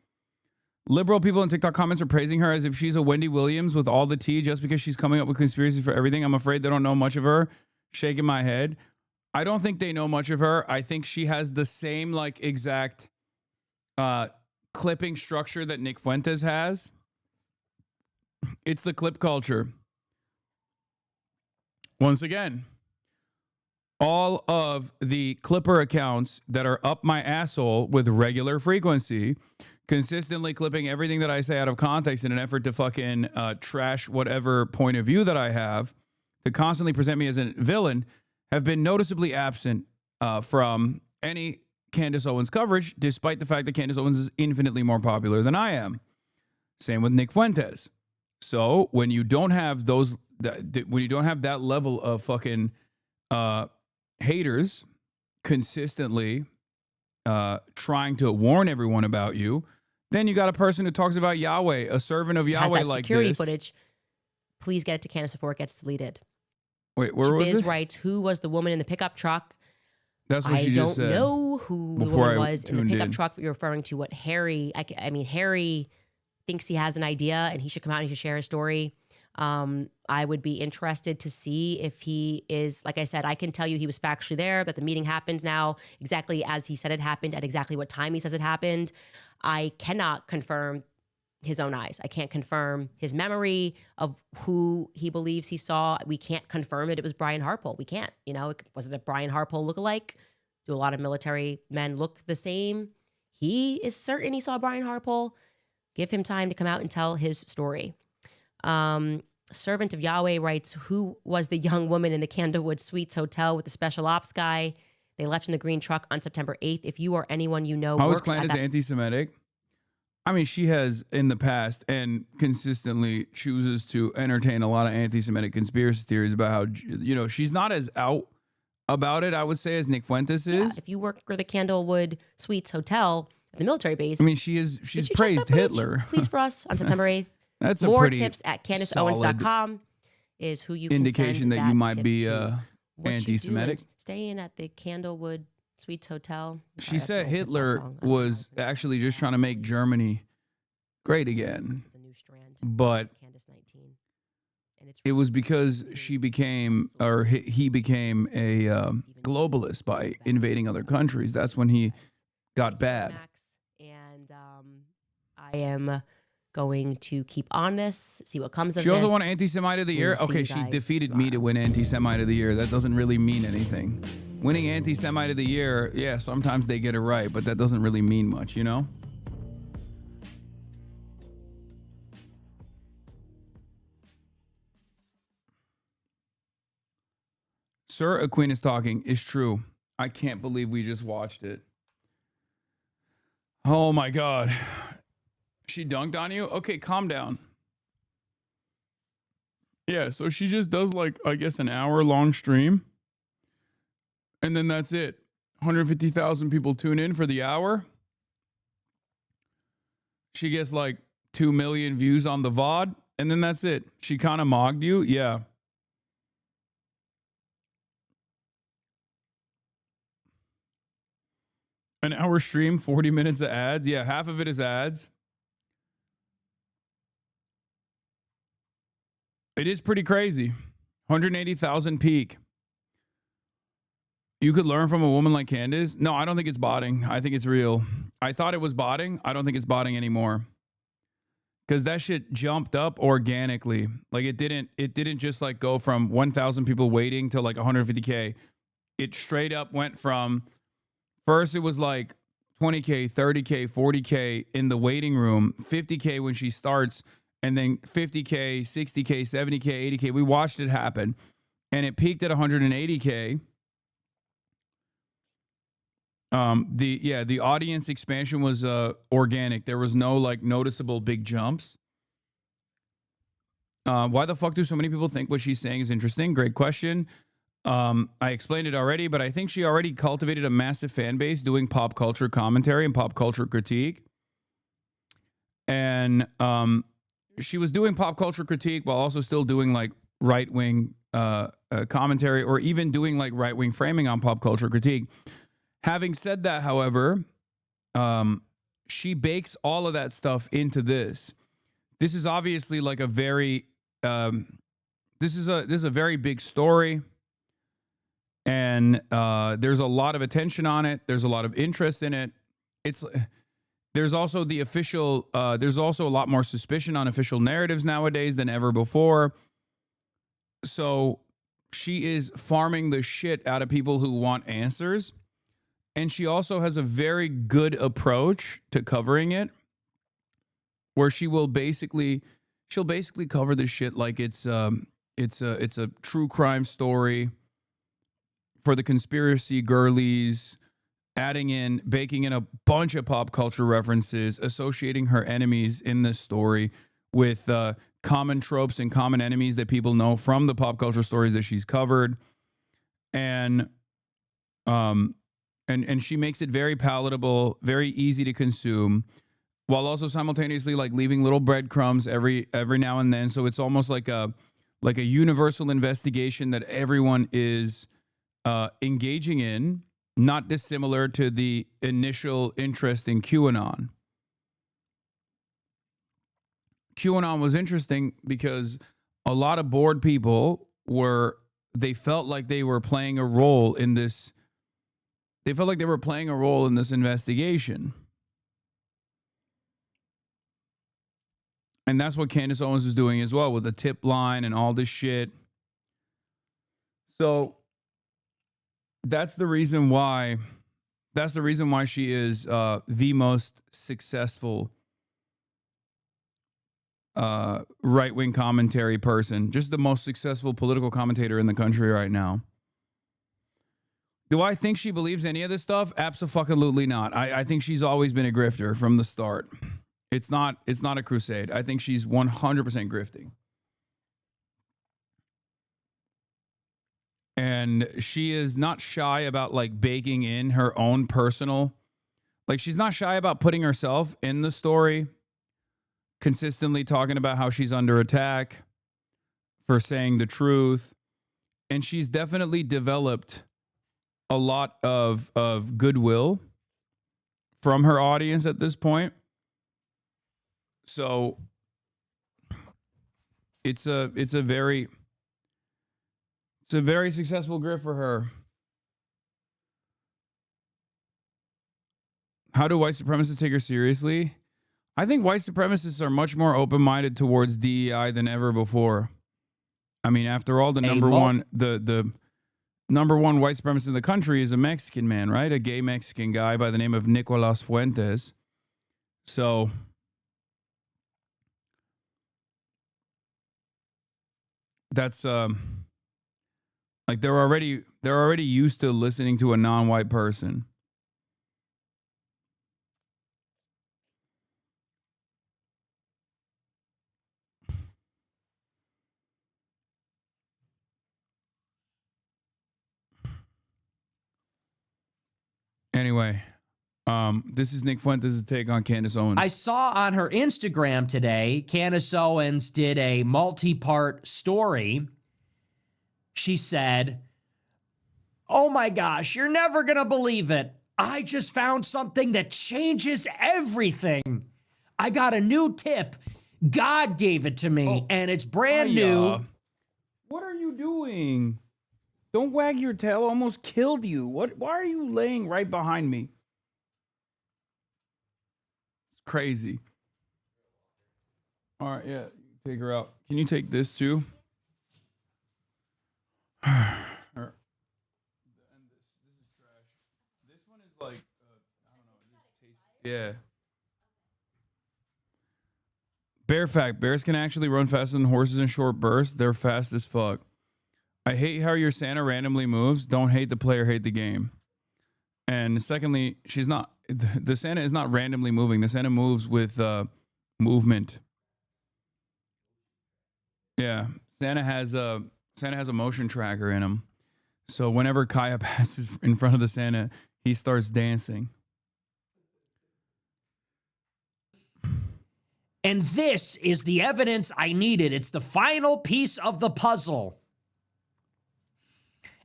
Liberal people in TikTok comments are praising her as if she's a Wendy Williams with all the tea just because she's coming up with conspiracies for everything. I'm afraid they don't know much of her. Shaking my head. I don't think they know much of her. I think she has the same exact clipping structure that Nick Fuentes has. It's the clip culture. Once again, all of the Clipper accounts that are up my asshole with regular frequency, consistently clipping everything that I say out of context in an effort to fucking trash whatever point of view that I have, to constantly present me as a villain, have been noticeably absent from any Candace Owens coverage, despite the fact that Candace Owens is infinitely more popular than I am. Same with Nick Fuentes. So when you don't have that level of fucking haters consistently trying to warn everyone about you, then you got a person who talks about Yahweh, a servant of Yahweh, has that like security this. footage. Please get it to Candace before it gets deleted. Wait, where was Biz it? writes, who was the woman in the pickup truck? That's what I she just don't said. know who the before woman I was in the tuned pickup in. truck. You're referring to what Harry, I mean, Harry thinks he has an idea and he should come out and he should share his story. I would be interested to see if he is, like I said, I can tell you he was factually there, that the meeting happened now exactly as he said it happened at exactly what time he says it happened. I cannot confirm his own eyes. I can't confirm his memory of who he believes he saw. We can't confirm that it was Brian Harpole. We can't, you know, was it a Brian Harpole lookalike? Do a lot of military men look the same? He is certain he saw Brian Harpole. Give him time to come out and tell his story. Servant of Yahweh writes, who was the young woman in the Candlewood Suites Hotel with the special ops guy? They left in the green truck on September 8th. If you or anyone you know How is works at Clan is that... anti-Semitic? I mean, she has in the past and consistently chooses to entertain a lot of anti-Semitic conspiracy theories about how, you know, she's not as out about it, I would say, as Nick Fuentes is. If you work for the Candlewood Suites Hotel at the military base... I mean, she's praised Hitler. Please for us on September 8th. That's a More pretty tips at CandiceOwens.com is who you can indication send that you might tip be to. What you anti-Semitic. doing? Staying at the Candlewood Suites Hotel. She said Hitler was actually just trying to make Germany great again. But it was because she became, or he became a globalist by invading other countries. That's when he got bad. And I am going to keep on this, see what comes of She this. also won Anti-Semite of the Year. We'll see Okay, you she guys defeated me to win Anti-Semite of the Year. That doesn't really mean anything. Winning Anti-Semite of the Year, yeah, sometimes they get it right, but that doesn't really mean much, you know? Sir Aquinas talking is true. I can't believe we just watched it. Oh my God. She dunked on you? Okay, calm down. Yeah, so she just does like, I guess, an hour-long stream. And then that's it. 150,000 people tune in for the hour. She gets like 2 million views on the VOD. And then that's it. She kind of mogged you? Yeah. An hour stream, 40 minutes of ads. Yeah, half of it is ads. It is pretty crazy. 180,000 peak. You could learn from a woman like Candace? No, I don't think it's botting. I think it's real. I thought it was botting. I don't think it's botting anymore. Because that shit jumped up organically. Like it didn't just like go from 1,000 people waiting to like 150K. It straight up went from, first it was like 20K, 30K, 40K in the waiting room, 50K when she starts, and then 50K, 60K, 70K, 80K. We watched it happen. And it peaked at 180K. The audience expansion was organic. There was no like noticeable big jumps. Why the fuck do so many people think what she's saying is interesting? Great question. I explained it already, but I think she already cultivated a massive fan base doing pop culture commentary and pop culture critique. And she was doing pop culture critique while also still doing like right-wing commentary, or even doing like right-wing framing on pop culture critique. Having said that, however, she bakes all of that stuff into this. This is obviously like a very this is a very big story, and there's a lot of attention on it. There's a lot of interest in it. There's also the official. There's also a lot more suspicion on official narratives nowadays than ever before. So she is farming the shit out of people who want answers. And she also has a very good approach to covering it, where she'll basically cover the shit like it's a true crime story for the conspiracy girlies, baking in a bunch of pop culture references, associating her enemies in this story with common tropes and common enemies that people know from the pop culture stories that she's covered. And she makes it very palatable, very easy to consume, while also simultaneously like leaving little breadcrumbs every now and then. So it's almost like a like a universal investigation that everyone is engaging in, not dissimilar to the initial interest in QAnon. QAnon was interesting because a lot of bored people they felt like they were playing a role in this. They felt like they were playing a role in this investigation. And that's what Candace Owens is doing as well with the tip line and all this shit. So that's the reason why she is the most successful right-wing commentary person, just the most successful political commentator in the country right now. Do I think she believes any of this stuff? Abso-fucking-lutely not. I think she's always been a grifter from the start. It's not a crusade. I think she's 100% grifting. And she is not shy about like baking in her own personal, like she's not shy about putting herself in the story, consistently talking about how she's under attack for saying the truth. And she's definitely developed a lot of goodwill from her audience at this point. So it's a very successful grift for her. How do white supremacists take her seriously? I think white supremacists are much more open-minded towards DEI than ever before. I mean, after all, the number one white supremacist in the country is a Mexican man, right? A gay Mexican guy by the name of Nicolas Fuentes. So that's like they're already used to listening to a non-white person. Anyway, this is Nick Fuentes' take on Candace Owens. I saw on her Instagram today, Candace Owens did a multi-part story. She said, "Oh my gosh, you're never going to believe it. I just found something that changes everything. I got a new tip. God gave it to me, and it's brand new." What are you doing? Don't wag your tail. I almost killed you. Why are you laying right behind me? It's crazy. All right, yeah, take her out. Can you take this too? Yeah. Bear fact, bears can actually run faster than horses in short bursts. They're fast as fuck. I hate how your Santa randomly moves. Don't hate the player, hate the game. And secondly, the Santa is not randomly moving. The Santa moves with movement. Yeah, Santa has a motion tracker in him. So whenever Kaya passes in front of the Santa, he starts dancing. And this is the evidence I needed. It's the final piece of the puzzle.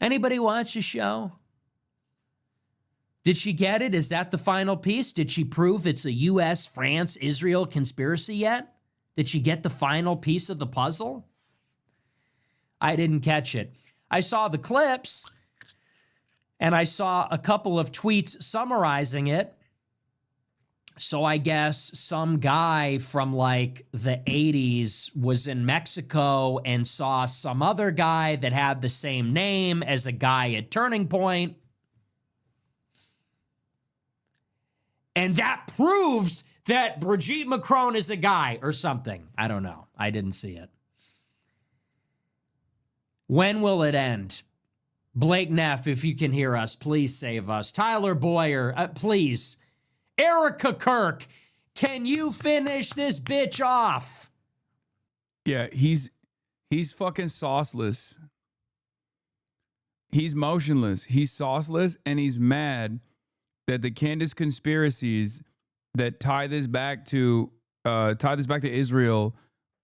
Anybody watch the show? Did she get it? Is that the final piece? Did she prove it's a U.S., France, Israel conspiracy yet? Did she get the final piece of the puzzle? I didn't catch it. I saw the clips, and I saw a couple of tweets summarizing it. So I guess some guy from like the 80s was in Mexico and saw some other guy that had the same name as a guy at Turning Point. And that proves that Brigitte Macron is a guy or something. I don't know. I didn't see it. When will it end? Blake Neff, if you can hear us, please save us. Tyler Boyer, please. Erica Kirk, can you finish this bitch off? Yeah, he's fucking sauceless. He's motionless. He's sauceless, and he's mad that the Candace conspiracies that tie this back to Israel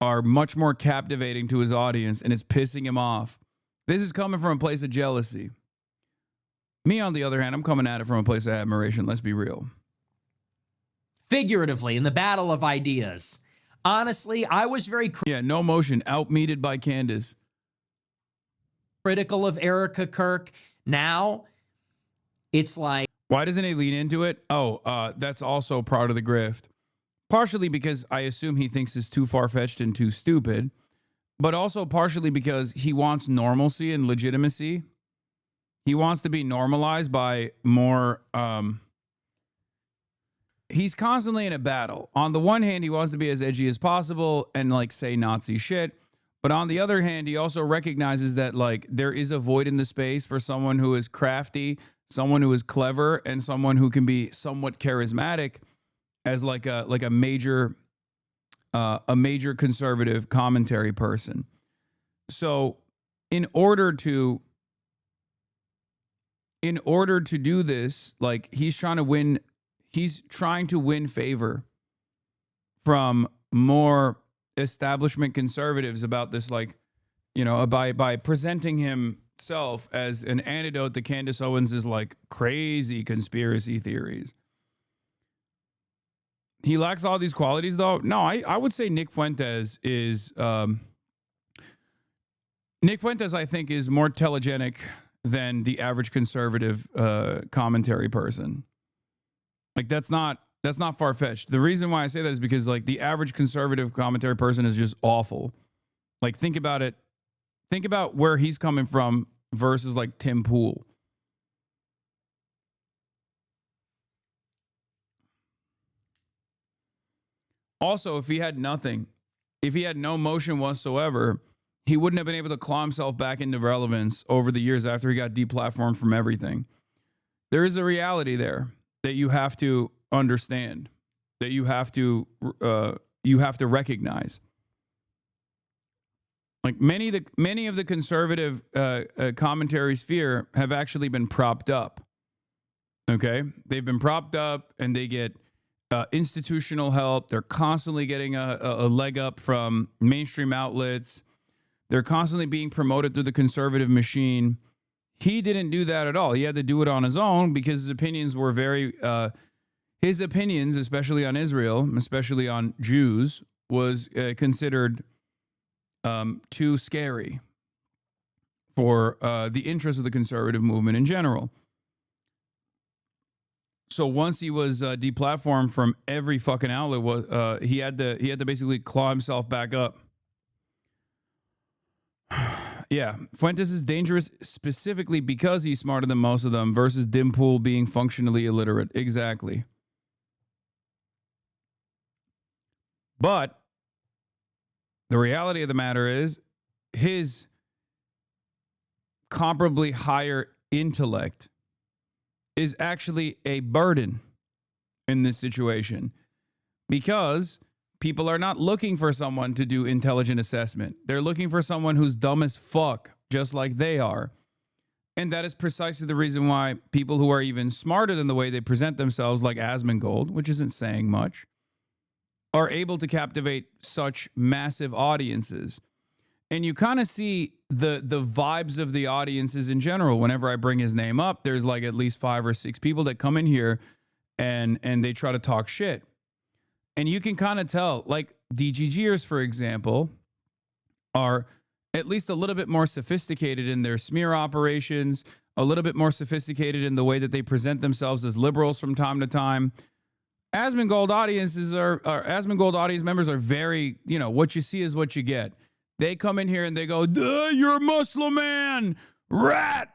are much more captivating to his audience, and it's pissing him off. This is coming from a place of jealousy. Me, on the other hand, I'm coming at it from a place of admiration. Let's be real. Figuratively, in the battle of ideas. Honestly, I was very no motion, outmeted by Candace. Critical of Erica Kirk. Now, it's like... Why doesn't he lean into it? Oh, that's also part of the grift. Partially because I assume he thinks it's too far-fetched and too stupid, but also partially because he wants normalcy and legitimacy. He wants to be normalized by more... he's constantly in a battle. On the one hand, he wants to be as edgy as possible and like say Nazi shit. But on the other hand, he also recognizes that like there is a void in the space for someone who is crafty, someone who is clever, and someone who can be somewhat charismatic as like a major conservative commentary person. So in order to do this, like he's trying to win favor from more establishment conservatives about this, like, you know, by presenting himself as an antidote to Candace Owens' like crazy conspiracy theories. He lacks all these qualities, though. No, I would say Nick Fuentes is I think, is more telegenic than the average conservative commentary person. Like that's not far-fetched. The reason why I say that is because like the average conservative commentary person is just awful. Like think about it. Think about where he's coming from versus like Tim Pool. Also, if he had no motion whatsoever, he wouldn't have been able to claw himself back into relevance over the years after he got deplatformed from everything. There is a reality there that you have to understand, that you have to recognize. Like many of the conservative commentary sphere have actually been propped up. Okay, they've been propped up, and they get institutional help. They're constantly getting a leg up from mainstream outlets. They're constantly being promoted through the conservative machine. He didn't do that at all. He had to do it on his own because his opinions were his opinions, especially on Israel, especially on Jews, was considered too scary for the interests of the conservative movement in general. So once he was deplatformed from every fucking outlet, he had to basically claw himself back up. Yeah, Fuentes is dangerous specifically because he's smarter than most of them versus Dimpool being functionally illiterate. Exactly. But the reality of the matter is his comparably higher intellect is actually a burden in this situation because people are not looking for someone to do intelligent assessment. They're looking for someone who's dumb as fuck, just like they are. And that is precisely the reason why people who are even smarter than the way they present themselves, like Asmongold, which isn't saying much, are able to captivate such massive audiences. And you kind of see the vibes of the audiences in general. Whenever I bring his name up, there's like at least 5 or 6 people that come in here and they try to talk shit. And you can kind of tell, like DGGers, for example, are at least a little bit more sophisticated in their smear operations, a little bit more sophisticated in the way that they present themselves as liberals from time to time. Asmongold audience members are very, you know, what you see is what you get. They come in here and they go, "Duh, you're a Muslim man, rat.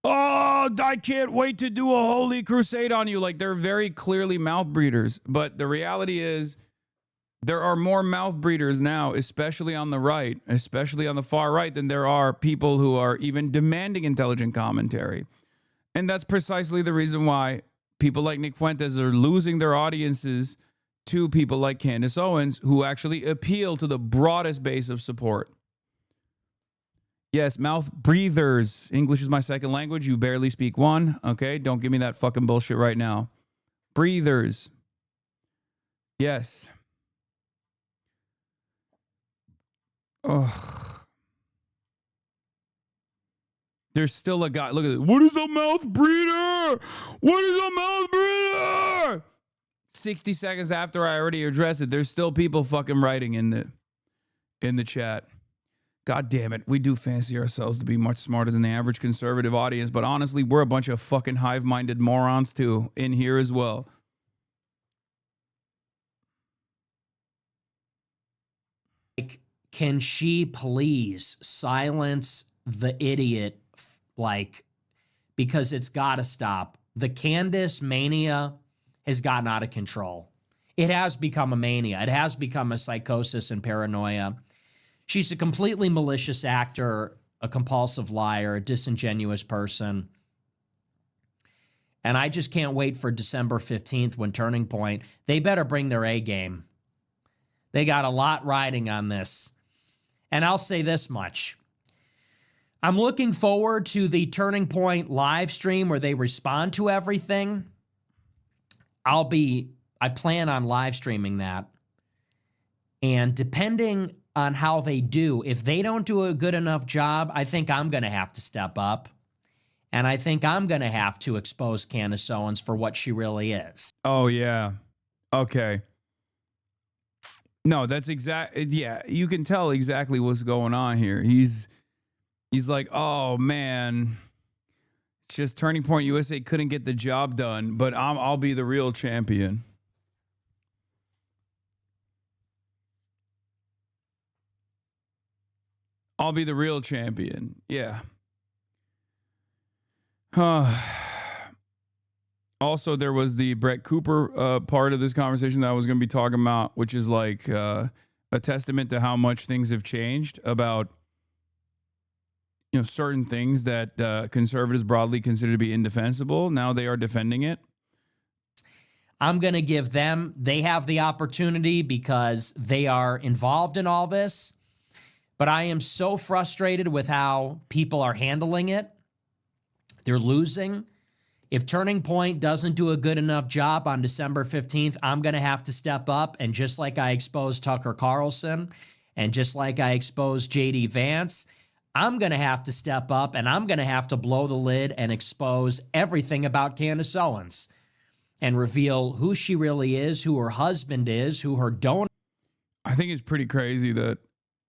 Oh, I can't wait to do a holy crusade on you." Like they're very clearly mouth breeders. But the reality is there are more mouth breeders now, especially on the right, especially on the far right, than there are people who are even demanding intelligent commentary. And that's precisely the reason why people like Nick Fuentes are losing their audiences to people like Candace Owens, who actually appeal to the broadest base of support. Yes, mouth breathers. English is my second language. You barely speak one. Okay, don't give me that fucking bullshit right now. Breathers. Yes. Ugh. There's still a guy. Look at this. What is a mouth breather? What is a mouth breather? 60 seconds after I already addressed it, there's still people fucking writing in the chat. God damn it. We do fancy ourselves to be much smarter than the average conservative audience, but honestly, we're a bunch of fucking hive-minded morons too in here as well. Like, can she please silence the idiot? Like, because it's got to stop. The Candace mania has gotten out of control. It has become a mania. It has become a psychosis and paranoia. She's a completely malicious actor, a compulsive liar, a disingenuous person. And I just can't wait for December 15th when Turning Point, they better bring their A game. They got a lot riding on this. And I'll say this much. I'm looking forward to the Turning Point live stream where they respond to everything. I plan on live streaming that. And depending on how they do, if they don't do a good enough job, I think I'm going to have to step up. And I think I'm going to have to expose Candace Owens for what she really is. Oh, yeah. Okay. No, that's yeah, you can tell exactly what's going on here. He's like, oh, man, it's just Turning Point USA couldn't get the job done, but I'll be the real champion. I'll be the real champion. Yeah. Also, there was the Brett Cooper part of this conversation that I was going to be talking about, which is like a testament to how much things have changed about, you know, certain things that conservatives broadly consider to be indefensible. Now they are defending it. I'm going to give them, they have the opportunity because they are involved in all this. But I am so frustrated with how people are handling it. They're losing. If Turning Point doesn't do a good enough job on December 15th, I'm going to have to step up. And just like I exposed Tucker Carlson and just like I exposed J.D. Vance, I'm going to have to step up and I'm going to have to blow the lid and expose everything about Candace Owens and reveal who she really is, who her husband is, who her donor. I think it's pretty crazy that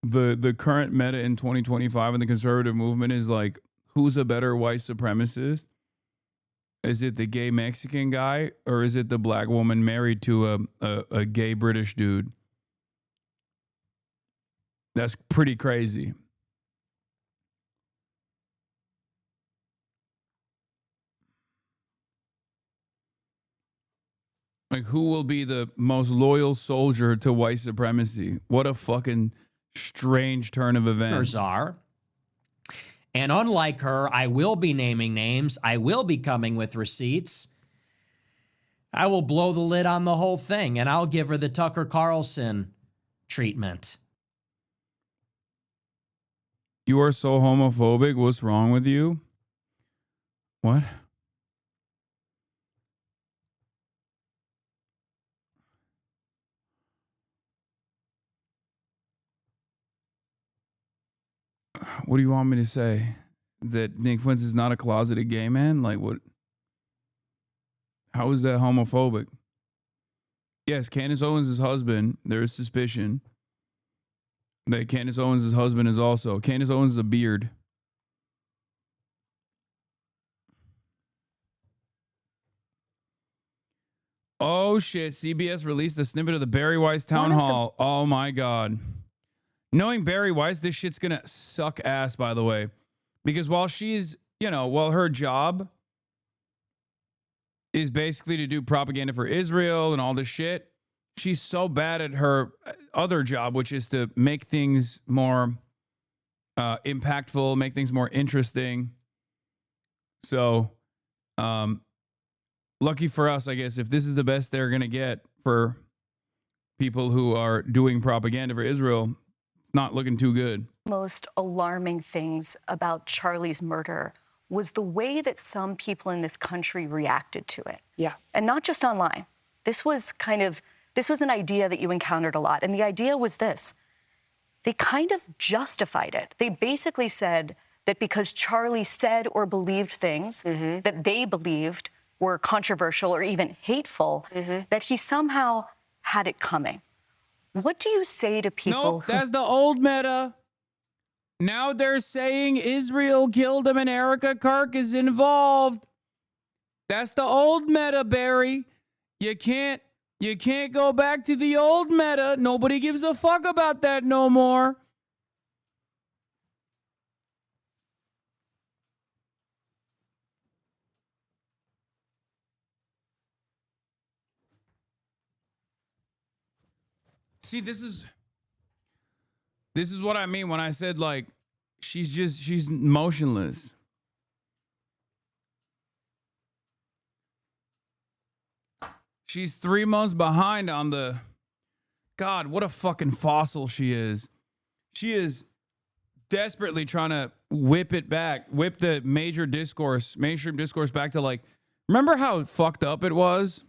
the current meta in 2025 in the conservative movement is like, who's a better white supremacist? Is it the gay Mexican guy or is it the black woman married to a gay British dude? That's pretty crazy. Like, who will be the most loyal soldier to white supremacy? What a fucking strange turn of events. Are. And unlike her, I will be naming names. I will be coming with receipts. I will blow the lid on the whole thing, and I'll give her the Tucker Carlson treatment. You are so homophobic. What's wrong with you? What? What do you want me to say? That Nick Fuentes is not a closeted gay man? Like, what? How is that homophobic? Yes, Candace Owens' husband, there is suspicion that Candace Owens' husband is also. Candace Owens is a beard. Oh, shit. CBS released a snippet of the Barry Weiss town hall. Oh, my God. Knowing Barry Weiss, this shit's going to suck ass, by the way. Because while she's, while her job is basically to do propaganda for Israel and all this shit, she's so bad at her other job, which is to make things more impactful, make things more interesting. So, lucky for us, I guess, if this is the best they're going to get for people who are doing propaganda for Israel, it's not looking too good. Most alarming things about Charlie's murder was the way that some people in this country reacted to it. Yeah. And not just online. This was an idea that you encountered a lot. And the idea was this: they kind of justified it. They basically said that because Charlie said or believed things that they believed were controversial or even hateful, that he somehow had it coming. What do you say to people Nope, that's the old meta. Now they're saying Israel killed him and Erica Kirk is involved. That's the old meta, Barry. You can't go back to the old meta. Nobody gives a fuck about that no more. See, this is what I mean when I said, like, she's motionless. She's 3 months behind on the... God, what a fucking fossil she is. She is desperately trying to whip the mainstream discourse back to, like, remember how fucked up it was?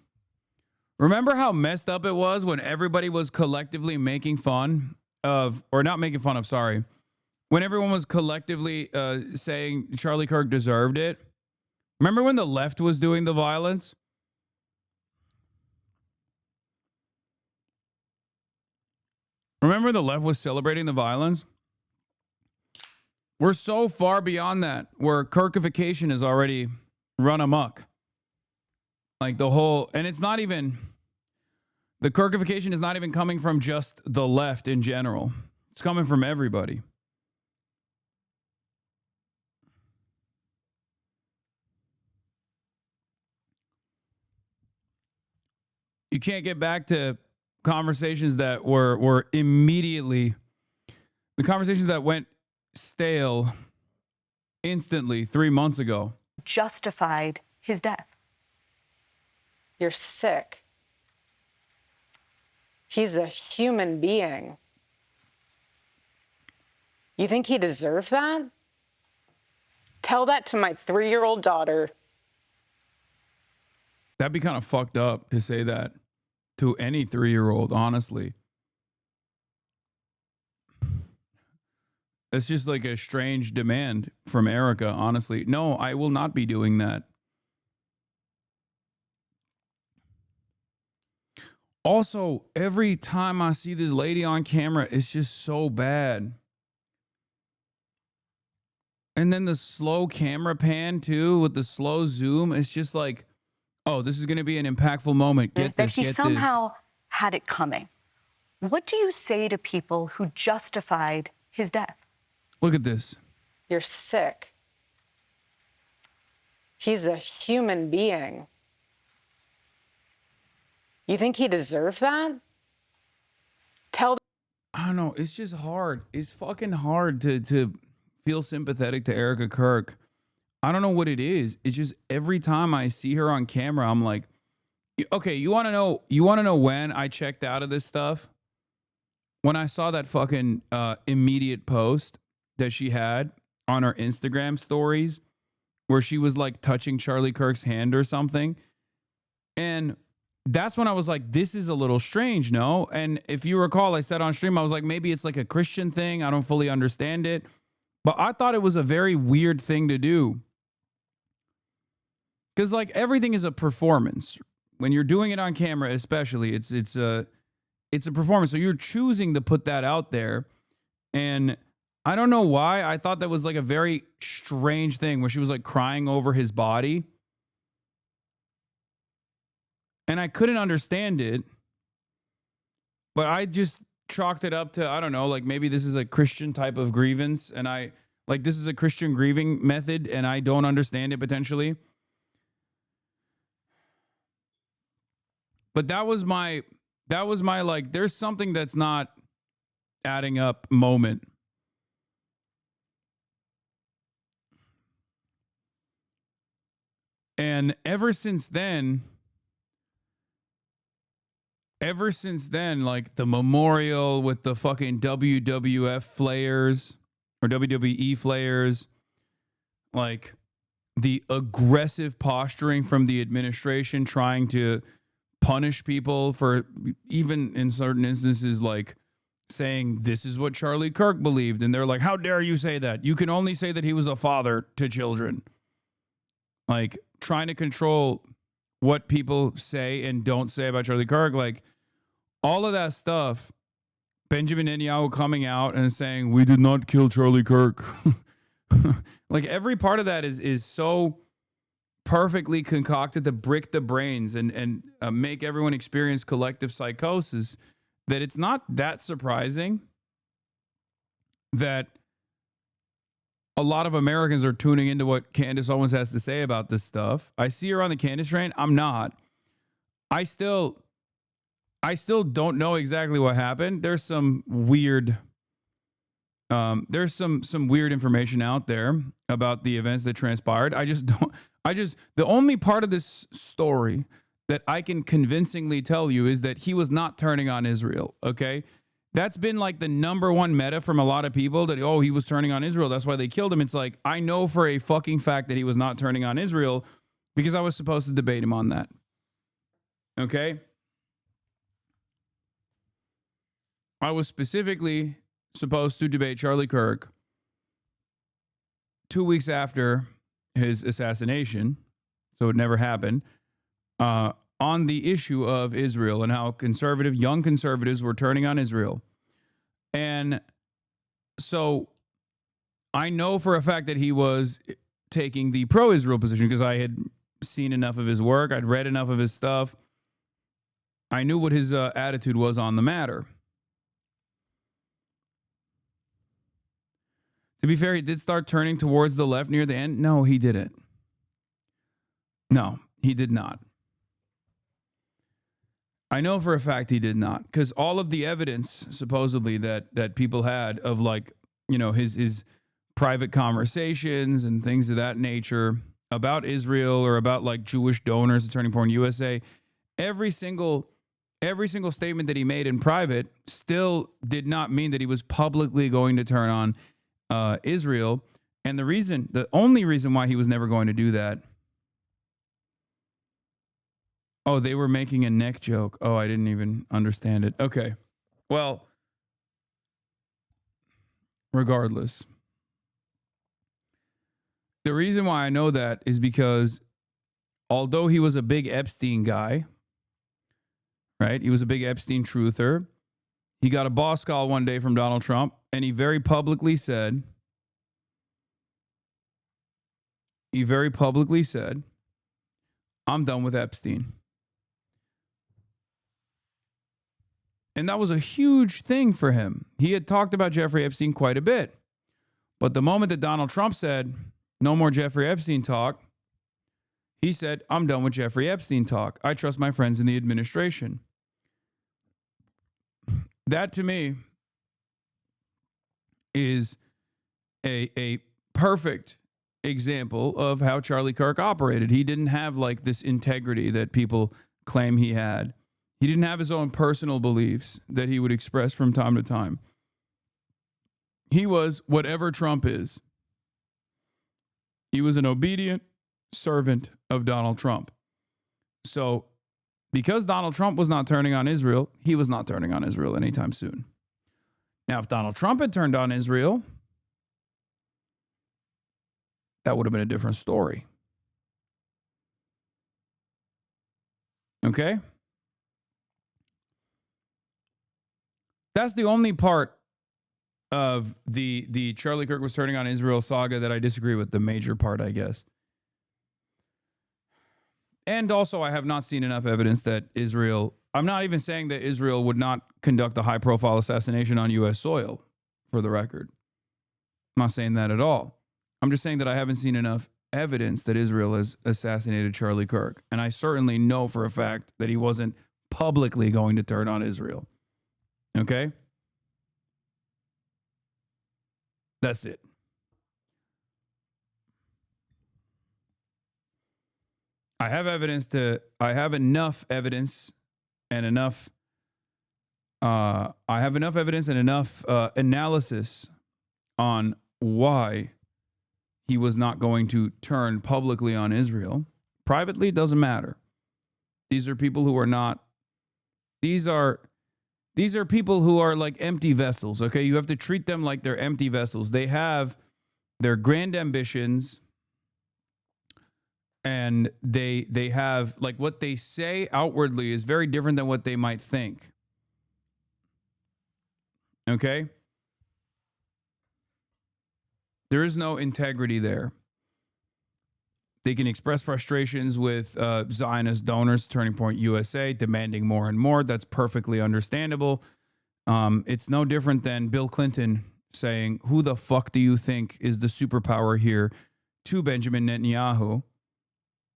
Remember how messed up it was when everybody was collectively making fun of, or not making fun of, sorry, when everyone was collectively saying Charlie Kirk deserved it? Remember when the left was doing the violence? Remember the left was celebrating the violence? We're so far beyond that, where Kirkification has already run amok. Like the whole, and it's not even, the Kirkification is not even coming from just the left in general. It's coming from everybody. You can't get back to conversations that were immediately, the conversations that went stale instantly 3 months ago. Justified his death. You're sick. He's a human being. You think he deserved that? Tell that to my 3-year-old daughter. That'd be kind of fucked up to say that to any 3-year-old, honestly. It's just like a strange demand from Erica, honestly. No, I will not be doing that. Also, every time I see this lady on camera, it's just so bad. And then the slow camera pan, too, with the slow zoom, it's just like, oh, this is going to be an impactful moment. Get this, that he get somehow had it coming. What do you say to people who justified his death? Look at this. You're sick. He's a human being. You think he deserved that? I don't know. It's just hard. It's fucking hard to feel sympathetic to Erica Kirk. I don't know what it is. It's just every time I see her on camera, I'm like, okay, you want to know when I checked out of this stuff? When I saw that fucking immediate post that she had on her Instagram stories where she was like touching Charlie Kirk's hand or something. And that's when I was like, this is a little strange, no? And if you recall, I said on stream, I was like, maybe it's like a Christian thing. I don't fully understand it. But I thought it was a very weird thing to do. Because like everything is a performance. When you're doing it on camera, especially, it's a performance. So you're choosing to put that out there. And I don't know why. I thought that was like a very strange thing where she was like crying over his body. And I couldn't understand it. But I just chalked it up to, I don't know, like maybe this is a Christian type of grievance. And this is a Christian grieving method and I don't understand it potentially. But that was my like, there's something that's not adding up moment. And ever since then, like the memorial with the fucking WWF flayers or WWE flayers, like the aggressive posturing from the administration trying to punish people for even in certain instances, like saying this is what Charlie Kirk believed. And they're like, how dare you say that? You can only say that he was a father to children. Like, trying to control what people say and don't say about Charlie Kirk. Like, all of that stuff, Benjamin Netanyahu coming out and saying, we did not kill Charlie Kirk. Like, every part of that is so perfectly concocted to brick the brains and make everyone experience collective psychosis that it's not that surprising that a lot of Americans are tuning into what Candace Owens has to say about this stuff. I see her on the Candace train. I'm not. I still don't know exactly what happened. There's some weird some weird information out there about the events that transpired. The only part of this story that I can convincingly tell you is that he was not turning on Israel, okay? That's been like the number one meta from a lot of people that, oh, he was turning on Israel, that's why they killed him. It's like, I know for a fucking fact that he was not turning on Israel because I was supposed to debate him on that, okay? I was specifically supposed to debate Charlie Kirk 2 weeks after his assassination, so it never happened, on the issue of Israel and how young conservatives were turning on Israel. And so I know for a fact that he was taking the pro-Israel position because I had seen enough of his work. I'd read enough of his stuff. I knew what his attitude was on the matter. To be fair, he did start turning towards the left near the end. No, he didn't. No, he did not. I know for a fact he did not, because all of the evidence supposedly that people had of, like, you know, his private conversations and things of that nature about Israel or about like Jewish donors at Turning Point USA, every single statement that he made in private still did not mean that he was publicly going to turn on Israel. And the only reason why he was never going to do that. Oh, they were making a neck joke. Oh, I didn't even understand it. Okay. Well, regardless, the reason why I know that is because although he was a big Epstein guy, right? He was a big Epstein truther. He got a boss call one day from Donald Trump, and he very publicly said, I'm done with Epstein. And that was a huge thing for him. He had talked about Jeffrey Epstein quite a bit. But the moment that Donald Trump said, no more Jeffrey Epstein talk, he said, I'm done with Jeffrey Epstein talk. I trust my friends in the administration. That, to me, is a perfect example of how Charlie Kirk operated. He didn't have like this integrity that people claim he had. He didn't have his own personal beliefs that he would express from time to time. He was whatever Trump is. He was an obedient servant of Donald Trump. So because Donald Trump was not turning on Israel, he was not turning on Israel anytime soon. Now, if Donald Trump had turned on Israel, that would have been a different story. Okay? That's the only part of the Charlie Kirk was turning on Israel saga that I disagree with, the major part, I guess. And also, I have not seen enough evidence that Israel, I'm not even saying that Israel would not conduct a high-profile assassination on U.S. soil, for the record. I'm not saying that at all. I'm just saying that I haven't seen enough evidence that Israel has assassinated Charlie Kirk. And I certainly know for a fact that he wasn't publicly going to turn on Israel. Okay? That's it. I have enough evidence and enough analysis on why he was not going to turn publicly on Israel. Privately, it doesn't matter. These are people who are not, these are These are people who are like empty vessels, okay? You have to treat them like they're empty vessels. They have their grand ambitions, and they have, like, what they say outwardly is very different than what they might think. Okay? There is no integrity there. They can express frustrations with Zionist donors, Turning Point USA, demanding more and more. That's perfectly understandable. It's no different than Bill Clinton saying, "Who the fuck do you think is the superpower here?" to Benjamin Netanyahu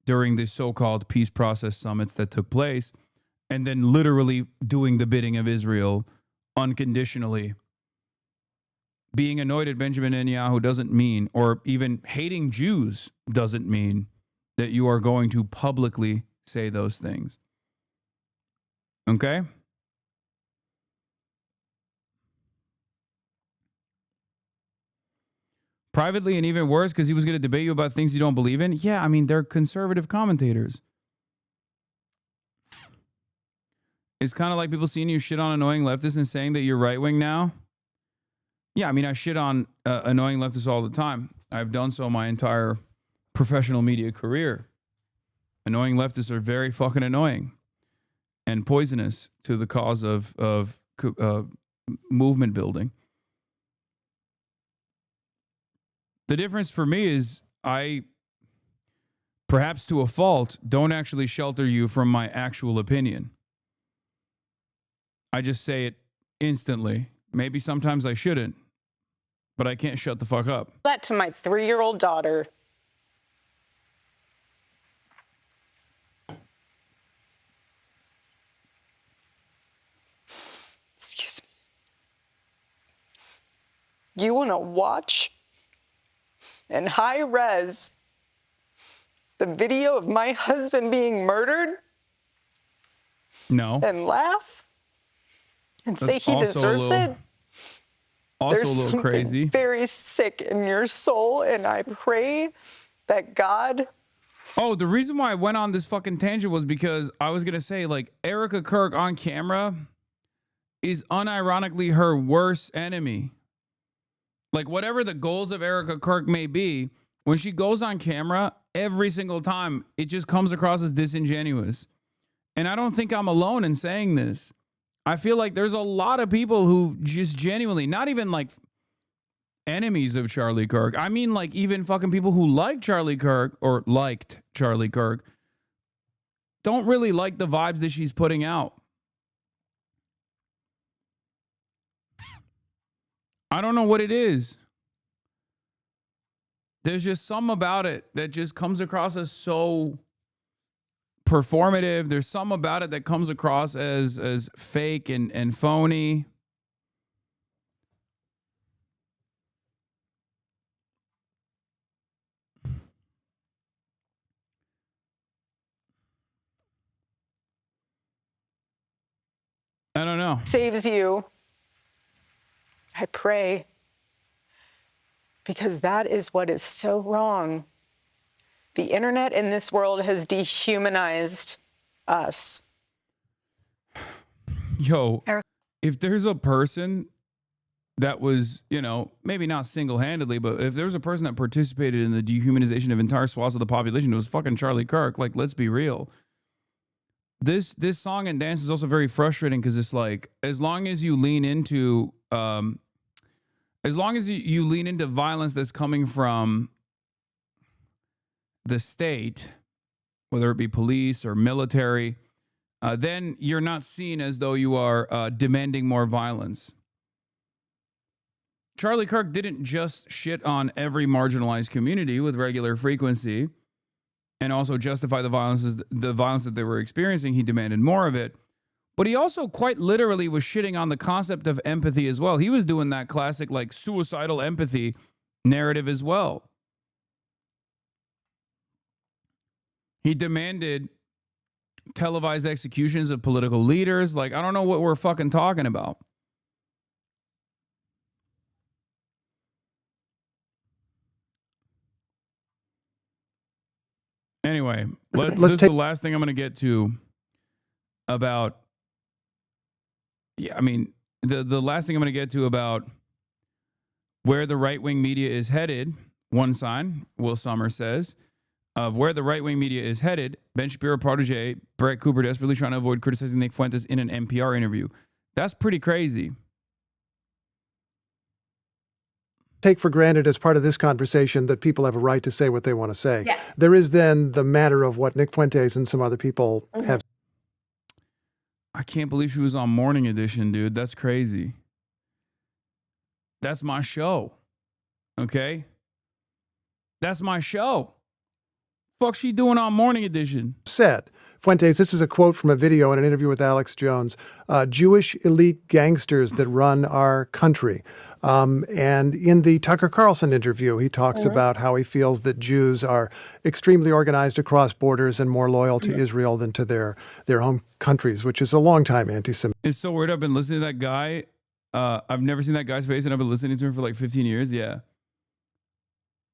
during the so-called peace process summits that took place, and then literally doing the bidding of Israel unconditionally. Being annoyed at Benjamin Netanyahu doesn't mean, or even hating Jews doesn't mean, that you are going to publicly say those things. Okay? Privately, and even worse, because he was going to debate you about things you don't believe in. Yeah, I mean, they're conservative commentators. It's kind of like people seeing you shit on annoying leftists and saying that you're right-wing now. Yeah, I mean, I shit on annoying leftists all the time. I've done so my entire professional media career. Annoying leftists are very fucking annoying and poisonous to the cause of movement building. The difference for me is I, perhaps to a fault, don't actually shelter you from my actual opinion. I just say it instantly. Maybe sometimes I shouldn't, but I can't shut the fuck up. That to my 3-year-old daughter. Excuse me. You want to watch in high res the video of my husband being murdered? No. And laugh? And say he deserves it? Also There's a little something crazy. very sick in your soul, and I pray that God... Oh, the reason why I went on this fucking tangent was because I was going to say, like, Erica Kirk on camera is unironically her worst enemy. Like, whatever the goals of Erica Kirk may be, when she goes on camera, every single time, it just comes across as disingenuous. And I don't think I'm alone in saying this. I feel like there's a lot of people who just genuinely, not even like enemies of Charlie Kirk. I mean, like, even fucking people who like Charlie Kirk or liked Charlie Kirk don't really like the vibes that she's putting out. I don't know what it is. There's just something about it that just comes across as so performative. There's some about it that comes across as fake and phony. I don't know. Saves you. I pray. Because that is what is so wrong. The internet in this world has dehumanized us. Yo, if there's a person that was, you know, maybe not single-handedly, but if there was a person that participated in the dehumanization of entire swaths of the population, it was fucking Charlie Kirk. Like, let's be real. This song and dance is also very frustrating because it's like, as long as you lean into violence that's coming from the state, whether it be police or military, then you're not seen as though you are demanding more violence. Charlie Kirk didn't just shit on every marginalized community with regular frequency and also justify the violence that they were experiencing. He demanded more of it. But he also quite literally was shitting on the concept of empathy as well. He was doing that classic, like, suicidal empathy narrative as well. He demanded televised executions of political leaders. Like, I don't know what we're fucking talking about. Anyway, this is the last thing I'm going to get to about Yeah, I mean, the last thing I'm going to get to about where the right-wing media is headed, one sign, Will Summers says, of where the right-wing media is headed, Ben Shapiro protege Brett Cooper desperately trying to avoid criticizing Nick Fuentes in an NPR interview. That's pretty crazy. Take for granted as part of this conversation that people have a right to say what they want to say. Yes. There is then the matter of what Nick Fuentes and some other people have. I can't believe she was on Morning Edition, dude. That's crazy. That's my show. Okay? That's my show. Fuck she doing on Morning Edition? Said. Fuentes, this is a quote from a video in an interview with Alex Jones. Jewish elite gangsters that run our country. And in the Tucker Carlson interview, he talks about how he feels that Jews are extremely organized across borders and more loyal to Israel than to their home countries, which is a long-time anti-Semitic. It's so weird. I've been listening to that guy. I've never seen that guy's face, and I've been listening to him for like 15 years. Yeah.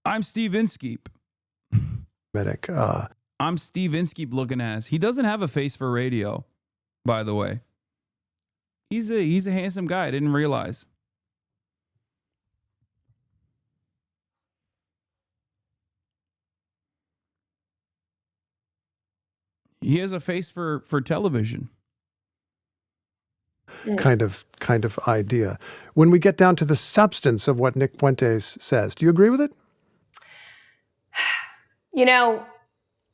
I'm Steve Inskeep. I'm Steve Inskeep looking ass. He doesn't have a face for radio, by the way. He's a handsome guy. I didn't realize. He has a face for television. Kind of idea. When we get down to the substance of what Nick Fuentes says, do you agree with it? You know,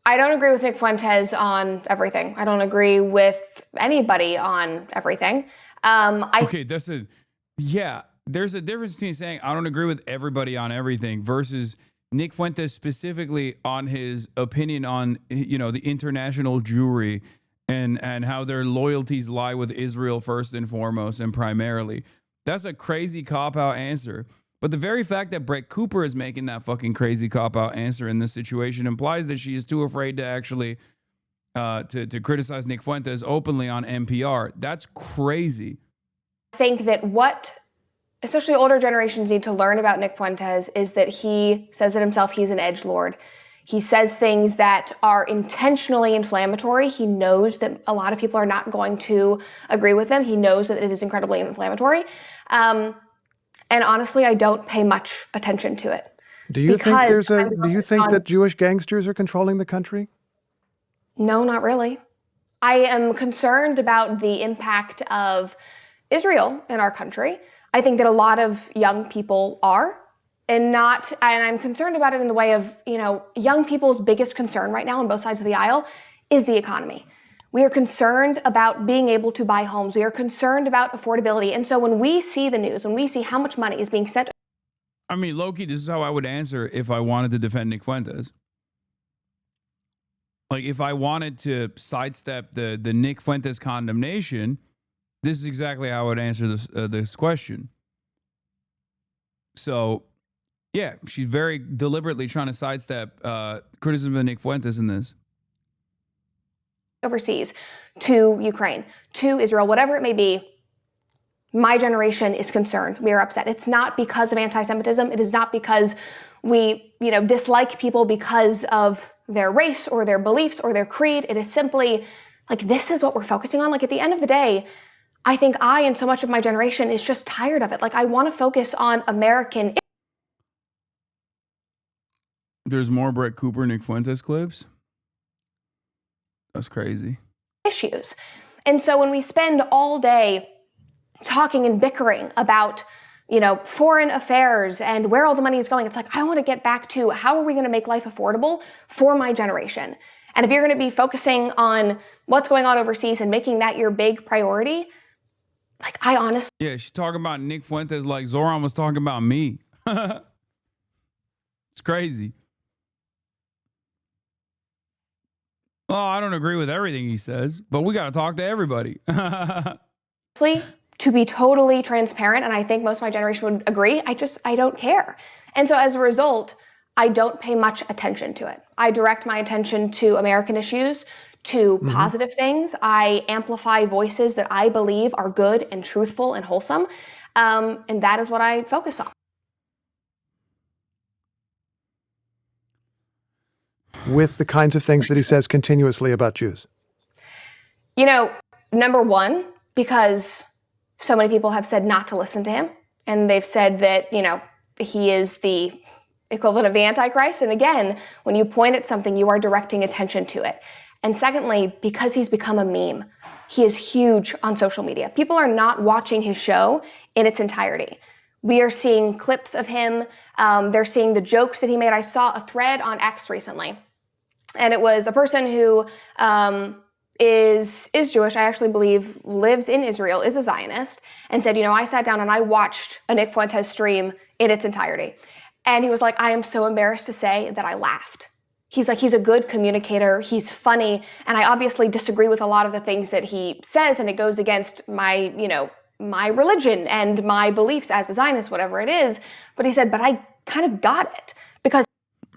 I don't agree with Nick Fuentes on everything. I don't agree with anybody on everything. Okay, there's a difference between saying I don't agree with everybody on everything versus Nick Fuentes specifically on his opinion on, you know, the international Jewry and how their loyalties lie with Israel first and foremost and primarily. That's a crazy cop-out answer. But the very fact that Brett Cooper is making that fucking crazy cop-out answer in this situation implies that she is too afraid to actually to criticize Nick Fuentes openly on NPR. That's crazy. I think that what especially older generations need to learn about Nick Fuentes is that he says it himself, he's an edgelord. He says things that are intentionally inflammatory. He knows that a lot of people are not going to agree with him. He knows that it is incredibly inflammatory. And honestly, I don't pay much attention to it. Do you think that Jewish gangsters are controlling the country? No, not really. I am concerned about the impact of Israel in our country. I think that a lot of young people are, and I'm concerned about it in the way of, you know, young people's biggest concern right now on both sides of the aisle is the economy. We are concerned about being able to buy homes. We are concerned about affordability. And so when we see the news, when we see how much money is being sent. I mean, low-key, this is how I would answer if I wanted to defend Nick Fuentes. Like, if I wanted to sidestep the Nick Fuentes condemnation, this is exactly how I would answer this question. So, yeah, she's very deliberately trying to sidestep criticism of Nick Fuentes in this. Overseas, to Ukraine, to Israel, whatever it may be, my generation is concerned. We are upset. It's not because of anti-Semitism. It is not because we, dislike people because of their race or their beliefs or their creed. It is simply like, this is what we're focusing on. Like, at the end of the day, I think I and so much of my generation is just tired of it. Like, I want to focus on American. There's more Brett Cooper, Nick Fuentes clips. That's crazy. Issues. And so when we spend all day talking and bickering about, foreign affairs and where all the money is going, it's like, I want to get back to how are we going to make life affordable for my generation? And if you're going to be focusing on what's going on overseas and making that your big priority, like, I honestly. Yeah, she's talking about Nick Fuentes like Zoran was talking about me. It's crazy. Oh, I don't agree with everything he says, but we got to talk to everybody. To be totally transparent, and I think most of my generation would agree, I don't care. And so as a result, I don't pay much attention to it. I direct my attention to American issues, to positive things. I amplify voices that I believe are good and truthful and wholesome. And that is what I focus on. With the kinds of things that he says continuously about Jews? Number one, because So many people have said not to listen to him. And they've said that, you know, he is the equivalent of the Antichrist. And again, when you point at something, you are directing attention to it. And secondly, because he's become a meme, he is huge on social media. People are not watching his show in its entirety. We are seeing clips of him. They're seeing the jokes that he made. I saw a thread on X recently, and it was a person who is Jewish, I actually believe lives in Israel, is a Zionist, and said, you know, I sat down and I watched a Nick Fuentes stream in its entirety. And he was like, I am so embarrassed to say that I laughed. He's like, he's a good communicator, he's funny, and I obviously disagree with a lot of the things that he says, and it goes against my, you know, my religion and my beliefs as a Zionist, whatever it is. But he said, but I kind of got it because...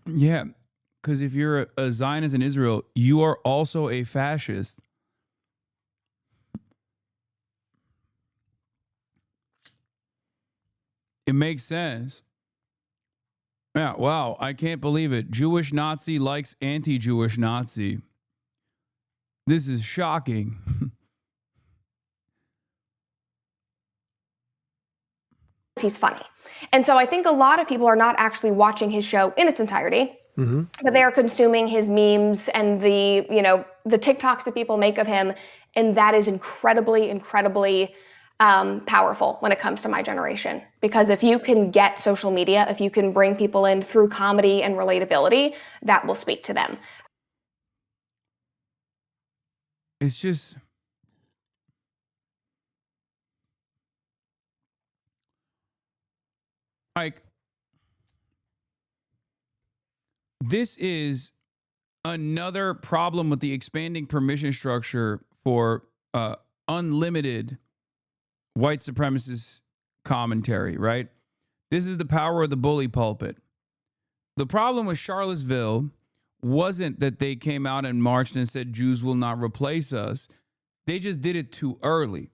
Yeah, because if you're a Zionist in Israel, you are also a fascist. It makes sense. Yeah, wow, I can't believe it. Jewish Nazi likes anti-Jewish Nazi. This is shocking. He's funny. And so I think a lot of people are not actually watching his show in its entirety, but they are consuming his memes and the, you know, the TikToks that people make of him. And that is incredibly, incredibly powerful when it comes to my generation. Because if you can get social media, if you can bring people in through comedy and relatability, that will speak to them. It's just... like, this is another problem with the expanding permission structure for unlimited white supremacist commentary, right? This is the power of the bully pulpit. The problem with Charlottesville wasn't that they came out and marched and said Jews will not replace us. They just did it too early.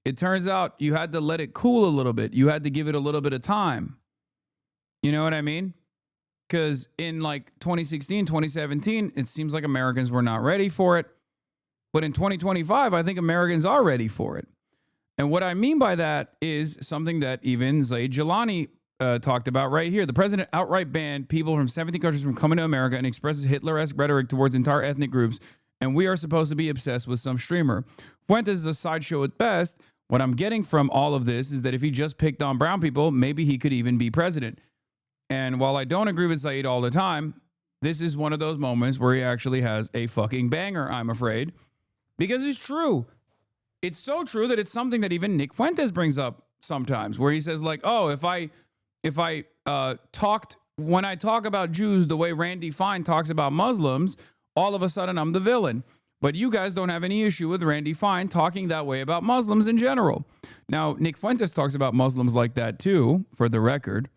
It turns out you had to let it cool a little bit. You had to give it a little bit of time. You know what I mean? Because in like 2016, 2017, it seems like Americans were not ready for it. But in 2025, I think Americans are ready for it. And what I mean by that is something that even Zaid Jilani talked about right here. The president outright banned people from 17 countries from coming to America and expresses Hitler-esque rhetoric towards entire ethnic groups. And we are supposed to be obsessed with some streamer. Fuentes is a sideshow at best. What I'm getting from all of this is that if he just picked on brown people, maybe he could even be president. And while I don't agree with Zaid all the time, this is one of those moments where he actually has a fucking banger, I'm afraid. Because it's true. It's so true that it's something that even Nick Fuentes brings up sometimes, where he says like, oh, if I when I talk about Jews the way Randy Fine talks about Muslims, all of a sudden I'm the villain. But you guys don't have any issue with Randy Fine talking that way about Muslims in general. Now, Nick Fuentes talks about Muslims like that too, for the record.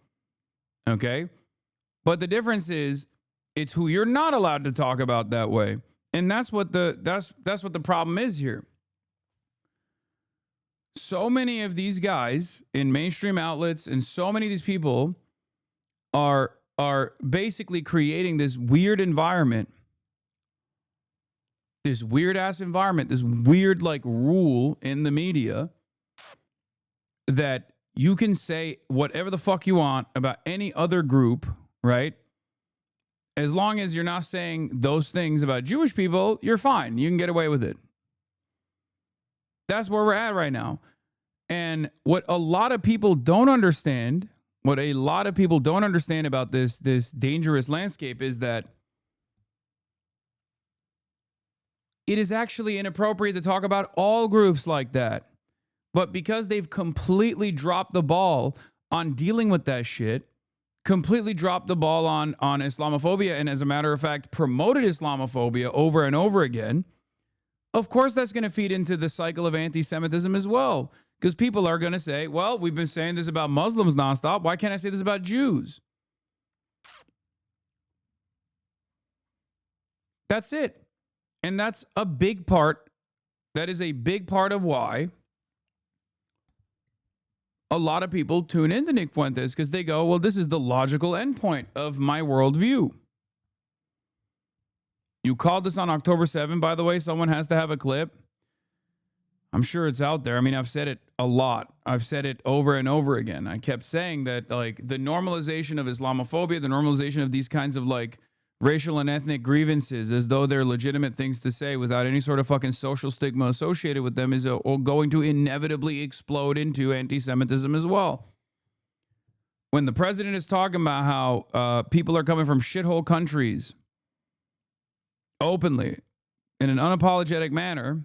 Okay? But the difference is, it's who you're not allowed to talk about that way. And that's what the problem is here. So many of these guys in mainstream outlets and so many of these people are basically creating this weird environment. This weird ass environment, this weird like rule in the media that you can say whatever the fuck you want about any other group, right? As long as you're not saying those things about Jewish people, you're fine. You can get away with it. That's where we're at right now. And what a lot of people don't understand, about this dangerous landscape is that it is actually inappropriate to talk about all groups like that. But because they've completely dropped the ball on dealing with that shit, completely dropped the ball on Islamophobia, and as a matter of fact, promoted Islamophobia over and over again, of course that's going to feed into the cycle of anti-Semitism as well. Because people are going to say, well, we've been saying this about Muslims nonstop. Why can't I say this about Jews? That's it. And that's a big part. That is a big part of why a lot of people tune into Nick Fuentes, because they go, well, this is the logical endpoint of my worldview. You called this on October 7th, by the way. Someone has to have a clip. I'm sure it's out there. I mean, I've said it a lot. I've said it over and over again. I kept saying that, like, the normalization of Islamophobia, the normalization of these kinds of, like, racial and ethnic grievances as though they're legitimate things to say without any sort of fucking social stigma associated with them is going to inevitably explode into anti-Semitism as well. When the president is talking about how people are coming from shithole countries openly in an unapologetic manner,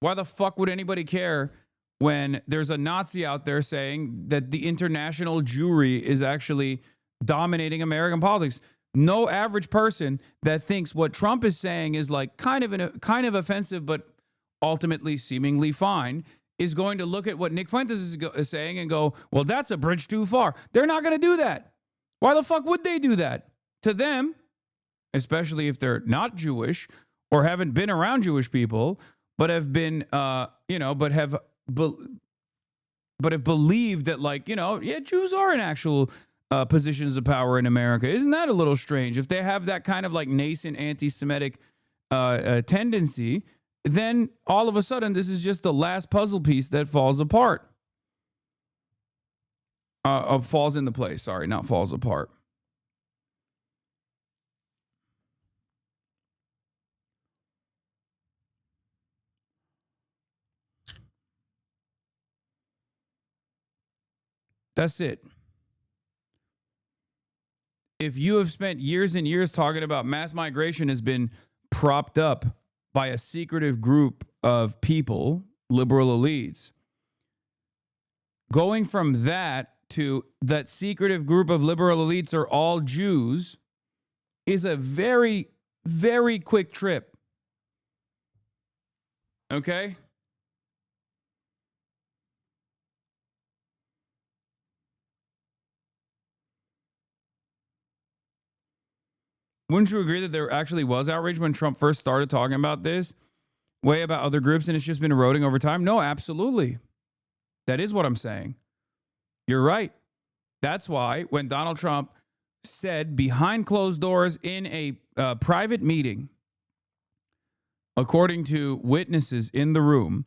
why the fuck would anybody care when there's a Nazi out there saying that the international Jewry is actually dominating American politics? No average person that thinks what Trump is saying is like kind of offensive, but ultimately seemingly fine, is going to look at what Nick Fuentes is saying and go, well, that's a bridge too far. They're not going to do that. Why the fuck would they do that? To them, especially if they're not Jewish or haven't been around Jewish people, but have been, but have believed that, like, Jews are in actual positions of power in America. Isn't that a little strange? If they have that kind of like nascent anti-Semitic tendency, then all of a sudden this is just the last puzzle piece that falls apart. Falls into place. Sorry, not falls apart. That's it. If you have spent years and years talking about mass migration has been propped up by a secretive group of people, liberal elites, going from that to that secretive group of liberal elites are all Jews is a very, very quick trip. Okay? Wouldn't you agree that there actually was outrage when Trump first started talking about this, way about other groups, and it's just been eroding over time? No, absolutely. That is what I'm saying. You're right. That's why when Donald Trump said behind closed doors in a private meeting, according to witnesses in the room,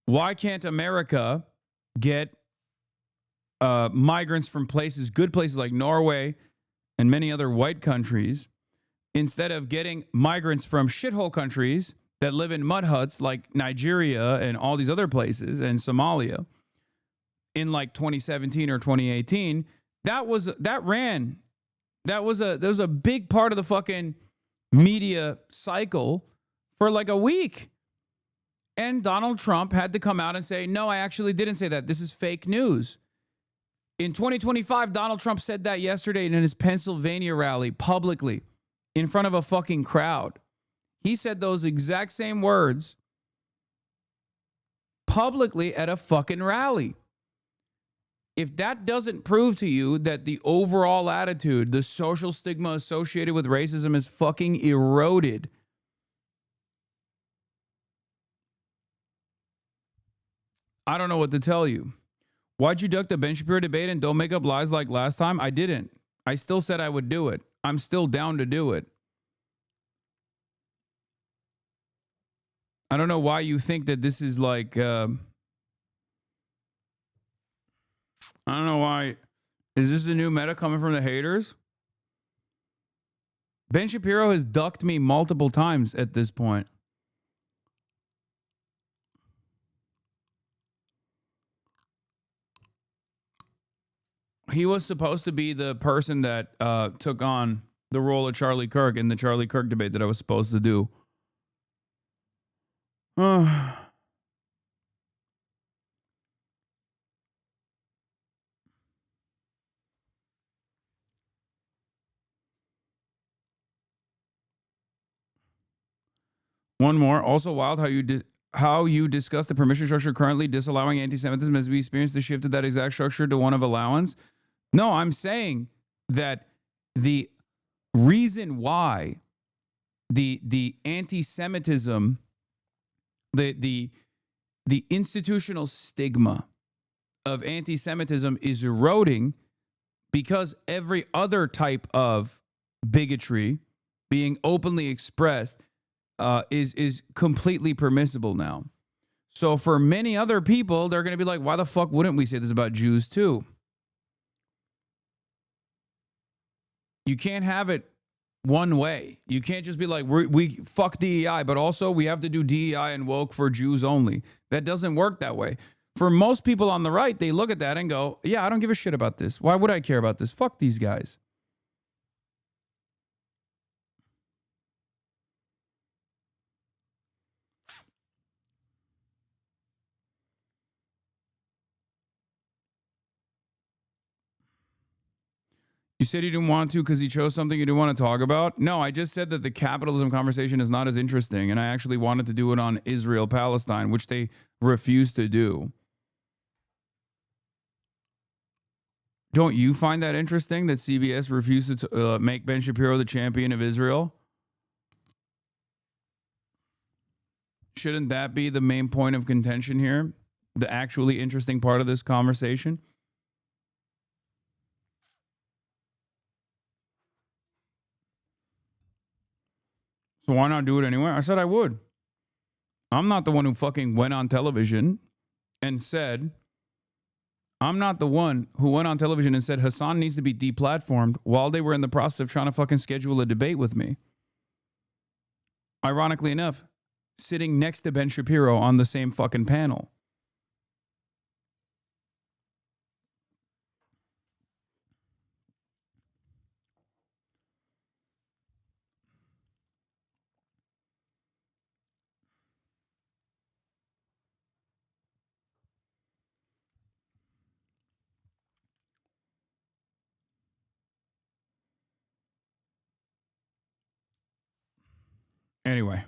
why can't America get migrants from places, good places like Norway and many other white countries, instead of getting migrants from shithole countries that live in mud huts like Nigeria and all these other places and Somalia in like 2017 or 2018, that was a big part of the fucking media cycle for like a week. And Donald Trump had to come out and say, no, I actually didn't say that. This is fake news. In 2025, Donald Trump said that yesterday in his Pennsylvania rally publicly in front of a fucking crowd. He said those exact same words publicly at a fucking rally. If that doesn't prove to you that the overall attitude, the social stigma associated with racism is fucking eroded, I don't know what to tell you. Why'd you duck the Ben Shapiro debate and don't make up lies like last time? I didn't. I still said I would do it. I'm still down to do it. I don't know why you think that this is like, I don't know why. Is this the new meta coming from the haters? Ben Shapiro has ducked me multiple times at this point. He was supposed to be the person that took on the role of Charlie Kirk in the Charlie Kirk debate that I was supposed to do. One more. Also wild how you discuss the permission structure currently disallowing anti-Semitism as we experience the shift of that exact structure to one of allowance. No, I'm saying that the reason why the anti-Semitism, the institutional stigma of anti-Semitism is eroding because every other type of bigotry being openly expressed is completely permissible now. So for many other people, they're going to be like, why the fuck wouldn't we say this about Jews too? You can't have it one way. You can't just be like, we fuck DEI, but also we have to do DEI and woke for Jews only. That doesn't work that way. For most people on the right, they look at that and go, yeah, I don't give a shit about this. Why would I care about this? Fuck these guys. You said you didn't want to because he chose something you didn't want to talk about? No, I just said that the capitalism conversation is not as interesting, and I actually wanted to do it on Israel-Palestine, which they refused to do. Don't you find that interesting that CBS refused to make Ben Shapiro the champion of Israel? Shouldn't that be the main point of contention here? The actually interesting part of this conversation? So why not do it anyway? I said I would. I'm not the one who fucking went on television and said, I'm not the one who went on television and said Hasan needs to be deplatformed while they were in the process of trying to fucking schedule a debate with me. Ironically enough, sitting next to Ben Shapiro on the same fucking panel. Anyway.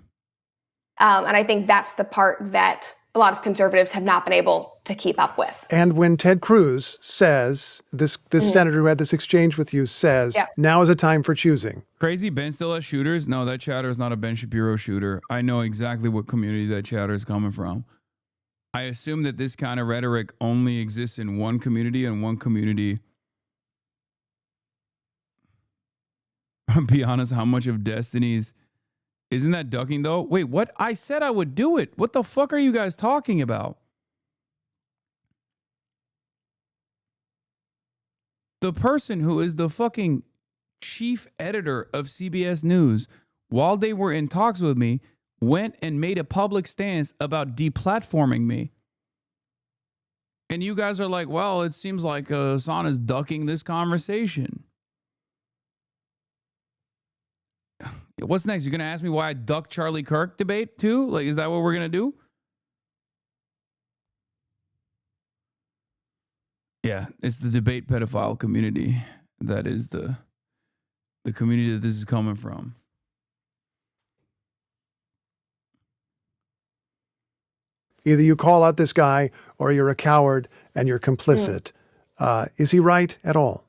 And I think that's the part that a lot of conservatives have not been able to keep up with. And when Ted Cruz says, this senator who had this exchange with you says, now is a time for choosing. Crazy Ben still has shooters? No, that chatter is not a Ben Shapiro shooter. I know exactly what community that chatter is coming from. I assume that this kind of rhetoric only exists in one community and one community. I'll be honest, how much of Destiny's... Isn't that ducking though? Wait, what? I said I would do it. What the fuck are you guys talking about? The person who is the fucking chief editor of CBS News, while they were in talks with me, went and made a public stance about deplatforming me. And you guys are like, well, it seems like Hasan is ducking this conversation. What's next? You're going to ask me why I ducked Charlie Kirk debate too? Like, is that what we're going to do? Yeah, it's the debate pedophile community. That is the community that this is coming from. Either you call out this guy or you're a coward and you're complicit. Is he right at all?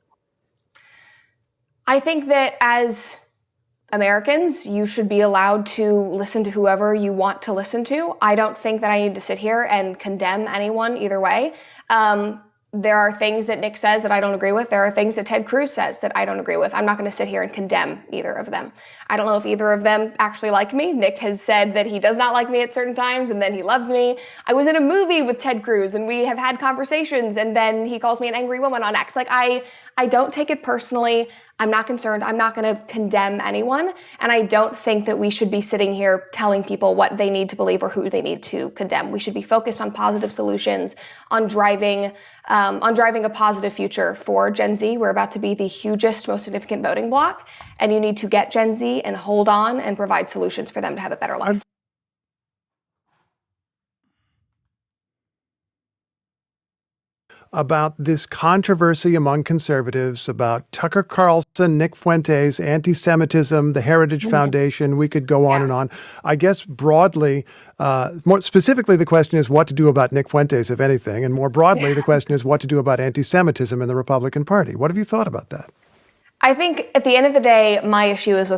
I think that as Americans, you should be allowed to listen to whoever you want to listen to. I don't think that I need to sit here and condemn anyone either way. There are things that Nick says that I don't agree with. There are things that Ted Cruz says that I don't agree with. I'm not going to sit here and condemn either of them. I don't know if either of them actually like me. Nick has said that he does not like me at certain times and then he loves me. I was in a movie with Ted Cruz and we have had conversations and then he calls me an angry woman on X. Like I don't take it personally. I'm not concerned. I'm not going to condemn anyone. And I don't think that we should be sitting here telling people what they need to believe or who they need to condemn. We should be focused on positive solutions, on driving a positive future for Gen Z. We're about to be the hugest, most significant voting bloc. And you need to get Gen Z and hold on and provide solutions for them to have a better life. About this controversy among conservatives about Tucker Carlson, Nick Fuentes, anti-Semitism, the Heritage Foundation. We could go on and on. I guess broadly, more specifically, the question is what to do about Nick Fuentes, if anything. And more broadly, the question is what to do about anti-Semitism in the Republican Party. What have you thought about that? I think at the end of the day, my issue is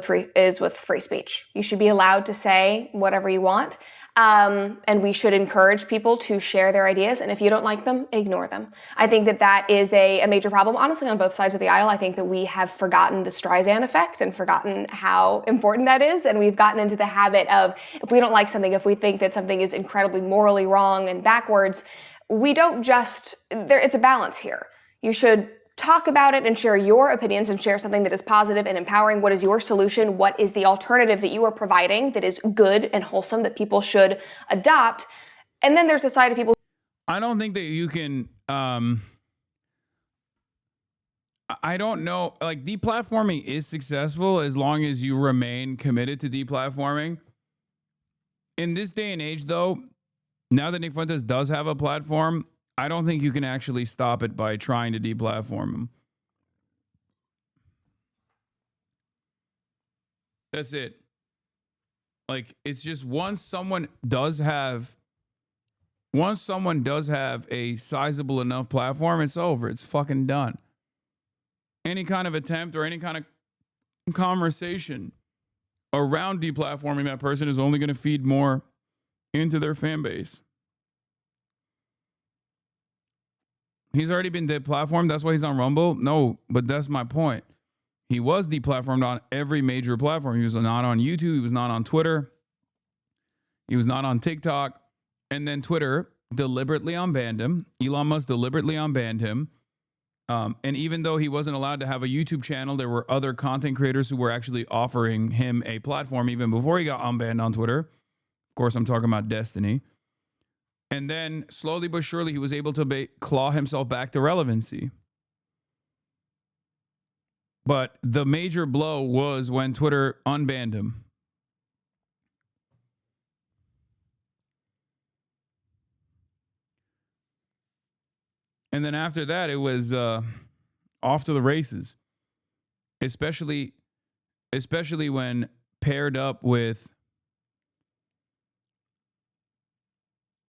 with free speech. You should be allowed to say whatever you want. And we should encourage people to share their ideas. And if you don't like them, ignore them. I think that that is a major problem, honestly, on both sides of the aisle. I think that we have forgotten the Streisand effect and forgotten how important that is. And we've gotten into the habit of, if we don't like something, if we think that something is incredibly morally wrong and backwards, we don't just, it's a balance here. You should talk about it and share your opinions and share something that is positive and empowering. What is your solution? What is the alternative that you are providing that is good and wholesome that people should adopt? And then there's a side of people. I don't think that you can, I don't know, like deplatforming is successful as long as you remain committed to deplatforming. In this day and age, though, now that Nick Fuentes does have a platform, I don't think you can actually stop it by trying to deplatform him. That's it. Like, it's just once someone does have a sizable enough platform, it's over. It's fucking done. Any kind of attempt or any kind of conversation around deplatforming that person is only going to feed more into their fan base. He's already been deplatformed. That's why he's on Rumble. No, but that's my point. He was deplatformed on every major platform. He was not on YouTube. He was not on Twitter. He was not on TikTok. And then Twitter deliberately unbanned him. Elon Musk deliberately unbanned him. And even though he wasn't allowed to have a YouTube channel, there were other content creators who were actually offering him a platform even before he got unbanned on Twitter. Of course, I'm talking about Destiny. And then slowly but surely, he was able to claw himself back to relevancy. But the major blow was when Twitter unbanned him. And then after that, it was off to the races. Especially when paired up with...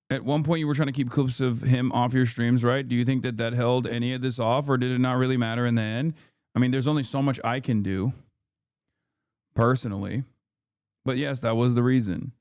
At one point, you were trying to keep clips of him off your streams, right? Do you think that that held any of this off, or did it not really matter in the end? I mean, there's only so much I can do, personally. But yes, that was the reason.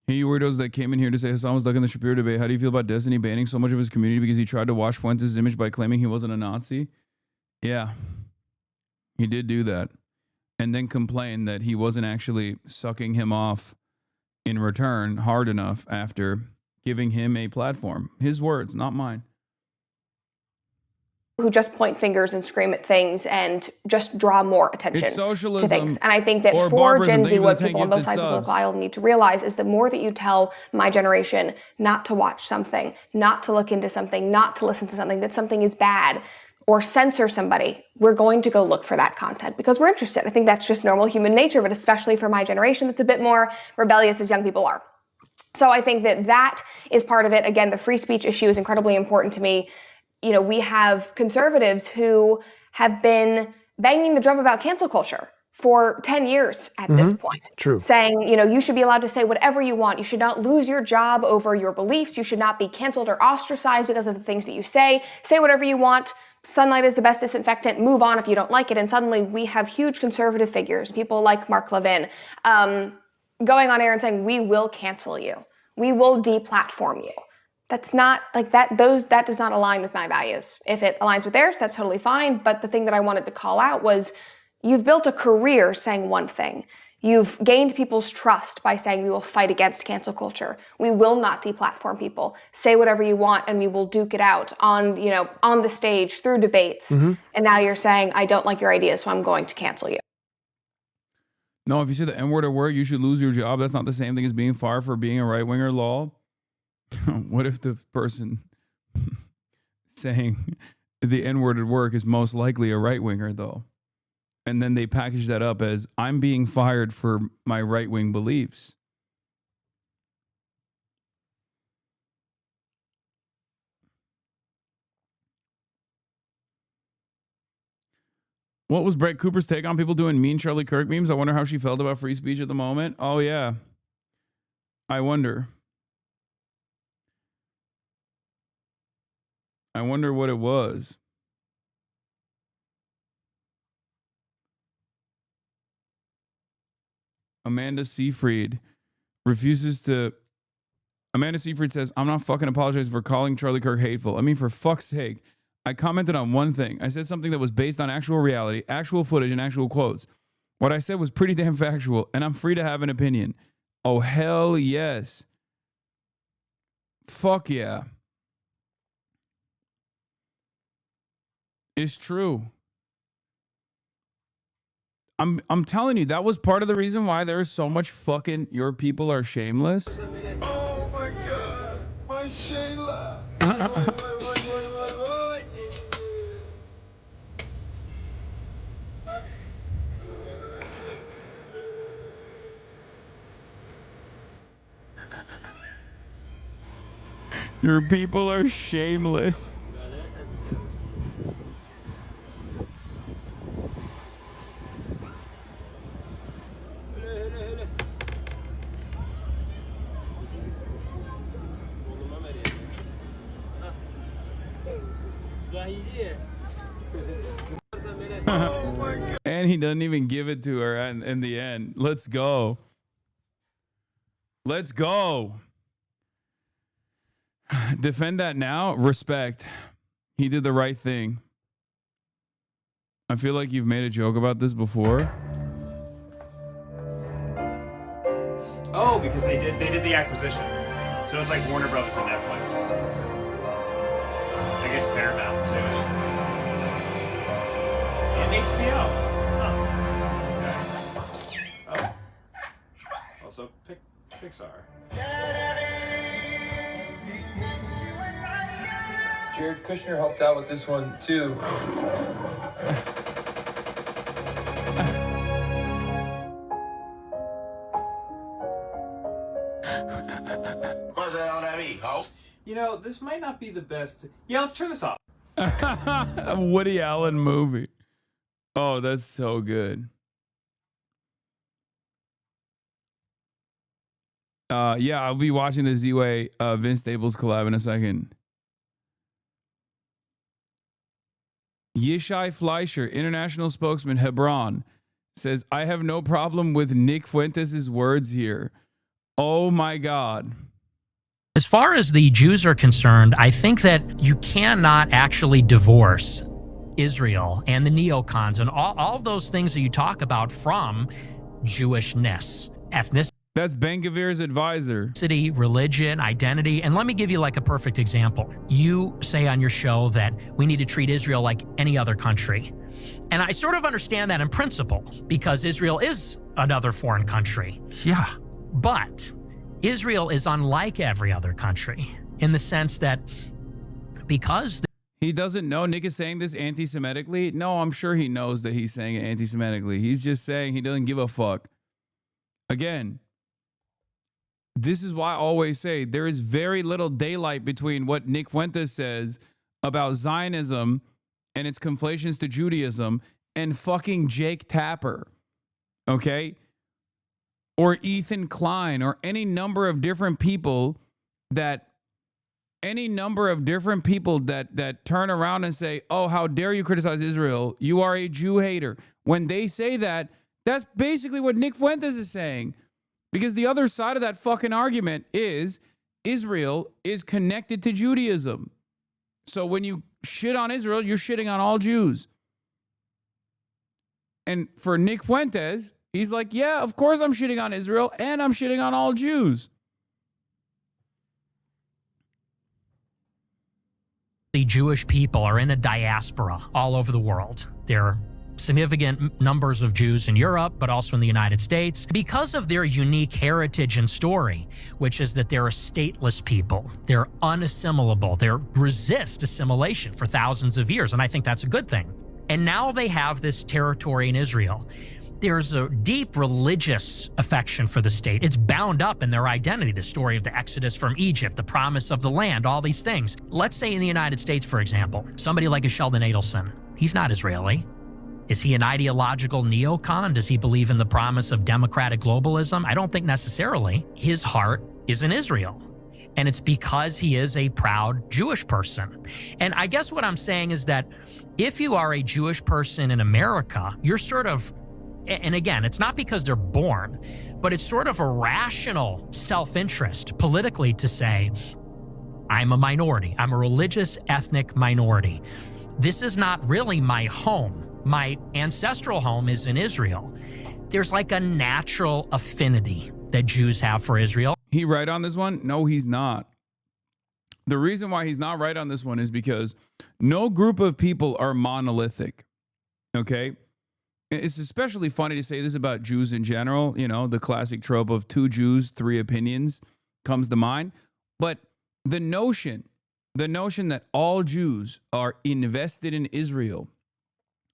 Hey, you weirdos that came in here to say Hasan was stuck in the Shapiro debate. How do you feel about Destiny banning so much of his community because he tried to wash Fuentes' image by claiming he wasn't a Nazi? Yeah, he did do that. And then complained that he wasn't actually sucking him off in return hard enough after giving him a platform. His words, not mine. Who just point fingers and scream at things and just draw more attention to things. And I think that for Gen Z, what people on both sides of the political aisle need to realize is the more that you tell my generation not to watch something, not to look into something, not to listen to something, that something is bad, or censor somebody, we're going to go look for that content because we're interested. I think that's just normal human nature, but especially for my generation that's a bit more rebellious as young people are. So I think that that is part of it. Again, the free speech issue is incredibly important to me. You know, we have conservatives who have been banging the drum about cancel culture for 10 years at this point. True. Saying, you know, you should be allowed to say whatever you want. You should not lose your job over your beliefs. You should not be canceled or ostracized because of the things that you say. Say whatever you want. Sunlight is the best disinfectant. Move on if you don't like it. And suddenly we have huge conservative figures, people like Mark Levin, going on air and saying, we will cancel you. We will deplatform you. That's not like that. That does not align with my values. If it aligns with theirs, that's totally fine. But the thing that I wanted to call out was you've built a career saying one thing. You've gained people's trust by saying we will fight against cancel culture. We will not deplatform people. Say whatever you want and we will duke it out on the stage through debates. And now you're saying, I don't like your ideas, so I'm going to cancel you. No, if you say the N-word at work, you should lose your job. That's not the same thing as being fired for being a right-winger law. What if the person saying the N-word at work is most likely a right-winger, though? And then they package that up as, I'm being fired for my right-wing beliefs. What was Brett Cooper's take on people doing mean Charlie Kirk memes? I wonder how she felt about free speech at the moment. Oh, yeah. I wonder. I wonder what it was. Amanda Seyfried says, I'm not fucking apologizing for calling Charlie Kirk hateful. I mean, for fuck's sake. I commented on one thing. I said something that was based on actual reality, actual footage, and actual quotes. What I said was pretty damn factual, and I'm free to have an opinion. Oh, hell yes. Fuck yeah. It's true. I'm telling you, that was part of the reason why there is so much fucking your people are shameless. Oh my God, my Shayla. Your people are shameless. And he doesn't even give it to her in the end. Let's go. Let's go. Defend that now. Respect. He did the right thing. I feel like you've made a joke about this before. Oh, because they did the acquisition. So it's like Warner Brothers and Netflix. I guess Paramount too. And HBO. Oh. Okay. Oh. Also Pixar. Jared Kushner helped out with this one too. You know, this might not be the best. Yeah, let's turn this off. A Woody Allen movie. Oh, that's so good. Yeah, I'll be watching the Z-Way Vince Staples collab in a second. Yishai Fleischer, international spokesman, Hebron, says, I have no problem with Nick Fuentes' words here. Oh my God. As far as the Jews are concerned, I think that you cannot actually divorce Israel and the neocons and all those things that you talk about from Jewishness, ethnicity. That's Ben Gavir's advisor. Religion, identity. And let me give you like a perfect example. You say on your show that we need to treat Israel like any other country. And I sort of understand that in principle because Israel is another foreign country. Yeah. But Israel is unlike every other country in the sense that because he doesn't know Nick is saying this anti-Semitically. No, I'm sure he knows that he's saying it anti-Semitically. He's just saying he doesn't give a fuck. Again, this is why I always say there is very little daylight between what Nick Fuentes says about Zionism and its conflations to Judaism and fucking Jake Tapper. Okay? Or Ethan Klein or any number of different people that turn around and say, oh, how dare you criticize Israel? You are a Jew hater. When they say that, that's basically what Nick Fuentes is saying. Because the other side of that fucking argument is Israel is connected to Judaism. So when you shit on Israel, you're shitting on all Jews. And for Nick Fuentes, he's like, yeah, of course I'm shitting on Israel and I'm shitting on all Jews. the Jewish people are in a diaspora all over the world. They're significant numbers of Jews in Europe, but also in the United States, because of their unique heritage and story, which is that they're a stateless people. They're unassimilable. They resist assimilation for thousands of years, and I think that's a good thing. And now they have this territory in Israel. There's a deep religious affection for the state. It's bound up in their identity, the story of the Exodus from Egypt, the promise of the land, all these things. Let's say in the United States, for example, somebody like a Sheldon Adelson, he's not Israeli. Is he an ideological neocon? Does he believe in the promise of democratic globalism? I don't think necessarily. His heart is in Israel. And it's because he is a proud Jewish person. And I guess what I'm saying is that if you are a Jewish person in America, you're sort of, and again, it's not because they're born, but it's sort of a rational self-interest politically to say, I'm a minority. I'm a religious ethnic minority. This is not really my home. My ancestral home is in Israel. There's like a natural affinity that Jews have for Israel. He right on this one? No, he's not. The reason why he's not right on this one is because no group of people are monolithic. Okay? It's especially funny to say this about Jews in general. You know, the classic trope of 2 Jews, 3 opinions comes to mind. But the notion that all Jews are invested in Israel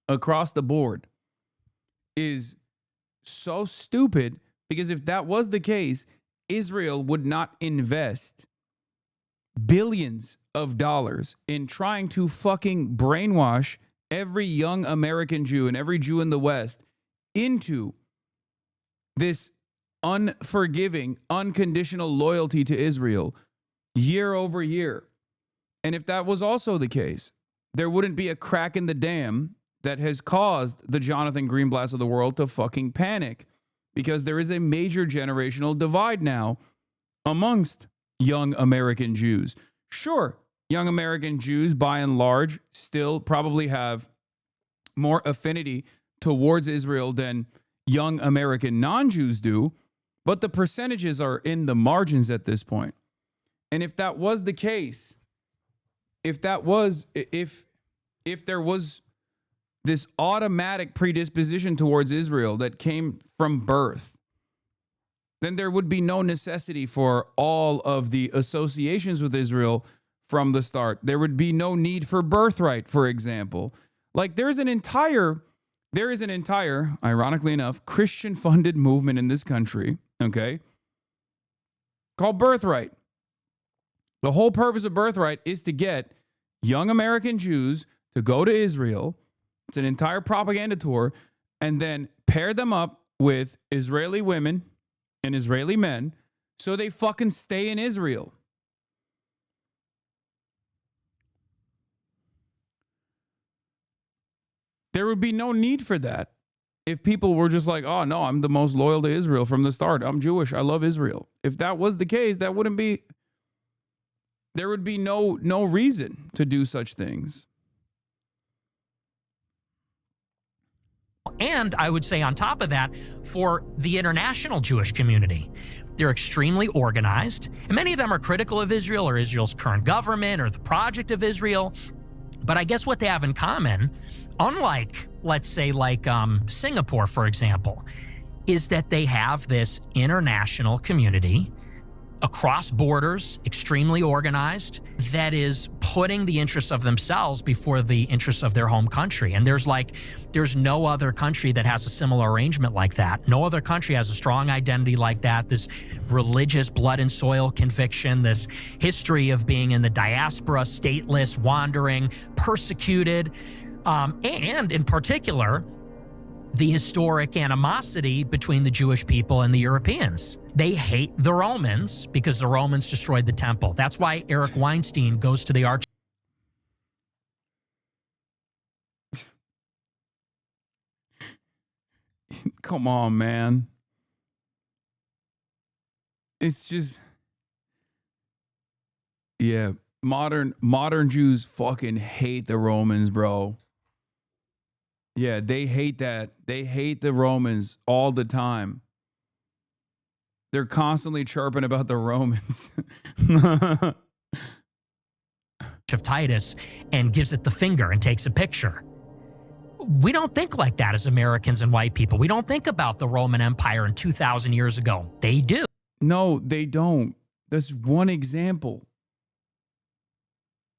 across the board is so stupid, because if that was the case, Israel would not invest billions of dollars in trying to fucking brainwash every young American Jew and every Jew in the West into this unforgiving, unconditional loyalty to Israel year over year. And if that was also the case, there wouldn't be a crack in the dam that has caused the Jonathan Greenblatt's of the world to fucking panic, because there is a major generational divide now amongst young American Jews. Sure, young American Jews, by and large, still probably have more affinity towards Israel than young American non-Jews do, but the percentages are in the margins at this point. And if that was the case, if there was this automatic predisposition towards Israel that came from birth, then there would be no necessity for all of the associations with Israel from the start. There would be no need for birthright, for example. Like there is an entire, ironically enough, Christian-funded movement in this country, okay, called Birthright. The whole purpose of Birthright is to get young American Jews to go to Israel. It's an entire propaganda tour, and then pair them up with Israeli women and Israeli men so they fucking stay in Israel. There would be no need for that if people were just like, oh, no, I'm the most loyal to Israel from the start. I'm Jewish. I love Israel. If that was the case, there would be no reason to do such things. And I would say on top of that, for the international Jewish community, they're extremely organized. And many of them are critical of Israel or Israel's current government or the project of Israel. But I guess what they have in common, unlike, let's say, like Singapore, for example, is that they have this international community across borders, extremely organized, that is putting the interests of themselves before the interests of their home country. And there's no other country that has a similar arrangement like that. No other country has a strong identity like that, this religious blood and soil conviction, this history of being in the diaspora, stateless, wandering, persecuted, and in particular, the historic animosity between the Jewish people and the Europeans. They hate the Romans because the Romans destroyed the temple. That's why Eric Weinstein goes to the arch. Come on, man. It's just, yeah, modern Jews fucking hate the Romans, bro. Yeah, they hate that. They hate the Romans all the time. They're constantly chirping about the Romans. Of Titus and gives it the finger and takes a picture. We don't think like that as Americans and white people. We don't think about the Roman Empire in 2,000 years ago. They do. No, they don't. That's one example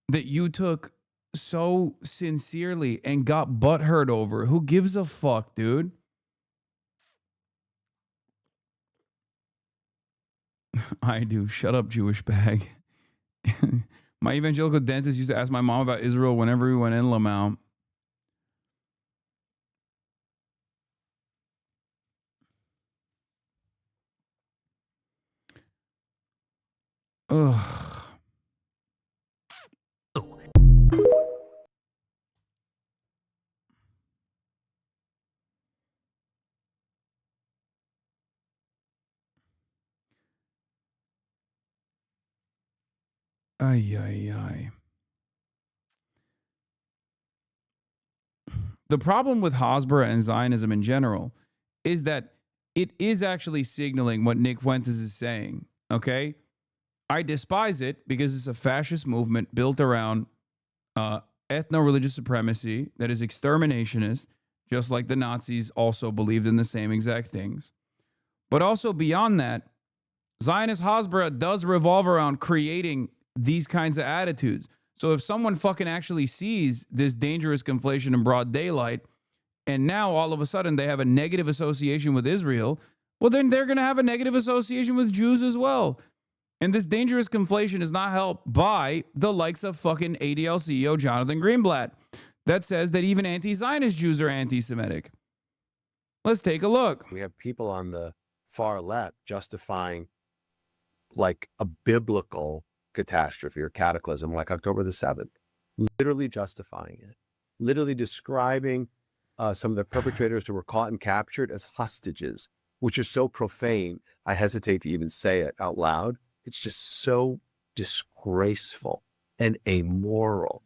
that you took so sincerely and got butthurt over. Who gives a fuck, dude? I do. Shut up, Jewish bag. My evangelical dentist used to ask my mom about Israel whenever we went in Lamau. Ugh. Ay, ay, ay. The problem with Hasbara and Zionism in general is that it is actually signaling what Nick Fuentes is saying, okay? I despise it because it's a fascist movement built around ethno-religious supremacy that is exterminationist, just like the Nazis also believed in the same exact things. But also beyond that, Zionist Hasbara does revolve around creating these kinds of attitudes. So if someone fucking actually sees this dangerous conflation in broad daylight, and now all of a sudden they have a negative association with Israel, well, then they're going to have a negative association with Jews as well. And this dangerous conflation is not helped by the likes of fucking ADL CEO Jonathan Greenblatt that says that even anti-Zionist Jews are anti-Semitic. Let's take a look. We have people on the far left justifying like a biblical catastrophe or cataclysm like October the 7th, literally justifying it, literally describing some of the perpetrators who were caught and captured as hostages, which is so profane, I hesitate to even say it out loud. It's just so disgraceful and amoral.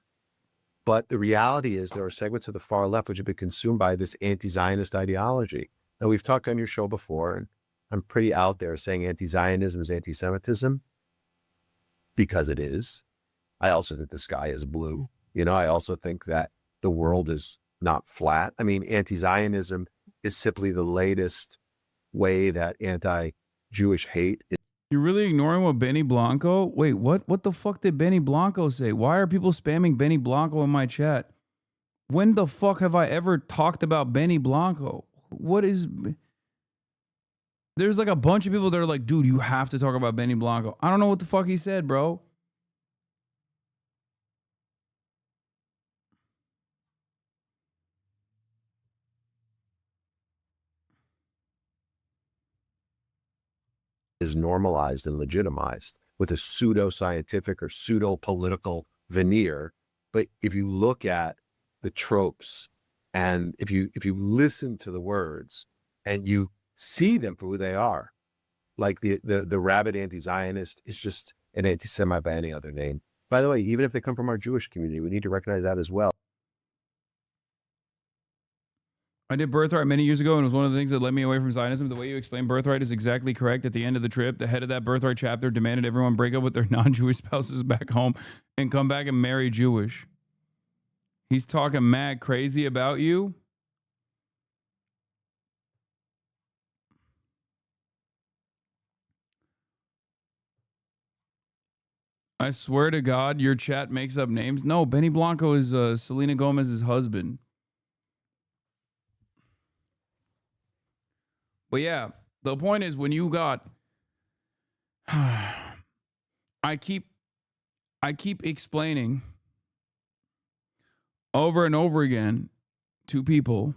But the reality is there are segments of the far left which have been consumed by this anti-Zionist ideology. And we've talked on your show before, and I'm pretty out there saying anti-Zionism is anti-Semitism because it is. I also think the sky is blue. You know, I also think that the world is not flat. I mean, anti-Zionism is simply the latest way that anti-Jewish hate is. You're really ignoring what Benny Blanco? Wait, what? What the fuck did Benny Blanco say? Why are people spamming Benny Blanco in my chat? When the fuck have I ever talked about Benny Blanco? What is... There's like a bunch of people that are like, dude, you have to talk about Benny Blanco. I don't know what the fuck he said, bro. Is normalized and legitimized with a pseudo-scientific or pseudo-political veneer. But if you look at the tropes and if you listen to the words and you see them for who they are, like the rabid anti-Zionist is just an anti-Semite by any other name. By the way, even if they come from our Jewish community, we need to recognize that as well. I did Birthright many years ago, and it was one of the things that led me away from Zionism. The way you explain Birthright is exactly correct. At the end of the trip, the head of that Birthright chapter demanded everyone break up with their non-Jewish spouses back home and come back and marry Jewish. He's talking mad crazy about you. I swear to God, your chat makes up names. No, Benny Blanco is Selena Gomez's husband. But yeah, the point is when you got, I keep explaining over and over again to people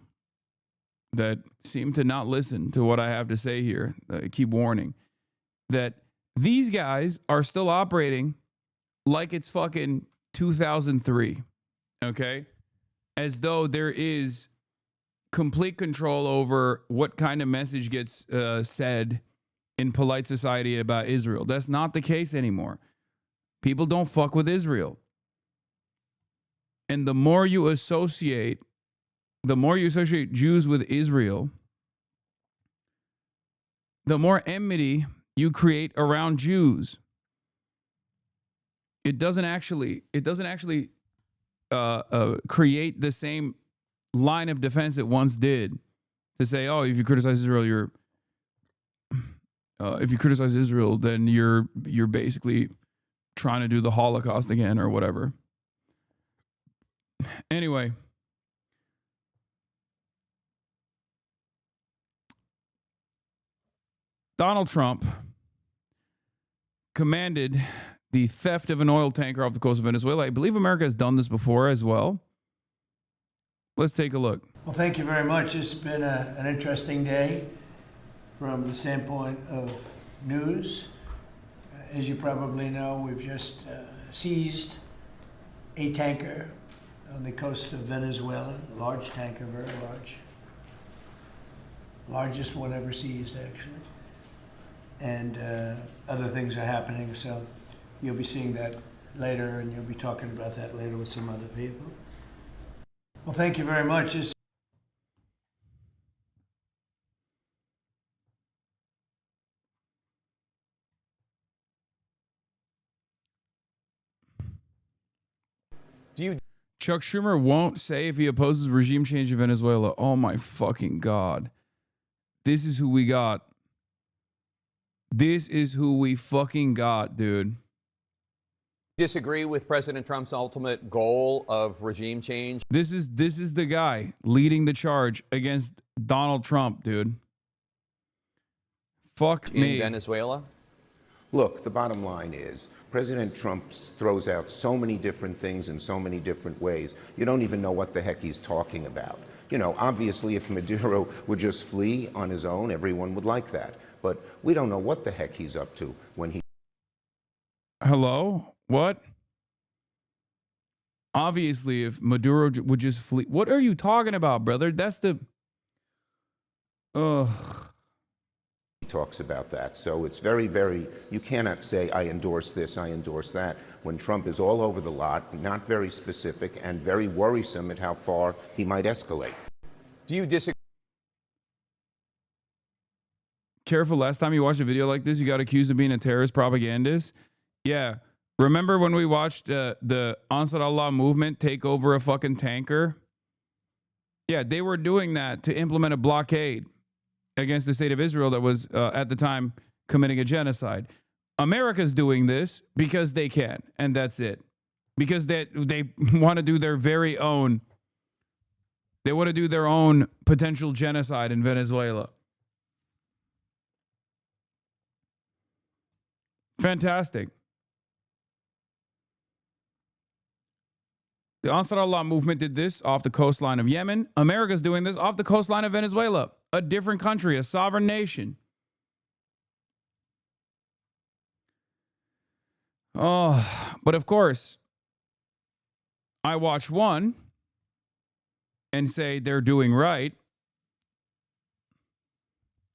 that seem to not listen to what I have to say here. I keep warning that these guys are still operating like it's fucking 2003, okay? As though there is complete control over what kind of message gets said in polite society about Israel. That's not the case anymore. People don't fuck with Israel. And the more you associate Jews with Israel, the more enmity you create around Jews. It doesn't actually create the same line of defense it once did to say, oh, if you criticize Israel, then you're basically trying to do the Holocaust again or whatever. Anyway, Donald Trump commanded the theft of an oil tanker off the coast of Venezuela. I believe America has done this before as well. Let's take a look. Well, thank you very much. It's been an interesting day from the standpoint of news. As you probably know, we've just seized a tanker on the coast of Venezuela, a large tanker, very large. Largest one ever seized, actually. And other things are happening, so you'll be seeing that later, and you'll be talking about that later with some other people. Well, thank you very much. Chuck Schumer won't say if he opposes regime change in Venezuela. Oh my fucking God. This is who we got. This is who we fucking got, dude. Disagree with President Trump's ultimate goal of regime change? This is the guy leading the charge against Donald Trump, dude. Fuck me. In Venezuela? Look, the bottom line is President Trump throws out so many different things in so many different ways. You don't even know what the heck he's talking about. You know, obviously, if Maduro would just flee on his own, everyone would like that. But we don't know what the heck he's up to when he... Hello? What? Obviously, if Maduro would just flee... What are you talking about, brother? That's the... Ugh. talks about that. So it's very, very, you cannot say, I endorse this, I endorse that, when Trump is all over the lot, not very specific, and very worrisome at how far he might escalate. Do you disagree? Careful, last time you watched a video like this, you got accused of being a terrorist propagandist. Yeah. Remember when we watched the Ansar Allah movement take over a fucking tanker? Yeah, they were doing that to implement a blockade against the state of Israel that was at the time committing a genocide. America's doing this because they can, and that's it. Because they want to do their very own, they want to do their own potential genocide in Venezuela. Fantastic. The Ansar Allah movement did this off the coastline of Yemen. America's doing this off the coastline of Venezuela, a different country, a sovereign nation. Oh, but of course, I watch one and say they're doing right.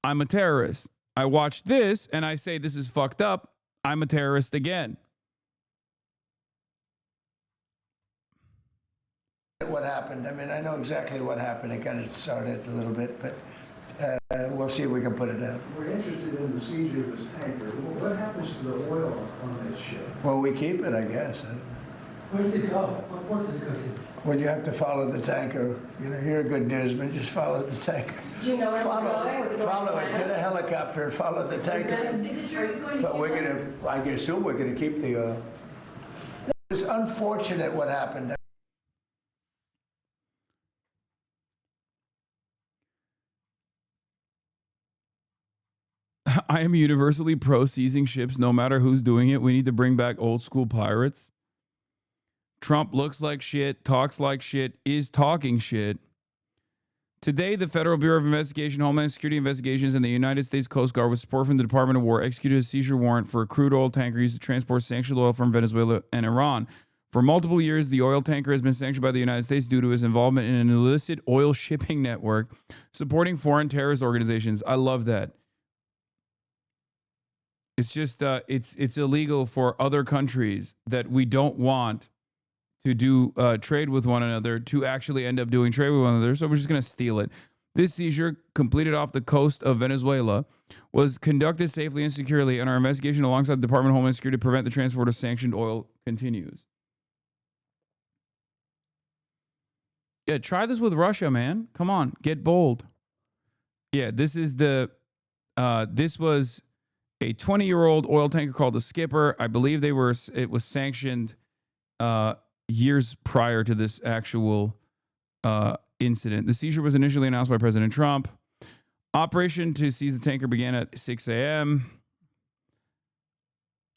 I'm a terrorist. I watch this and I say this is fucked up. I'm a terrorist again. What happened? I mean, I know exactly what happened. It got it started a little bit, but we'll see if we can put it out. We're interested in the seizure of this tanker. Well, what happens to the oil on this ship? Well, we keep it, I guess. Where does it go? What port does it go to? Well, you have to follow the tanker. You know, you're a good newsman. Just follow the tanker. Do you know where follow, it's going? Was it going follow to it. China? Get a helicopter and follow the tanker. Is it true it's going to But we're Cuba? going to, I assume we're going to keep the oil. It's unfortunate what happened. I am universally pro seizing ships no matter who's doing it. We need to bring back old school pirates. Trump looks like shit, talks like shit, is talking shit. Today, the Federal Bureau of Investigation, Homeland Security Investigations, and the United States Coast Guard, with support from the Department of War, executed a seizure warrant for a crude oil tanker used to transport sanctioned oil from Venezuela and Iran. For multiple years, the oil tanker has been sanctioned by the United States due to his involvement in an illicit oil shipping network supporting foreign terrorist organizations. I love that. It's just, it's illegal for other countries that we don't want to do trade with one another to actually end up doing trade with one another. So we're just going to steal it. This seizure, completed off the coast of Venezuela, was conducted safely and securely, and our investigation alongside the Department of Homeland Security to prevent the transport of sanctioned oil continues. Yeah, try this with Russia, man. Come on, get bold. Yeah, this is the, this was a 20-year-old oil tanker called the Skipper. I believe it was sanctioned years prior to this actual incident. The seizure was initially announced by President Trump. Operation to seize the tanker began at 6 a.m.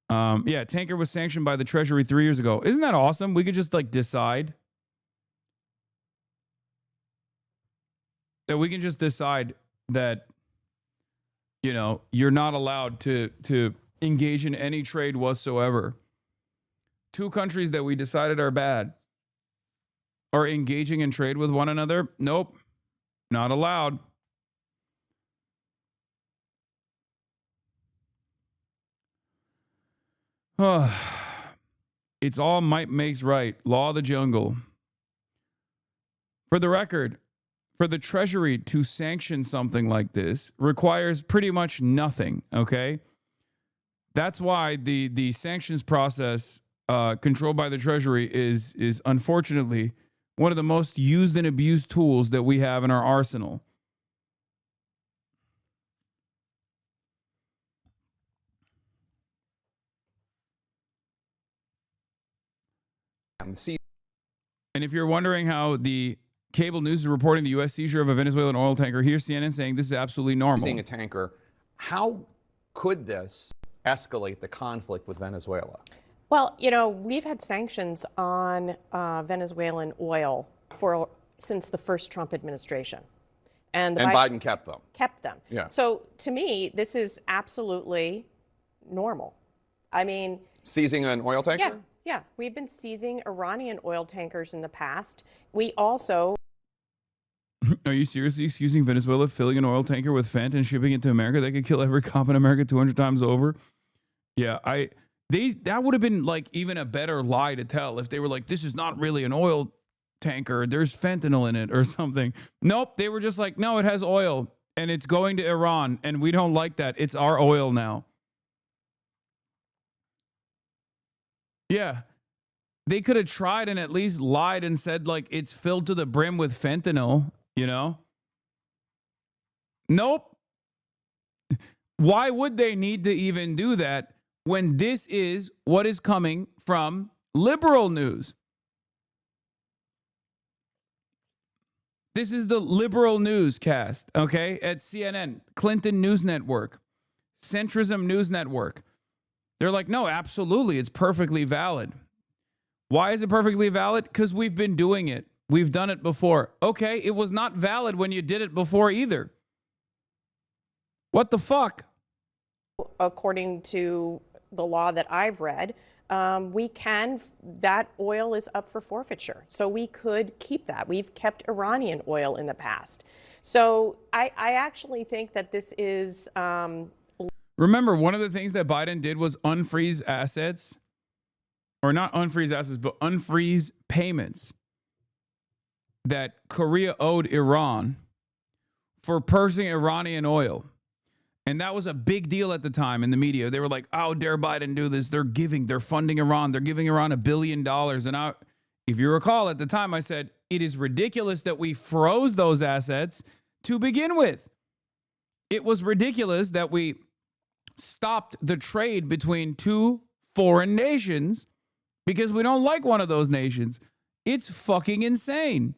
Yeah, tanker was sanctioned by the Treasury 3 years ago. Isn't that awesome? We could just like decide. That we can just decide that, you know, you're not allowed to engage in any trade whatsoever. Two countries that we decided are bad are engaging in trade with one another? Nope, not allowed. It's all might makes right. Law of the jungle. For the record, for the Treasury to sanction something like this requires pretty much nothing, okay? That's why the sanctions process controlled by the Treasury is unfortunately one of the most used and abused tools that we have in our arsenal. And if you're wondering how the cable news is reporting the U.S. seizure of a Venezuelan oil tanker, here's CNN saying this is absolutely normal. Seeing a tanker. How could this escalate the conflict with Venezuela? Well, we've had sanctions on Venezuelan oil since the first Trump administration. And Biden kept them. Kept them. Yeah. So to me, this is absolutely normal. I mean... Seizing an oil tanker? Yeah. We've been seizing Iranian oil tankers in the past. We also... Are you seriously excusing Venezuela filling an oil tanker with Fent and shipping it to America? That could kill every cop in America 200 times over? Yeah, that would have been like even a better lie to tell if they were like, this is not really an oil tanker. There's fentanyl in it or something. Nope, they were just like, no, it has oil and it's going to Iran and we don't like that. It's our oil now. Yeah. They could have tried and at least lied and said like it's filled to the brim with fentanyl, Nope. Why would they need to even do that when this is what is coming from liberal news? This is the liberal newscast, okay, at CNN, Clinton News Network, Centrism News Network. They're like, no, absolutely, it's perfectly valid. Why is it perfectly valid? Because we've been doing it. We've done it before. Okay, it was not valid when you did it before either. What the fuck? According to the law that I've read, that oil is up for forfeiture. So we could keep that. We've kept Iranian oil in the past. So I actually think that this is... Remember, one of the things that Biden did was unfreeze assets, or not unfreeze assets, but unfreeze payments that Korea owed Iran for purchasing Iranian oil. And that was a big deal at the time in the media. They were like, how dare Biden do this? They're funding Iran. They're giving Iran $1 billion. And if you recall, at the time, I said, it is ridiculous that we froze those assets to begin with. It was ridiculous that we stopped the trade between two foreign nations because we don't like one of those nations. It's fucking insane.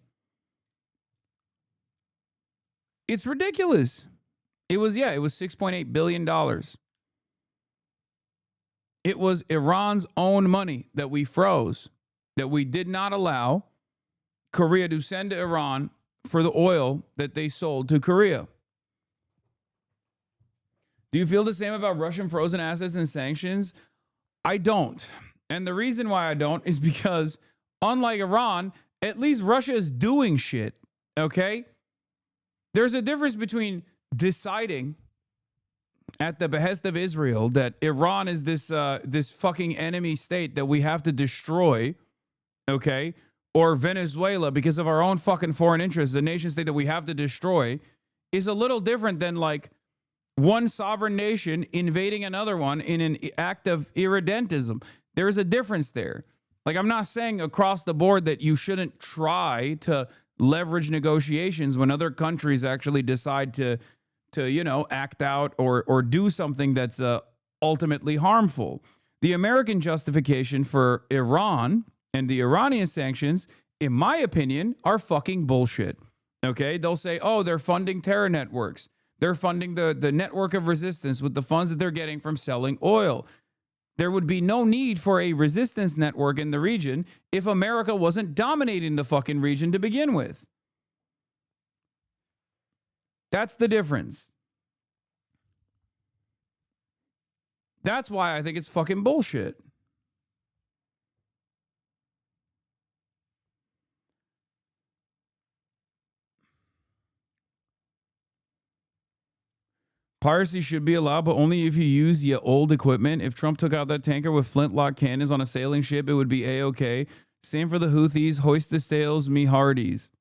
It's ridiculous. It was $6.8 billion. It was Iran's own money that we froze, that we did not allow Korea to send to Iran for the oil that they sold to Korea. Do you feel the same about Russian frozen assets and sanctions? I don't. And the reason why I don't is because, unlike Iran, at least Russia is doing shit, okay? There's a difference between deciding at the behest of Israel that Iran is this fucking enemy state that we have to destroy, okay? Or Venezuela, because of our own fucking foreign interests, a nation state that we have to destroy, is a little different than like one sovereign nation invading another one in an act of irredentism. There is a difference there. Like, I'm not saying across the board that you shouldn't try to leverage negotiations when other countries actually decide to act out or do something that's ultimately harmful. The American justification for Iran and the Iranian sanctions, in my opinion, are fucking bullshit. Okay? They'll say, oh, they're funding terror networks. They're funding the network of resistance with the funds that they're getting from selling oil. There would be no need for a resistance network in the region if America wasn't dominating the fucking region to begin with. That's the difference. That's why I think it's fucking bullshit. Piracy should be allowed, but only if you use your old equipment. If Trump took out that tanker with flintlock cannons on a sailing ship, it would be A-OK. Same for the Houthis. Hoist the sails, me hearties.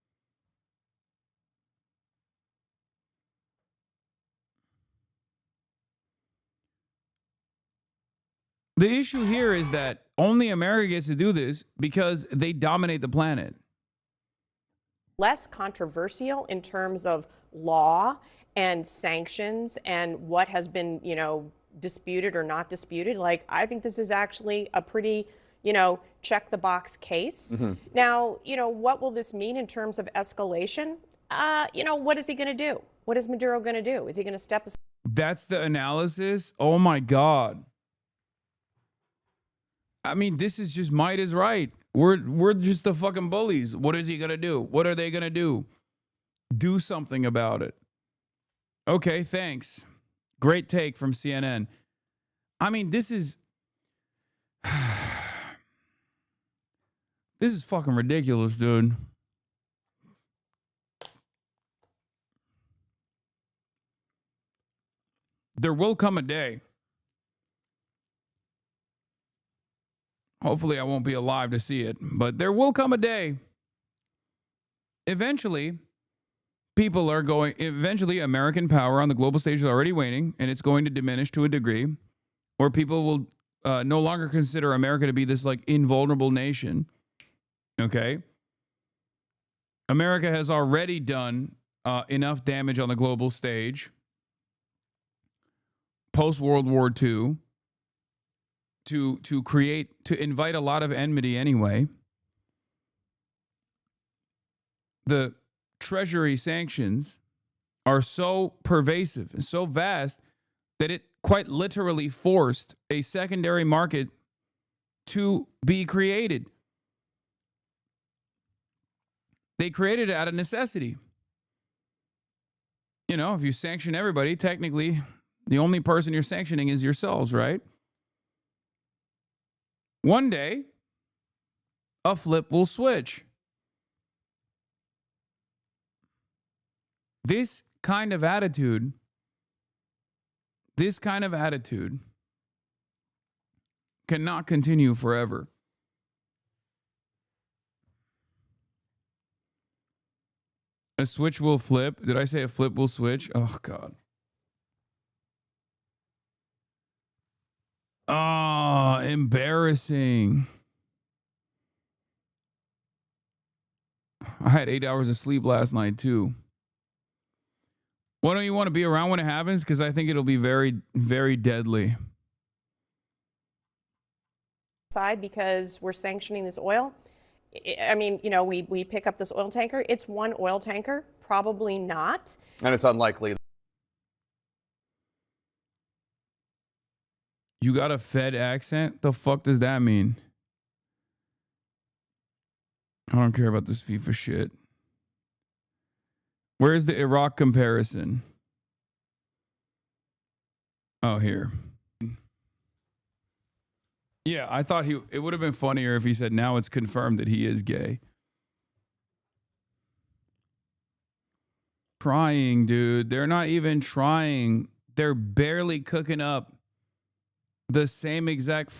The issue here is that only America gets to do this because they dominate the planet. Less controversial in terms of law and sanctions and what has been, disputed or not disputed. Like, I think this is actually a pretty, check the box case. Now, what will this mean in terms of escalation? What is he going to do? What is Maduro going to do? Is he going to step aside? That's the analysis? Oh my God. I mean, this is just might is right. We're just the fucking bullies. What is he going to do? What are they going to do? Do something about it. Okay, thanks. Great take from CNN. I mean, this is fucking ridiculous, dude. There will come a day. Hopefully I won't be alive to see it, but there will come a day. Eventually, American power on the global stage is already waning, and it's going to diminish to a degree where people will no longer consider America to be this like invulnerable nation. Okay? America has already done enough damage on the global stage post-World War II to invite a lot of enmity anyway. The Treasury sanctions are so pervasive and so vast that it quite literally forced a secondary market to be created. They created it out of necessity. If you sanction everybody, technically, the only person you're sanctioning is yourselves, right? One day, a flip will switch. This kind of attitude cannot continue forever. A switch will flip. Did I say a flip will switch? Oh, God. Oh, embarrassing. I had 8 hours of sleep last night, too. Why don't you want to be around when it happens? Because I think it'll be very, very deadly. Because we're sanctioning this oil. I mean, we pick up this oil tanker. It's one oil tanker, probably not. And it's unlikely. You got a Fed accent? The fuck does that mean? I don't care about this FIFA shit. Where's the Iraq comparison? Oh, here. Yeah, I thought it would have been funnier if he said, now it's confirmed that he is gay. Trying, dude. They're not even trying. They're barely cooking up the same exact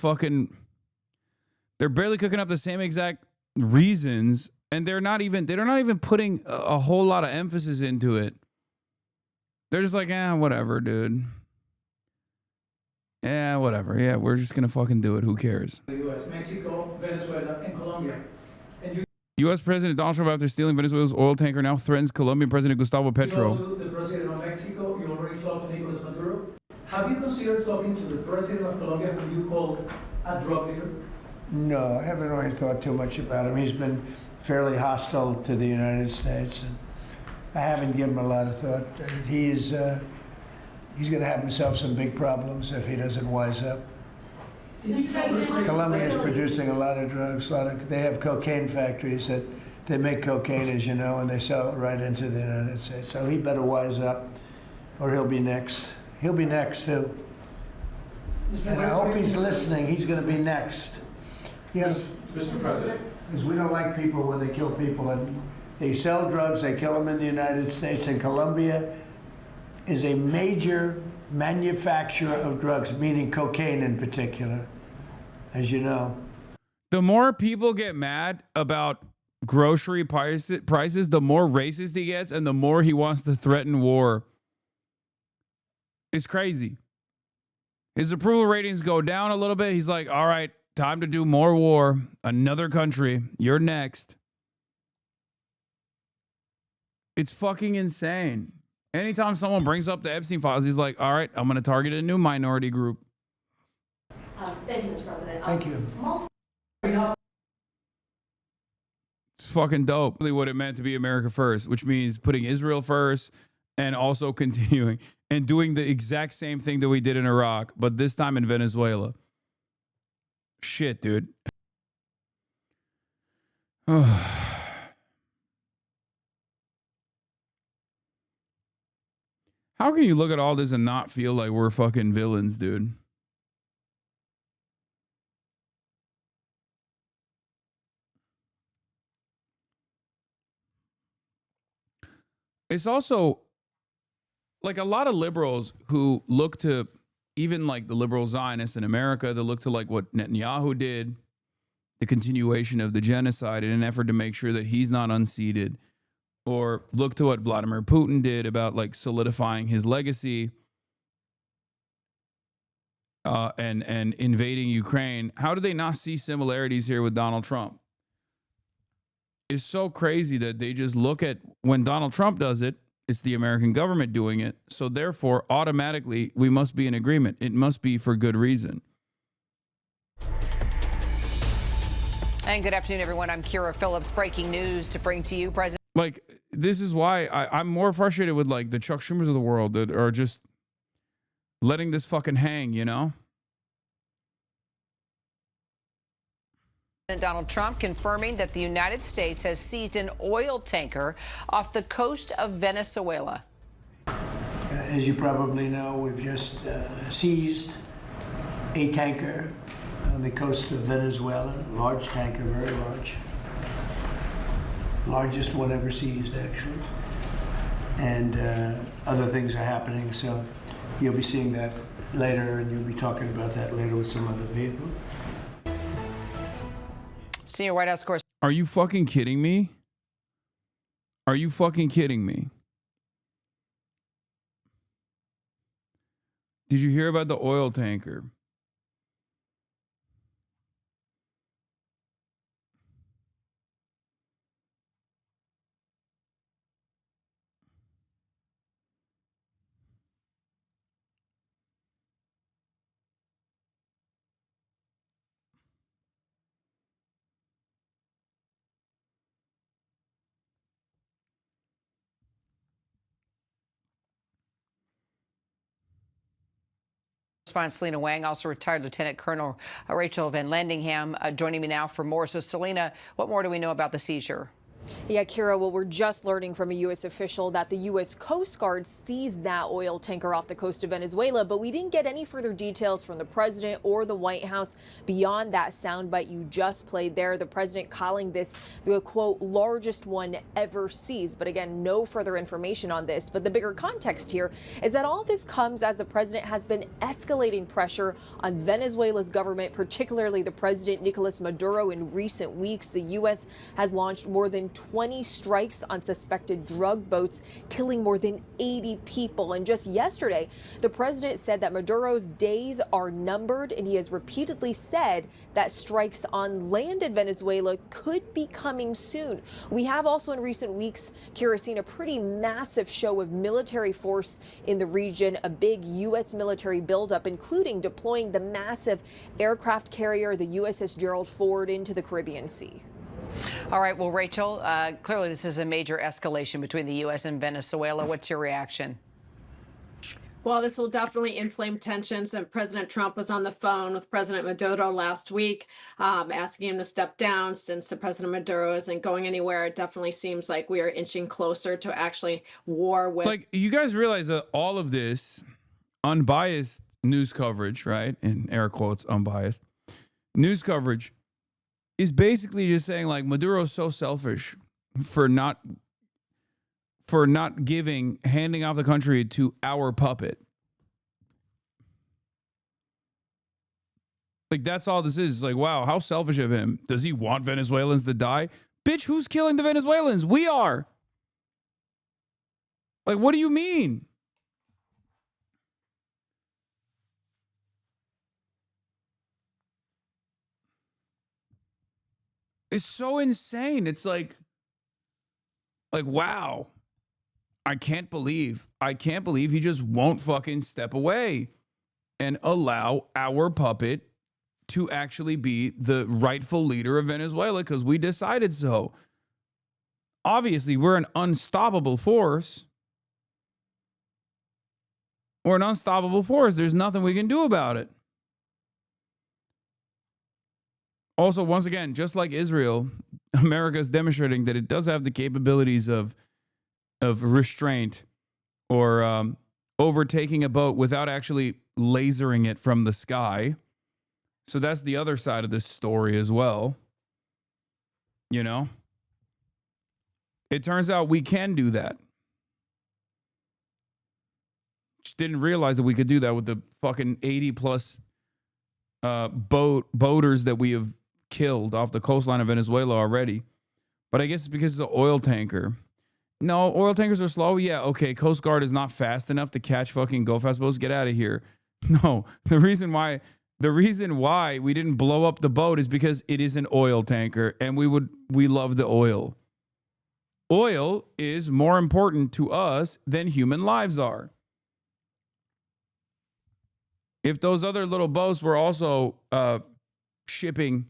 reasons, and they're not even putting a whole lot of emphasis into it. They're just like, whatever, dude. Yeah, whatever. Yeah, we're just gonna fucking do it. Who cares? The U.S., Mexico, Venezuela, and Colombia. And U.S. President Donald Trump, after stealing Venezuela's oil tanker, now threatens Colombian President Gustavo Petro. The president of Mexico, you already talked to Nicolas Maduro. Have you considered talking to the president of Colombia, who you called a drug leader? No, I haven't really thought too much about him. He's been fairly hostile to the United States, and I haven't given him a lot of thought. He's going to have himself some big problems if he doesn't wise up. Colombia is producing a lot of drugs. They have cocaine factories that they make cocaine, as you know, and they sell it right into the United States. So he better wise up, or he'll be next. He'll be next, too. And I hope he's listening. He's going to be next. Yes, Mr. President. because we don't like people when they kill people. And they sell drugs, they kill them in the United States, and Colombia is a major manufacturer of drugs, meaning cocaine in particular, as you know. The more people get mad about grocery prices, the more racist he gets and the more he wants to threaten war. It's crazy. His approval ratings go down a little bit. He's like, all right, time to do more war. Another country. You're next. It's fucking insane. Anytime someone brings up the Epstein files, he's like, all right, I'm going to target a new minority group. Thank you, Mr. President. Thank you. It's fucking dope. Really what it meant to be America first, which means putting Israel first and also continuing and doing the exact same thing that we did in Iraq, but this time in Venezuela. Shit, dude. How can you look at all this and not feel like we're fucking villains, dude? It's also like a lot of liberals who look to even like the liberal Zionists in America, that look to like what Netanyahu did, the continuation of the genocide in an effort to make sure that he's not unseated, or look to what Vladimir Putin did about like solidifying his legacy and invading Ukraine. How do they not see similarities here with Donald Trump? It's so crazy that they just look at when Donald Trump does it, it's the American government doing it. So therefore, automatically, we must be in agreement. It must be for good reason. And good afternoon, everyone. I'm Kira Phillips. Breaking news to bring to you. President. Like, this is why I'm more frustrated with like the Chuck Schumers of the world that are just letting this fucking hang, you know? Donald Trump confirming that the United States has seized an oil tanker off the coast of Venezuela. As you probably know, we've just seized a tanker on the coast of Venezuela. Large tanker, very large. Largest one ever seized, actually. And other things are happening, so you'll be seeing that later, and you'll be talking about that later with some other people. Senior White House correspondent. Are you fucking kidding me? Are you fucking kidding me? Did you hear about the oil tanker? Selena Wang, also retired Lieutenant Colonel Rachel Van Landingham, joining me now for more. So, Selena, what more do we know about the seizure? Yeah, Kira, well, we're just learning from a U.S. official that the U.S. Coast Guard seized that oil tanker off the coast of Venezuela, but we didn't get any further details from the president or the White House beyond that soundbite you just played there. The president calling this the, quote, largest one ever seized. But again, no further information on this. But the bigger context here is that all this comes as the president has been escalating pressure on Venezuela's government, particularly the president, Nicolas Maduro. In recent weeks, the U.S. has launched more than 20 strikes on suspected drug boats, killing more than 80 people. And just yesterday, the president said that Maduro's days are numbered, and he has repeatedly said that strikes on land in Venezuela could be coming soon. We have also in recent weeks, Kira, seen a pretty massive show of military force in the region, a big U.S. military buildup, including deploying the massive aircraft carrier, the USS Gerald Ford, into the Caribbean Sea. All right. Well, Rachel, clearly this is a major escalation between the U.S. and Venezuela. What's your reaction? Well, this will definitely inflame tensions. And President Trump was on the phone with President Maduro last week, asking him to step down. Since the President Maduro isn't going anywhere, it definitely seems like we are inching closer to actually war with. Like, you guys realize that all of this unbiased news coverage, right? In air quotes, unbiased news coverage is basically just saying like Maduro's so selfish for not handing off the country to our puppet. Like, that's all this is. It's like, wow, how selfish of him. Does he want Venezuelans to die? Bitch, who's killing the Venezuelans? We are. Like, what do you mean? It's so insane. It's like, wow. I can't believe he just won't fucking step away and allow our puppet to actually be the rightful leader of Venezuela because we decided so. Obviously, we're an unstoppable force. We're an unstoppable force. There's nothing we can do about it. Also, once again, just like Israel, America is demonstrating that it does have the capabilities of restraint or overtaking a boat without actually lasering it from the sky. So that's the other side of this story as well. You know? It turns out we can do that. Just didn't realize that we could do that with the fucking 80 plus boaters that we have killed off the coastline of Venezuela already. But I guess it's because it's an oil tanker. No, oil tankers are slow. Yeah, okay. Coast Guard is not fast enough to catch fucking go fast boats. Get out of here. No, the reason why we didn't blow up the boat is because it is an oil tanker and we love the oil. Oil is more important to us than human lives are. If those other little boats were also shipping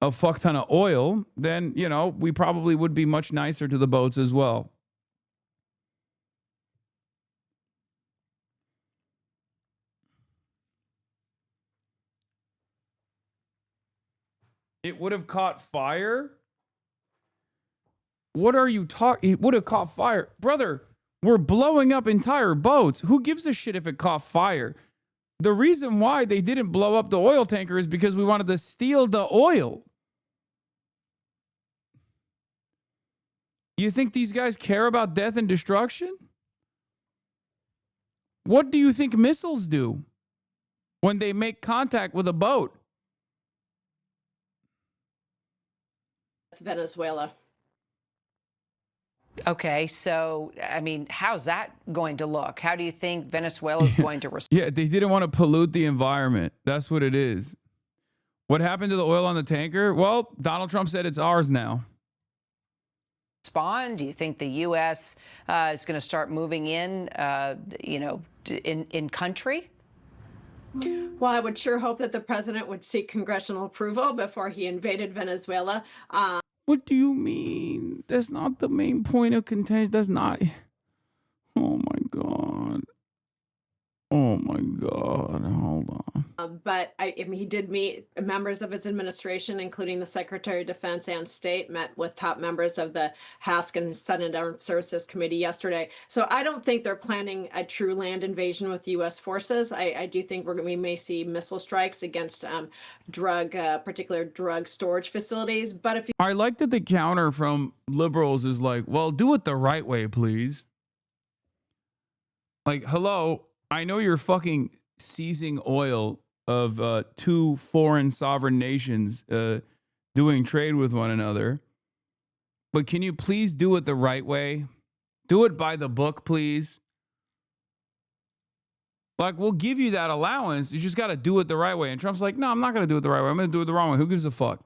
a fuck ton of oil, then, you know, we probably would be much nicer to the boats as well. It would have caught fire? What are you talking? It would have caught fire. Brother, we're blowing up entire boats. Who gives a shit if it caught fire? The reason why they didn't blow up the oil tanker is because we wanted to steal the oil. You think these guys care about death and destruction? What do you think missiles do when they make contact with a boat? Venezuela. Okay, so, I mean, how's that going to look? How do you think Venezuela is going to respond? Yeah, they didn't want to pollute the environment. That's what it is. What happened to the oil on the tanker? Well, Donald Trump said it's ours now. Do you think the U.S. Is going to start moving in, in country? Well, I would sure hope that the president would seek congressional approval before he invaded Venezuela. What do you mean? That's not the main point of contention. That's not. Oh my God. Oh my God. Hold on. But I mean, he did meet members of his administration, including the Secretary of Defense and State, met with top members of the House and Senate Armed Services Committee yesterday. So I don't think they're planning a true land invasion with U.S. forces. I do think we may see missile strikes against particular drug storage facilities. But if you I like that the counter from liberals is like, well, do it the right way, please. Like, hello, I know you're fucking seizing oil of two foreign sovereign nations doing trade with one another. But can you please do it the right way? Do it by the book, please. Like, we'll give you that allowance. You just got to do it the right way. And Trump's like, no, I'm not going to do it the right way. I'm going to do it the wrong way. Who gives a fuck?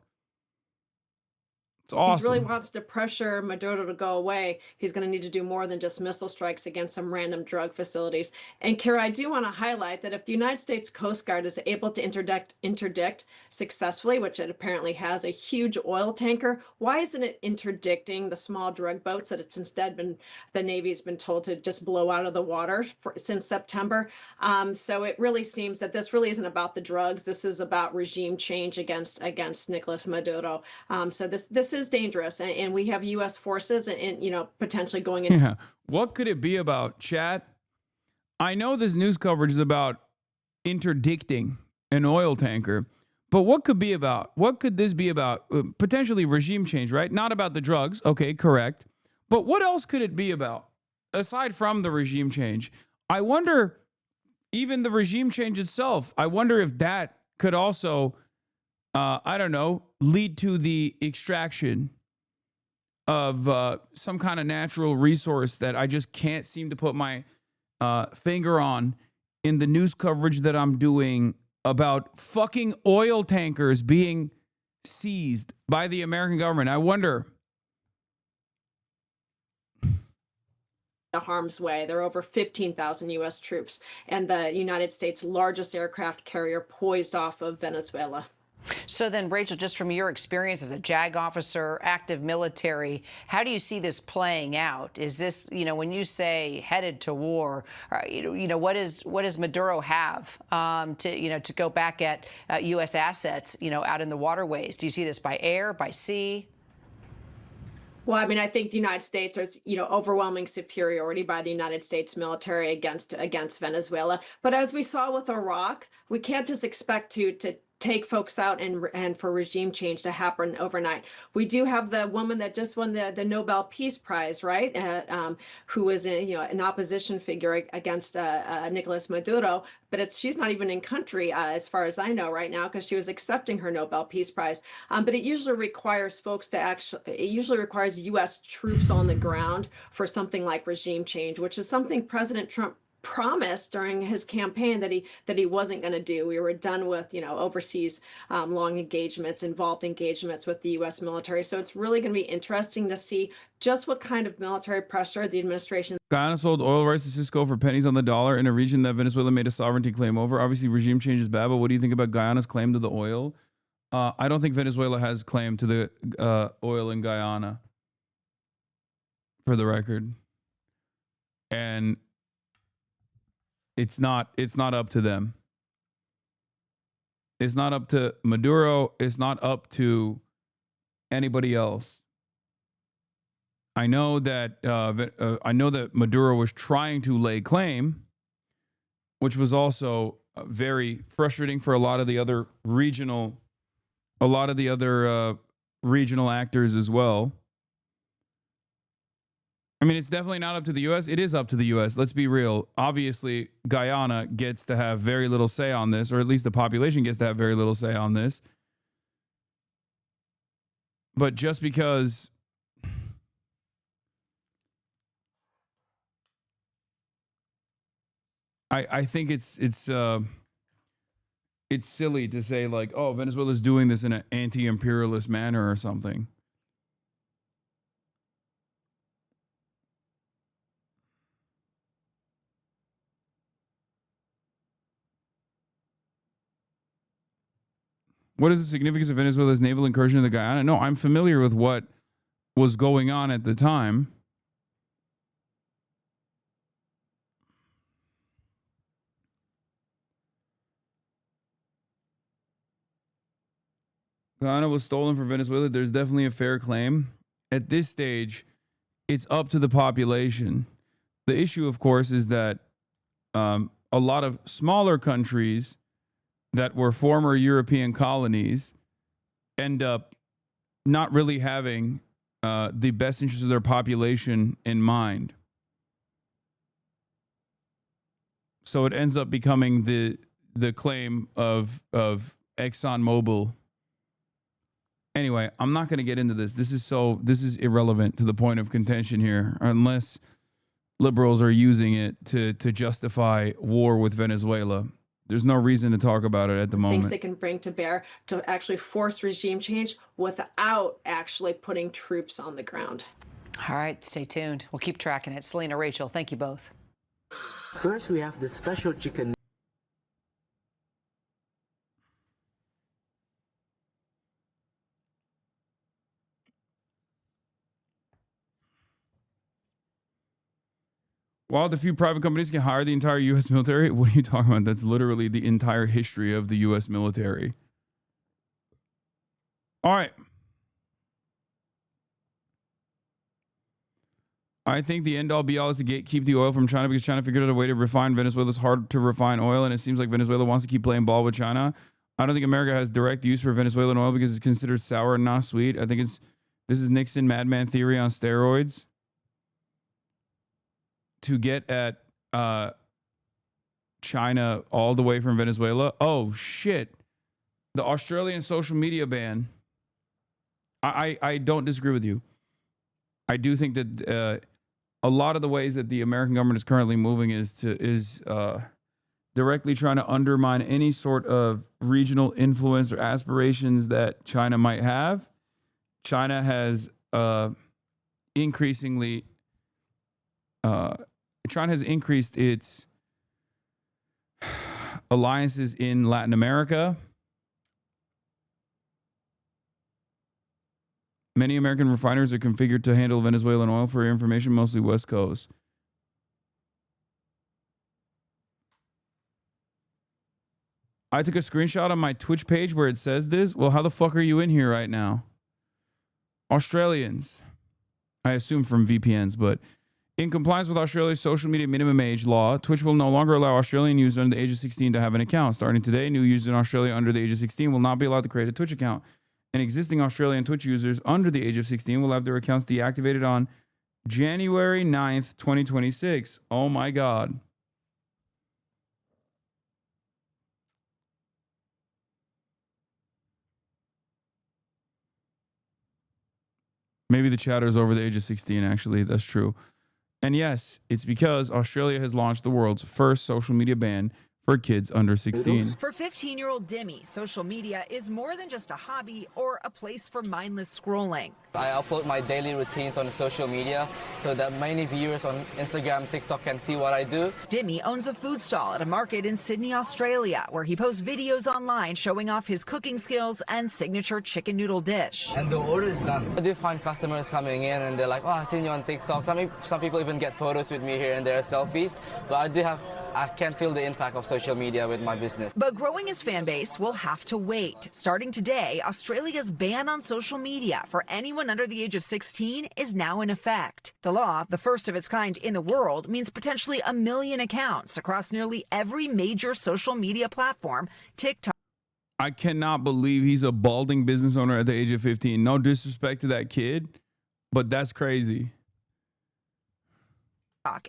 It's awesome. he really wants to pressure Maduro to go away, he's going to need to do more than just missile strikes against some random drug facilities. And Kira, I do want to highlight that if the United States Coast Guard is able to interdict successfully, which it apparently has, a huge oil tanker, why isn't it interdicting the small drug boats that it's instead been, the Navy's been told to just blow out of the water since September? So it really seems that this really isn't about the drugs. This is about regime change against Nicolas Maduro. So this is dangerous, and we have U.S. forces and potentially going in. Yeah. What could it be about, chat? I know this news coverage is about interdicting an oil tanker. But what could this be about? Potentially regime change, right? Not about the drugs. Okay, correct. But what else could it be about aside from the regime change? I wonder, even the regime change itself, I wonder if that could also, I don't know, lead to the extraction of some kind of natural resource that I just can't seem to put my finger on in the news coverage that I'm doing about fucking oil tankers being seized by the American government. I wonder. Harm's way. There are over 15,000 U.S. troops and the United States' largest aircraft carrier poised off of Venezuela. So then, Rachel, just from your experience as a JAG officer, active military, how do you see this playing out? Is this, when you say headed to war, what does Maduro have to go back at U.S. assets, out in the waterways? Do you see this by air, by sea? Well, I mean, I think the United States is, overwhelming superiority by the United States military against Venezuela. But as we saw with Iraq, we can't just expect to take folks out and for regime change to happen overnight. We do have the woman that just won the Nobel Peace Prize, right? Who was an opposition figure against Nicolas Maduro, but she's not even in country as far as I know right now, because she was accepting her Nobel Peace Prize. But it usually requires requires U.S. troops on the ground for something like regime change, which is something President Trump promised during his campaign that he wasn't going to do. We were done with overseas long involved engagements with the U.S. military. So it's really going to be interesting to see just what kind of military pressure the administration. Guyana sold oil rights to Cisco for pennies on the dollar in a region that Venezuela made a sovereignty claim over. Obviously, regime change is bad, but what do you think about Guyana's claim to the oil? I don't think Venezuela has claim to the oil in Guyana, for the record, and it's not up to them. It's not up to Maduro. It's not up to anybody else. I know that Maduro was trying to lay claim, which was also very frustrating for a lot of the other regional actors as well. I mean, it's definitely not up to the U.S. It is up to the U.S. Let's be real. Obviously, Guyana gets to have very little say on this, or at least the population gets to have very little say on this. But just because I think it's silly to say like, oh, Venezuela's doing this in an anti-imperialist manner or something. What is the significance of Venezuela's naval incursion in the Guyana? No, I'm familiar with what was going on at the time. Guyana was stolen from Venezuela. There's definitely a fair claim. At this stage, it's up to the population. The issue, of course, is that a lot of smaller countries that were former European colonies end up not really having the best interests of their population in mind. So it ends up becoming the claim of ExxonMobil. Anyway, I'm not going to get into this. This is irrelevant to the point of contention here, unless liberals are using it to justify war with Venezuela. There's no reason to talk about it at the moment. Things they can bring to bear to actually force regime change without actually putting troops on the ground. All right, stay tuned. We'll keep tracking it. Selena, Rachel, thank you both. First, we have the special chicken. While the few private companies can hire the entire U.S. military, what are you talking about? That's literally the entire history of the U.S. military. All right. I think the end all be all is to keep the oil from China because China figured out a way to refine Venezuela's hard to refine oil, and it seems like Venezuela wants to keep playing ball with China. I don't think America has direct use for Venezuelan oil because it's considered sour and not sweet. I think this is Nixon madman theory on steroids to get at China all the way from Venezuela. Oh shit. The Australian social media ban. I don't disagree with you. I do think that a lot of the ways that the American government is currently moving is directly trying to undermine any sort of regional influence or aspirations that China might have. China has increased its alliances in Latin America. Many American refineries are configured to handle Venezuelan oil. For your information, mostly West Coast. I took a screenshot on my Twitch page where it says this. Well, how the fuck are you in here right now? Australians. I assume from VPNs, but in compliance with Australia's social media minimum age law, Twitch will no longer allow Australian users under the age of 16 to have an account. Starting today, new users in Australia under the age of 16 will not be allowed to create a Twitch account. And existing Australian Twitch users under the age of 16 will have their accounts deactivated on January 9th, 2026. Oh my God. Maybe the chatter's over the age of 16, actually. That's true. And yes, it's because Australia has launched the world's first social media ban for kids under 16. For 15-year-old Demi, social media is more than just a hobby or a place for mindless scrolling. I upload my daily routines on social media so that many viewers on Instagram, TikTok can see what I do. Demi owns a food stall at a market in Sydney, Australia, where he posts videos online showing off his cooking skills and signature chicken noodle dish. And the order is done. I do find customers coming in and they're like, oh, I've seen you on TikTok. Some people even get photos with me here and there, selfies. But I can feel the impact of social media with my business. But growing his fan base will have to wait. Starting today, Australia's ban on social media for anyone under the age of 16 is now in effect. The law, the first of its kind in the world, means potentially 1 million accounts across nearly every major social media platform, TikTok. I cannot believe he's a balding business owner at the age of 15. No disrespect to that kid, but that's crazy.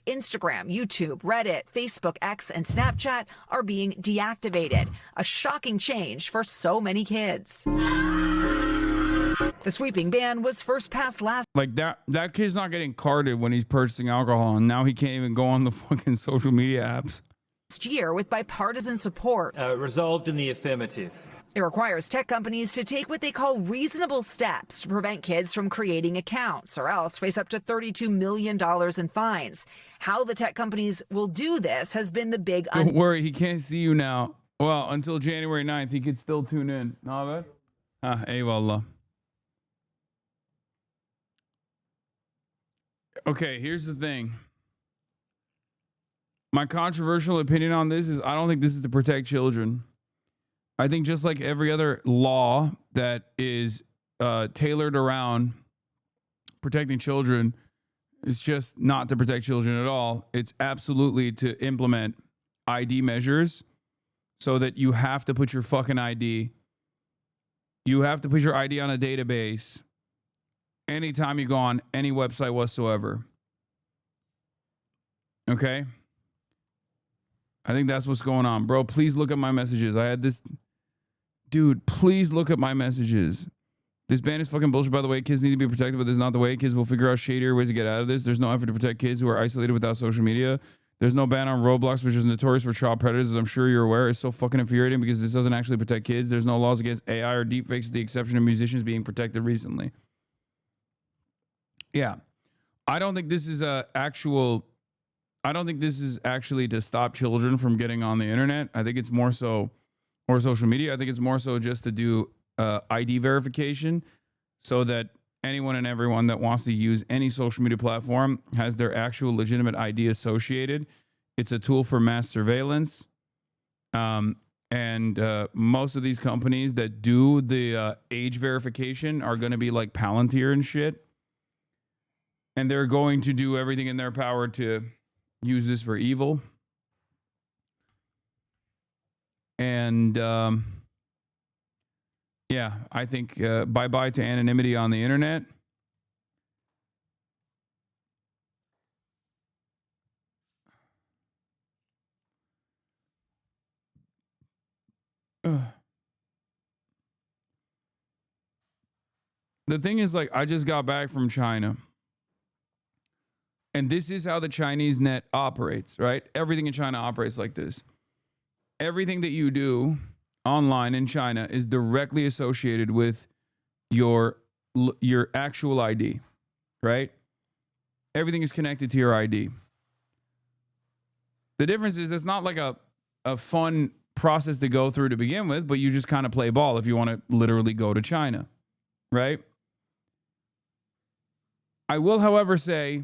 Instagram, YouTube, Reddit, Facebook, X, and Snapchat are being deactivated. A shocking change for so many kids. The sweeping ban was first passed last. Like that kid's not getting carded when he's purchasing alcohol, and now he can't even go on the fucking social media apps. Year with bipartisan support. Resolved in the affirmative. It requires tech companies to take what they call reasonable steps to prevent kids from creating accounts or else face up to $32 million in fines. How the tech companies will do this has been the big... Don't worry, he can't see you now. Well, until January 9th, he could still tune in. Not bad? Eyvallah. Okay, here's the thing. My controversial opinion on this is I don't think this is to protect children. I think just like every other law that is tailored around protecting children, it's just not to protect children at all. It's absolutely to implement ID measures so that you have to put your fucking ID. You have to put your ID on a database anytime you go on any website whatsoever. Okay? I think that's what's going on. Bro, please look at my messages. I had this... Dude, please look at my messages. This ban is fucking bullshit, by the way. Kids need to be protected, but this is not the way. Kids will figure out shadier ways to get out of this. There's no effort to protect kids who are isolated without social media. There's no ban on Roblox, which is notorious for child predators, as I'm sure you're aware. It's so fucking infuriating because this doesn't actually protect kids. There's no laws against AI or deepfakes with the exception of musicians being protected recently. Yeah. I don't think this is actually to stop children from getting on the internet. I think it's more so... or social media. I think it's more so just to do ID verification so that anyone and everyone that wants to use any social media platform has their actual legitimate ID associated. It's a tool for mass surveillance. And most of these companies that do the age verification are going to be like Palantir and shit. And they're going to do everything in their power to use this for evil. And yeah, I think bye-bye to anonymity on the internet. The thing is, like, I just got back from China. And this is how the Chinese net operates, right? Everything in China operates like this. Everything that you do online in China is directly associated with your actual ID, right? Everything is connected to your ID. The difference is it's not like a fun process to go through to begin with, but you just kind of play ball if you want to literally go to China, right? I will, however, say,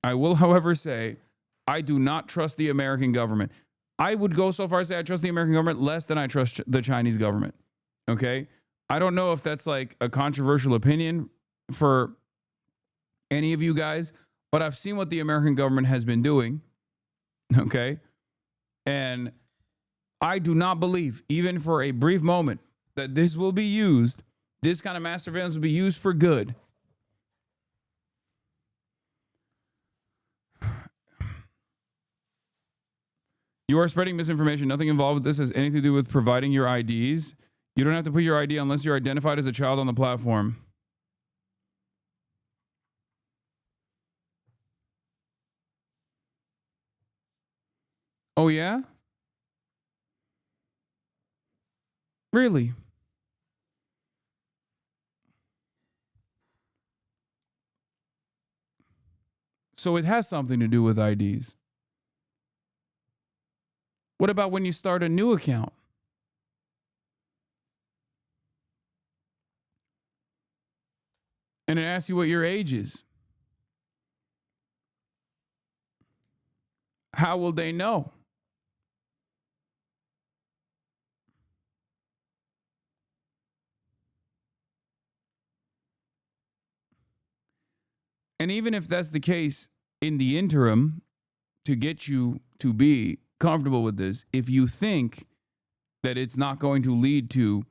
I do not trust the American government. I would go so far as to say I trust the American government less than I trust the Chinese government. Okay? I don't know if that's like a controversial opinion for any of you guys, but I've seen what the American government has been doing. Okay? And I do not believe, even for a brief moment, that this will be used, this kind of mass surveillance will be used for good. You are spreading misinformation. Nothing involved with this has anything to do with providing your IDs. You don't have to put your ID unless you're identified as a child on the platform. Oh, yeah? Really? So it has something to do with IDs. What about when you start a new account? And it asks you what your age is. How will they know? And even if that's the case, in the interim, to get you to be comfortable with this, if you think that it's not going to lead to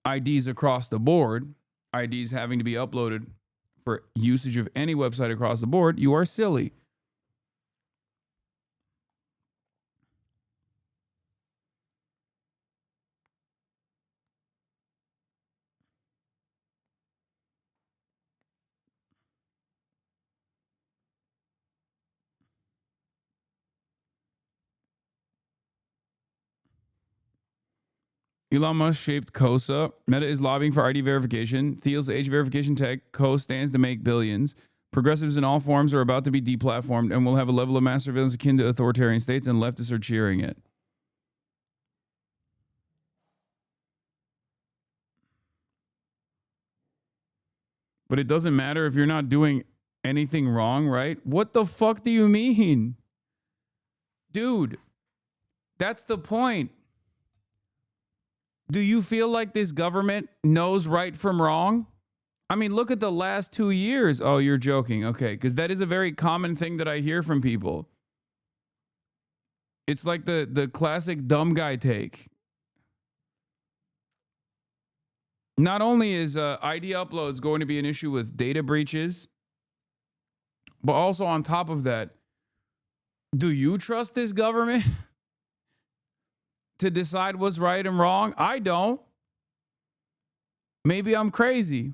IDs across the board, IDs having to be uploaded for usage of any website across the board, you are silly. Elon Musk shaped COSA. Meta is lobbying for ID verification. Thiel's age verification tech. Co stands to make billions. Progressives in all forms are about to be deplatformed and will have a level of mass surveillance akin to authoritarian states, and leftists are cheering it. But it doesn't matter if you're not doing anything wrong, right? What the fuck do you mean? Dude, that's the point. Do you feel like this government knows right from wrong? I mean, look at the last 2 years. Oh, you're joking. Okay, because that is a very common thing that I hear from people. It's like the classic dumb guy take. Not only is ID uploads going to be an issue with data breaches, but also on top of that, do you trust this government to decide what's right and wrong? I don't. Maybe I'm crazy.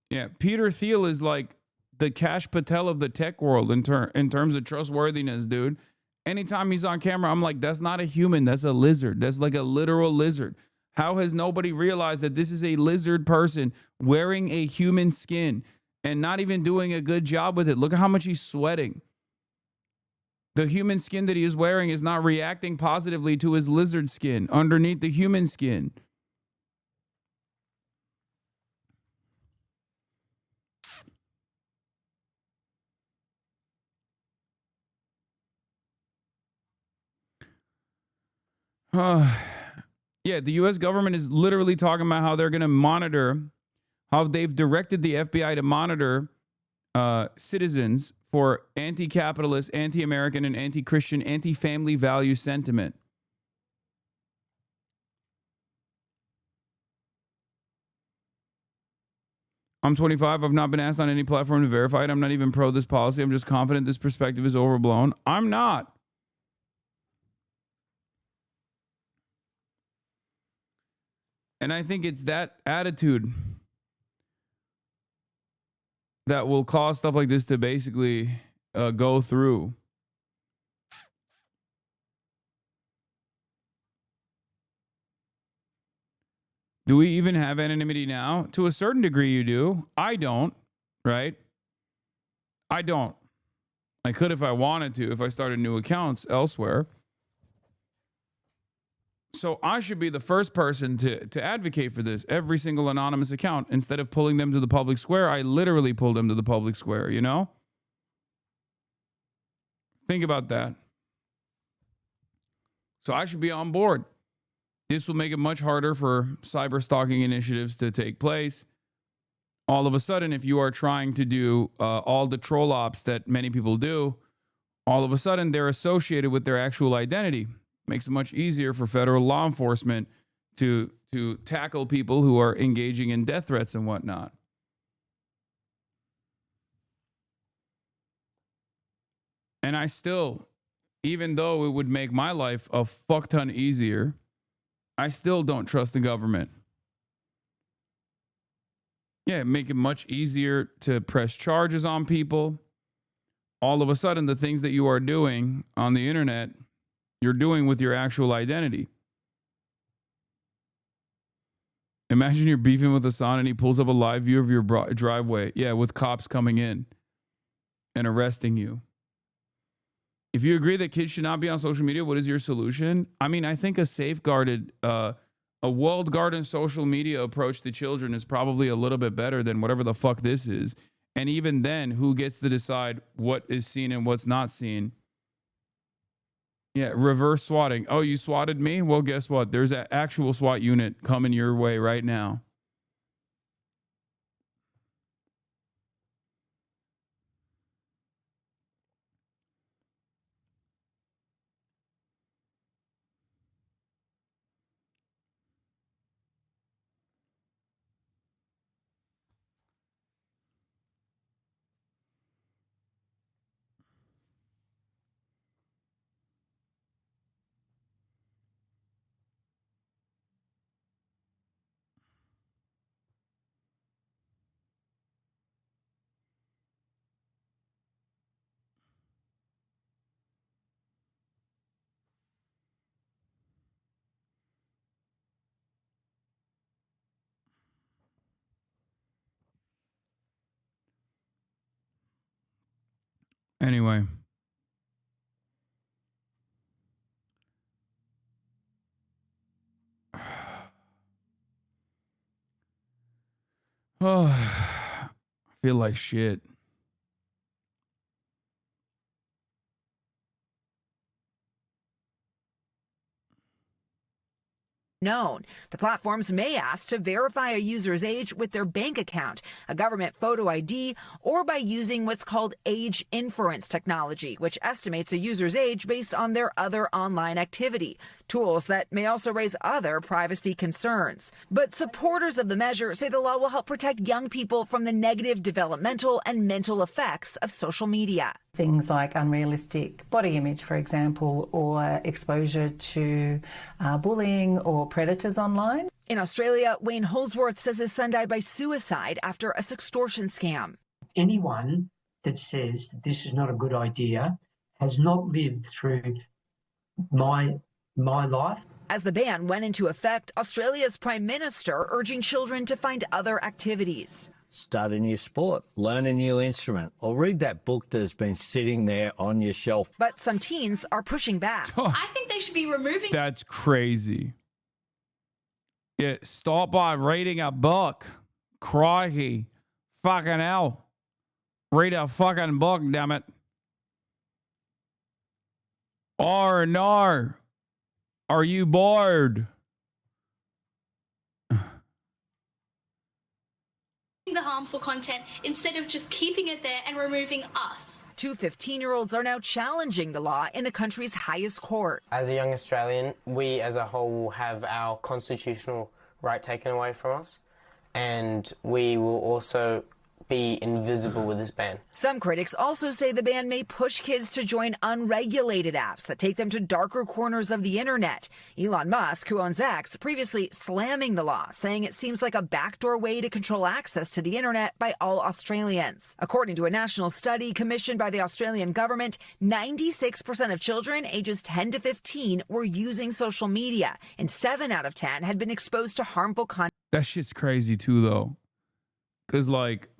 Yeah, Peter Thiel is like the Kash Patel of the tech world in terms of trustworthiness, dude. Anytime he's on camera, I'm like, that's not a human. That's a lizard. That's like a literal lizard. How has nobody realized that this is a lizard person wearing a human skin and not even doing a good job with it? Look at how much he's sweating. The human skin that he is wearing is not reacting positively to his lizard skin underneath the human skin. Yeah, the U.S. government is literally talking about how they're going to monitor, how they've directed the FBI to monitor citizens for anti-capitalist, anti-American, and anti-Christian, anti-family value sentiment. I'm 25. I've not been asked on any platform to verify it. I'm not even pro this policy. I'm just confident this perspective is overblown. I'm not. And I think it's that attitude that will cause stuff like this to basically go through. Do we even have anonymity now? To a certain degree, you do. I don't, right? I don't. I could if I wanted to, if I started new accounts elsewhere. So I should be the first person to advocate for this. Every single anonymous account, instead of pulling them to the public square, I literally pull them to the public square, you know? Think about that. So I should be on board. This will make it much harder for cyber stalking initiatives to take place. All of a sudden, if you are trying to do all the troll ops that many people do, all of a sudden they're associated with their actual identity. Makes it much easier for federal law enforcement to tackle people who are engaging in death threats and whatnot. And I still, even though it would make my life a fuck ton easier, I still don't trust the government. Yeah, make it much easier to press charges on people. All of a sudden, the things that you are doing on the internet, you're doing with your actual identity. Imagine you're beefing with Hasan and he pulls up a live view of your driveway. Yeah, with cops coming in and arresting you. If you agree that kids should not be on social media, what is your solution? I mean, I think a safeguarded, a walled garden social media approach to children is probably a little bit better than whatever the fuck this is. And even then, who gets to decide what is seen and what's not seen? Yeah, reverse swatting. Oh, you swatted me? Well, guess what? There's an actual SWAT unit coming your way right now. Anyway. Oh, I feel like shit. Known. The platforms may ask to verify a user's age with their bank account, a government photo ID, or by using what's called age inference technology, which estimates a user's age based on their other online activity. Tools that may also raise other privacy concerns. But supporters of the measure say the law will help protect young people from the negative developmental and mental effects of social media. Things like unrealistic body image, for example, or exposure to bullying or predators online. In Australia, Wayne Holsworth says his son died by suicide after a sextortion scam. Anyone that says that this is not a good idea has not lived through my life. As the ban went into effect, Australia's Prime Minister urging children to find other activities. Start a new sport, learn a new instrument, or read that book that's been sitting there on your shelf. But some teens are pushing back. I think they should be removing. That's crazy. Yeah, start by reading a book. Crikey. Fucking hell. Read a fucking book, damn it. Or no. Are you bored? The harmful content instead of just keeping it there and removing us. Two 15-year-olds are now challenging the law in the country's highest court. As a young Australian, we as a whole will have our constitutional right taken away from us, and we will also be invisible with this ban. Some critics also say the ban may push kids to join unregulated apps that take them to darker corners of the internet. Elon Musk, who owns X, previously slamming the law, saying it seems like a backdoor way to control access to the internet by all Australians. According to a national study commissioned by the Australian government, 96% of children ages 10 to 15 were using social media, and 7 out of 10 had been exposed to harmful content. That shit's crazy too, though. Because, like,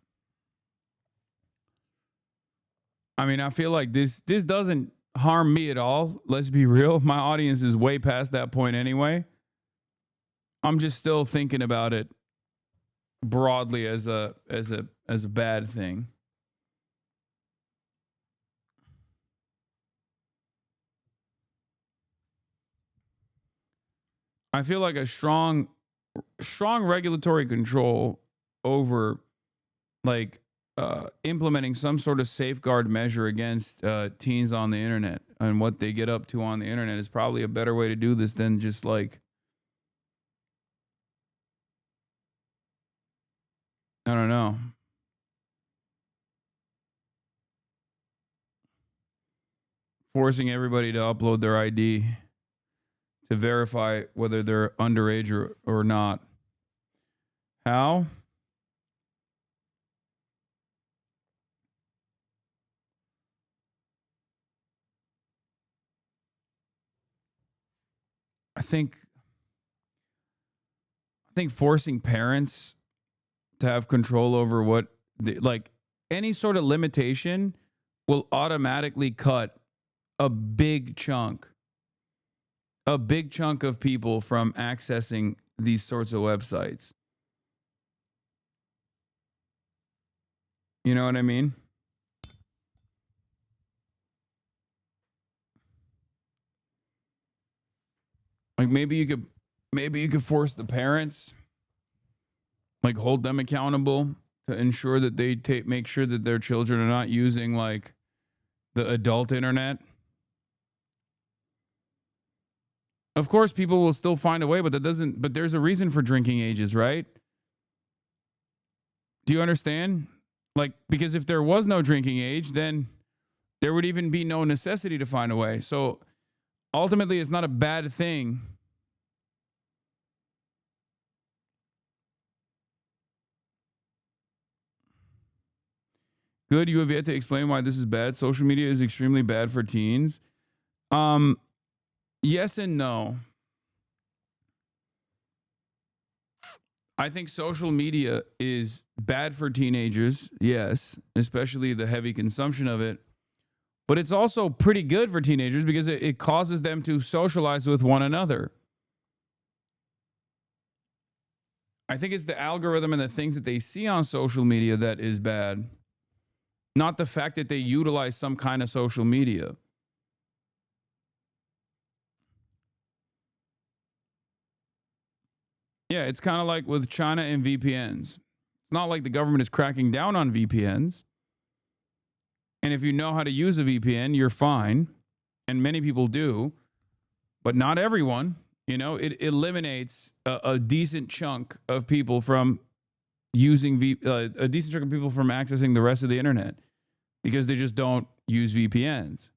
I mean, I feel like this doesn't harm me at all. Let's be real. My audience is way past that point anyway. I'm just still thinking about it broadly as a bad thing. I feel like a strong regulatory control over, like, implementing some sort of safeguard measure against teens on the internet and what they get up to on the internet is probably a better way to do this than just, like, I don't know. Forcing everybody to upload their ID to verify whether they're underage or not. How? I think forcing parents to have control over what like any sort of limitation will automatically cut a big chunk of people from accessing these sorts of websites. You know what I mean? Like maybe you could force the parents, like hold them accountable to ensure that they make sure that their children are not using like the adult internet. Of course, people will still find a way, but there's a reason for drinking ages, right? Do you understand? Like, because if there was no drinking age, then there would even be no necessity to find a way. So ultimately, it's not a bad thing. Good, you have yet to explain why this is bad. Social media is extremely bad for teens. Yes and no. I think social media is bad for teenagers, yes, especially the heavy consumption of it. But it's also pretty good for teenagers because it causes them to socialize with one another. I think it's the algorithm and the things that they see on social media that is bad, not the fact that they utilize some kind of social media. Yeah, it's kind of like with China and VPNs. It's not like the government is cracking down on VPNs. And if you know how to use a VPN, you're fine. And many people do, but not everyone. You know, it eliminates a decent chunk of people from using a decent chunk of people from accessing the rest of the internet because they just don't use VPNs.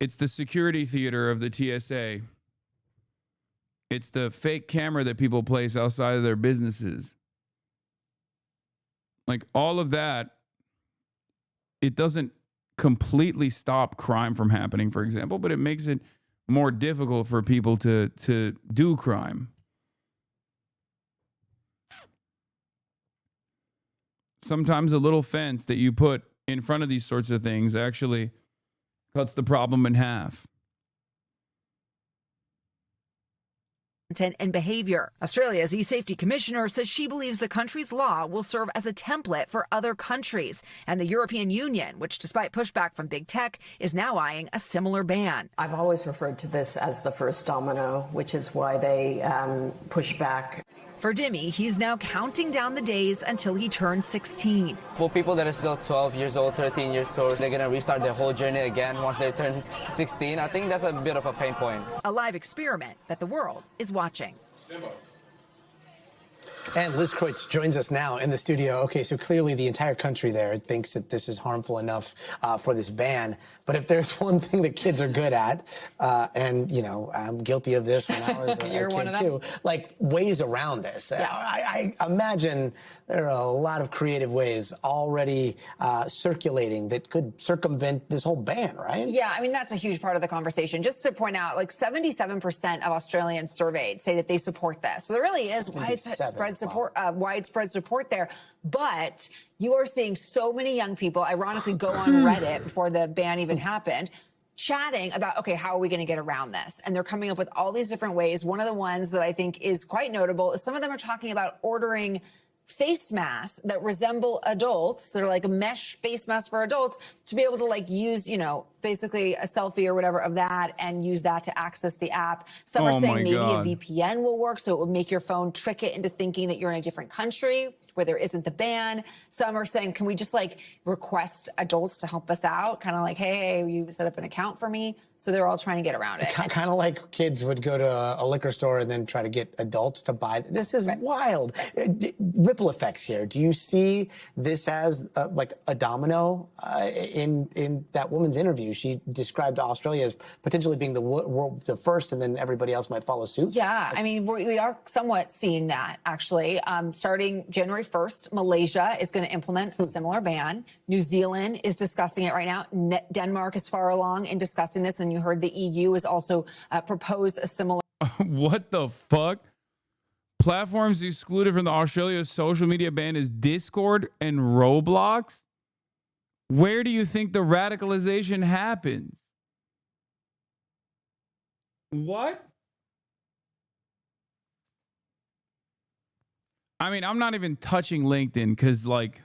It's the security theater of the TSA. It's the fake camera that people place outside of their businesses. Like all of that, it doesn't completely stop crime from happening, for example, but it makes it more difficult for people to do crime. Sometimes a little fence that you put in front of these sorts of things actually cuts the problem in half. content and behavior. Australia's e-safety commissioner says she believes the country's law will serve as a template for other countries. And the European Union, which despite pushback from big tech, is now eyeing a similar ban. I've always referred to this as the first domino, which is why they push back. For Dimmy, he's now counting down the days until he turns 16. For people that are still 12 years old, 13 years old, they're going to restart their whole journey again once they turn 16. I think that's a bit of a pain point. A live experiment that the world is watching. And Liz Kreutz joins us now in the studio. Okay, so clearly the entire country there thinks that this is harmful enough for this ban. But if there's one thing that kids are good at, and, you know, I'm guilty of this when I was a kid too, like ways around this. Yeah. I imagine there are a lot of creative ways already circulating that could circumvent this whole ban, right? Yeah, I mean, that's a huge part of the conversation. Just to point out, like 77% of Australians surveyed say that they support this. So there really is widespread support there. But you are seeing so many young people, ironically, go on Reddit before the ban even happened, chatting about, okay, how are we going to get around this? And they're coming up with all these different ways. One of the ones that I think is quite notable is some of them are talking about ordering face masks that resemble adults. They're like a mesh face mask for adults to be able to like use, you know, basically a selfie or whatever of that and use that to access the app. Some are saying maybe a VPN will work, so it would make your phone trick it into thinking that you're in a different country where there isn't the ban. Some are saying, can we just like request adults to help us out? Kind of like, hey, you set up an account for me. So they're all trying to get around it. Kind of like kids would go to a liquor store and then try to get adults to buy. This is wild. Ripple effects here. Do you see this as like a domino? In that woman's interview, she described Australia as potentially being the first, and then everybody else might follow suit. Yeah, I mean, we are somewhat seeing that, actually. Starting January 1st, Malaysia is going to implement a similar ban. New Zealand is discussing it right now. Denmark is far along in discussing this, and you heard the EU has also proposed a similar. What the fuck? Platforms excluded from the Australia social media ban is Discord and Roblox? Where do you think the radicalization happens? What? I mean, I'm not even touching LinkedIn because, like,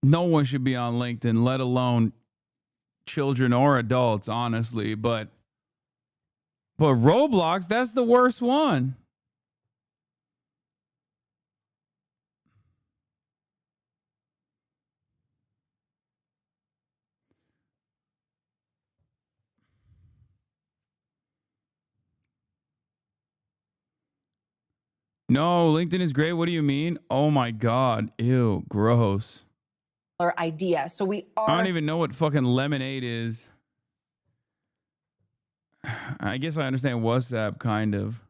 no one should be on LinkedIn, let alone children or adults, honestly. But Roblox, that's the worst one. No, LinkedIn is great. What do you mean? Oh my God. Ew, gross. Idea. So we are. I don't even know what fucking lemonade is. I guess I understand WhatsApp, kind of.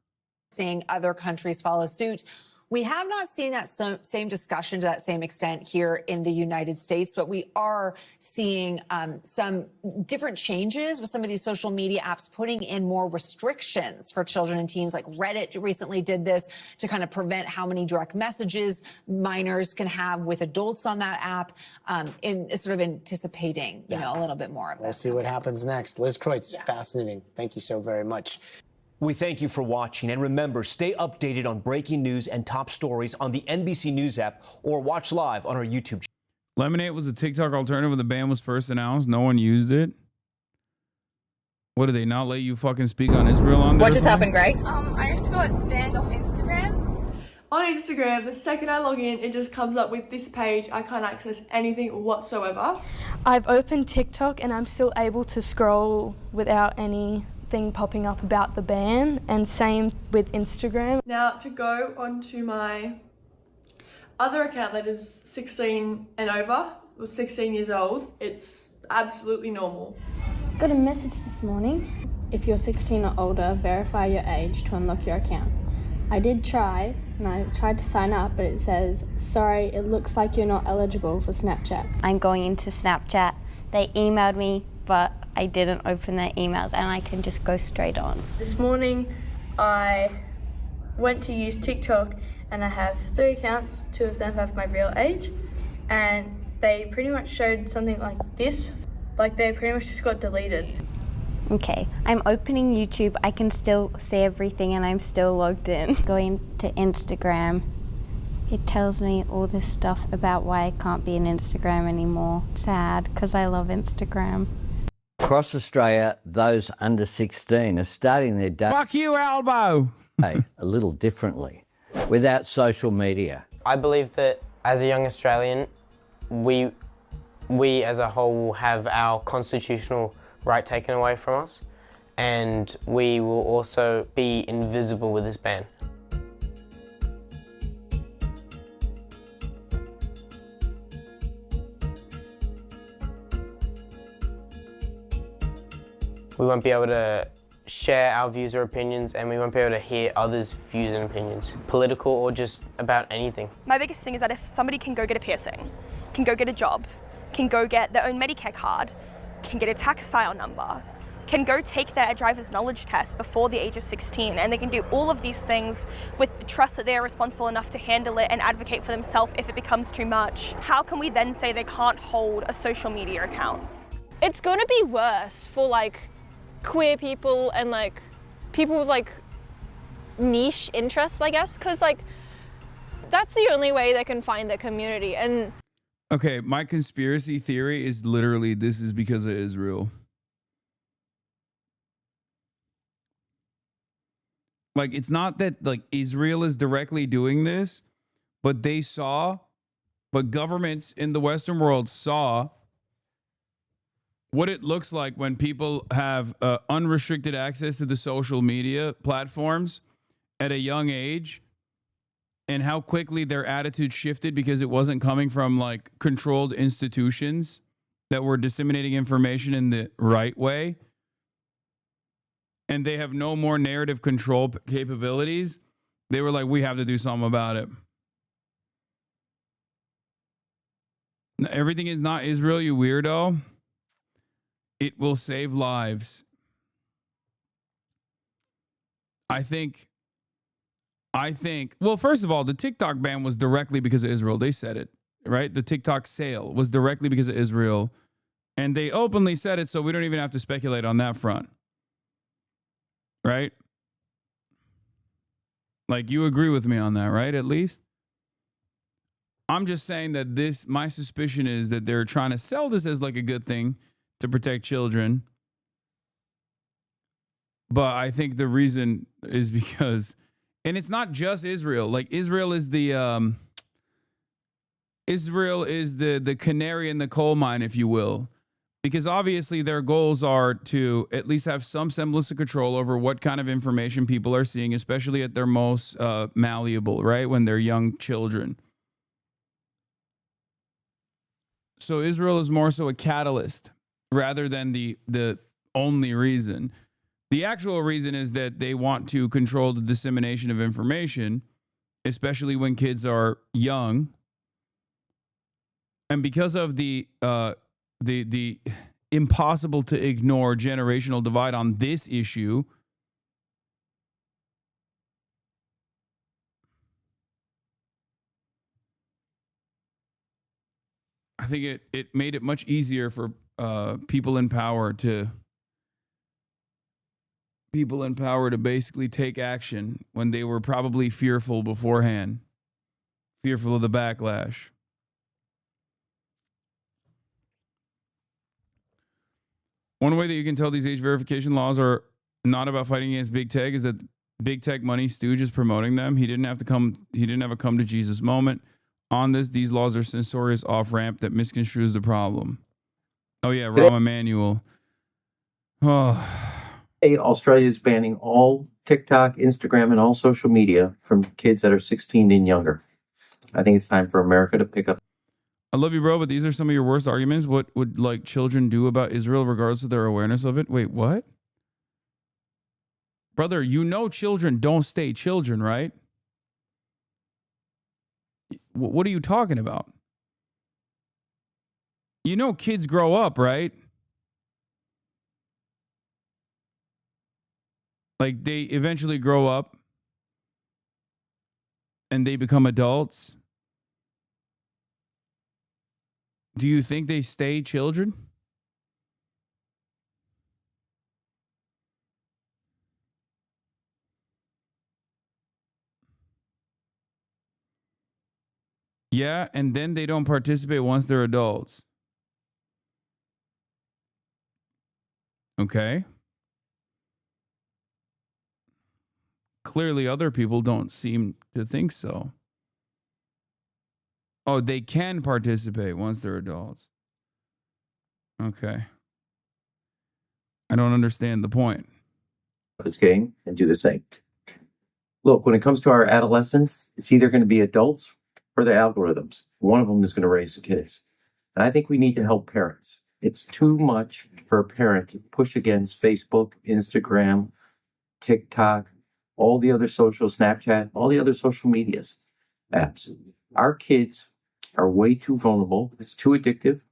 Seeing other countries follow suit. We have not seen that same discussion to that same extent here in the United States, but we are seeing some different changes with some of these social media apps putting in more restrictions for children and teens. Like Reddit recently did this to kind of prevent how many direct messages minors can have with adults on that app, in sort of anticipating, you know, a little bit more of that. We'll see what happens next. Liz Kreutz, fascinating. Thank you so very much. We thank you for watching, and remember, stay updated on breaking news and top stories on the NBC News app or watch live on our YouTube channel. Lemonade was a TikTok alternative when the ban was first announced. No one used it. What, did they not let you fucking speak on Israel on there? What just happened, Grace? I just got banned off Instagram. On Instagram, the second I log in, it just comes up with this page. I can't access anything whatsoever. I've opened TikTok and I'm still able to scroll without anything popping up about the ban, and same with Instagram. Now to go onto my other account that is 16 and over, or 16 years old, it's absolutely normal. Got a message this morning. If you're 16 or older, verify your age to unlock your account. I did try, and I tried to sign up, but it says, sorry, it looks like you're not eligible for Snapchat. I'm going into Snapchat. They emailed me, but I didn't open their emails, and I can just go straight on. This morning, I went to use TikTok, and I have 3 accounts. 2 of them have my real age, and they pretty much showed something like this, like they pretty much just got deleted. Okay, I'm opening YouTube. I can still see everything and I'm still logged in. Going to Instagram, it tells me all this stuff about why I can't be on Instagram anymore. Sad, because I love Instagram. Across Australia, those under 16 are starting their day. Fuck you, Albo! A little differently, without social media. I believe that as a young Australian, we as a whole will have our constitutional right taken away from us, and we will also be invisible with this ban. We won't be able to share our views or opinions, and we won't be able to hear others' views and opinions, political or just about anything. My biggest thing is that if somebody can go get a piercing, can go get a job, can go get their own Medicare card, can get a tax file number, can go take their driver's knowledge test before the age of 16, and they can do all of these things with the trust that they are responsible enough to handle it and advocate for themselves if it becomes too much. How can we then say they can't hold a social media account? It's going to be worse for like queer people and like people with like niche interests, I guess, because like that's the only way they can find their community. And okay, my conspiracy theory is literally this is because of Israel. Like, it's not that like Israel is directly doing this, but governments in the Western world saw what it looks like when people have unrestricted access to the social media platforms at a young age, and how quickly their attitude shifted because it wasn't coming from like controlled institutions that were disseminating information in the right way. And they have no more narrative control capabilities. They were like, we have to do something about it. Everything is not Israel, you weirdo. It will save lives. I think, well, first of all, the TikTok ban was directly because of Israel. They said it, right? The TikTok sale was directly because of Israel. And they openly said it, so we don't even have to speculate on that front. Right? Like, you agree with me on that, right? At least. I'm just saying that my suspicion is that they're trying to sell this as like a good thing to protect children. But I think the reason is because, and it's not just Israel. Like, Israel is the canary in the coal mine, if you will. Because obviously their goals are to at least have some semblance of control over what kind of information people are seeing, especially at their most malleable, right? When they're young children. So Israel is more so a catalyst rather than the only reason. The actual reason is that they want to control the dissemination of information, especially when kids are young. And because of the impossible to ignore generational divide on this issue, I think it made it much easier for people in power to basically take action when they were probably fearful beforehand, fearful of the backlash. One way that you can tell these age verification laws are not about fighting against big tech is that big tech money stooge is promoting them. He didn't have a come to Jesus moment on this. These laws are censorious off-ramp that misconstrues the problem. Oh yeah, Rahm Emanuel. Oh. Australia is banning all TikTok, Instagram, and all social media from kids that are 16 and younger. I think it's time for America to pick up. I love you, bro, but these are some of your worst arguments. What would like children do about Israel regardless of their awareness of it? Wait, what? Brother, you know children don't stay children, right? What are you talking about? You know kids grow up, right? Like, they eventually grow up and they become adults. Do you think they stay children? Yeah, and then they don't participate once they're adults. Okay. Clearly, other people don't seem to think so. Oh, they can participate once they're adults. Okay. I don't understand the point. Its game and do the same. Look, when it comes to our adolescents, it's either going to be adults or the algorithms. One of them is going to raise the kids. And I think we need to help parents. It's too much for a parent to push against Facebook, Instagram, TikTok, all the other Snapchat, all the other social medias apps. Our kids are way too vulnerable. It's too addictive,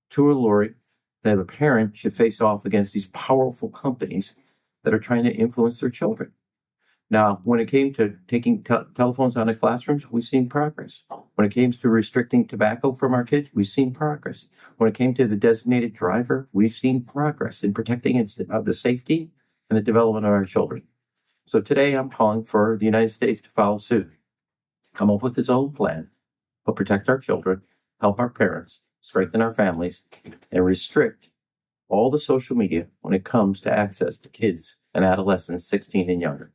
too alluring, that a parent should face off against these powerful companies that are trying to influence their children. Now, when it came to taking telephones out of classrooms, we've seen progress. When it came to restricting tobacco from our kids, we've seen progress. When it came to the designated driver, we've seen progress in protecting the safety and the development of our children. So today I'm calling for the United States to follow suit, come up with its own plan, but protect our children, help our parents, strengthen our families, and restrict all the social media when it comes to access to kids and adolescents 16 and younger.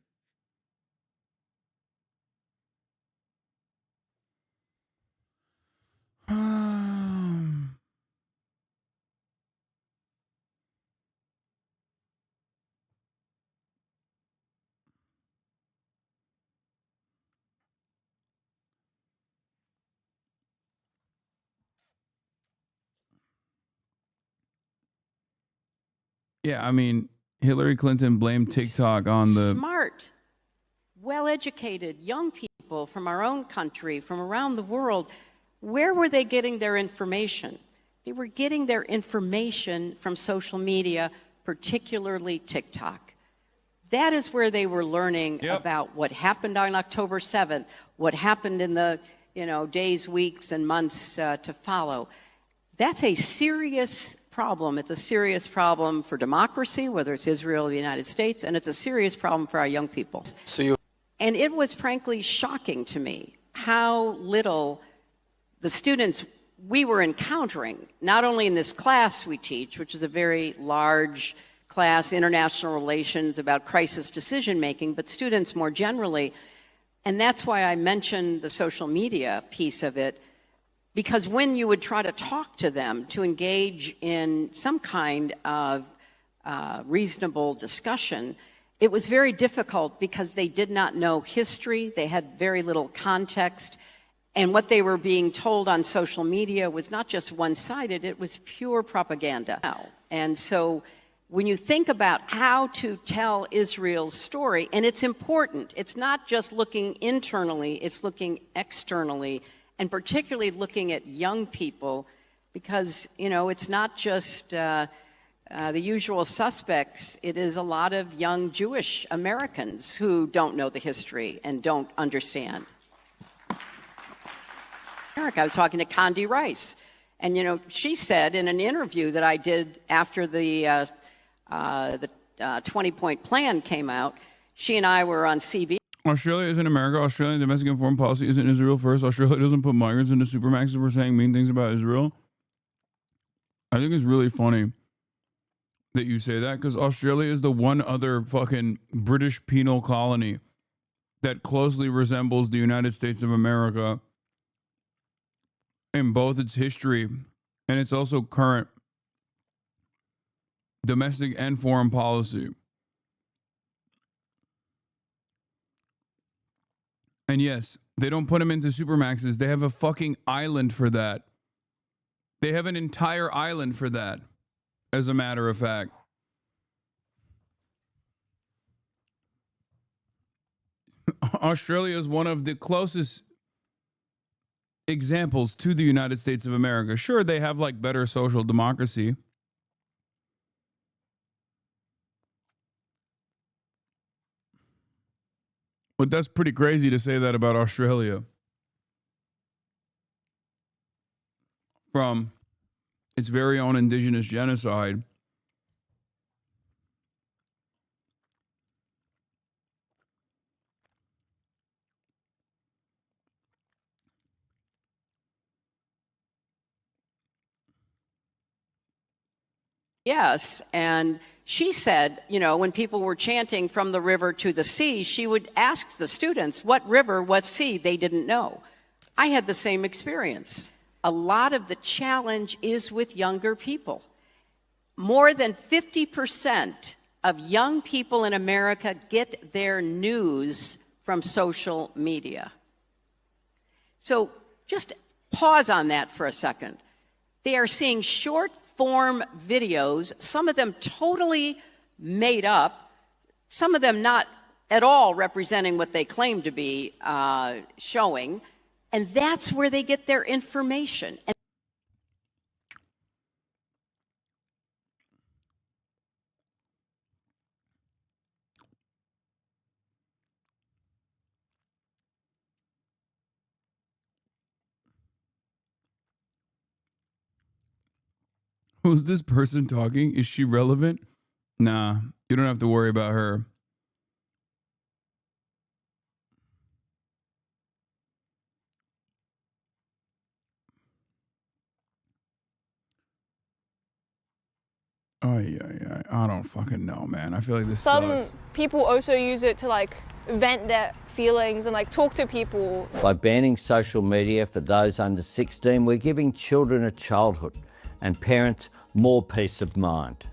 Yeah, I mean, Hillary Clinton blamed TikTok on the smart, well-educated young people from our own country, from around the world. Where were they getting their information? They were getting their information from social media, particularly TikTok. That is where they were learning about what happened on October 7th, what happened in the days, weeks, and months to follow. That's a serious problem. It's a serious problem for democracy, whether it's Israel or the United States, and it's a serious problem for our young people. And it was frankly shocking to me how little the students we were encountering, not only in this class we teach, which is a very large class, international relations about crisis decision making, but students more generally. And that's why I mentioned the social media piece of it, because when you would try to talk to them to engage in some kind of reasonable discussion, it was very difficult because they did not know history, they had very little context, and what they were being told on social media was not just one-sided, it was pure propaganda. And so when you think about how to tell Israel's story, and it's important, it's not just looking internally, it's looking externally, and particularly looking at young people, because, it's not just the usual suspects. It is a lot of young Jewish Americans who don't know the history and don't understand. I was talking to Condi Rice, and, she said in an interview that I did after the 20-point plan came out, she and I were on CB. Australia isn't America. Australian domestic and foreign policy isn't Israel first. Australia doesn't put migrants into supermaxes for saying mean things about Israel. I think it's really funny that you say that, because Australia is the one other fucking British penal colony that closely resembles the United States of America in both its history and it's also current domestic and foreign policy. And yes, they don't put them into supermaxes. They have a fucking island for that. They have an entire island for that, as a matter of fact. Australia is one of the closest examples to the United States of America. Sure, they have like better social democracy. But that's pretty crazy to say that about Australia. From its very own indigenous genocide. Yes, and she said, you know, when people were chanting from the river to the sea, she would ask the students, what river, what sea? They didn't know. I had the same experience. A lot of the challenge is with younger people. More than 50% of young people in America get their news from social media. So just pause on that for a second. They are seeing short form videos, some of them totally made up, some of them not at all representing what they claim to be showing, and that's where they get their information. Who's this person talking? Is she relevant? Nah, you don't have to worry about her. I don't fucking know, man. I feel like this Some sucks. people also use it to like vent their feelings and like talk to people. By banning social media for those under 16, we're giving children a childhood and parents more peace of mind.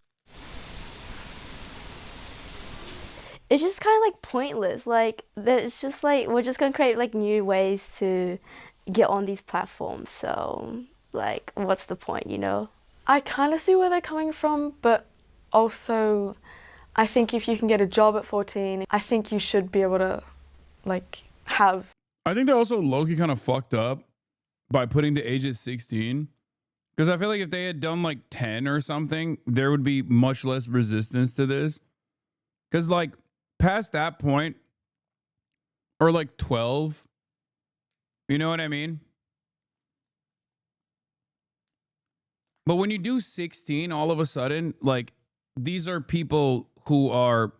It's just kind of like pointless. Like, it's just like, we're just going to create like new ways to get on these platforms. So, like, what's the point, you know? I kind of see where they're coming from, but also I think if you can get a job at 14, I think you should be able to, like, have... I think they're also low-key kind of fucked up by putting the age at 16. Because I feel like if they had done like 10 or something, there would be much less resistance to this. Because like past that point, or like 12, you know what I mean? But when you do 16, all of a sudden, like, these are people who are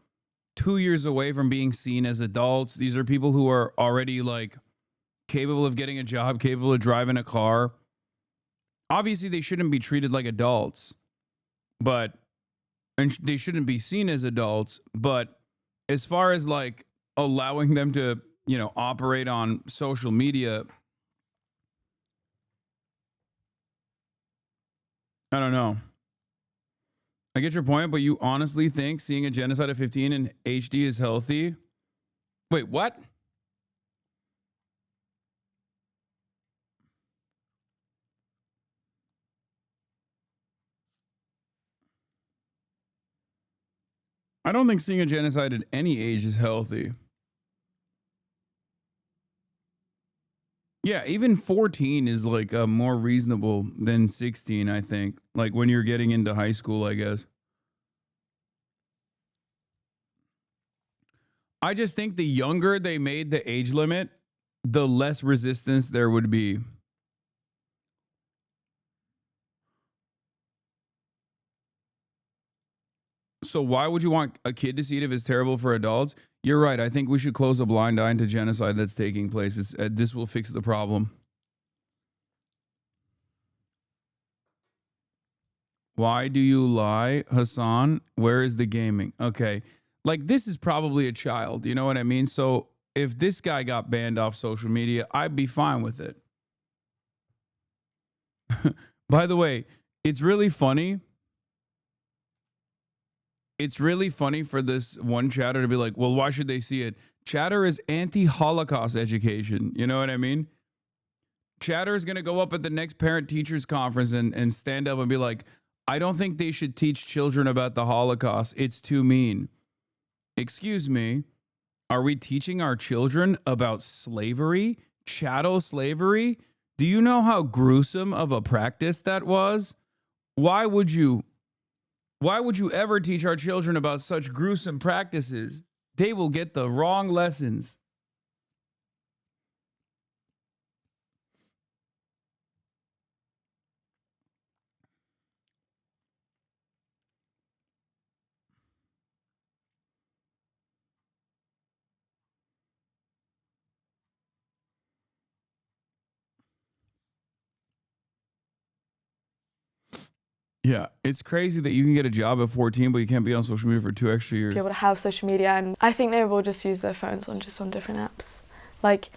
2 years away from being seen as adults. These are people who are already, like, capable of getting a job, capable of driving a car. Obviously, they shouldn't be treated like adults, and they shouldn't be seen as adults. But as far as, like, allowing them to, you know, operate on social media, I don't know. I get your point, but you honestly think seeing a genocide at 15 in HD is healthy? Wait, what? I don't think seeing a genocide at any age is healthy. Yeah, even 14 is like more reasonable than 16, I think. Like when you're getting into high school, I guess. I just think the younger they made the age limit, the less resistance there would be. So why would you want a kid to see it if it's terrible for adults? You're right. I think we should close a blind eye to genocide that's taking place. This will fix the problem. Why do you lie, Hasan? Where is the gaming? Okay. Like, this is probably a child. You know what I mean? So if this guy got banned off social media, I'd be fine with it. By the way, it's really funny. It's really funny for this one chatter to be like, well, why should they see it? Chatter is anti-Holocaust education. You know what I mean? Chatter is going to go up at the next parent-teachers conference and stand up and be like, I don't think they should teach children about the Holocaust. It's too mean. Excuse me. Are we teaching our children about slavery? Chattel slavery? Do you know how gruesome of a practice that was? Why would you ever teach our children about such gruesome practices? They will get the wrong lessons. Yeah, it's crazy that you can get a job at 14, but you can't be on social media for 2 extra years. Be able to have social media, and I think they will just use their phones on different apps. Like,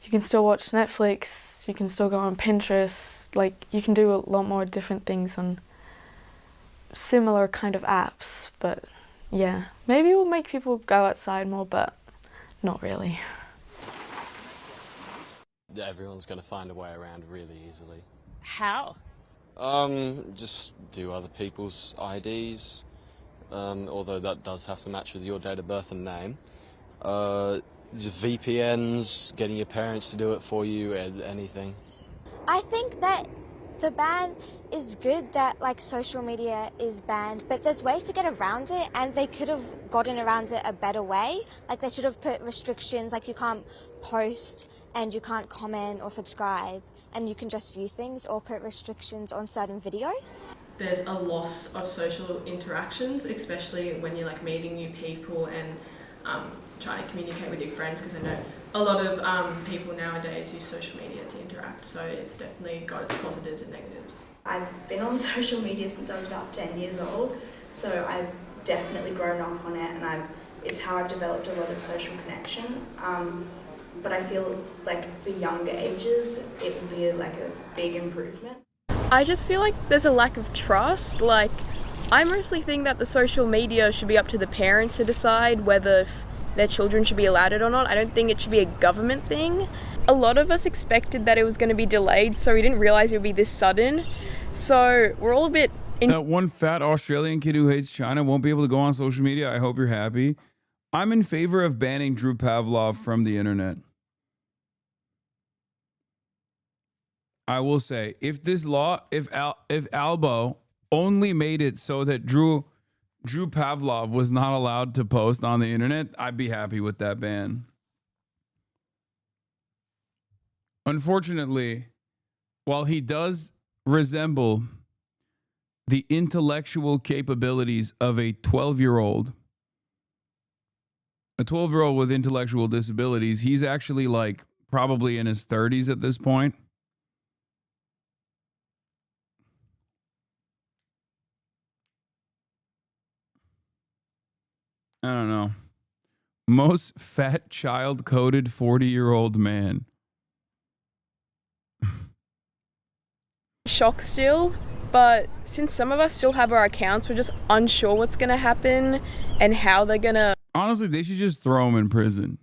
you can still watch Netflix, you can still go on Pinterest, like you can do a lot more different things on similar kind of apps, but yeah, maybe it will make people go outside more, but not really. Everyone's going to find a way around really easily. How? Just do other people's IDs, although that does have to match with your date of birth and name. Just VPNs, getting your parents to do it for you, anything. I think that the ban is good that like social media is banned, but there's ways to get around it, and they could have gotten around it a better way. Like they should have put restrictions, like you can't post and you can't comment or subscribe, and you can just view things, or put restrictions on certain videos. There's a loss of social interactions, especially when you're like meeting new people and trying to communicate with your friends, because I know a lot of people nowadays use social media to interact, so it's definitely got its positives and negatives. I've been on social media since I was about 10 years old, so I've definitely grown up on it, and it's how I've developed a lot of social connection. But I feel like for younger ages, it would be like a big improvement. I just feel like there's a lack of trust. Like, I mostly think that the social media should be up to the parents to decide whether their children should be allowed it or not. I don't think it should be a government thing. A lot of us expected that it was going to be delayed, so we didn't realize it would be this sudden. So we're all a bit... That one fat Australian kid who hates China won't be able to go on social media. I hope you're happy. I'm in favor of banning Drew Pavlov from the internet. I will say, if this law, if Albo only made it so that Drew Pavlov was not allowed to post on the internet, I'd be happy with that ban. Unfortunately, while he does resemble the intellectual capabilities of a 12-year-old, with intellectual disabilities, he's actually like probably in his 30s at this point. I don't know. Most fat child-coded 40-year-old man. Shock still, but since some of us still have our accounts, we're just unsure what's going to happen and how they're going to... Honestly, they should just throw him in prison.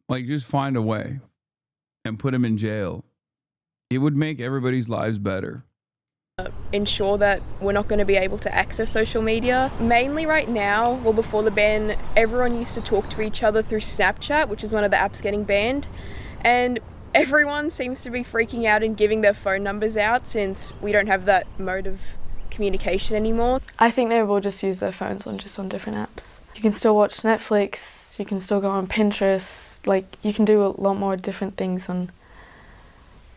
Like, just find a way and put him in jail. It would make everybody's lives better. Ensure that we're not going to be able to access social media. Mainly right now, well, before the ban, everyone used to talk to each other through Snapchat, which is one of the apps getting banned. And everyone seems to be freaking out and giving their phone numbers out since we don't have that mode of communication anymore. I think they will just use their phones on different apps. You can still watch Netflix, you can still go on Pinterest, like you can do a lot more different things on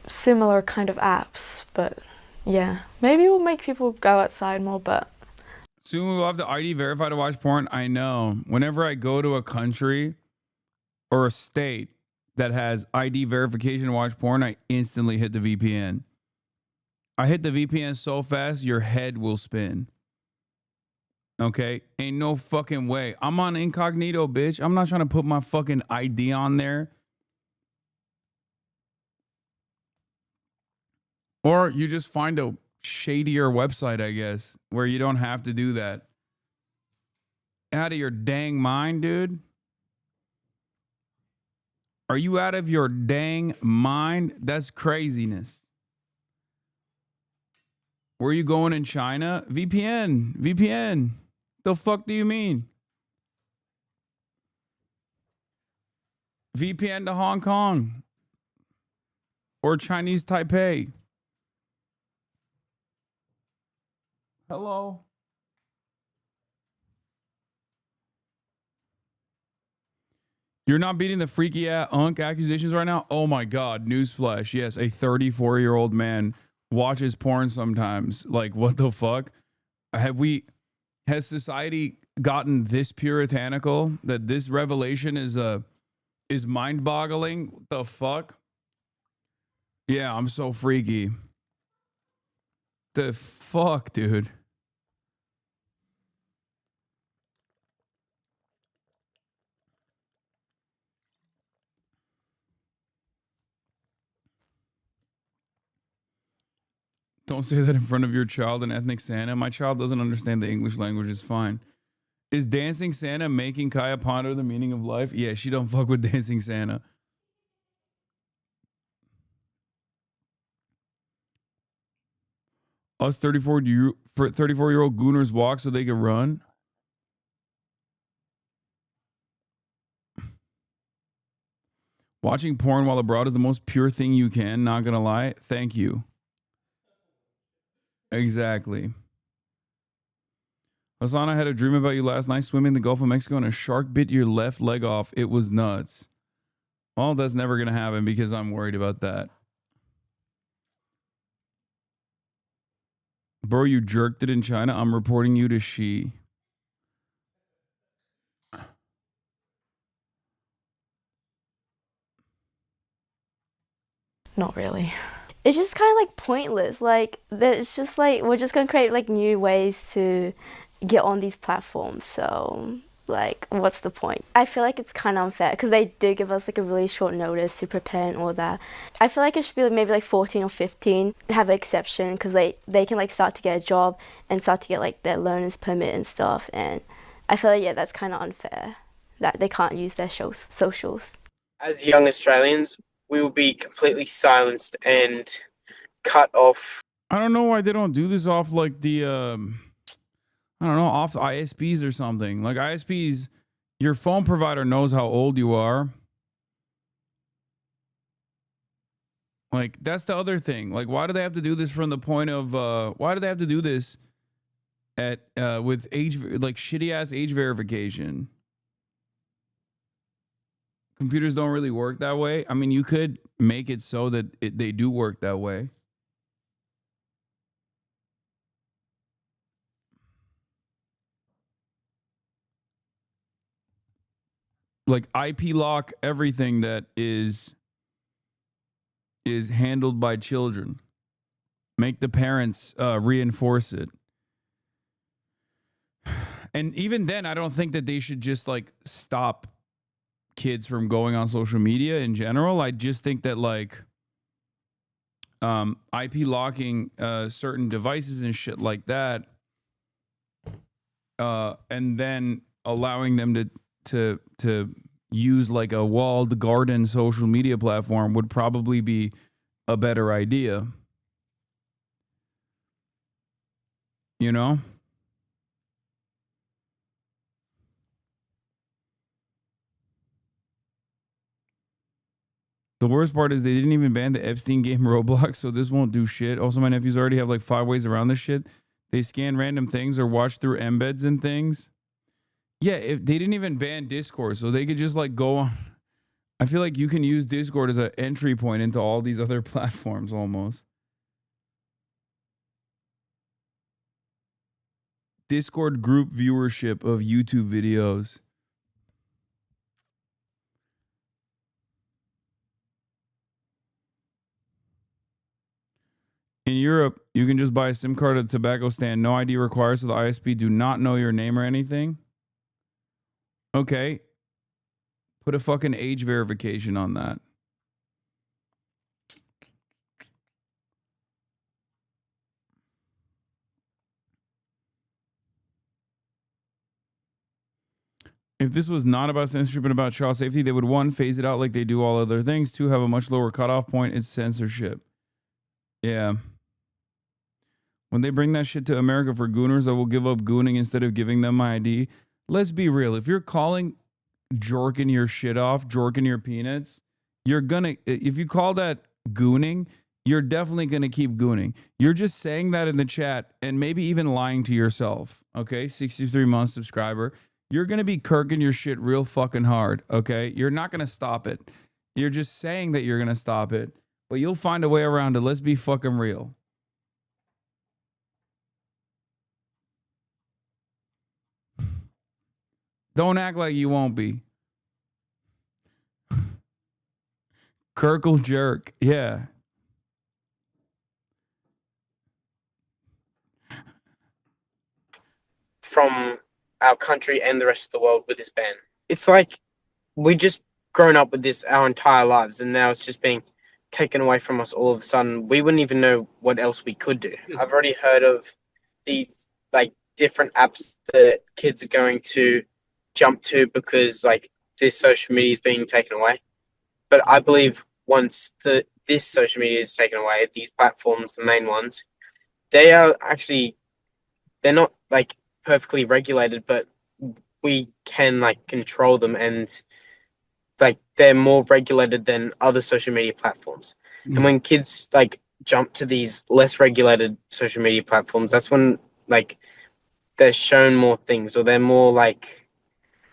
similar kind of apps, but yeah, maybe it will make people go outside more, but... Soon we will have the ID verify to watch porn. I know. Whenever I go to a country or a state that has ID verification to watch porn, I instantly hit the VPN. I hit the VPN so fast, your head will spin. Okay? Ain't no fucking way. I'm on incognito, bitch. I'm not trying to put my fucking ID on there. Or you just find a shadier website, I guess, where you don't have to do that. Out of your dang mind, dude? Are you out of your dang mind? That's craziness. Where are you going in China? VPN. The fuck do you mean? VPN to Hong Kong. Or Chinese Taipei. Hello. You're not beating the freaky unk accusations right now? Oh my God. Newsflash. Yes, a 34-year-old man watches porn sometimes. Like, what the fuck? Has society gotten this puritanical that this revelation is mind-boggling? What the fuck? Yeah, I'm so freaky. The fuck, dude? Don't say that in front of your child in ethnic Santa. My child doesn't understand the English language. It's fine. Is dancing Santa making Kaya ponder the meaning of life? Yeah, she don't fuck with dancing Santa. Us 34-year-old gooners walk so they can run. Watching porn while abroad is the most pure thing you can. Not gonna lie. Thank you. Exactly. Hasan, I had a dream about you last night swimming in the Gulf of Mexico and a shark bit your left leg off. It was nuts. Well, that's never going to happen because I'm worried about that. Bro, you jerked it in China. I'm reporting you to Xi. Not really. It's just kind of like pointless. Like, it's just like, we're just going to create like new ways to get on these platforms. So, like, what's the point? I feel like it's kind of unfair because they do give us like a really short notice to prepare and all that. I feel like it should be like maybe like 14 or 15, have an exception because they can like start to get a job and start to get like their learner's permit and stuff. And I feel like, yeah, that's kind of unfair that they can't use their socials. As young Australians, we will be completely silenced and cut off. I don't know why they don't do this off like the, I don't know, off ISPs or something. Like ISPs, your phone provider knows how old you are. Like, that's the other thing. Like, why do they have to do this from the point of, why do they have to do this at, with age, like shitty ass age verification? Computers don't really work that way. I mean, you could make it so that they do work that way. Like IP lock everything that is handled by children. Make the parents reinforce it. And even then, I don't think that they should just like stop kids from going on social media in general. I just think that like IP locking certain devices and shit like that, and then allowing them to use like a walled garden social media platform would probably be a better idea. You know? The worst part is they didn't even ban the Epstein game Roblox, so this won't do shit. Also, my nephews already have like 5 ways around this shit. They scan random things or watch through embeds and things. Yeah, if they didn't even ban Discord, so they could just like go on. I feel like you can use Discord as an entry point into all these other platforms almost. Discord group viewership of YouTube videos. In Europe, you can just buy a SIM card at a tobacco stand. No ID required, so the ISP do not know your name or anything. Okay. Put a fucking age verification on that. If this was not about censorship and about child safety, they would, 1, phase it out like they do all other things. 2, have a much lower cutoff point. It's censorship. Yeah. When they bring that shit to America for gooners, I will give up gooning instead of giving them my ID. Let's be real. If you're calling jorking your shit off, jorking your peanuts, you're gonna, if you call that gooning, you're definitely gonna keep gooning. You're just saying that in the chat and maybe even lying to yourself. Okay, 63-month subscriber. You're gonna be kirking your shit real fucking hard. Okay, you're not gonna stop it. You're just saying that you're gonna stop it, but you'll find a way around it. Let's be fucking real. Don't act like you won't be. Kirkle jerk. Yeah. from our country and the rest of the world with this ban. It's like we just grown up with this our entire lives, and now it's just being taken away from us all of a sudden. We wouldn't even know what else we could do. I've already heard of these like different apps that kids are going to jump to because like this social media is being taken away. But I believe once this social media is taken away, these platforms, the main ones, they're not like perfectly regulated, but we can like control them, and like they're more regulated than other social media platforms. And when kids like jump to these less regulated social media platforms, that's when like they're shown more things, or they're more like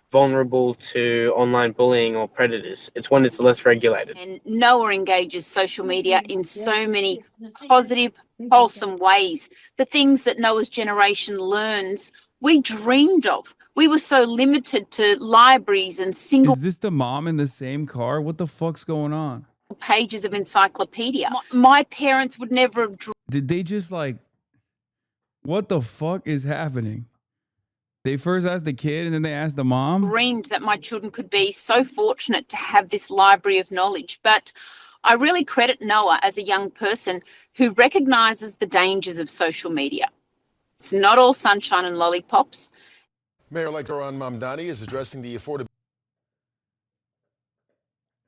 vulnerable to online bullying or predators. It's when it's less regulated. And Noah engages social media in so many positive, wholesome ways. The things that Noah's generation learns, we dreamed of. We were so limited to libraries and single Is this the mom in the same car? What the fuck's going on? pages of encyclopedia. My parents would never have Did they just like, what the fuck is happening? They first asked the kid and then they asked the mom? dreamed that my children could be so fortunate to have this library of knowledge. But I really credit Noah as a young person who recognizes the dangers of social media. It's not all sunshine and lollipops. Mayor-elect Zoran Mamdani is addressing the affordability.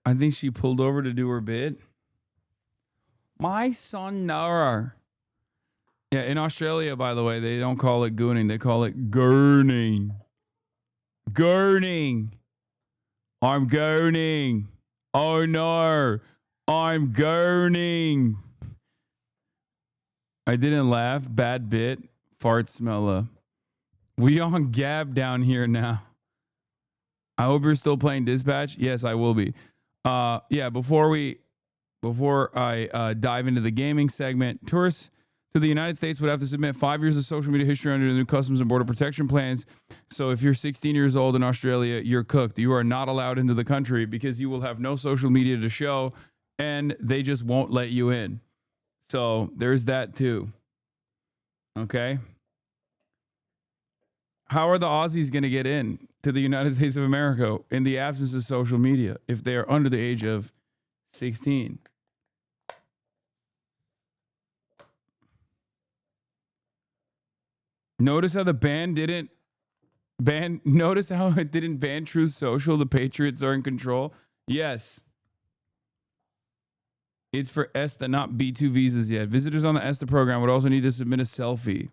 I think she pulled over to do her bit. My son Noah. Yeah, in Australia, by the way, they don't call it gooning. They call it gurning. Gurning. I'm gurning. Oh no. I'm gurning. I didn't laugh. Bad bit. Fart smeller. We on Gab down here now. I hope you're still playing Dispatch. Yes, I will be. Yeah, before I dive into the gaming segment, tourists to the United States would have to submit 5 years of social media history under the new Customs and Border Protection plans. So if you're 16 years old in Australia, you're cooked. You are not allowed into the country because you will have no social media to show, and they just won't let you in. So there's that too. Okay. How are the Aussies going to get in to the United States of America in the absence of social media if they are under the age of 16? Notice how the ban didn't ban. Notice how it didn't ban Truth Social. The Patriots are in control. Yes. It's for ESTA, not B2 visas yet. Visitors on the ESTA program would also need to submit a selfie.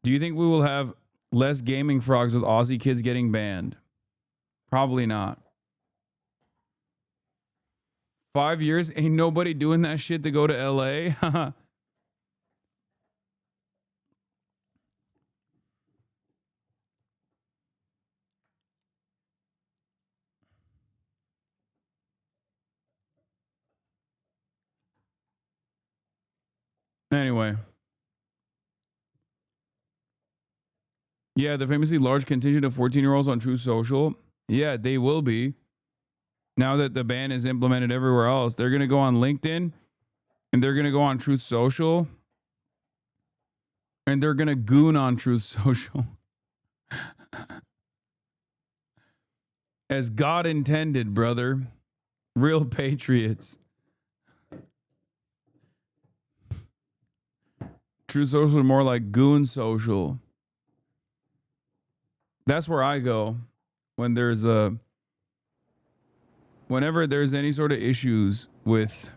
Do you think we will have less gaming frogs with Aussie kids getting banned? Probably not. 5 years? Ain't nobody doing that shit to go to LA? Anyway. Yeah, the famously large contingent of 14-year-olds on Truth Social. Yeah, they will be. Now that the ban is implemented everywhere else, they're going to go on LinkedIn and they're going to go on Truth Social and they're going to goon on Truth Social. As God intended, brother. Real patriots. Truth Social is more like goon social. That's where I go when whenever there's any sort of issues with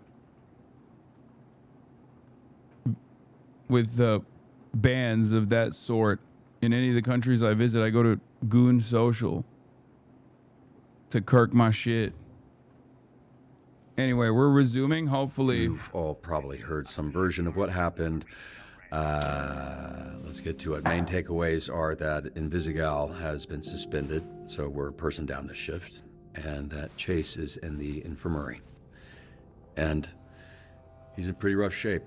bans of that sort in any of the countries I visit. I go to Goon Social to kirk my shit. Anyway, we're resuming. Hopefully, you've all probably heard some version of what happened. Let's get to it. Main takeaways are that Invisigal has been suspended, so we're a person down the shift, and that Chase is in the infirmary. And he's in pretty rough shape.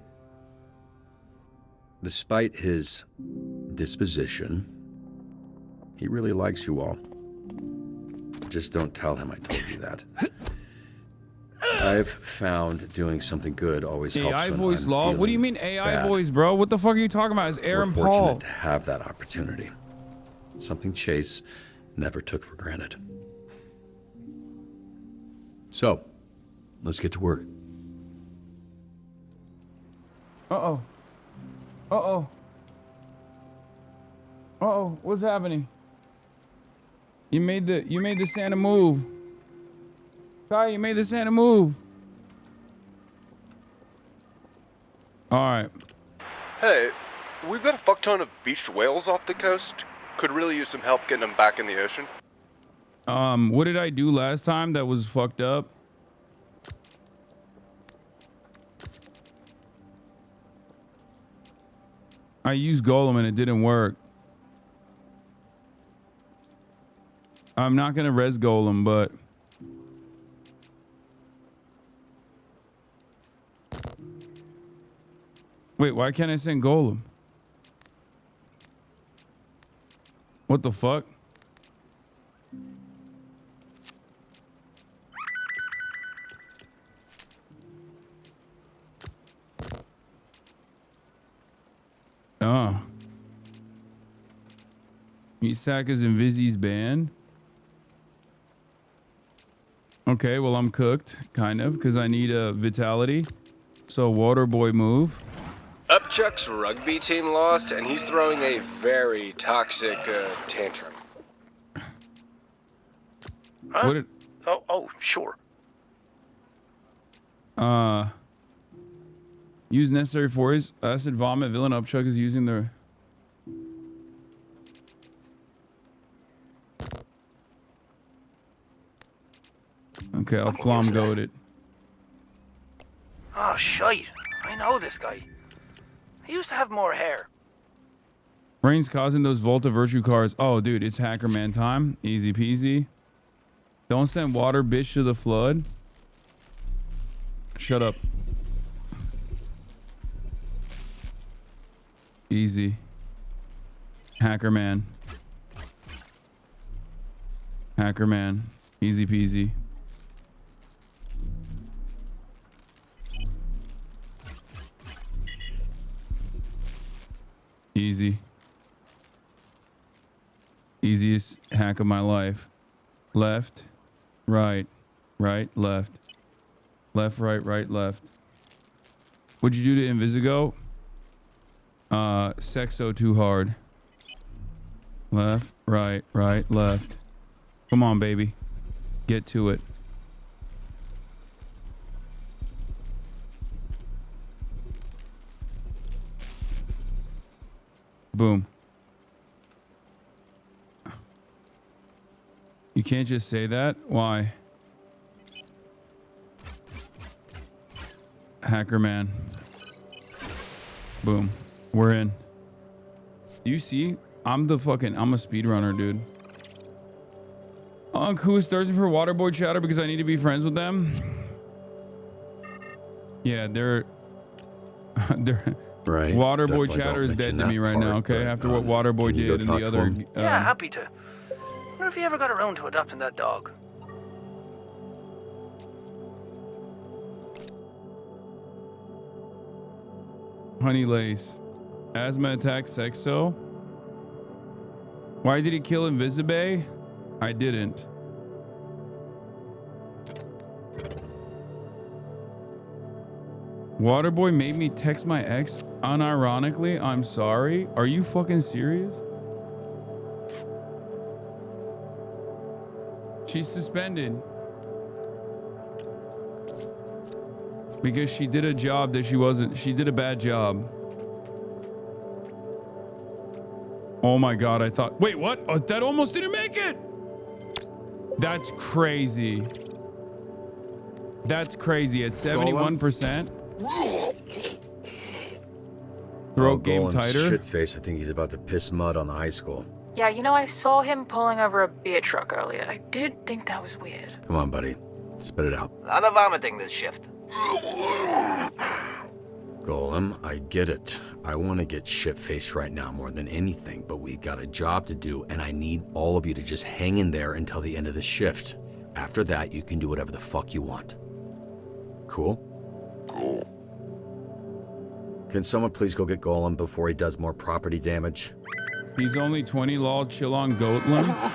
Despite his disposition, he really likes you all. just don't tell him I told you that. I've found doing something good always helps. AI when voice I'm law? What do you feeling mean AI bad. voice, bro? What the fuck are you talking about? It's Aaron We're Paul. fortunate to have that opportunity. Something Chase never took for granted. So, let's get to work. Uh-oh. Uh-oh. Uh-oh. What's happening? You made the Santa move. Kai, you made the Santa move. All right. Hey, we've got a fuck ton of beached whales off the coast. Could really use some help getting them back in the ocean. What did I do last time that was fucked up? I used Golem and it didn't work. I'm not gonna res Golem, but wait, why can't I send Golem? What the fuck? Oh. Isak is in Vizzy's band. Okay, well, I'm cooked, kind of, because I need a vitality. So, Waterboy move. Upchuck's rugby team lost, and he's throwing a very toxic tantrum. Huh? What did... Oh, sure. Use necessary force. Acid vomit. Villain Upchuck is using the... Okay, I'll Flom goat it. Oh, shite. I know this guy. He used to have more hair. Rain's causing those Volta Virtue cars. Oh, dude, it's Hacker Man time. Easy peasy. Don't send water, bitch, to the flood. Shut up. Easy. Hacker Man. Hacker Man. Easy peasy. Easy. Easiest hack of my life. Left, right, right, left. Left, right, right, left. What'd you do to Invisigo? Sexo too hard. Left, right, right, left. Come on, baby. Get to it. Boom. You can't just say that? Why? Hacker Man. Boom. We're in. Do you see? I'm a speedrunner, dude. Who is thirsty for Waterboy chatter because I need to be friends with them? Yeah, they're right. Waterboy chatter is dead to me right now, okay? After what Waterboy did and the other... Yeah, happy to. Wonder if he ever got around to adopting that dog. Honey Lace. Asthma attack Sexo. Why did he kill Invisibae? I didn't. Waterboy made me text my ex unironically. I'm sorry. Are you fucking serious? She's suspended. Because she did a job that she did a bad job. Oh my God, I thought, wait, what? Oh, that almost didn't make it. That's crazy. That's crazy at 71%. Throat game tighter. Shit face. I think he's about to piss mud on the high school. Yeah, you know, I saw him pulling over a beer truck earlier. I did think that was weird. Come on, buddy. Spit it out. A lot of vomiting this shift. Golem, I get it. I want to get shit-faced right now more than anything, but we've got a job to do, and I need all of you to just hang in there until the end of the shift. After that, you can do whatever the fuck you want. Cool? Cool. Can someone please go get Golem before he does more property damage? He's only 20, lol, chill on Goatland.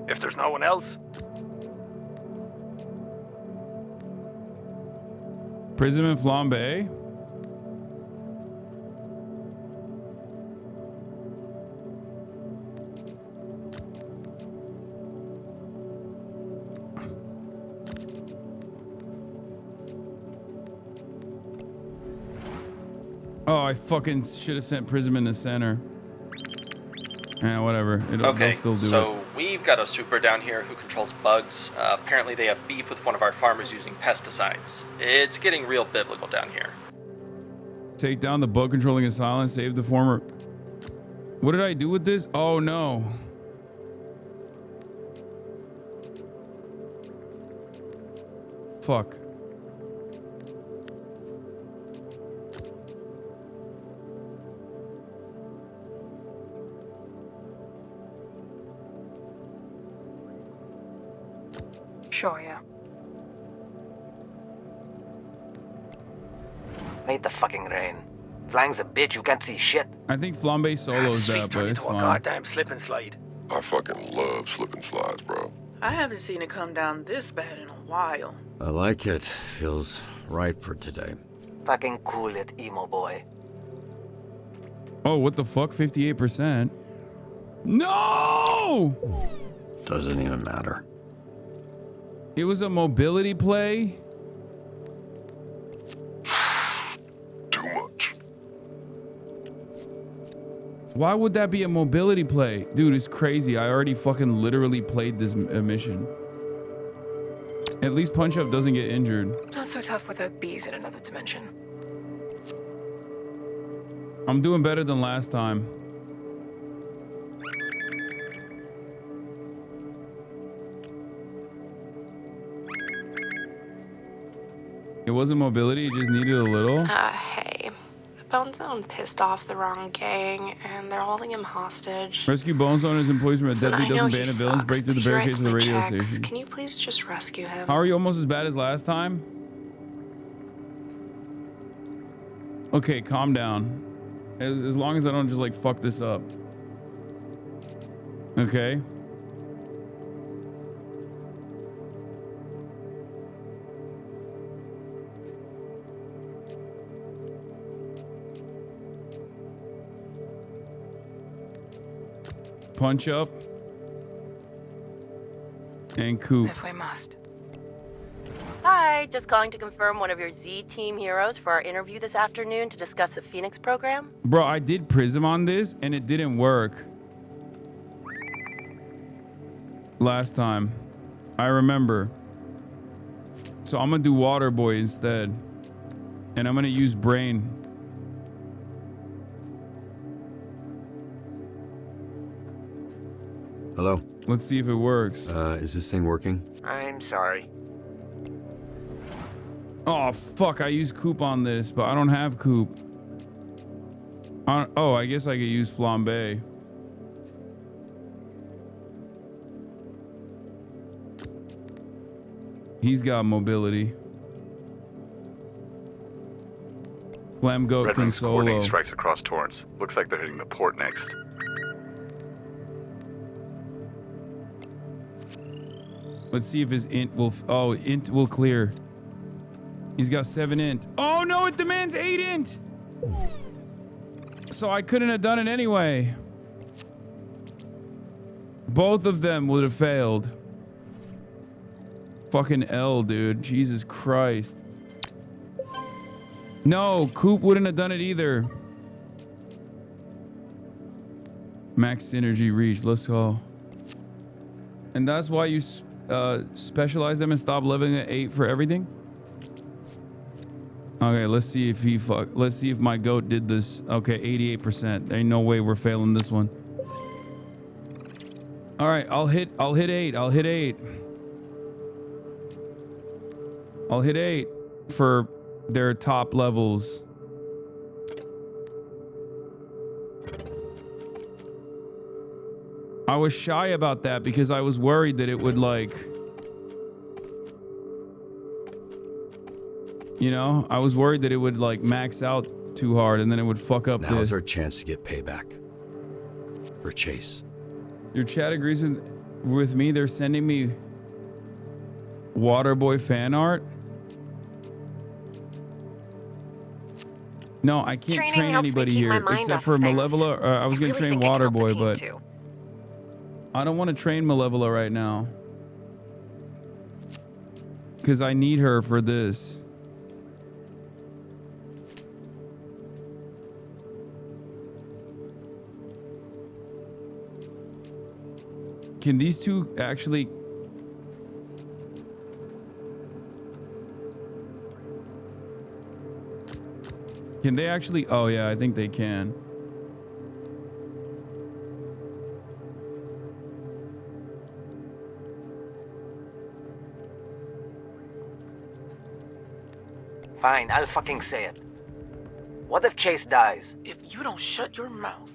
If there's no one else. Prism and Flambe. Oh, I fucking should have sent Prism in the center. Yeah, whatever. They'll still do so it. we've got a super down here who controls bugs. Apparently they have beef with one of our farmers using pesticides. It's getting real biblical down here. Take down the bug controlling asylum, save the former. What did I do with this? Oh no. Fuck. Sure, yeah. Made the fucking rain. Flang's a bitch, you can't see shit. I think Flambe solos that, but it's into a fine. goddamn slip and slide. I fucking love slip and slides, bro. I haven't seen it come down this bad in a while. I like it. Feels right for today. Fucking cool it, emo boy. Oh, what the fuck? 58%. No! Doesn't even matter. It was a mobility play? Too much. Why would that be a mobility play? Dude, it's crazy. I already fucking literally played this mission. At least Punch Up doesn't get injured. Not so tough with the bees in another dimension. I'm doing better than last time. It wasn't mobility, it just needed a little. Hey. Bone Zone pissed off the wrong gang, and they're holding him hostage. Rescue Bone Zone and his employees from a Listen, deadly I know dozen he band of villains sucks, break through the but he barricades writes of the my radio checks. station. Can you please just rescue him? How are you almost as bad as last time? Okay, calm down. As long as I don't just like fuck this up. Okay. Punch Up and Coop. If we must. Hi, just calling to confirm one of your Z Team heroes for our interview this afternoon to discuss the Phoenix program. Bro, I did Prism on this and it didn't work. Last time. I remember. So I'm gonna do Water Boy instead. And I'm gonna use Brain. Hello? Let's see if it works. Is this thing working? I'm sorry. Oh, fuck. I used Coop on this, but I don't have Coop. Oh, I guess I could use Flambe. He's got mobility. Flam Goat Red can Wings coordinating solo. strikes across Torrance. Looks like they're hitting the port next. Let's see if his int will. Oh, int will clear. He's got 7 int. Oh no, it demands 8 int. So I couldn't have done it anyway. Both of them would have failed. Fucking L, dude. Jesus Christ. No, Coop wouldn't have done it either. Max synergy reach. Let's go. And that's why you specialize them and stop living at 8 for everything. Okay, let's see if let's see if my goat did this. Okay, 88%. Ain't no way we're failing this one. All right, I'll hit 8. I'll hit 8 for their top levels. I was shy about that because I was worried that it would like, you know, I was worried that it would like max out too hard and then it would fuck up. Now's our chance to get payback for Chase. Your chat agrees with me. They're sending me Waterboy fan art. No, I can't train anybody here except for Malevola. I was going to train Waterboy, but I don't want to train Malevola right now because I need her for this. Can these two actually... Can they actually... Oh, yeah, I think they can. Fine, I'll fucking say it. What if Chase dies? If you don't shut your mouth.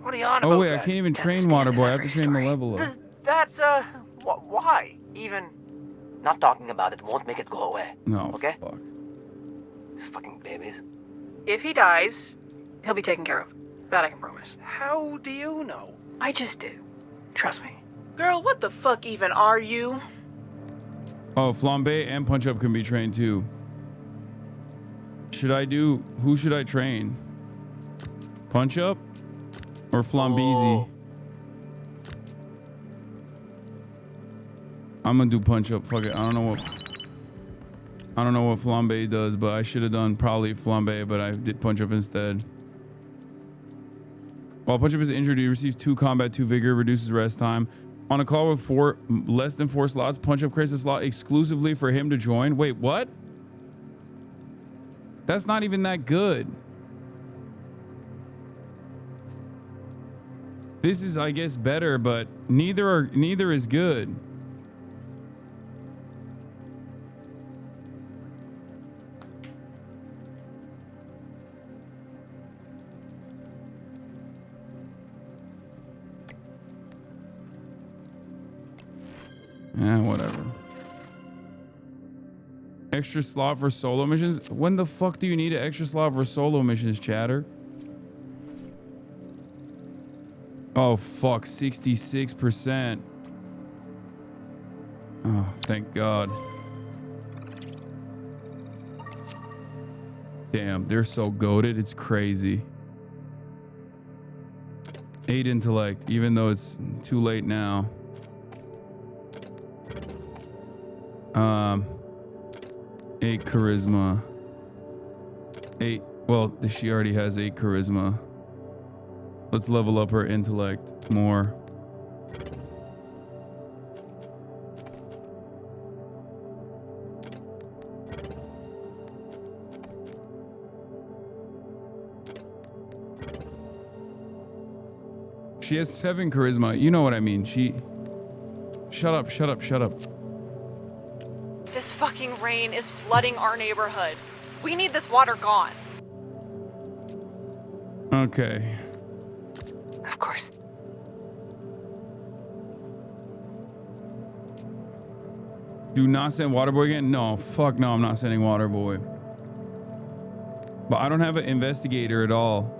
What are you on about? Oh, wait, I can't even train Waterboy. I have to train Malevola. That's, why? Even not talking about it won't make it go away. No, okay? Fuck. These fucking babies. If he dies, he'll be taken care of. That I can promise. How do you know? I just do. Trust me. Girl, what the fuck even are you? Oh, Flambe and Punch Up can be trained too. Who should I train? Punch Up or Flambeezy? I'm gonna do Punch Up. Fuck it. I don't know what Flambe does, but I should have done probably Flambe, but I did Punch Up instead. While Punch Up is injured, he receives 2 combat, 2 vigor, reduces rest time. On a call with less than 4 slots, Punch Up creates a slot exclusively for him to join. Wait, what? That's not even that good. This is, I guess, better, but neither is good. Whatever. Extra slot for solo missions? When the fuck do you need an extra slot for solo missions, chatter? Oh, fuck. 66%. Oh, thank God. Damn, they're so goated. It's crazy. 8 intellect, even though it's too late now. 8 charisma. 8. Well, she already has 8 charisma. Let's level up her intellect more. She has 7 charisma. You know what I mean. Shut up. This fucking rain is flooding our neighborhood. We need this water gone. Okay. Of course. Do not send Waterboy again? No, fuck no, I'm not sending Waterboy. But I don't have an investigator at all.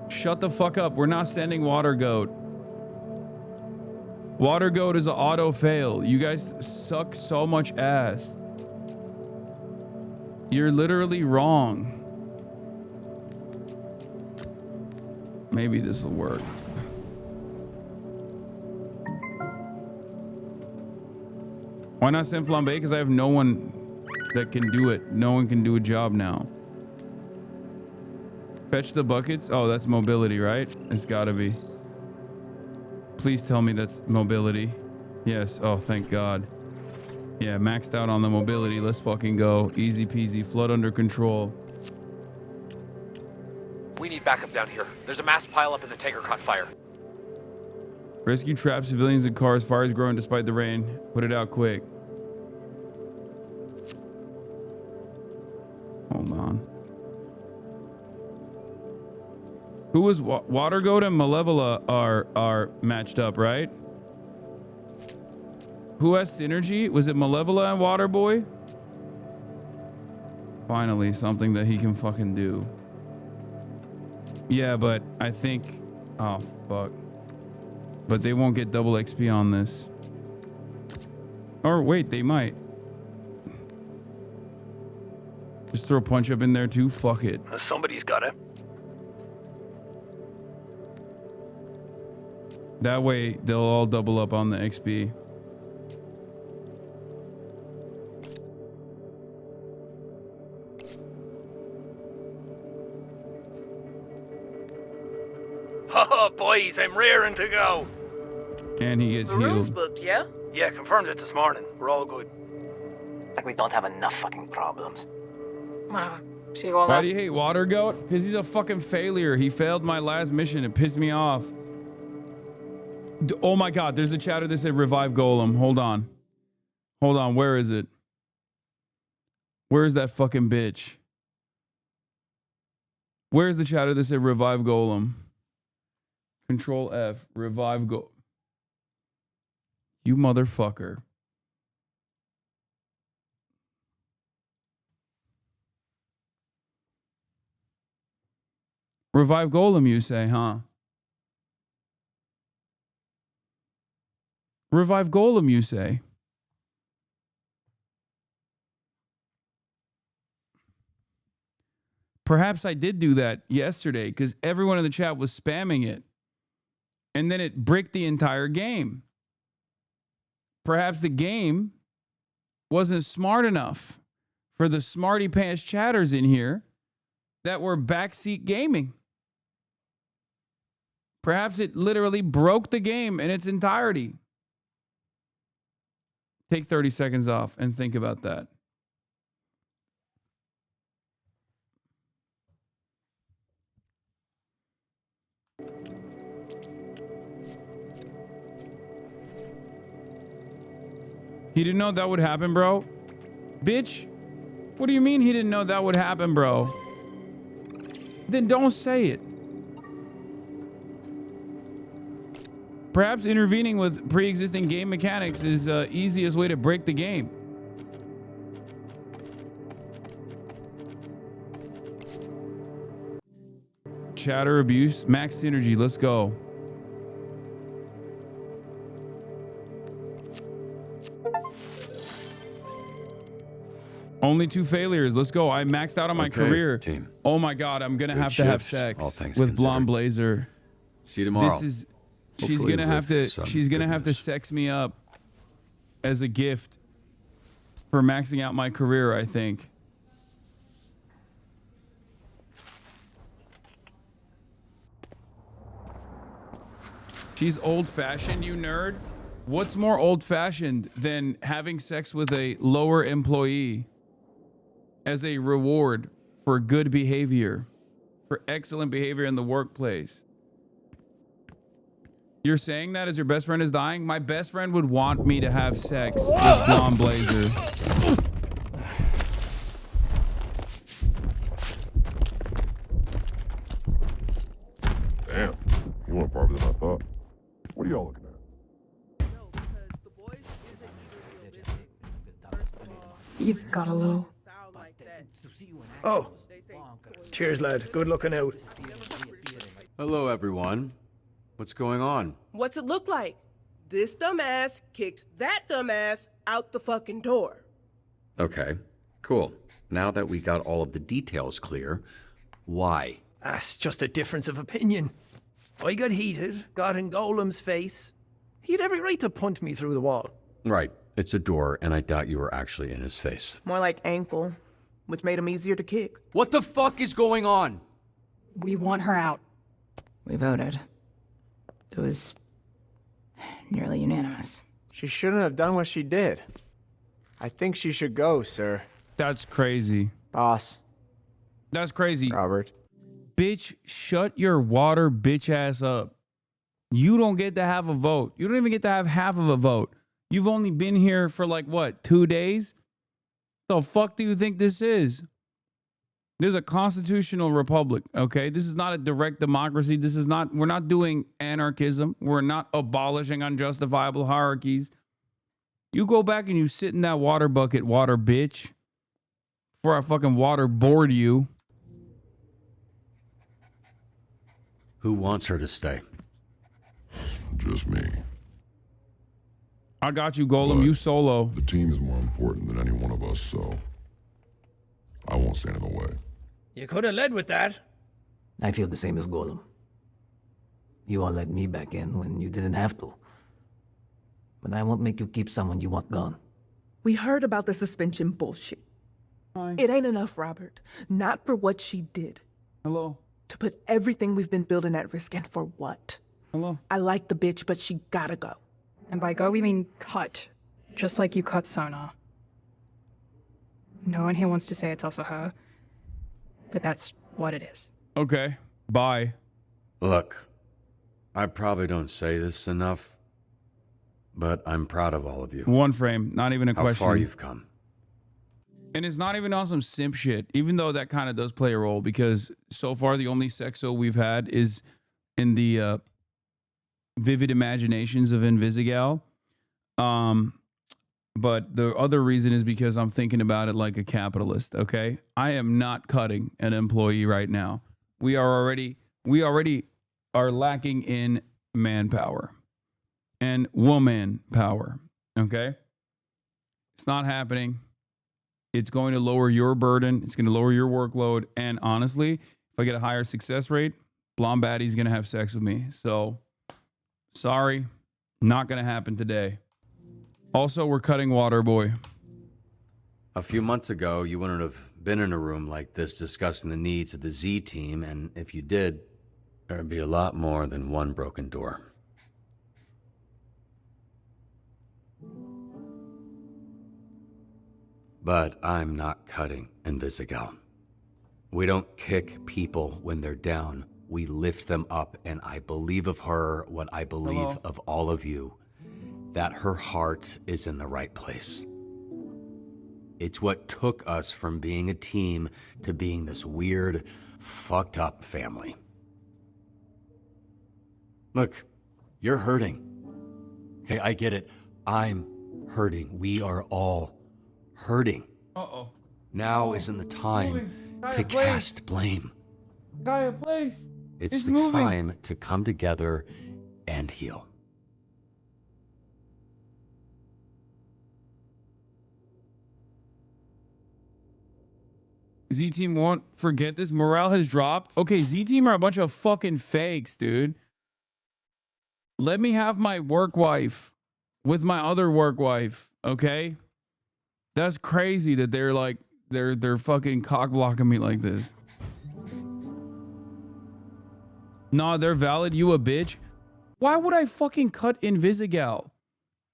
Shut the fuck up. We're not sending Water Goat. Water Goat is an auto fail. You guys suck so much ass. You're literally wrong. Maybe this will work. Why not send Flambe? Because I have no one that can do it. No one can do a job now. Fetch the buckets. Oh, that's mobility, right? It's gotta be. Please tell me that's mobility. Yes. Oh, thank God. Yeah, maxed out on the mobility. Let's fucking go. Easy peasy. Flood under control. We need backup down here. There's a mass pileup and the tanker caught fire. Rescue trapped civilians in cars. Fire is growing despite the rain. Put it out quick. Hold on. Who was Water Goat and Malevola are matched up, right? Who has synergy? Was it Malevola and Waterboy? Finally, something that he can fucking do. Yeah, but I think... Oh, fuck. But they won't get double XP on this. Or wait, they might. Just throw Punch Up in there too. Fuck it. Somebody's got it. That way, they'll all double up on the XP. Haha, boys, I'm raring to go. And he gets The room's healed. booked, yeah? Yeah, confirmed it this morning. We're all good. Like we don't have enough fucking problems. Whatever. See you all Why that. do you hate Water Goat? Because he's a fucking failure. He failed my last mission. It pissed me off. Oh my god, there's a chatter that said revive Golem. Hold on. Hold on, where is it? Where's that fucking bitch? Where's the chatter that said revive Golem? Control F. Revive Golem. You motherfucker. Revive Golem, you say, huh? Revive Golem, you say. Perhaps I did do that yesterday because everyone in the chat was spamming it. And then it bricked the entire game. Perhaps the game wasn't smart enough for the smarty pants chatters in here that were backseat gaming. Perhaps it literally broke the game in its entirety. Take 30 seconds off and think about that. He didn't know that would happen, bro. Bitch, what do you mean he didn't know that would happen, bro? Then don't say it. Perhaps intervening with pre-existing game mechanics is the easiest way to break the game. Chatter abuse, max synergy, let's go. Only 2 failures. Let's go. I maxed out on my career. Team. Oh my god, I'm gonna Good have to have shift, sex all things with considered. Blonde Blazer. See you tomorrow. This is she's Hopefully gonna have to with some she's gonna have to goodness. sex me up as a gift for maxing out my career, I think. She's old-fashioned, you nerd. What's more old-fashioned than having sex with a lower employee as a reward for good behavior, for excellent behavior in the workplace? You're saying that as your best friend is dying? My best friend would want me to have sex with Blonde Blazer. Damn, you went farther than I thought. What are y'all looking at? You've got a little. Oh. Cheers, lad. Good looking out. Hello, everyone. What's going on? What's it look like? This dumbass kicked that dumbass out the fucking door. Okay, cool. Now that we got all of the details clear, why? That's just a difference of opinion. I got heated, got in Golem's face. He had every right to punt me through the wall. Right, it's a door, and I doubt you were actually in his face. More like ankle, which made him easier to kick. What the fuck is going on? We want her out. We voted. It was nearly unanimous. She shouldn't have done what she did. I think she should go, sir. That's crazy. Boss. That's crazy. Robert. Bitch, shut your water bitch ass up. You don't get to have a vote. You don't even get to have half of a vote. You've only been here for like, what, 2 days? The fuck do you think this is? There's a constitutional republic, okay? This is not a direct democracy. This is not, we're not doing anarchism. We're not abolishing unjustifiable hierarchies. You go back and you sit in that water bucket, water bitch, before I fucking waterboard you. Who wants her to stay? Just me. I got you, Golem. But you solo. The team is more important than any one of us, so I won't stand in the way. You could have led with that. I feel the same as Golem. You all let me back in when you didn't have to. But I won't make you keep someone you want gone. We heard about the suspension bullshit. Hi. It ain't enough, Robert. Not for what she did. Hello. To put everything we've been building at risk, and for what? Hello. I like the bitch, but she gotta go. And by go, we mean cut. Just like you cut Sona. No one here wants to say it's also her, but that's what it is. Okay. Bye. Look, I probably don't say this enough, but I'm proud of all of you. One frame. Not even a question. How far you've come. And it's not even on some simp shit, even though that kind of does play a role, because so far the only sexo we've had is in the vivid imaginations of Invisigal. But the other reason is because I'm thinking about it like a capitalist, okay? I am not cutting an employee right now. We already are lacking in manpower and woman power, okay? It's not happening. It's going to lower your burden. It's going to lower your workload. And honestly, if I get a higher success rate, Blonde Baddie's going to have sex with me. So, sorry, not going to happen today. Also, we're cutting Waterboy. A few months ago, you wouldn't have been in a room like this discussing the needs of the Z team, and if you did, there'd be a lot more than one broken door. But I'm not cutting Invisigal. We don't kick people when they're down. We lift them up, and I believe of her what I believe of all of you, that her heart is in the right place. It's what took us from being a team to being this weird, fucked up family. Look, you're hurting. Okay, I get it. I'm hurting. We are all hurting. Uh-oh. Now isn't the time to cast blame. Gaia, please. It's the time to come together and heal. Z-Team won't forget this. Morale has dropped. Okay, Z-Team are a bunch of fucking fakes, dude. Let me have my work wife with my other work wife, okay? That's crazy that they're like, they're fucking cock blocking me like this. Nah, they're valid. You a bitch. Why would I fucking cut Invisigal?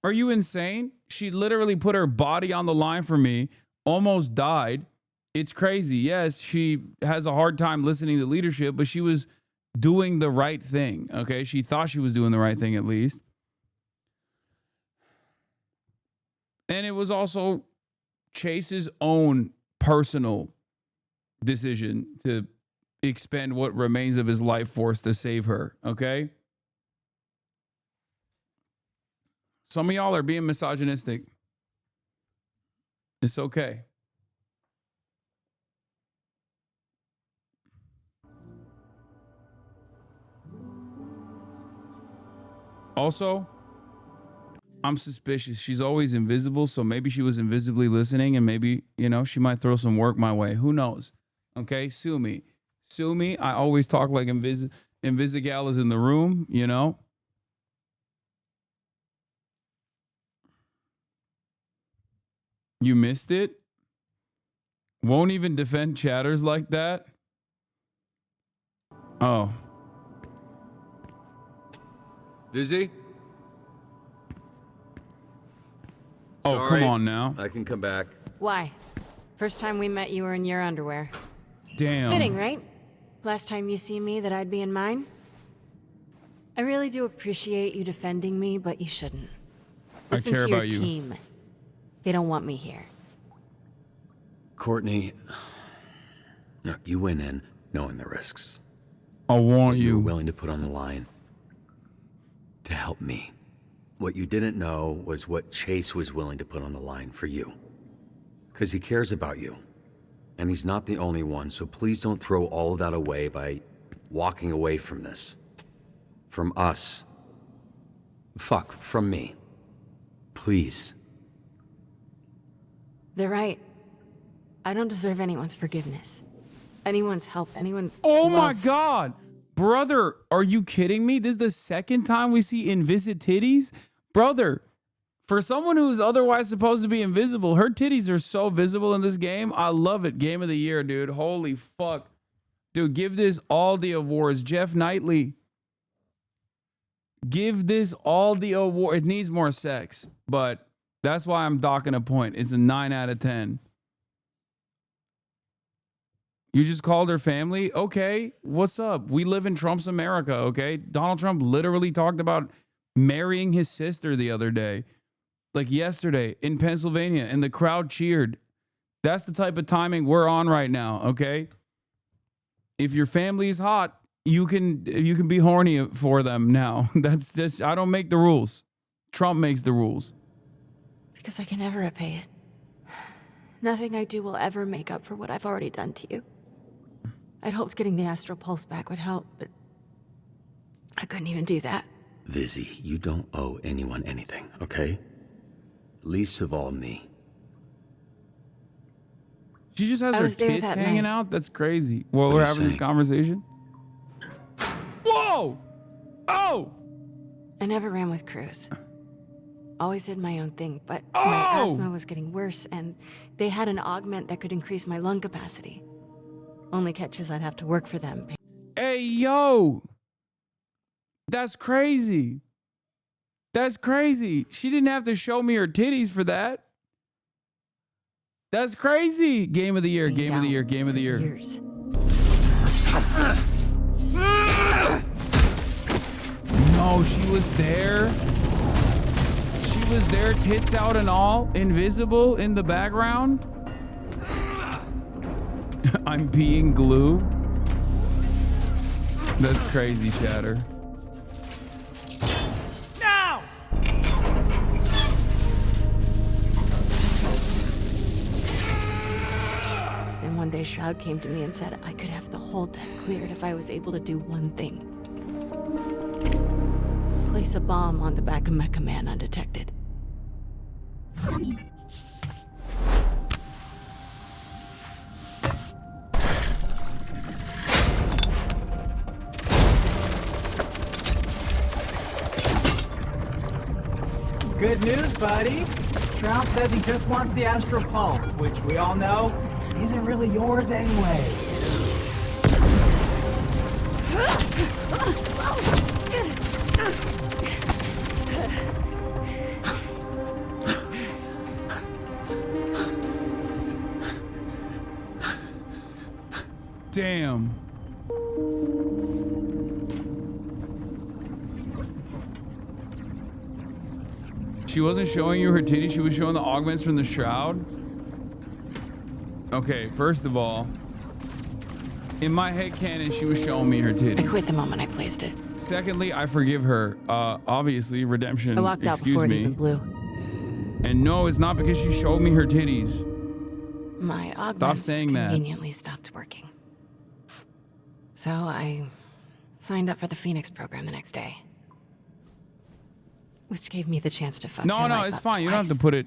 Are you insane? She literally put her body on the line for me, almost died. It's crazy. Yes, she has a hard time listening to leadership, but she was doing the right thing, okay? She thought she was doing the right thing at least. And it was also Chase's own personal decision to expend what remains of his life force to save her, okay? Some of y'all are being misogynistic. It's okay. Also, I'm suspicious. She's always invisible, so maybe she was invisibly listening, and maybe, you know, she might throw some work my way. Who knows? Okay, sue me. Sue me. I always talk like Invisigal is in the room, you know? You missed it? Won't even defend chatters like that? Oh. Vizzy? Oh, Sorry, come on now. I can come back. Why? First time we met, you were in your underwear. Damn. Fitting, right? Last time you see me, that I'd be in mine? I really do appreciate you defending me, but you shouldn't. Listen care to your about you. team. They don't want me here. Courtney, look, you went in knowing the risks. I want You you. were willing to put on the line to help me. What you didn't know was what Chase was willing to put on the line for you. Because he cares about you. And he's not the only one, so please don't throw all of that away by walking away from this. From us. Fuck, from me. Please. They're right. I don't deserve anyone's forgiveness. Anyone's help, anyone's Oh my love. God. Brother, are you kidding me? This is the second time we see Invisit titties? Brother, for someone who's otherwise supposed to be invisible, her titties are so visible in this game. I love it. Game of the year, dude. Holy fuck. Dude, give this all the awards. Jeff Knightley. Give this all the award. It needs more sex, but that's why I'm docking a point. It's a 9 out of 10. You just called her family? Okay, what's up? We live in Trump's America, okay? Donald Trump literally talked about marrying his sister the other day, like yesterday in Pennsylvania, and the crowd cheered. That's the type of timing we're on right now, okay? If your family is hot, you can be horny for them now. That's just, I don't make the rules. Trump makes the rules. Because I can never repay it. Nothing I do will ever make up for what I've already done to you. I'd hoped getting the astral pulse back would help, but I couldn't even do that. Vizzy, you don't owe anyone anything, okay? Least of all me. She just has I her was there tits that hanging night. out? That's crazy. Well, What we're are you having this saying? conversation. Whoa! Oh! I never ran with Cruz. Always did my own thing, but Oh! my asthma was getting worse, and they had an augment that could increase my lung capacity. Only catch is I'd have to work for them. Hey, yo! That's crazy. That's crazy. She didn't have to show me her titties for that. That's crazy. Game of the year, game of the year, game of the year. Years. No, she was there. She was there, tits out and all, invisible in the background. I'm peeing glue. That's crazy, Chatter. Now! Then one day Shroud came to me and said I could have the whole deck cleared if I was able to do one thing. Place a bomb on the back of Mecha Man undetected. Good news, buddy. Shroud says he just wants the astral pulse, which we all know isn't really yours anyway. Damn. She wasn't showing you her titties, she was showing the augments from the Shroud? Okay, first of all, in my head canon, she was showing me her titties. I quit the moment I placed it. Secondly, I forgive her. Obviously, redemption. I walked out excuse before it me. even blew. And no, it's not because she showed me her titties. My augments saying that. conveniently stopped working. So I signed up for the Phoenix program the next day. Which gave me the chance to fuck No, your no, life it's up fine. You don't have to twice. put it.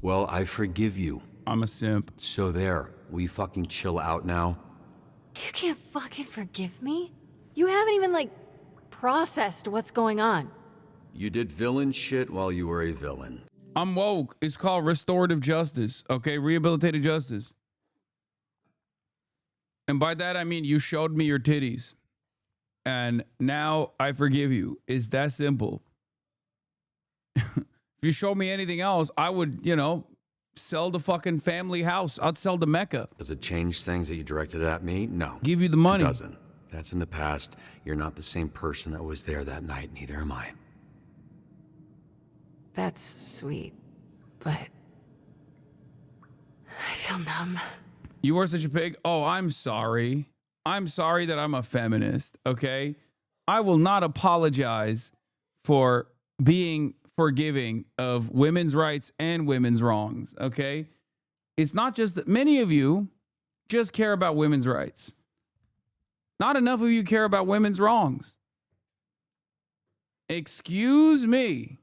Well, I forgive you. I'm a simp. So there, will you fucking chill out now? You can't fucking forgive me? You haven't even, like, processed what's going on. You did villain shit while you were a villain. I'm woke. It's called restorative justice, okay? Rehabilitative justice. And by that, I mean you showed me your titties. And now I forgive you. It's that simple. If you showed me anything else, I would, sell the fucking family house. I'd sell the Mecca. Does it change things that you directed at me? No. Give you the money. It doesn't. That's in the past. You're not the same person that was there that night. Neither am I. That's sweet, but I feel numb. You are such a pig. Oh, I'm sorry. I'm sorry that I'm a feminist, okay? I will not apologize for being forgiving of women's rights and women's wrongs, okay? It's not just that many of you just care about women's rights. Not enough of you care about women's wrongs. Excuse me.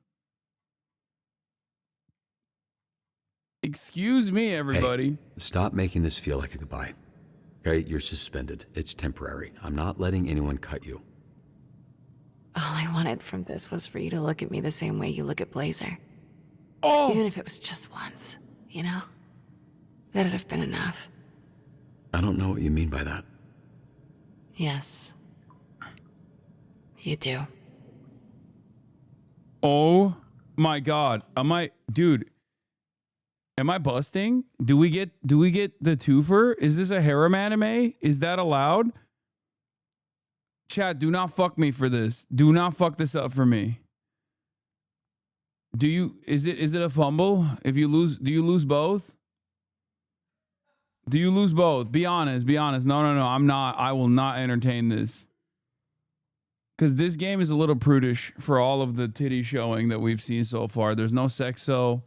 Excuse me, everybody. Hey, stop making this feel like a goodbye. Okay, you're suspended. It's temporary. I'm not letting anyone cut you. All I wanted from this was for you to look at me the same way you look at Blazer. Oh! Even if it was just once, you know? That'd have been enough. I don't know what you mean by that. Yes. You do. Oh my God. Am I busting? Do we get the twofer? Is this a harem anime? Is that allowed? Chat, do not fuck me for this. Do not fuck this up for me. Is it a fumble? If you lose, do you lose both? Do you lose both? Be honest. Be honest. No, I'm not. I will not entertain this. Because this game is a little prudish for all of the titty showing that we've seen so far. There's no sexo.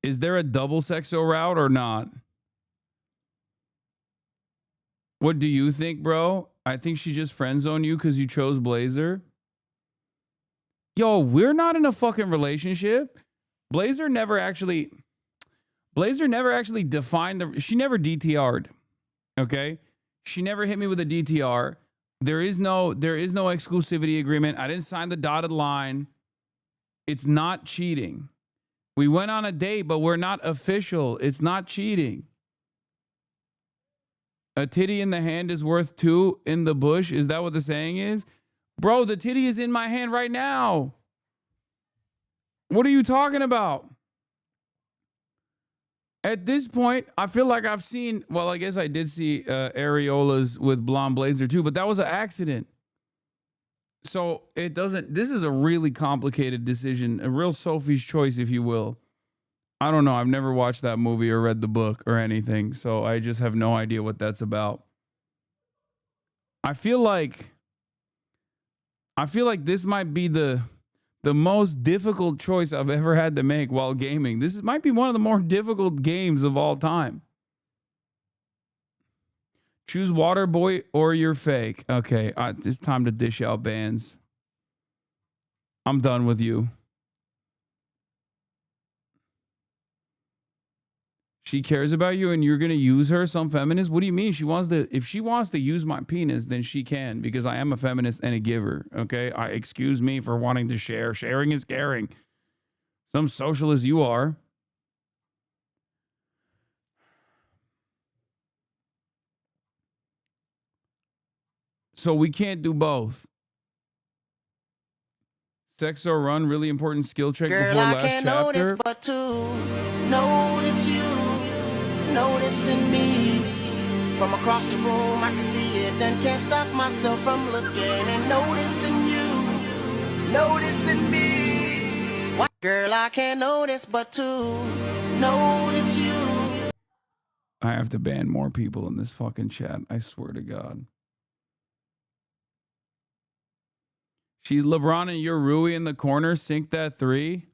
Is there a double sexo route or not? What do you think, bro? I think she just friend zoned you because you chose Blazer. Yo, we're not in a fucking relationship. Blazer never actually defined she never DTR'd. Okay? She never hit me with a DTR. There is no exclusivity agreement. I didn't sign the dotted line. It's not cheating. We went on a date, but we're not official. It's not cheating. A titty in the hand is worth two in the bush. Is that what the saying is? Bro, the titty is in my hand right now. What are you talking about? At this point, I feel like I've seen, well, I guess I did see areolas with blonde Blazer too, but that was an accident. So this is a really complicated decision, a real Sophie's choice, if you will. I don't know. I've never watched that movie or read the book or anything, so I just have no idea what that's about. I feel like this might be the most difficult choice I've ever had to make while gaming. Might be one of the more difficult games of all time. Choose Waterboy or you're fake. Okay, it's time to dish out bans. I'm done with you. She cares about you and you're going to use her, some feminist? What do you mean? If she wants to use my penis, then she can, because I am a feminist and a giver, okay? Excuse me for wanting to share. Sharing is caring. Some socialist you are. So we can't do both. Sex or run, really important skill check before last chapter. Notice but to notice you, noticing me. From across the room I can see it and can't stop myself from looking and noticing you, noticing me. What? Girl, I can't notice but to notice you. I have to ban more people in this fucking chat. I swear to God. She's LeBron and you're Rui in the corner. Sink that three.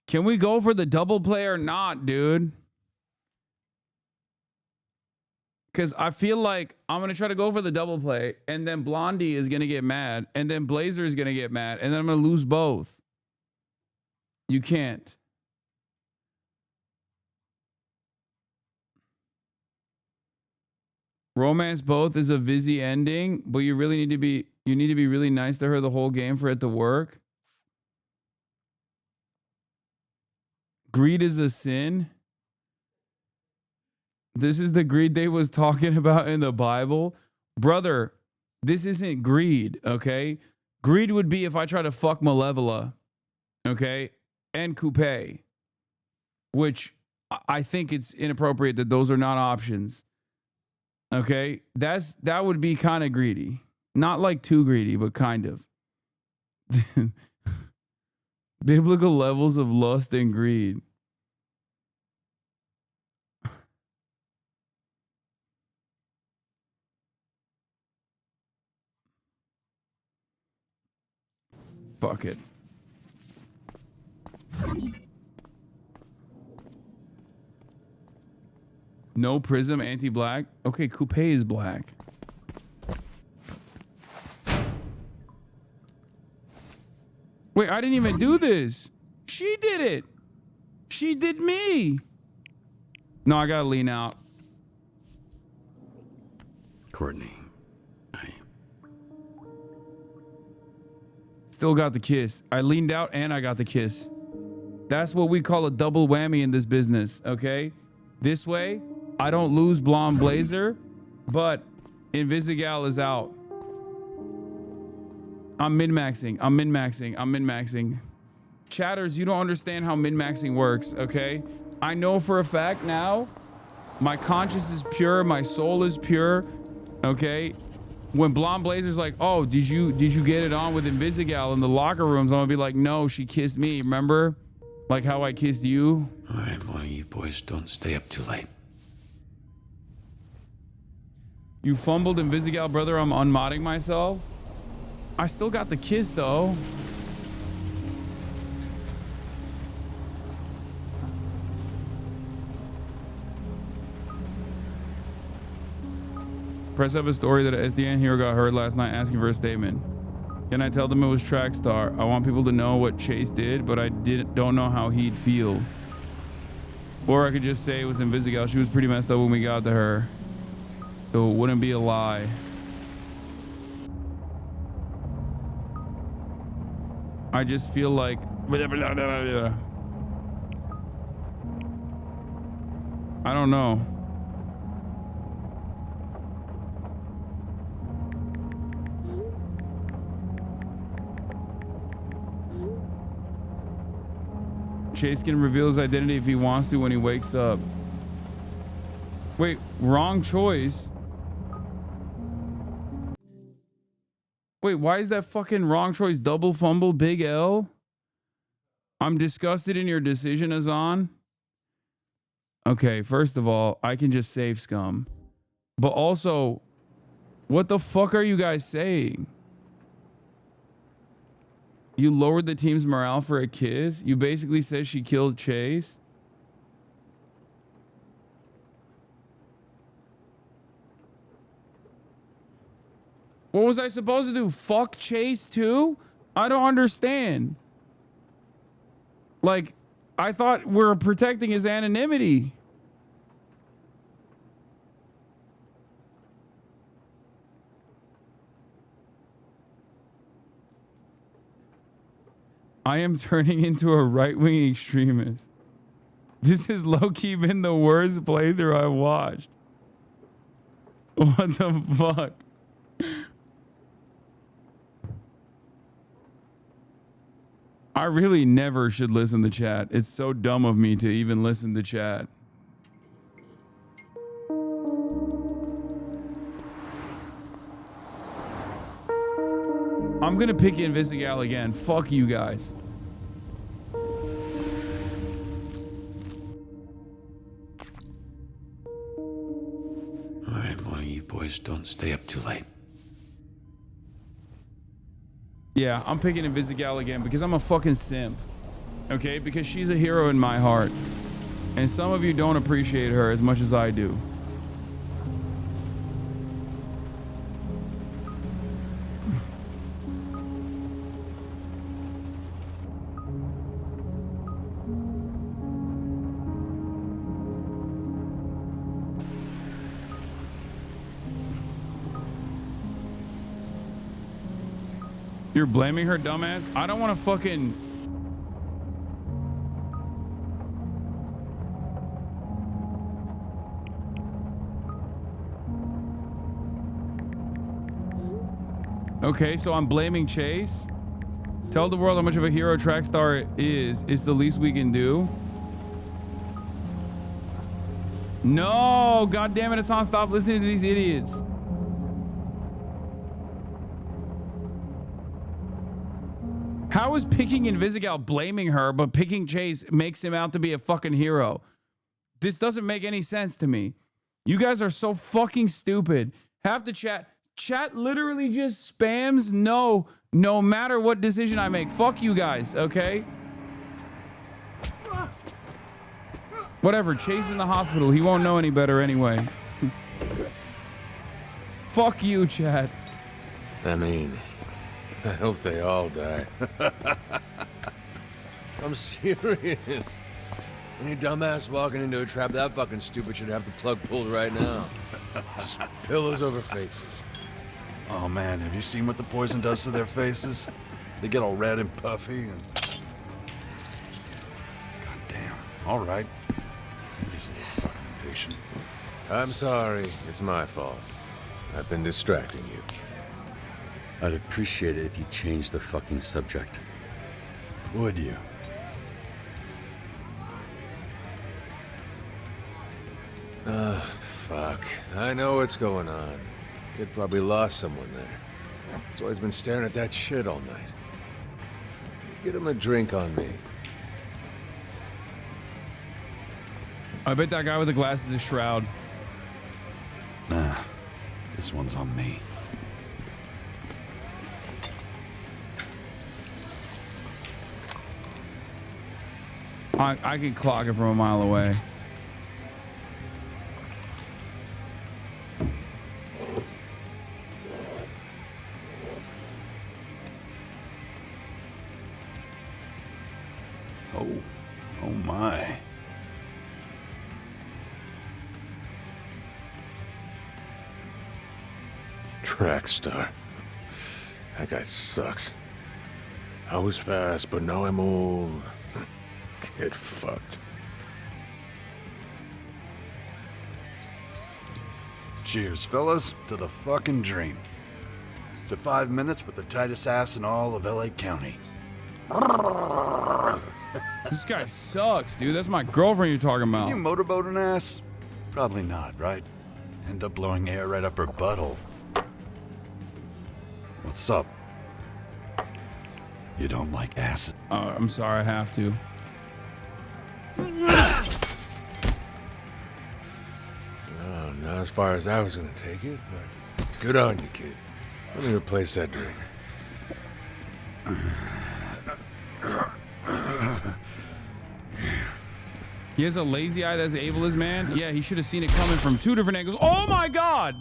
Can we go for the double play or not, dude? Because I feel like I'm going to try to go for the double play, and then Blondie is going to get mad, and then Blazer is going to get mad, and then I'm going to lose both. You can't. Romance both is a Vizzy ending, but you need to be really nice to her the whole game for it to work. Greed is a sin. This is the greed they was talking about in the Bible. Brother, this isn't greed, okay? Greed would be if I try to fuck Malevola, okay, and Coupe, which I think it's inappropriate that those are not options. Okay, that would be kind of greedy. Not like too greedy, but kind of. Biblical levels of lust and greed. Fuck it. No prism, anti-black. Okay, Coupe is black. Wait, I didn't even do this. She did it. She did me. No, I gotta lean out. Courtney. Still got the kiss. I leaned out and I got the kiss. That's what we call a double whammy in this business, okay? This way, I don't lose Blonde Blazer, but Invisigal is out. I'm min-maxing. I'm min-maxing. I'm min-maxing. Chatters, you don't understand how min-maxing works, okay? I know for a fact now, my conscience is pure, my soul is pure, okay? When Blonde Blazer's like, oh, did you get it on with Invisigal in the locker rooms? I'm gonna be like, no, she kissed me, remember? Like how I kissed you? All right, well, you boys don't stay up too late. You fumbled Invisigal, brother, I'm unmodding myself. I still got the kiss, though. Press up a story that an SDN hero got hurt last night asking for a statement. Can I tell them it was Trackstar? I want people to know what Chase did, but I don't know how he'd feel. Or I could just say it was Invisigal. She was pretty messed up when we got to her. So it wouldn't be a lie. I just feel like... I don't know. Chase can reveal his identity if he wants to when he wakes up. Wait, wrong choice. Wait, why is that fucking wrong choice? Double fumble, big L? I'm disgusted in your decision, Hasan. Okay, first of all, I can just save scum. But also, what the fuck are you guys saying? You lowered the team's morale for a kiss? You basically said she killed Chase? What was I supposed to do? Fuck Chase too? I don't understand. Like, I thought we were protecting his anonymity. I am turning into a right-wing extremist. This has low-key been the worst playthrough I watched. What the fuck? I really never should listen to chat. It's so dumb of me to even listen to chat. I'm gonna pick Invisigal again. Fuck you guys. Alright, well, you boys don't stay up too late. Yeah, I'm picking Invisigal again because I'm a fucking simp. Okay? Because she's a hero in my heart. And some of you don't appreciate her as much as I do. You're blaming her, dumbass? I don't want to fucking... Okay, so I'm blaming Chase. Tell the world how much of a hero track star is. It's the least we can do. No, God damn it, Hasan, stop listening to these idiots. How is picking Invisigal blaming her, but picking Chase makes him out to be a fucking hero? This doesn't make any sense to me. You guys are so fucking stupid. Half the chat literally just spams no matter what decision I make. Fuck you guys, okay? Whatever, Chase in the hospital. He won't know any better anyway. Fuck you, chat. I mean, I hope they all die. I'm serious. Any dumbass walking into a trap that fucking stupid should have the plug pulled right now. Just pillows over faces. Oh man, have you seen what the poison does to their faces? They get all red and puffy and... God damn. All right. Somebody's a little fucking impatient. I'm sorry. It's my fault. I've been distracting you. I'd appreciate it if you changed the fucking subject. Would you? Fuck. I know what's going on. Kid probably lost someone there. That's why he's been staring at that shit all night. Get him a drink on me. I bet that guy with the glasses is Shroud. Nah, this one's on me. I can clock it from a mile away. Oh my. Track star. That guy sucks. I was fast, but now I'm old. Get fucked. Cheers, fellas, to the fucking dream. To 5 minutes with the tightest ass in all of LA County. This guy sucks, dude. That's my girlfriend you're talking about. You motorboat an ass? Probably not, right? End up blowing air right up her butthole. What's up? You don't like acid? I'm sorry, I have to. Oh, not as far as I was gonna take it, but good on you, kid. Let me replace that drink. He has a lazy eye that's ableist, man. Yeah, he should have seen it coming from 2 different angles. Oh my God!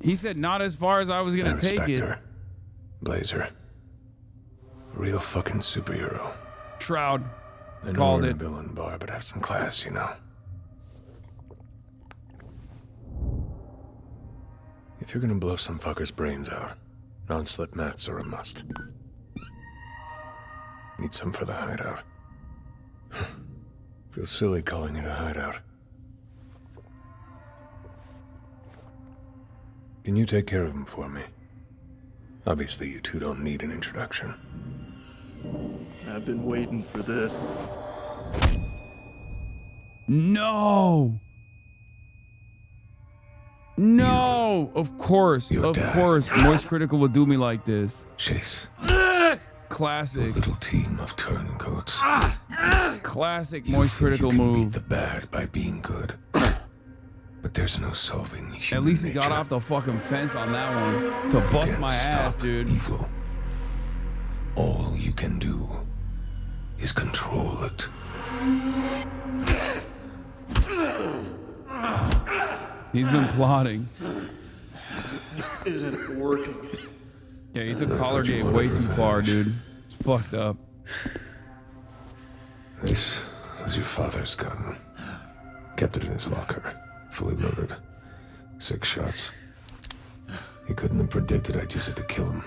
He said not as far as I was gonna take it. Her. Blazer. Real fucking superhero. Shroud. I know Called we're in it. a villain bar, but have some class, you know. If you're gonna blow some fucker's brains out, non-slip mats are a must. Need some for the hideout. Feels silly calling it a hideout. Can you take care of him for me? Obviously, you two don't need an introduction. I've been waiting for this. No! No! Of course. Moist Critical will do me like this. Chase. Classic. Little team of turncoats. Classic Moist Critical move. Beat the bad by being good. But there's no solving human At least he nature. got off the fucking fence on that one to bust my ass, dude. Evil. All you can do is control it. He's been plotting. This isn't working. Yeah, he took Collar Gate way too far, dude. It's fucked up. This was your father's gun. Kept it in his locker, fully loaded. 6 shots. He couldn't have predicted I'd use it to kill him.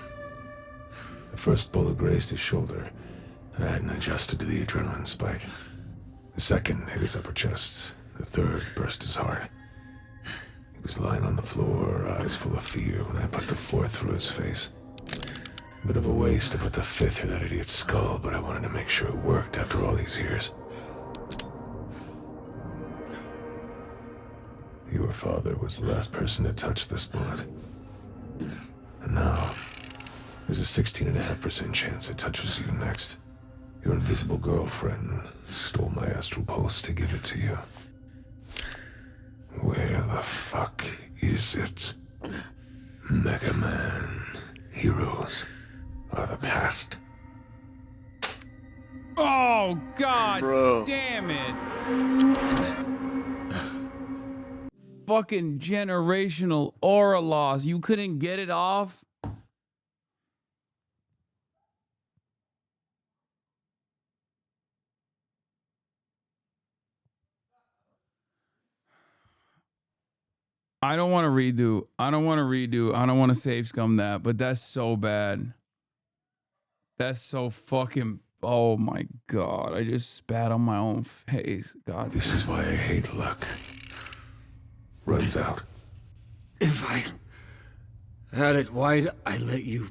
The first bullet grazed his shoulder. I hadn't adjusted to the adrenaline spike. The second hit his upper chest. The third burst his heart. was lying on the floor, eyes full of fear, when I put the fourth through his face. Bit of a waste to put the fifth through that idiot's skull, but I wanted to make sure it worked after all these years. Your father was the last person to touch this bullet. And now, there's a 16.5% chance it touches you next. Your invisible girlfriend stole my astral pulse to give it to you. Where the fuck is it? Mega Man. Heroes are the past. Oh, God damn it. Fucking generational aura loss. You couldn't get it off? I don't want to redo. I don't want to save scum that, but that's so bad. That's so fucking... Oh my God. I just spat on my own face. God. This is why I hate luck. Runs out. If I had it wide, I'd let you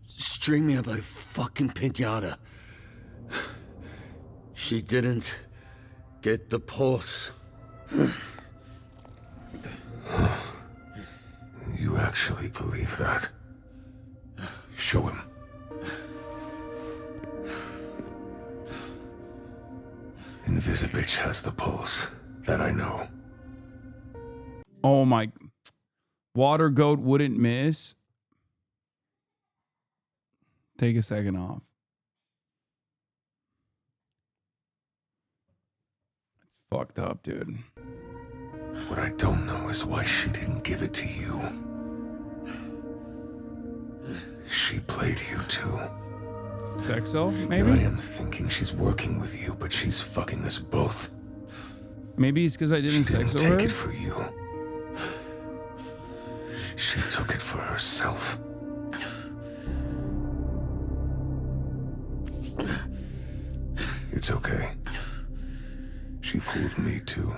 string me up like a fucking piñata. She didn't get the pulse. You actually believe that? Show him. Invisibitch has the pulse. That I know. Oh my... Water goat wouldn't miss. Take a second off. It's fucked up, dude. What I don't know is why she didn't give it to you. She played you too. Sexo, maybe? Here I am thinking she's working with you, but she's fucking us both. Maybe it's because I didn't sexo her? Take it for you. She took it for herself. It's okay. She fooled me too.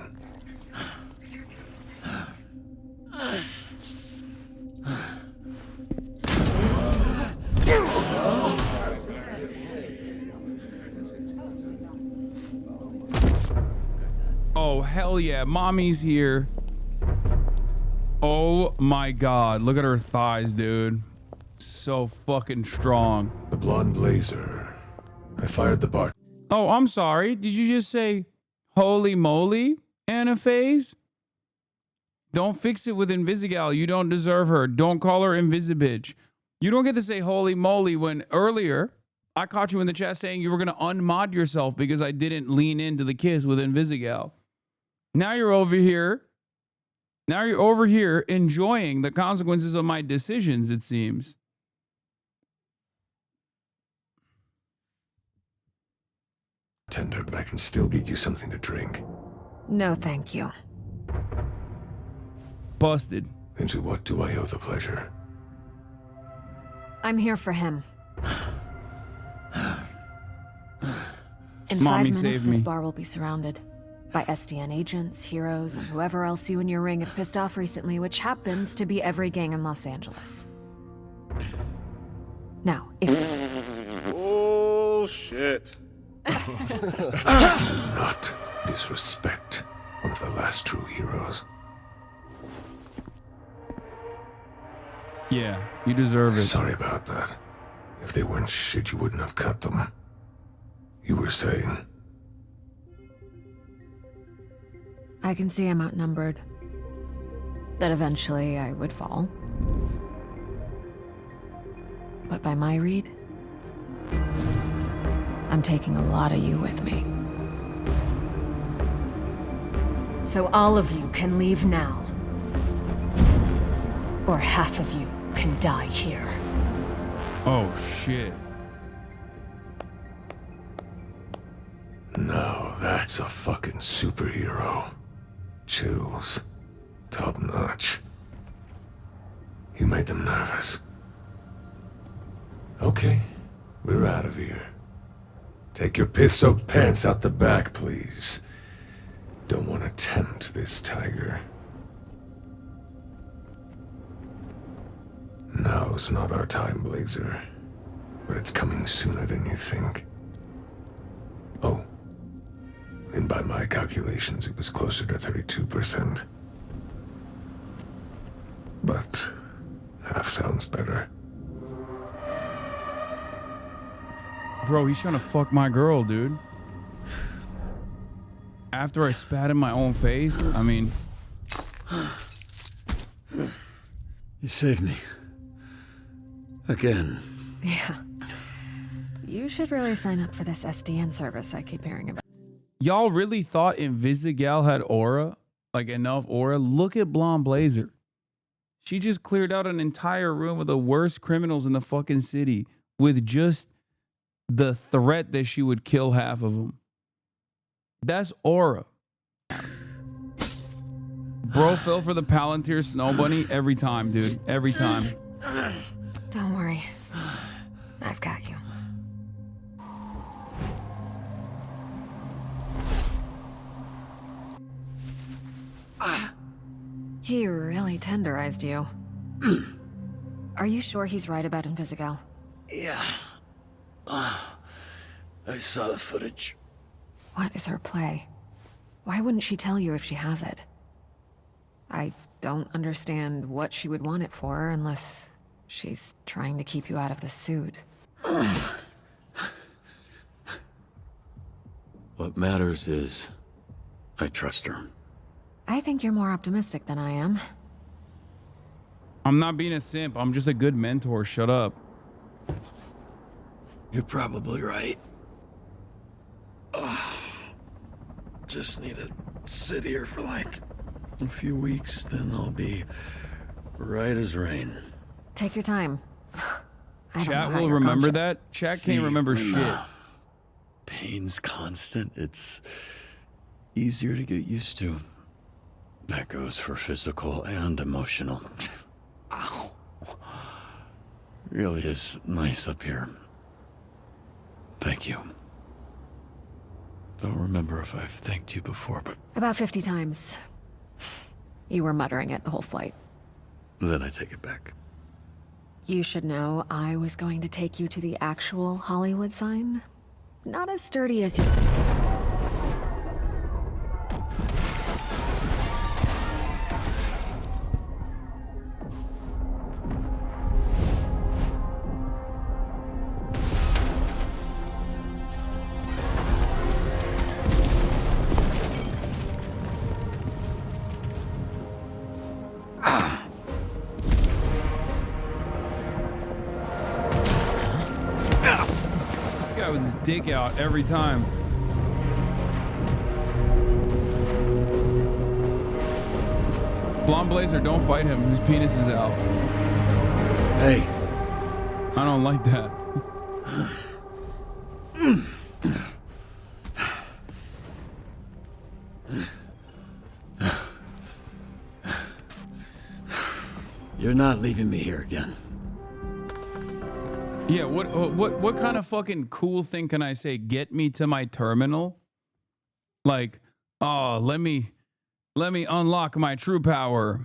Oh, hell yeah. Mommy's here. Oh my God. Look at her thighs, dude. So fucking strong. The blonde blazer. I fired the bar. Oh, I'm sorry. Did you just say holy moly, Anaphase? Don't fix it with Invisigal. You don't deserve her. Don't call her Invisibitch. You don't get to say holy moly when earlier I caught you in the chat saying you were going to unmod yourself because I didn't lean into the kiss with Invisigal. Now you're over here. Now you're over here enjoying the consequences of my decisions, it seems. Tender, but I can still get you something to drink. No, thank you. Busted. And to what do I owe the pleasure? I'm here for him. In Mommy 5 minutes, saved this me. bar will be surrounded by SDN agents, heroes, and whoever else you and your ring have pissed off recently, which happens to be every gang in Los Angeles. Now, if... Bullshit. Not disrespect one of the last true heroes. Yeah, you deserve it. Sorry about that. If they weren't shit, you wouldn't have cut them. You were saying... I can see I'm outnumbered. That eventually I would fall. But by my read, I'm taking a lot of you with me. So all of you can leave now. Or half of you can die here. Oh, shit. Now that's a fucking superhero. Chills. Top notch. You made them nervous. Okay, we're out of here. Take your piss-soaked pants out the back, please. Don't want to tempt this tiger. is not our time, Blazer. But it's coming sooner than you think. Oh. And by my calculations, it was closer to 32%. But half sounds better. Bro, he's trying to fuck my girl, dude. After I spat in my own face, I mean... You saved me. Again. Yeah. You should really sign up for this SDN service I keep hearing about. Y'all really thought Invisigal had aura? Like enough aura? Look at Blonde Blazer. She just cleared out an entire room of the worst criminals in the fucking city with just the threat that she would kill half of them. That's aura. Bro fell for the Palantir Snow Bunny every time, dude. Every time. Don't worry. I've got you. He really tenderized you. Are you sure he's right about Invisigal? Yeah. I saw the footage. What is her play? Why wouldn't she tell you if she has it? I don't understand what she would want it for unless she's trying to keep you out of the suit. What matters is I trust her. I think you're more optimistic than I am. I'm not being a simp. I'm just a good mentor. Shut up. You're probably right. Just need to sit here for like a few weeks, then I'll be right as rain. Take your time. Chat will remember that. Chat can't remember shit. Pain's constant. It's easier to get used to. That goes for physical and emotional. Ow. Really is nice up here. Thank you. Don't remember if I've thanked you before, but... About 50 times. You were muttering it the whole flight. Then I take it back. You should know I was going to take you to the actual Hollywood sign. Not as sturdy as you... Dick out every time. Blonde Blazer, don't fight him. His penis is out. Hey. I don't like that. You're not leaving me here again. Yeah, what kind of fucking cool thing can I say? Get me to my terminal? Like, oh, let me unlock my true power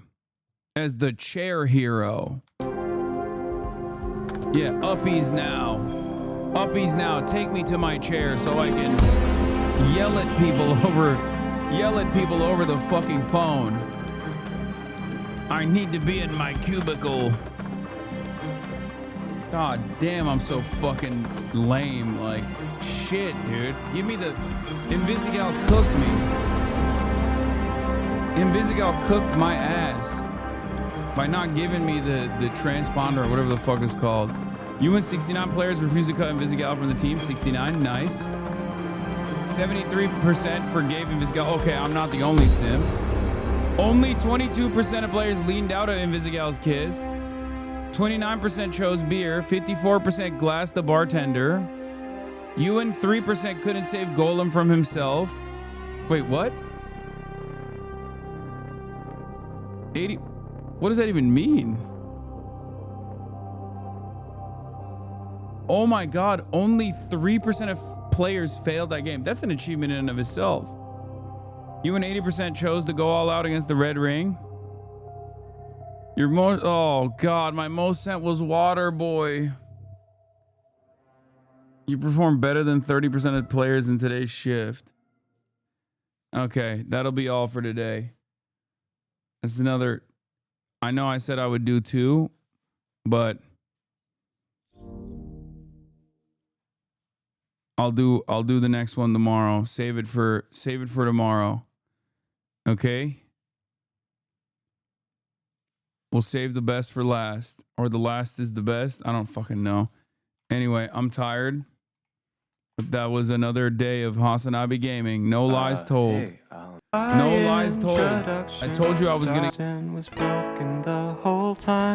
as the chair hero. Yeah, uppies now. Uppies now. Take me to my chair so I can yell at people over the fucking phone. I need to be in my cubicle. God damn, I'm so fucking lame. Like, shit, dude. Give me the... Invisigal cooked me. Invisigal cooked my ass by not giving me the transponder or whatever the fuck it's called. UN 69 players refused to cut Invisigal from the team. 69, nice. 73% forgave Invisigal. Okay, I'm not the only simp. Only 22% of players leaned out of Invisigal's kiss. 29% chose beer, 54% glassed the bartender. Ewan 3% couldn't save Golem from himself. Wait, what? 80. What does that even mean? Oh my God, only 3% of players failed that game. That's an achievement in and of itself. Ewan 80% chose to go all out against the Red Ring. Your most, oh God, my most sent was water, boy. You performed better than 30% of players in today's shift. Okay, that'll be all for today. That's another, I know I said I would do 2, but I'll do the next one tomorrow. Save it for tomorrow. Okay? We'll save the best for last. Or the last is the best. I don't fucking know. Anyway, I'm tired. But that was another day of HasanAbi Gaming. No lies told. No lies told. I told you I was gonna... was broken the whole time.